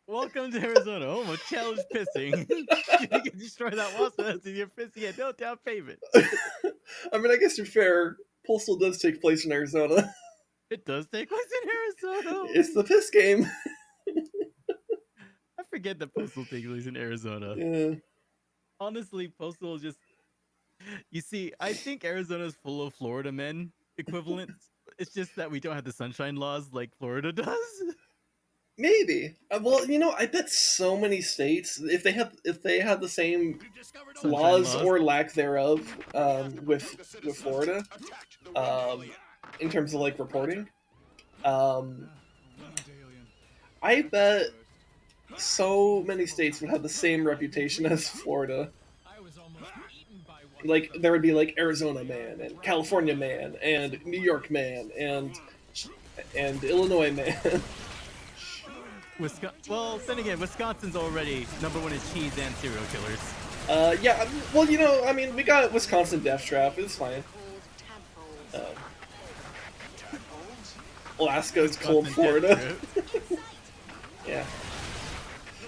Speaker 2: Welcome to Arizona, home of challenge pissing. You can destroy that wasp nest and you're pissing at no down payment.
Speaker 1: I mean, I guess to be fair, Postal does take place in Arizona.
Speaker 2: It does take place in Arizona.
Speaker 1: It's the piss game.
Speaker 2: I forget that Postal takes place in Arizona.
Speaker 1: Yeah.
Speaker 2: Honestly, Postal is just... You see, I think Arizona is full of Florida men equivalents. It's just that we don't have the sunshine laws like Florida does.
Speaker 1: Maybe. Well, you know, I bet so many states, if they had the same
Speaker 2: Sunshine
Speaker 1: laws or lack thereof, with Florida, in terms of like reporting,
Speaker 7: Winged alien.
Speaker 1: I bet so many states would have the same reputation as Florida.
Speaker 5: I was almost eaten by one.
Speaker 1: Like there would be like Arizona man and California man and New York man and Illinois man.
Speaker 2: Well, then again, Wisconsin's already #1 in cheese and serial killers.
Speaker 1: Yeah. Well, you know, I mean, we got Wisconsin Death Trap. It's fine.
Speaker 4: Called
Speaker 1: Um, Alaska's cold
Speaker 2: Wisconsin
Speaker 1: Florida.
Speaker 2: Death Trap.
Speaker 1: Yeah.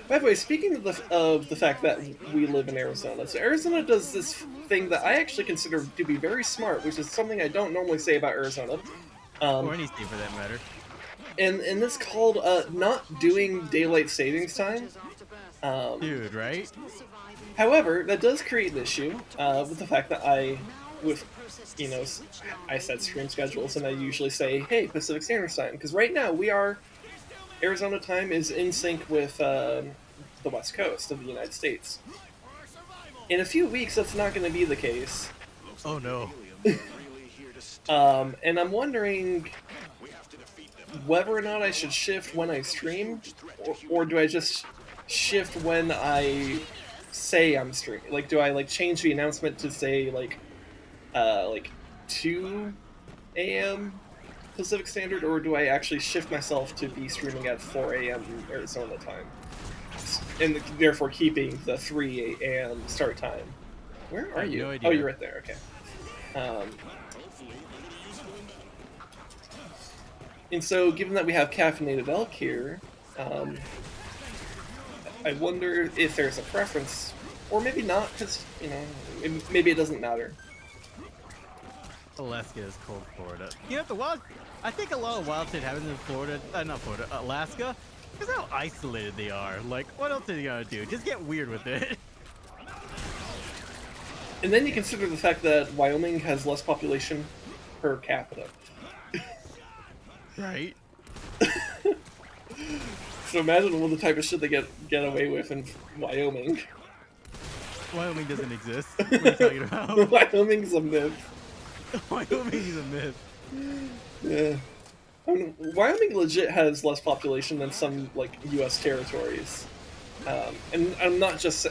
Speaker 1: By the way, speaking of the fact that we live in Arizona, so Arizona does this thing that I actually consider to be very smart, which is something I don't normally say about Arizona.
Speaker 2: Or any state for that matter.
Speaker 1: And it's called not doing daylight savings time.
Speaker 2: Dude, right?
Speaker 1: However, that does create an issue with the fact that I set stream schedules and I usually say, hey, Pacific Standard Time, because right now Arizona time is in sync with the West Coast of the United States. In a few weeks, that's not going to be the case.
Speaker 2: Oh no.
Speaker 1: And I'm wondering whether or not I should shift when I stream, or do I just shift when I say I'm streaming? Like, do I like change the announcement to say like 2 a.m. Pacific Standard, or do I actually shift myself to be streaming at 4 a.m. Arizona time? And therefore keeping the 3 a.m. start time. Where
Speaker 2: I
Speaker 1: are
Speaker 2: have
Speaker 1: you?
Speaker 2: no idea.
Speaker 1: Oh, you're right there. Okay. And so, given that we have caffeinated elk here, I wonder if there's a preference, or maybe not, because maybe it doesn't matter.
Speaker 2: Alaska is cold Florida. You know, the wild. I think a lot of wild shit happens in Florida. Not Florida, Alaska. Because how isolated they are. Like, what else are you gonna do? Just get weird with it.
Speaker 1: And then you consider the fact that Wyoming has less population per capita.
Speaker 2: Right?
Speaker 1: So imagine all the type of shit they get away with in Wyoming.
Speaker 2: Wyoming doesn't exist. What are you talking about?
Speaker 1: Wyoming's a myth.
Speaker 2: Wyoming is a myth.
Speaker 1: Yeah. I mean, Wyoming legit has less population than some, like, U.S. territories. And I'm not just...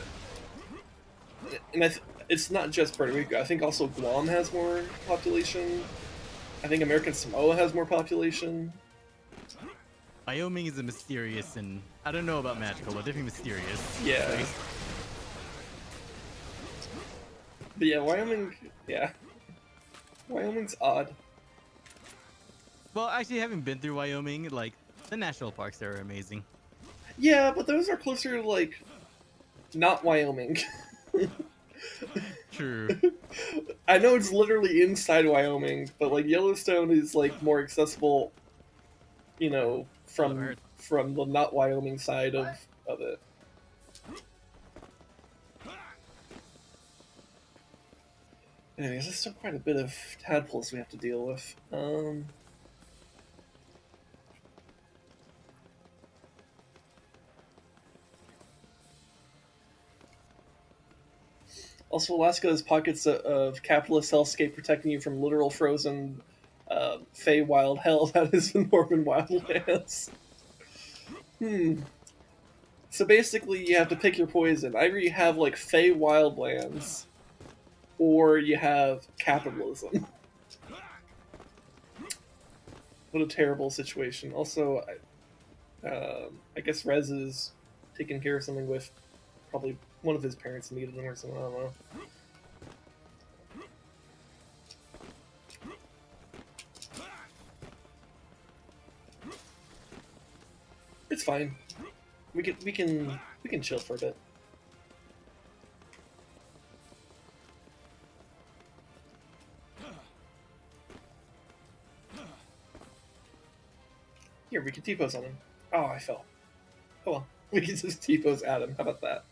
Speaker 1: And it's not just Puerto Rico. I think also Guam has more population. I think American Samoa has more population.
Speaker 2: Wyoming is a mysterious and... I don't know about magical, but definitely mysterious.
Speaker 1: Yeah.
Speaker 2: place.
Speaker 1: But yeah, Wyoming... Yeah. Wyoming's odd.
Speaker 2: Well, actually, having been through Wyoming, like, the national parks there are amazing.
Speaker 1: Yeah, but those are closer to, like, not Wyoming.
Speaker 2: True.
Speaker 1: I know it's literally inside Wyoming, but, like, Yellowstone is, like, more accessible, from the not Wyoming side of it. Anyways, there's still quite a bit of tadpoles we have to deal with. Also, Alaska has pockets of capitalist hellscape protecting you from literal frozen Fey wild hell that is the Northern wildlands. So basically, you have to pick your poison. Either you have, like, Fey wildlands, or you have capitalism. What a terrible situation. Also, I guess Rez is taking care of something with probably one of his parents needed him or something, I don't know. It's fine. We can chill for a bit. Here, we can T-pose on him. Oh, I fell. Oh well. We can just T-pose at him. How about that?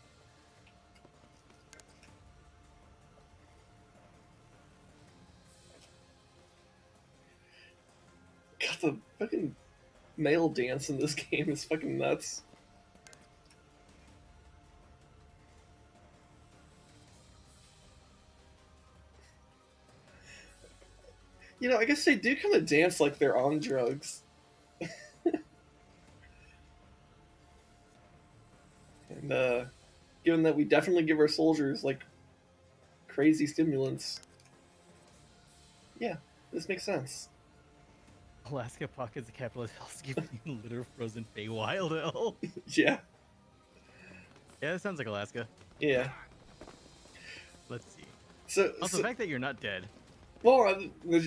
Speaker 1: God, the fucking male dance in this game is fucking nuts. I guess they do kind of dance like they're on drugs. And, given that we definitely give our soldiers, like, crazy stimulants, yeah, this makes sense.
Speaker 2: Alaska pockets of capitalist hellscape literal frozen Feywild hell.
Speaker 1: Yeah.
Speaker 2: Yeah, that sounds like Alaska.
Speaker 1: Yeah.
Speaker 2: Let's see.
Speaker 1: So,
Speaker 2: Also, the fact that you're not dead.
Speaker 1: Well,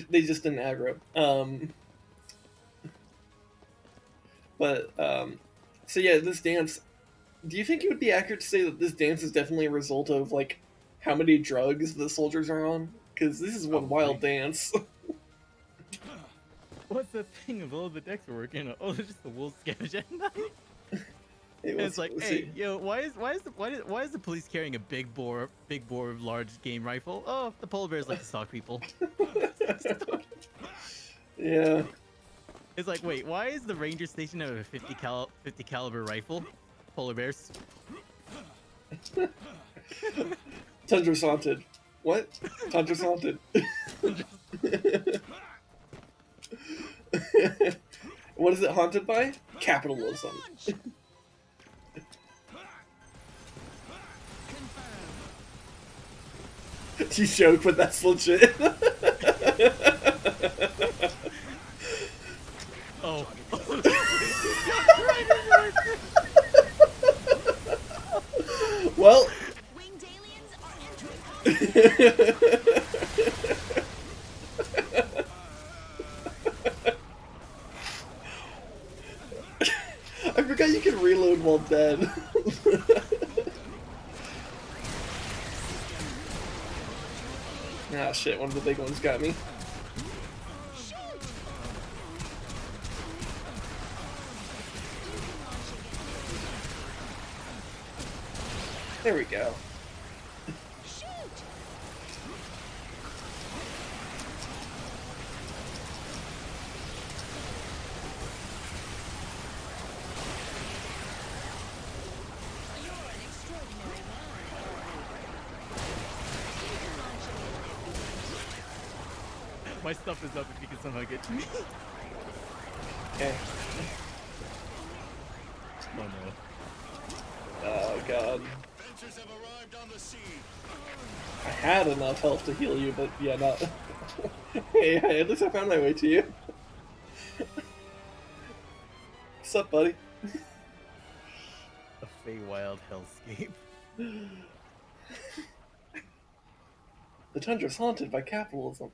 Speaker 1: they just didn't aggro. So yeah, this dance... Do you think it would be accurate to say that this dance is definitely a result of, like, how many drugs the soldiers are on? Because this is one wild dance.
Speaker 2: What's the thing of all the decks we're working on? Oh, it's just the wolves scavenge at night. It's like, hey, yo, why is the police carrying a big bore large game rifle? Oh, the polar bears like to stalk people.
Speaker 1: Yeah.
Speaker 2: It's like, wait, why is the ranger station have a 50 caliber rifle? Polar bears.
Speaker 1: Tundra's haunted. What? Tundra's haunted. What is it haunted by? Capitalism. You joke, but that's legit.
Speaker 2: Oh.
Speaker 1: Well.
Speaker 6: Winged aliens are entering combat.
Speaker 1: I forgot you can reload while dead. Ah, shit, one of the big ones got me. There we go.
Speaker 2: My stuff is up if you can somehow get to me.
Speaker 1: Okay.
Speaker 2: Oh no.
Speaker 1: Oh god.
Speaker 3: Fencers have arrived on the scene.
Speaker 1: I had enough health to heal you, but yeah, not. Hey, at least I found my way to you. What's up, buddy?
Speaker 2: A Feywild hellscape.
Speaker 1: The tundra's haunted by capitalism.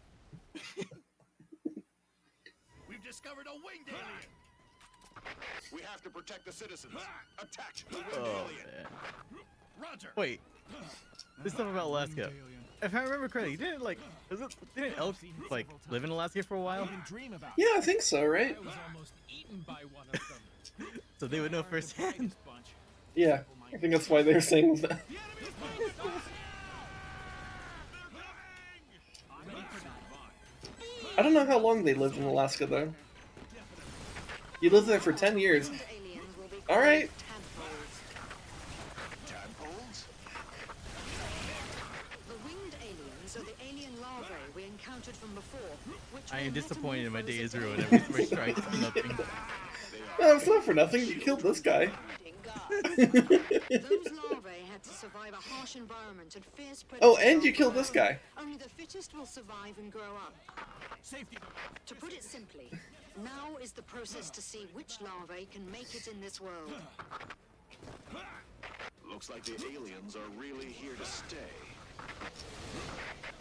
Speaker 3: We've discovered a winged alien. We have to protect the citizens. Attack the winged
Speaker 2: Oh
Speaker 3: alien.
Speaker 2: man.
Speaker 3: Roger.
Speaker 2: Wait. This stuff about Alaska. If I remember correctly, didn't elk like live in Alaska for a while?
Speaker 8: Dream about
Speaker 1: Yeah, I think so, right?
Speaker 5: I was almost eaten by one of them.
Speaker 2: So they would know firsthand.
Speaker 8: bunch.
Speaker 1: Yeah, I think that's why they're saying that. I don't know how long they lived in Alaska, though. You lived there for 10 years.
Speaker 4: Winged aliens will be
Speaker 1: All right.
Speaker 4: tadpoles.
Speaker 3: Tadpoles?
Speaker 4: The winged aliens are the alien larvae we encountered from before, which
Speaker 2: I am
Speaker 4: will
Speaker 2: disappointed in my day is
Speaker 4: metamorphose
Speaker 2: ruined.
Speaker 4: again.
Speaker 2: Every first strike is nothing.
Speaker 1: No, it's not for nothing. You killed this guy.
Speaker 4: Those larvae had to survive a harsh environment and fierce predators.
Speaker 1: Oh, and you
Speaker 4: after
Speaker 1: killed this
Speaker 4: birth.
Speaker 1: guy.
Speaker 4: Only the fittest will survive and grow up.
Speaker 8: Safety.
Speaker 4: To put it simply, now is the process to see which larvae can make it in this world.
Speaker 3: Looks like the aliens are really here to stay.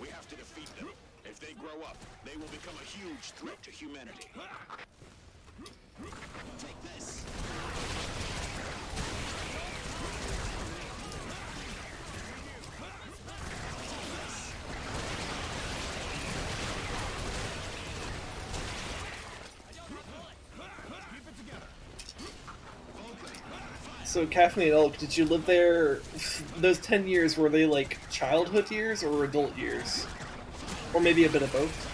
Speaker 3: We have to defeat them. If they grow up, they will become a huge threat to humanity. Take this.
Speaker 1: So, Caffeinated Elk, did you live there? Those 10 years, were they like childhood years or adult years? Or maybe a bit of both?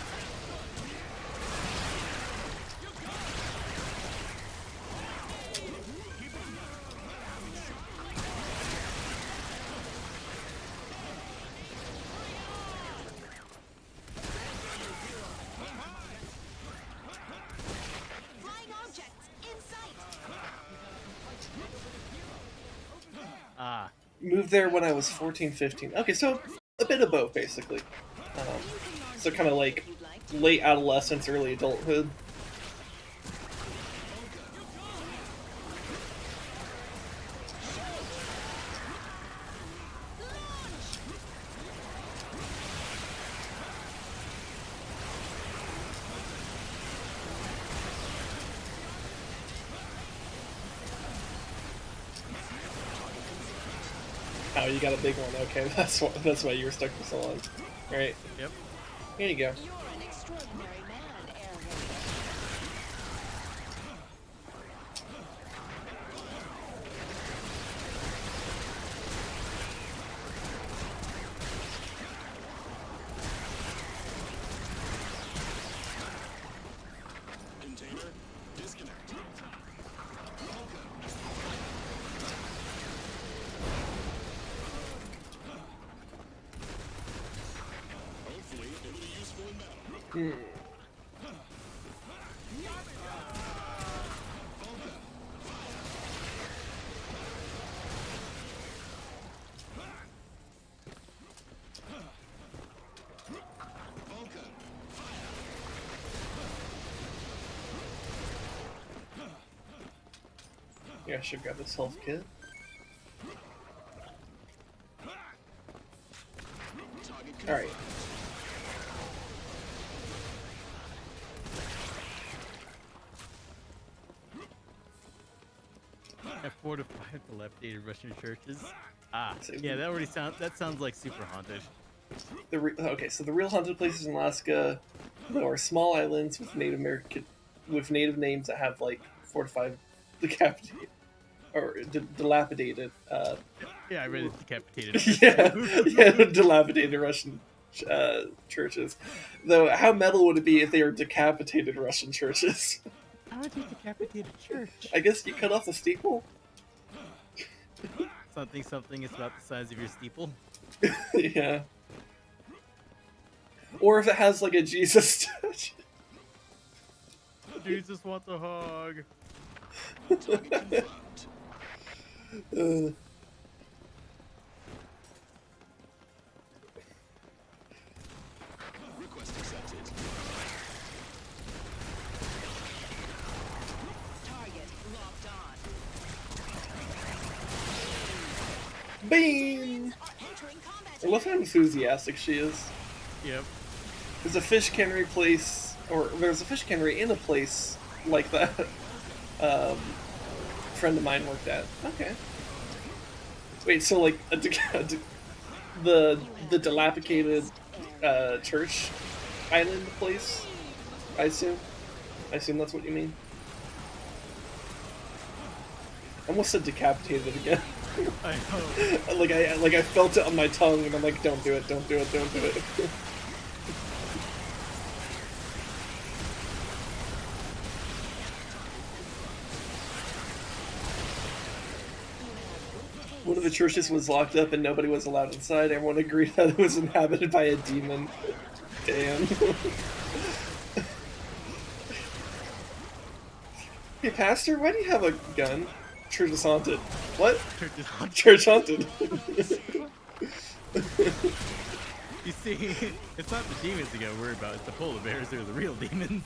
Speaker 6: Flying objects in sight.
Speaker 2: Ah.
Speaker 1: Moved there when I was 14, 15. Okay, so a bit of both, basically. So kind of like late adolescence, early adulthood. Oh, you got a big one. Okay, that's why you were stuck for so long. All right.
Speaker 2: Yep.
Speaker 1: Here you go.
Speaker 6: You're an extraordinary man, Airhead.
Speaker 3: Container, disconnect. Hopefully, it'll be useful in battle. Vulcan, fire!
Speaker 1: Yeah, I should grab this health kit. Alright.
Speaker 2: At 4 to 5 dilapidated Russian churches. Ah,
Speaker 1: So
Speaker 2: yeah, that sounds like super haunted.
Speaker 1: Okay, so the real haunted places in Alaska, though, are small islands with native names that have like 4 to 5 decapitated or dilapidated.
Speaker 2: Yeah, I read it decapitated first.
Speaker 1: Yeah, dilapidated Russian churches. Though, how metal would it be if they were decapitated Russian churches?
Speaker 2: How would you decapitate a church?
Speaker 1: I guess you cut off the steeple.
Speaker 2: Something is about the size of your steeple.
Speaker 1: Yeah. Or if it has like a Jesus statue.
Speaker 2: Jesus wants a hug.
Speaker 3: Target confirmed. Request accepted.
Speaker 6: Target locked on.
Speaker 1: Beam!
Speaker 6: Are entering combat.
Speaker 1: I love how enthusiastic she is.
Speaker 2: Yep.
Speaker 1: There's a fish cannery place, or there's a fish cannery in a place like that. A friend of mine worked at. Okay. Wait, so like the dilapidated church island place? I assume. I assume that's what you mean. I almost said decapitated again.
Speaker 2: I hope.
Speaker 1: I felt it on my tongue, and I'm like, don't do it, don't do it, don't do it. One of the churches was locked up and nobody was allowed inside. Everyone agreed that it was inhabited by a demon. Damn. Hey, Pastor, why do you have a gun? Church is haunted. What?
Speaker 2: Church is haunted.
Speaker 1: Church haunted.
Speaker 2: You see, it's not the demons you gotta worry about, it's the polar bears, they're the real demons.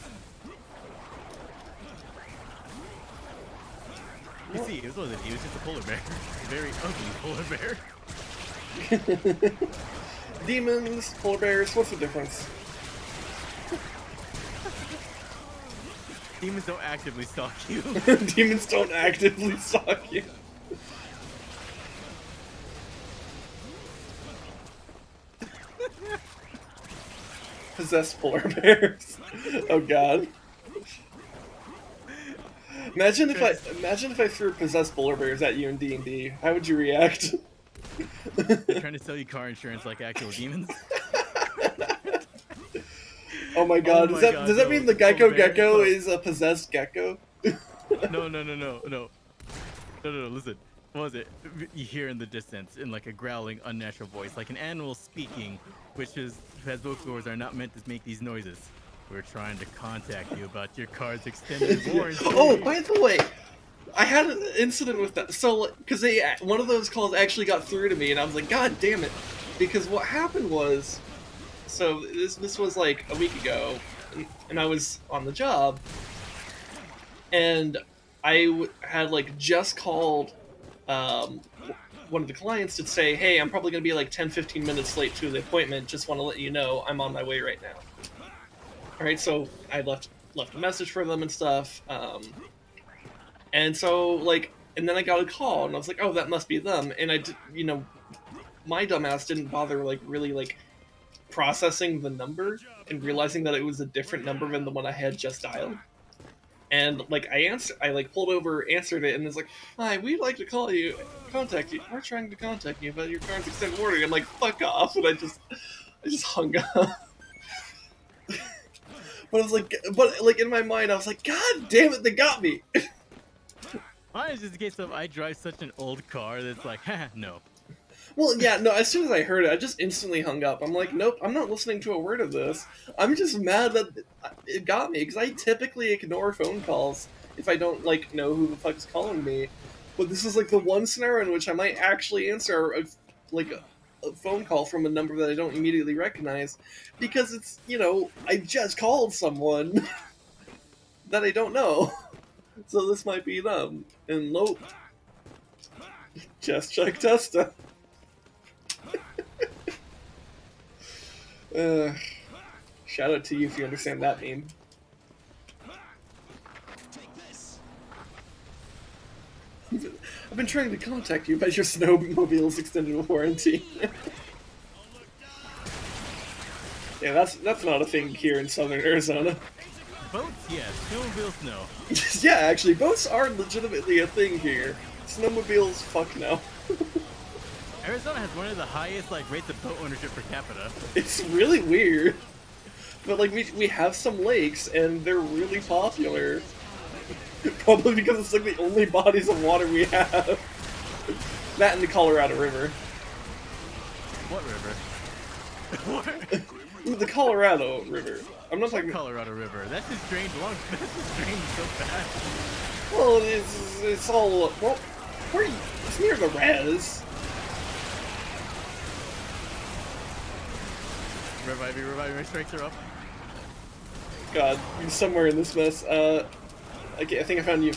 Speaker 2: You see, it wasn't a demon, it's just a polar bear. A very ugly polar bear.
Speaker 1: Demons, polar bears, what's the difference?
Speaker 2: Demons don't actively stalk you.
Speaker 1: Demons don't actively stalk you. Possessed polar bears. Oh god. Imagine if I threw possessed polar bears at you in D&D. How would you react?
Speaker 2: They're trying to sell you car insurance like actual demons.
Speaker 1: Oh my god, does that mean the Geico
Speaker 2: polar bear,
Speaker 1: gecko
Speaker 2: look.
Speaker 1: is a possessed gecko?
Speaker 2: No, listen. What was it? You hear in the distance, in like a growling, unnatural voice, like an animal speaking, which has vocals are not meant to make these noises. We're trying to contact you about your car's extended warranty.
Speaker 1: Oh, by the way, I had an incident with that. So, because one of those calls actually got through to me, and I was like, God damn it. Because what happened was, so this was like a week ago, and I was on the job, and I had like just called one of the clients to say, hey, I'm probably going to be like 10-15 minutes late to the appointment. Just want to let you know I'm on my way right now. All right, so I left a message for them and stuff, and so like, and then I got a call, and I was like, oh, that must be them, and my dumbass didn't bother like really like processing the number and realizing that it was a different number than the one I had just dialed. And like I pulled over, answered it, and it's like, hi, we'd like to contact you. We're trying to contact you about your car's extended warranty. I'm like, fuck off, and I just hung up. But I was like, in my mind, I was like, God damn it, they got me.
Speaker 2: Mine is just a case of I drive such an old car that's like, haha, no.
Speaker 1: Well, yeah, no, as soon as I heard it, I just instantly hung up. I'm like, nope, I'm not listening to a word of this. I'm just mad that it got me, because I typically ignore phone calls if I don't, like, know who the fuck is calling me. But this is, like, the one scenario in which I might actually answer, a phone call from a number that I don't immediately recognize, because it's, I just called someone that I don't know. So this might be them. And nope. Just check Testa. Shout out to you if you understand that meme.
Speaker 3: Take this.
Speaker 1: I've been trying to contact you about your snowmobile's extended warranty. Yeah, that's not a thing here in southern Arizona.
Speaker 2: Boats, yes. Snowmobiles, no.
Speaker 1: Yeah, actually, boats are legitimately a thing here. Snowmobiles, fuck no.
Speaker 2: Arizona has one of the highest like rates of boat ownership per capita.
Speaker 1: It's really weird. But like we have some lakes and they're really popular. Probably because it's like the only bodies of water we have. That and the Colorado River.
Speaker 2: What river?
Speaker 1: The Colorado River. I'm not talking.
Speaker 2: Colorado River. That's just drained long. That's just drained so fast.
Speaker 1: Well, it's all well. Where are you? It's near the res.
Speaker 2: Revive me, my strengths are up.
Speaker 1: God, you're somewhere in this mess. Okay, I think I found you.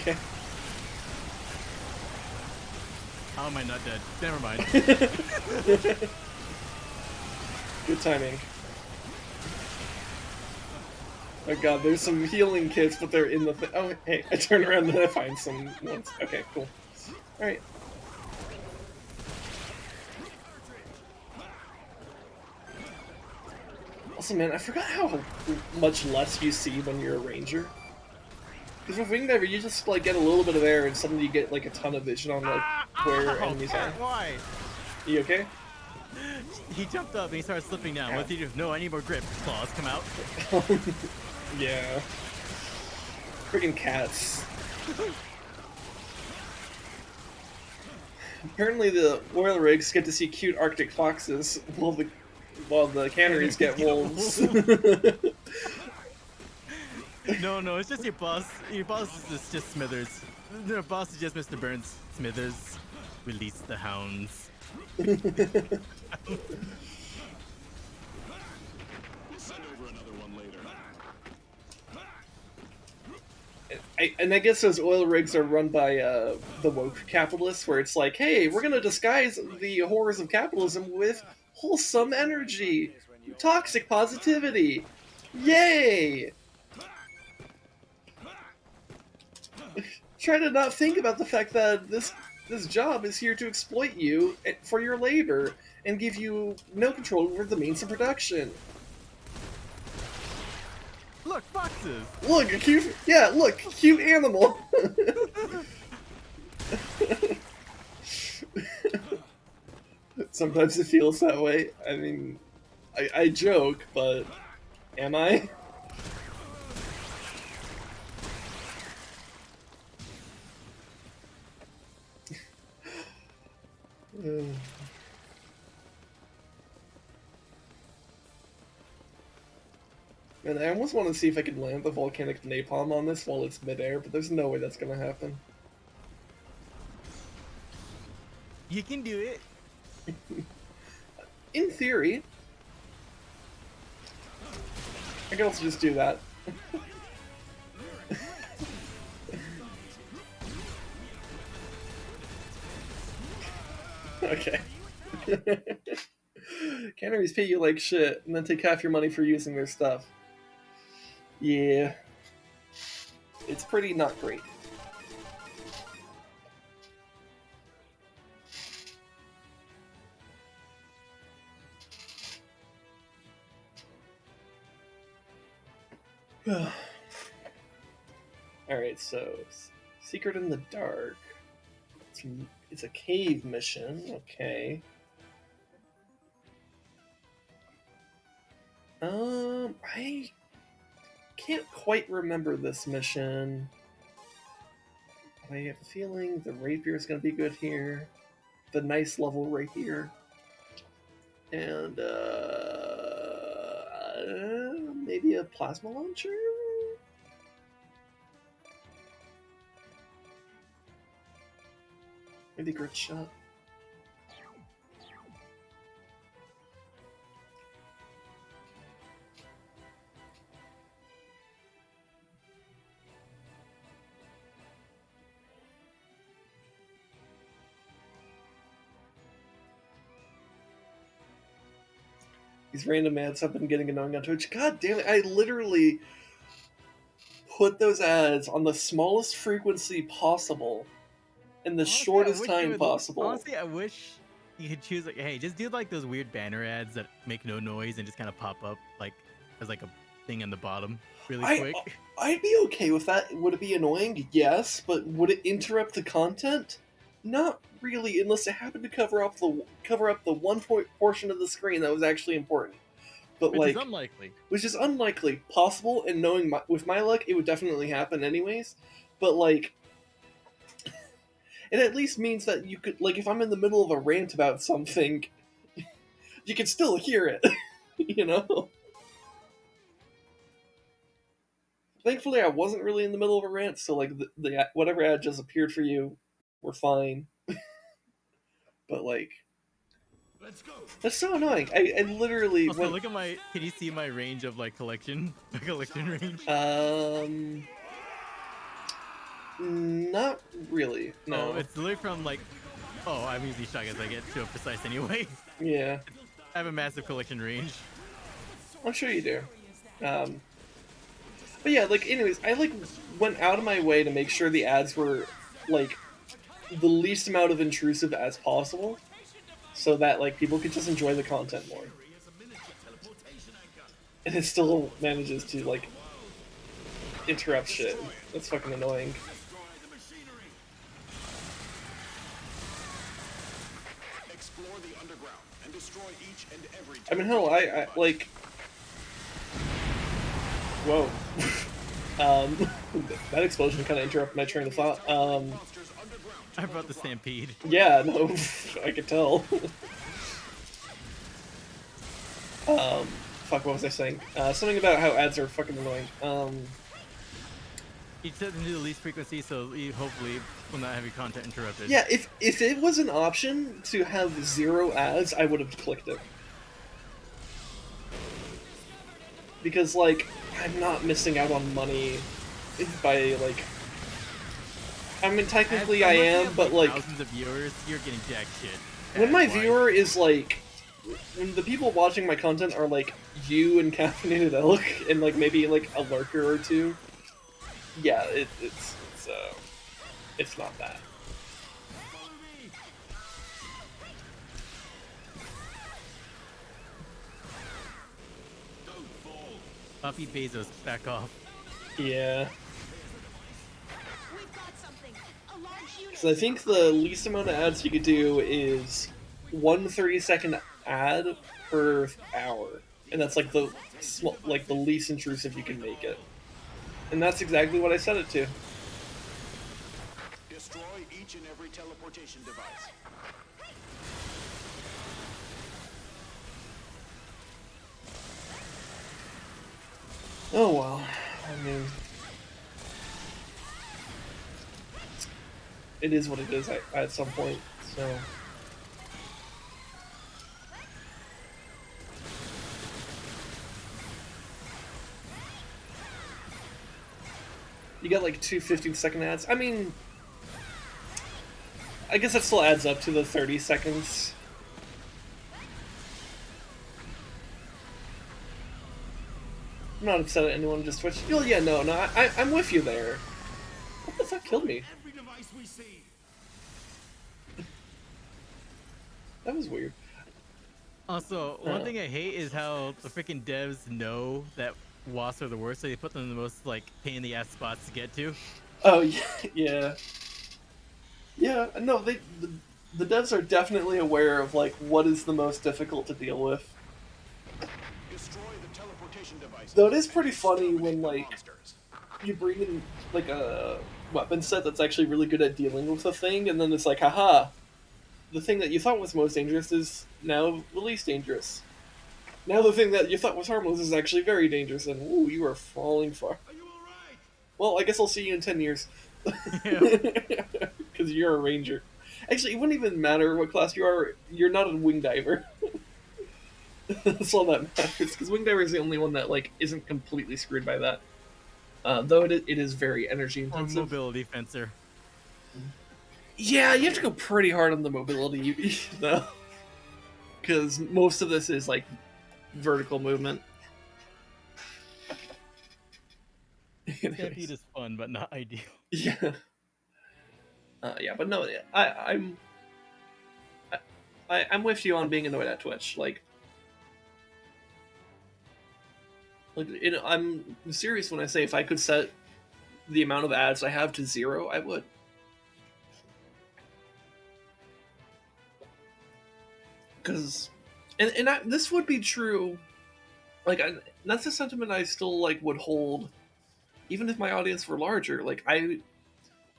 Speaker 1: Okay.
Speaker 2: How am I not dead? Never mind.
Speaker 1: Good timing. Oh god, there's some healing kits, but they're in the oh, hey, I turn around and I find some ones. Okay, cool. Alright. Also, man, I forgot how much less you see when you're a ranger. Because with Wing Diver, you just, like, get a little bit of air and suddenly you get, like, a ton of vision on, like, where enemies are.
Speaker 2: Why?
Speaker 1: You okay?
Speaker 2: He jumped up and he started slipping down. What's he do? No, I need more grip. Claws come out.
Speaker 1: Yeah. Friggin' cats. Apparently the oil rigs get to see cute Arctic foxes while the canneries get wolves.
Speaker 2: No, it's just your boss. Your boss is just Smithers. Your boss is just Mr. Burns. Smithers, release the hounds.
Speaker 3: We'll send over another one later.
Speaker 1: And I guess those oil rigs are run by the woke capitalists, where it's like, hey, we're gonna disguise the horrors of capitalism with wholesome energy, toxic positivity, yay! Try to not think about the fact that this job is here to exploit you for your labor and give you no control over the means of production.
Speaker 2: Look, foxes.
Speaker 1: Look, a cute. Yeah, look, cute animal. Sometimes it feels that way. I mean, I joke, but am I? Man, I almost want to see if I can land the volcanic napalm on this while it's midair, but there's no way that's gonna happen.
Speaker 2: You can do it.
Speaker 1: In theory. I can also just do that. Okay. Canneries pay you like shit, and then take half your money for using their stuff. Yeah. It's pretty not great. Alright, so Secret in the Dark. It's a cave mission, okay. I can't quite remember this mission. I have a feeling the rapier is going to be good here. The nice level right here. And, maybe a plasma launcher? Maybe grit shot. These random ads have been getting annoying on Twitch. God damn it! I literally put those ads on the smallest frequency possible in the
Speaker 2: Honestly, I
Speaker 1: shortest
Speaker 2: wish you
Speaker 1: time
Speaker 2: would-
Speaker 1: possible.
Speaker 2: Honestly, I wish you could choose like, hey, just do like those weird banner ads that make no noise and just kind of pop up like as like a thing on the bottom really quick.
Speaker 1: I'd be okay with that. Would it be annoying? Yes, but would it interrupt the content? Not really, unless it happened to cover up the portion of the screen that was actually important. But
Speaker 2: Which
Speaker 1: like,
Speaker 2: is unlikely.
Speaker 1: which is unlikely, possible, and knowing with my luck, it would definitely happen anyways. But like, it at least means that you could, like, if I'm in the middle of a rant about something, you can still hear it, you know? Thankfully, I wasn't really in the middle of a rant, so, like, the whatever ad just appeared for you were fine. But, like,
Speaker 3: Let's go.
Speaker 1: that's so annoying. I literally
Speaker 2: Also,
Speaker 1: went...
Speaker 2: look at my. Can you see my range of like collection? My collection range.
Speaker 1: Not really, no.
Speaker 2: Oh, it's literally from like. Oh, I'm using shotguns. I get too precise anyway.
Speaker 1: Yeah,
Speaker 2: I have a massive collection range.
Speaker 1: I'm sure you do. But yeah, like, anyways, I, like, went out of my way to make sure the ads were, like, the least amount of intrusive as possible, so that, like, people could just enjoy the content more. And it still manages to, like, interrupt shit. That's fucking annoying.
Speaker 3: Explore the underground and destroy each and every.
Speaker 1: I mean, hell, I like... Whoa. That explosion kind of interrupted my train of thought.
Speaker 2: I brought the stampede.
Speaker 1: Yeah, no, I could tell. Fuck, what was I saying? Something about how ads are fucking annoying.
Speaker 2: You set them to the least frequency, so you hopefully will not have your content interrupted.
Speaker 1: Yeah, if it was an option to have 0 ads, I would have clicked it. Because, like, I'm not missing out on money by, like... I mean, technically I am, but, like...
Speaker 2: Thousands of viewers, you're getting jack shit.
Speaker 1: When my
Speaker 2: That's why.
Speaker 1: viewer is, like... When the people watching my content are, like, you and Caffeinated Elk, and, like, maybe, like, a lurker or two... Yeah, it's not that.
Speaker 2: Puppy Bezos, back off.
Speaker 1: Yeah.
Speaker 6: We've got something. A large unit.
Speaker 1: Because I think the least amount of ads you could do is 1 30-second ad per hour. And that's, like, the least intrusive you can make it. And that's exactly what I set it to.
Speaker 3: Destroy each and every teleportation device.
Speaker 1: Oh well. I mean... It is what it is at some point, so... You got like 2 15-second ads. I mean, I guess that still adds up to the 30 seconds. I'm not upset at anyone who just Twitch. Oh yeah, no, I'm with you there. What the fuck killed me?
Speaker 3: Every device we see.
Speaker 1: That was weird.
Speaker 2: Also, one thing I hate is how the freaking devs know that wasps are the worst, so they put them in the most like pain in the ass spots to get to.
Speaker 1: Oh yeah, yeah. Yeah, no, the devs are definitely aware of like what is the most difficult to deal with.
Speaker 3: Destroy the teleportation device.
Speaker 1: Though it is pretty funny when like you bring in like a weapon set that's actually really good at dealing with a thing, and then it's like, haha, the thing that you thought was most dangerous is now the least dangerous. Now the thing that you thought was harmless is actually very dangerous, and ooh, you are falling far.
Speaker 3: Are you alright?
Speaker 1: Well, I guess I'll see you in 10 years. Because you're a ranger. Actually, it wouldn't even matter what class you are, you're not a wing diver. That's all that matters, because wing diver is the only one that like isn't completely screwed by that. Though it is very energy
Speaker 2: Or
Speaker 1: intensive.
Speaker 2: mobility fencer.
Speaker 1: Yeah, you have to go pretty hard on the mobility, though. Because most of this is like vertical movement.
Speaker 2: Stampede is fun, but not ideal.
Speaker 1: Yeah. Yeah, but no, I'm with you on being annoyed at Twitch. I'm serious when I say if I could set the amount of ads I have to 0, I would. Because, this would be true. That's a sentiment I still would hold, even if my audience were larger.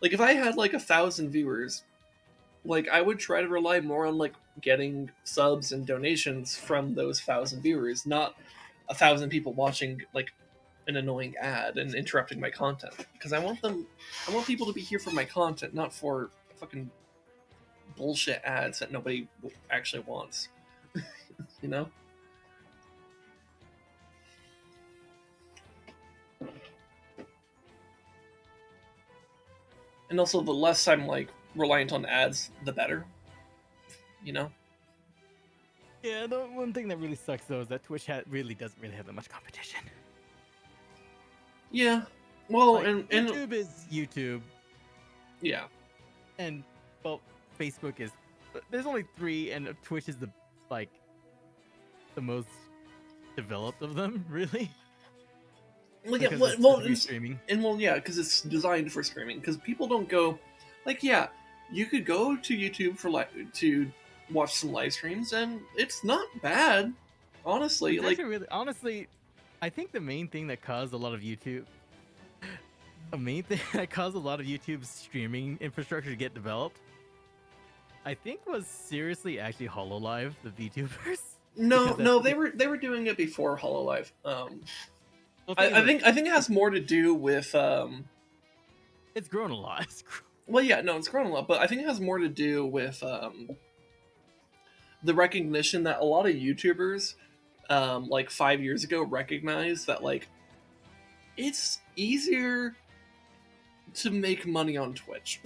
Speaker 1: If I had 1,000 viewers, I would try to rely more on getting subs and donations from those 1,000 viewers, not 1,000 people watching an annoying ad and interrupting my content. Because I want people to be here for my content, not for fucking bullshit ads that nobody actually wants. You know? And also, the less I'm reliant on ads, the better. You know?
Speaker 2: Yeah, the one thing that really sucks though is that Twitch really doesn't really have that much competition.
Speaker 1: Yeah. Well,
Speaker 2: Like,
Speaker 1: and
Speaker 2: YouTube is YouTube,
Speaker 1: yeah.
Speaker 2: and well, Facebook is. There's only 3, and Twitch is the most developed of them, really.
Speaker 1: Well,
Speaker 2: Because
Speaker 1: yeah,
Speaker 2: it's streaming.
Speaker 1: Yeah, because it's designed for streaming. Because people don't go, yeah, you could go to YouTube to watch some live streams, and it's not bad, honestly.
Speaker 2: It's actually honestly, I think the main thing that caused a lot of YouTube's streaming infrastructure to get developed, I think, was seriously actually HoloLive, the VTubers.
Speaker 1: No, they were doing it before HoloLive. I think it has more to do with
Speaker 2: it's grown a lot.
Speaker 1: Well, yeah, no, it's grown a lot, but I think it has more to do with the recognition that a lot of YouTubers 5 years ago recognized that it's easier to make money on Twitch.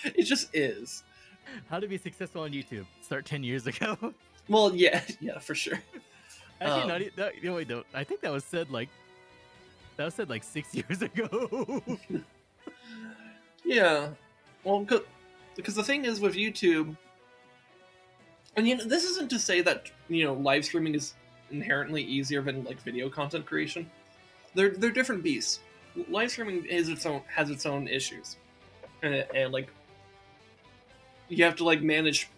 Speaker 1: It just is.
Speaker 2: How to be successful on YouTube? Start 10 years ago.
Speaker 1: Well, yeah, for sure.
Speaker 2: Actually, wait, no. I think that was said 6 years ago.
Speaker 1: Yeah, well, because the thing is with YouTube, and this isn't to say that live streaming is inherently easier than video content creation. They're different beasts. Live streaming has its own issues, and you have to manage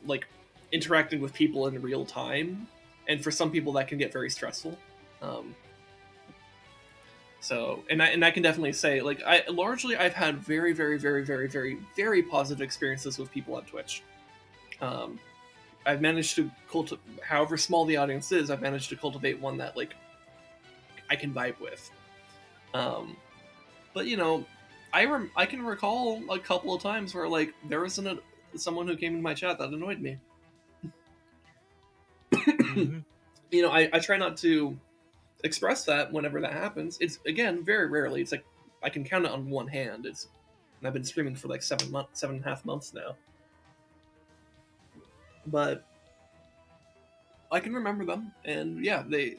Speaker 1: interacting with people in real time, and for some people that can get very stressful. So, and I can definitely say I've had very, very, very, very, very, very positive experiences with people on Twitch. I've managed to however small the audience is, I've managed to cultivate one that I can vibe with. But I can recall a couple of times where there was someone who came into my chat that annoyed me. Mm-hmm. I try not to express that whenever that happens. It's, again, very rarely. It's I can count it on one hand. And I've been streaming for 7.5 months now. But I can remember them, and yeah, they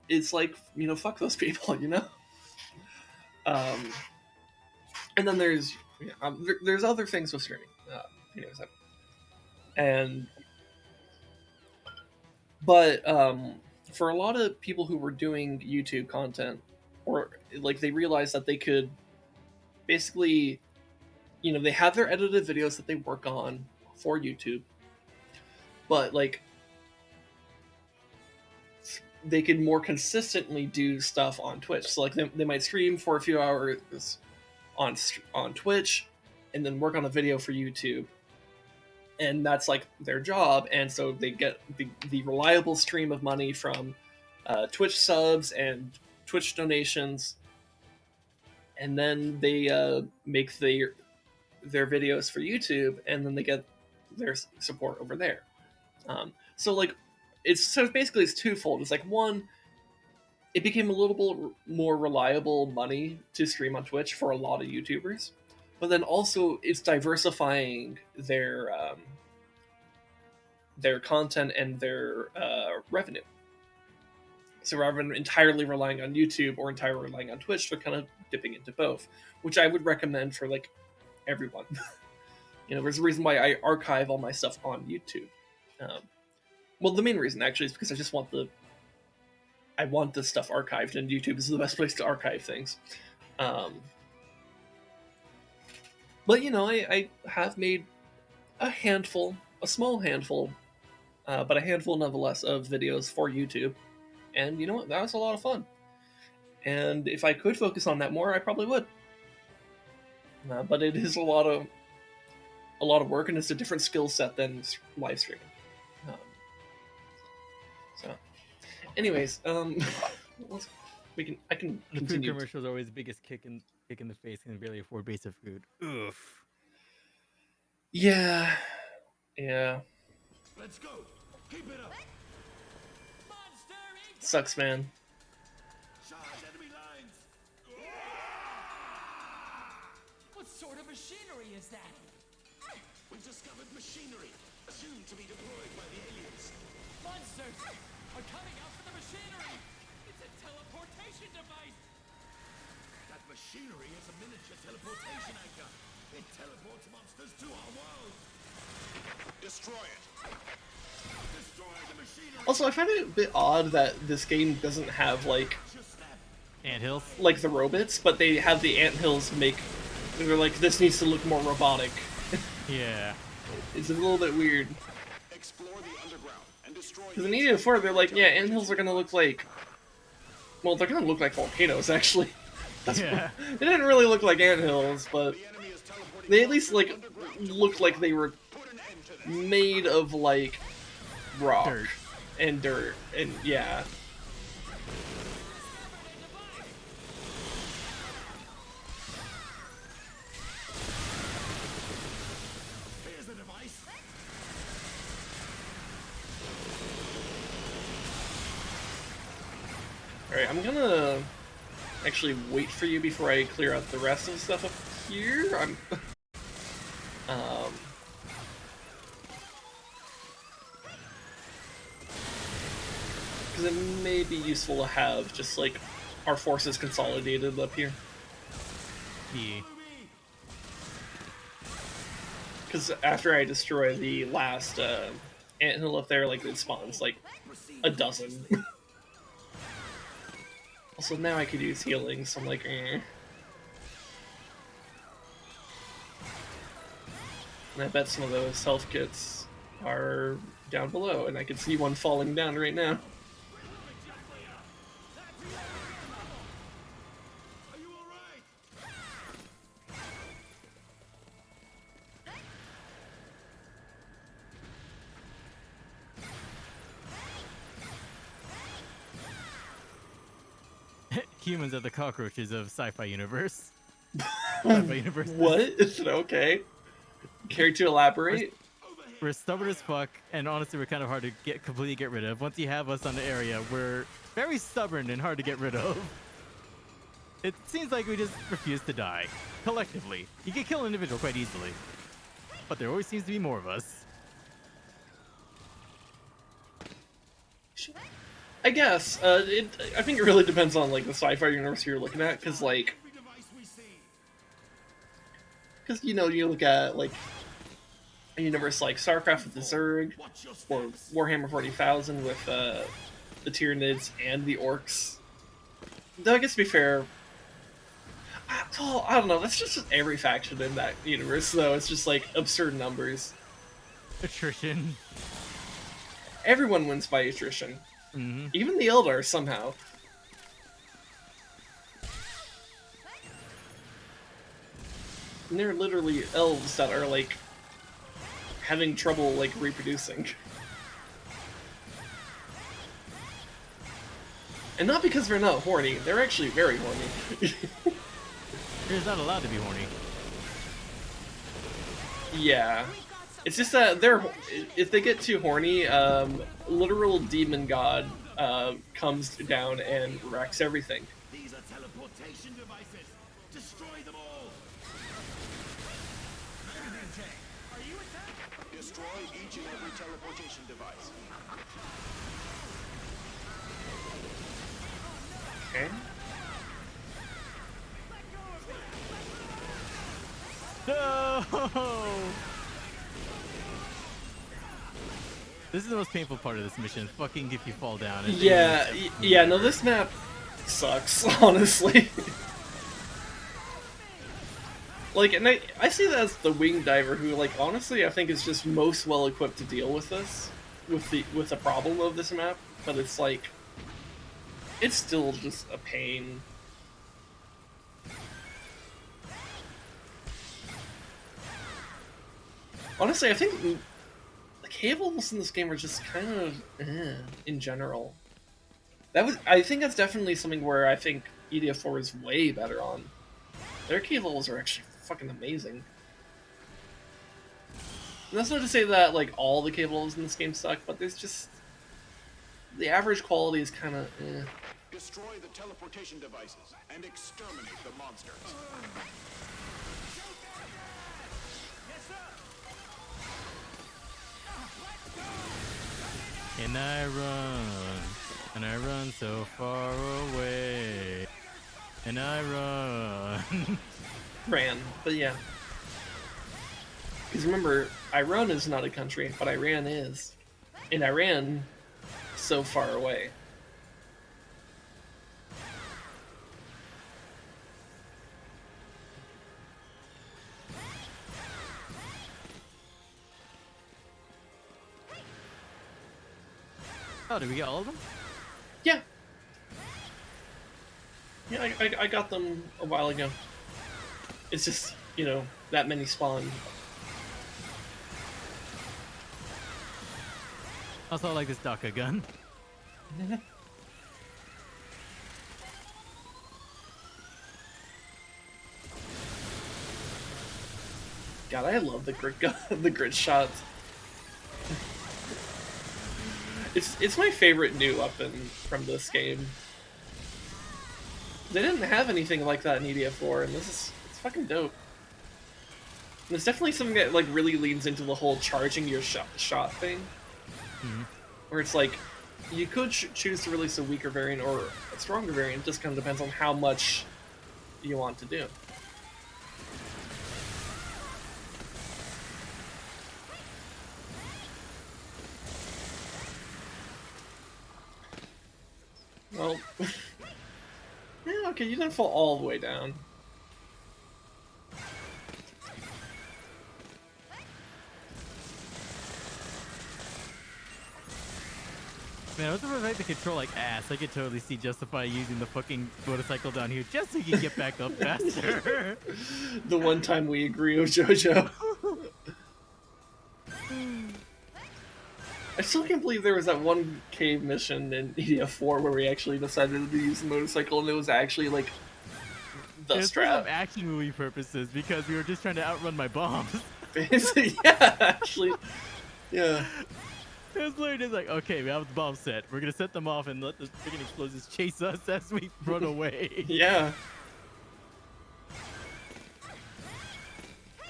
Speaker 1: it's fuck those people, and then there's other things with streaming, anyways, but for a lot of people who were doing YouTube content, or they realized that they could basically, they have their edited videos that they work on for YouTube, but they could more consistently do stuff on Twitch. So they might stream for a few hours on Twitch, and then work on a video for YouTube, and that's their job. And so they get the reliable stream of money from Twitch subs and Twitch donations, and then they make their videos for YouTube, and then they get their support over there. So basically it's twofold. It's one, it became a little bit more reliable money to stream on Twitch for a lot of YouTubers, but then also it's diversifying their their content and their revenue. So rather than entirely relying on YouTube or entirely relying on Twitch, they're kind of dipping into both, which I would recommend for like everyone. There's a reason why I archive all my stuff on YouTube. Well, the main reason actually is because I just want this stuff archived, and YouTube is the best place to archive things. But I have made a small handful, but a handful nonetheless of videos for YouTube, and you know what? That was a lot of fun. And if I could focus on that more, I probably would. But it is a lot of work, and it's a different skill set than live streaming. So, anyways, I can
Speaker 2: The food
Speaker 1: continue.
Speaker 2: commercial is always the biggest kick in the face and barely afford basic food. Oof.
Speaker 1: Yeah.
Speaker 3: Let's go. Keep it up.
Speaker 1: Sucks, man.
Speaker 3: Charge enemy lines.
Speaker 5: What sort of machinery is that?
Speaker 3: We've discovered machinery, assumed to be deployed by the aliens.
Speaker 5: Monsters are coming out for the machinery. It's a teleportation device.
Speaker 3: That machinery is a miniature teleportation anchor. It teleports monsters to our world. Destroy it. Destroy the machinery.
Speaker 1: Also, I find it a bit odd that this game doesn't have
Speaker 2: Anthills?
Speaker 1: like the robots, but they have the anthills they're like, this needs to look more robotic.
Speaker 2: Yeah.
Speaker 1: It's a little bit weird.
Speaker 3: Explore the underground and destroy.
Speaker 1: Because in EDF they're like, yeah, anthills are gonna look like, well, they're gonna look like volcanoes actually.
Speaker 2: Yeah.
Speaker 1: They didn't really look like anthills, but
Speaker 3: The enemy is teleporting.
Speaker 1: they at least looked like they were
Speaker 3: Put an end to this.
Speaker 1: made of like rock
Speaker 2: Dirt.
Speaker 1: and dirt, and yeah.
Speaker 3: Here's the device.
Speaker 1: Alright, I'm gonna actually wait for you before I clear out the rest of the stuff up here. Because it may be useful to have just like our forces consolidated up here.
Speaker 2: Yeah.
Speaker 1: Because after I destroy the last anthill up there, like it spawns like a dozen. Also, now I could use healing, so I'm like, eh. And I bet some of those health kits are down below, and I can see one falling down right now.
Speaker 3: Are you all right?
Speaker 2: Humans are the cockroaches of sci-fi universe. Sci-fi universe.
Speaker 1: What? Is it okay? Care to elaborate?
Speaker 2: We're stubborn as fuck, and honestly, we're kind of hard to completely get rid of. Once you have us on the area, we're very stubborn and hard to get rid of. It seems like we just refuse to die. Collectively. You can kill an individual quite easily. But there always seems to be more of us.
Speaker 1: I guess. I think it really depends on like the sci-fi universe you're looking at, because like,
Speaker 3: Every device we see.
Speaker 1: because you look at like a universe like StarCraft with the Zerg,
Speaker 3: Watch your
Speaker 1: or
Speaker 3: steps.
Speaker 1: Warhammer 40,000 with the Tyranids and the Orcs. Though I guess to be fair, I don't know. That's just every faction in that universe, though. It's just like absurd numbers.
Speaker 2: Attrition.
Speaker 1: Everyone wins by attrition.
Speaker 2: Mm-hmm.
Speaker 1: Even the Eldar somehow. And they're literally elves that are like having trouble like reproducing. And not because they're not horny, they're actually very horny.
Speaker 2: They're not allowed to be horny.
Speaker 1: Yeah. It's just that if they get too horny, literal demon god comes down and wrecks everything.
Speaker 3: These are teleportation devices. Destroy them all. Everything tank. Destroy each and every teleportation device.
Speaker 1: Okay.
Speaker 2: No! This is the most painful part of this mission. Fucking if you fall down. And
Speaker 1: Yeah, yeah. No, this map sucks. Honestly. Like, and I see that as the wing diver who, like, honestly, I think is just most well equipped to deal with this, with the problem of this map. But it's like, it's still just a pain. Honestly, I think the cables in this game are just kind of in general. I think that's definitely something where I think EDF 4 is way better on. Their cave levels are actually fucking amazing. And that's not to say that like all the cave levels in this game suck, but there's just the average quality is kind of
Speaker 3: Destroy the teleportation devices and exterminate the monsters.
Speaker 2: And I run so far away, and I run.
Speaker 1: ran, but yeah. Because remember, Iran is not a country, but Iran is. And Iran so far away.
Speaker 2: Oh, did we get all of them?
Speaker 1: Yeah. Yeah, I got them a while ago. It's just, you know, that many spawn.
Speaker 2: Also, I like this DACA gun.
Speaker 1: God, I love the grid gun, the grid shots. It's my favorite new weapon from this game. They didn't have anything like that in EDF 4, and it's fucking dope. And it's definitely something that like really leans into the whole charging your shot thing, where it's like you could choose to release a weaker variant or a stronger variant. It just kind of depends on how much you want to do. Well, yeah, okay, you didn't fall all the way down.
Speaker 2: Man, what's the fact they control like ass? I could totally see justify using the fucking motorcycle down here just so you can get back up faster.
Speaker 1: The one time we agree with JoJo. I still can't believe there was that one cave mission in EDF 4 where we actually decided to use the motorcycle and it was actually like the
Speaker 2: It's for
Speaker 1: strap.
Speaker 2: some action movie purposes because we were just trying to outrun my bombs.
Speaker 1: Basically, yeah, actually. Yeah.
Speaker 2: It was literally just like, okay, we have the bomb set. We're gonna set them off and let the freaking explosives chase us as we run away.
Speaker 1: Yeah.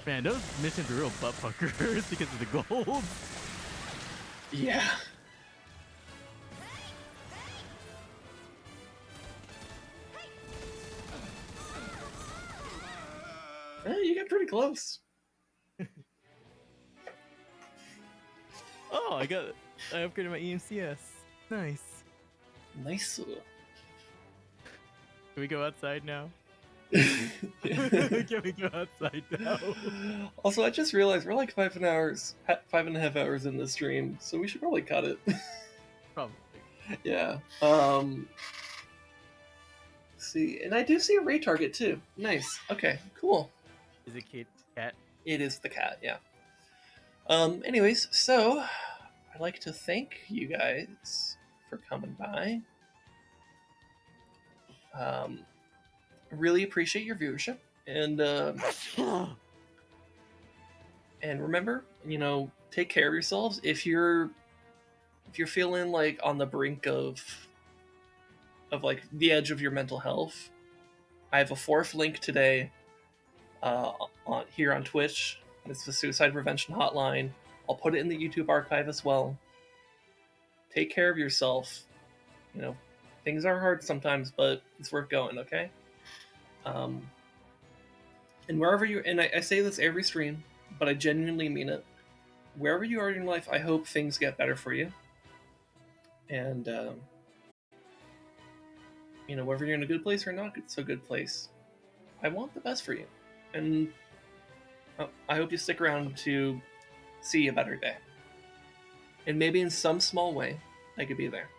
Speaker 2: Man, those missions are real butt fuckers because of the gold.
Speaker 1: Yeah. You got pretty close.
Speaker 2: Oh, I upgraded my EMCS. Nice.
Speaker 1: Nice.
Speaker 2: Can we go outside now? Can we go outside now?
Speaker 1: Also, I just realized we're like 5.5 hours in this stream, so we should probably cut it.
Speaker 2: Probably.
Speaker 1: Yeah. See, and I do see a ray target too. Nice. Okay, cool.
Speaker 2: Is it cat?
Speaker 1: It is the cat, yeah. Anyways, so I'd like to thank you guys for coming by. Really appreciate your viewership, and remember, you know, take care of yourselves. If you're feeling like on the brink of like the edge of your mental health, I have a fourth link today on here on Twitch. It's the Suicide Prevention Hotline. I'll put it in the YouTube archive as well. Take care of yourself. You know, things are hard sometimes, but it's worth going, okay? And wherever you, and I say this every stream, but I genuinely mean it. Wherever you are in life, I hope things get better for you. And, you know, whether you're in a good place or not so good place, I want the best for you. And I hope you stick around to see a better day. And maybe in some small way, I could be there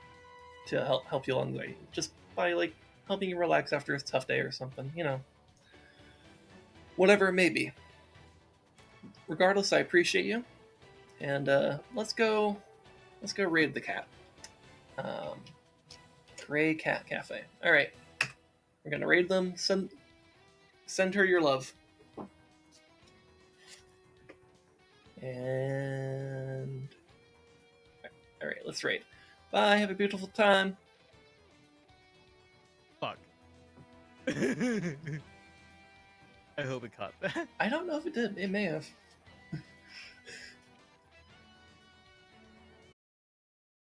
Speaker 1: to help you along the way. Just by, like, helping you relax after a tough day or something, you know. Whatever it may be. Regardless, I appreciate you. And let's go raid the cat. Gray Cat Cafe. All right, we're gonna raid them. Send her your love. And all right, let's raid. Bye. Have a beautiful time.
Speaker 2: Fuck. I hope it caught that.
Speaker 1: I don't know if it did. It may have.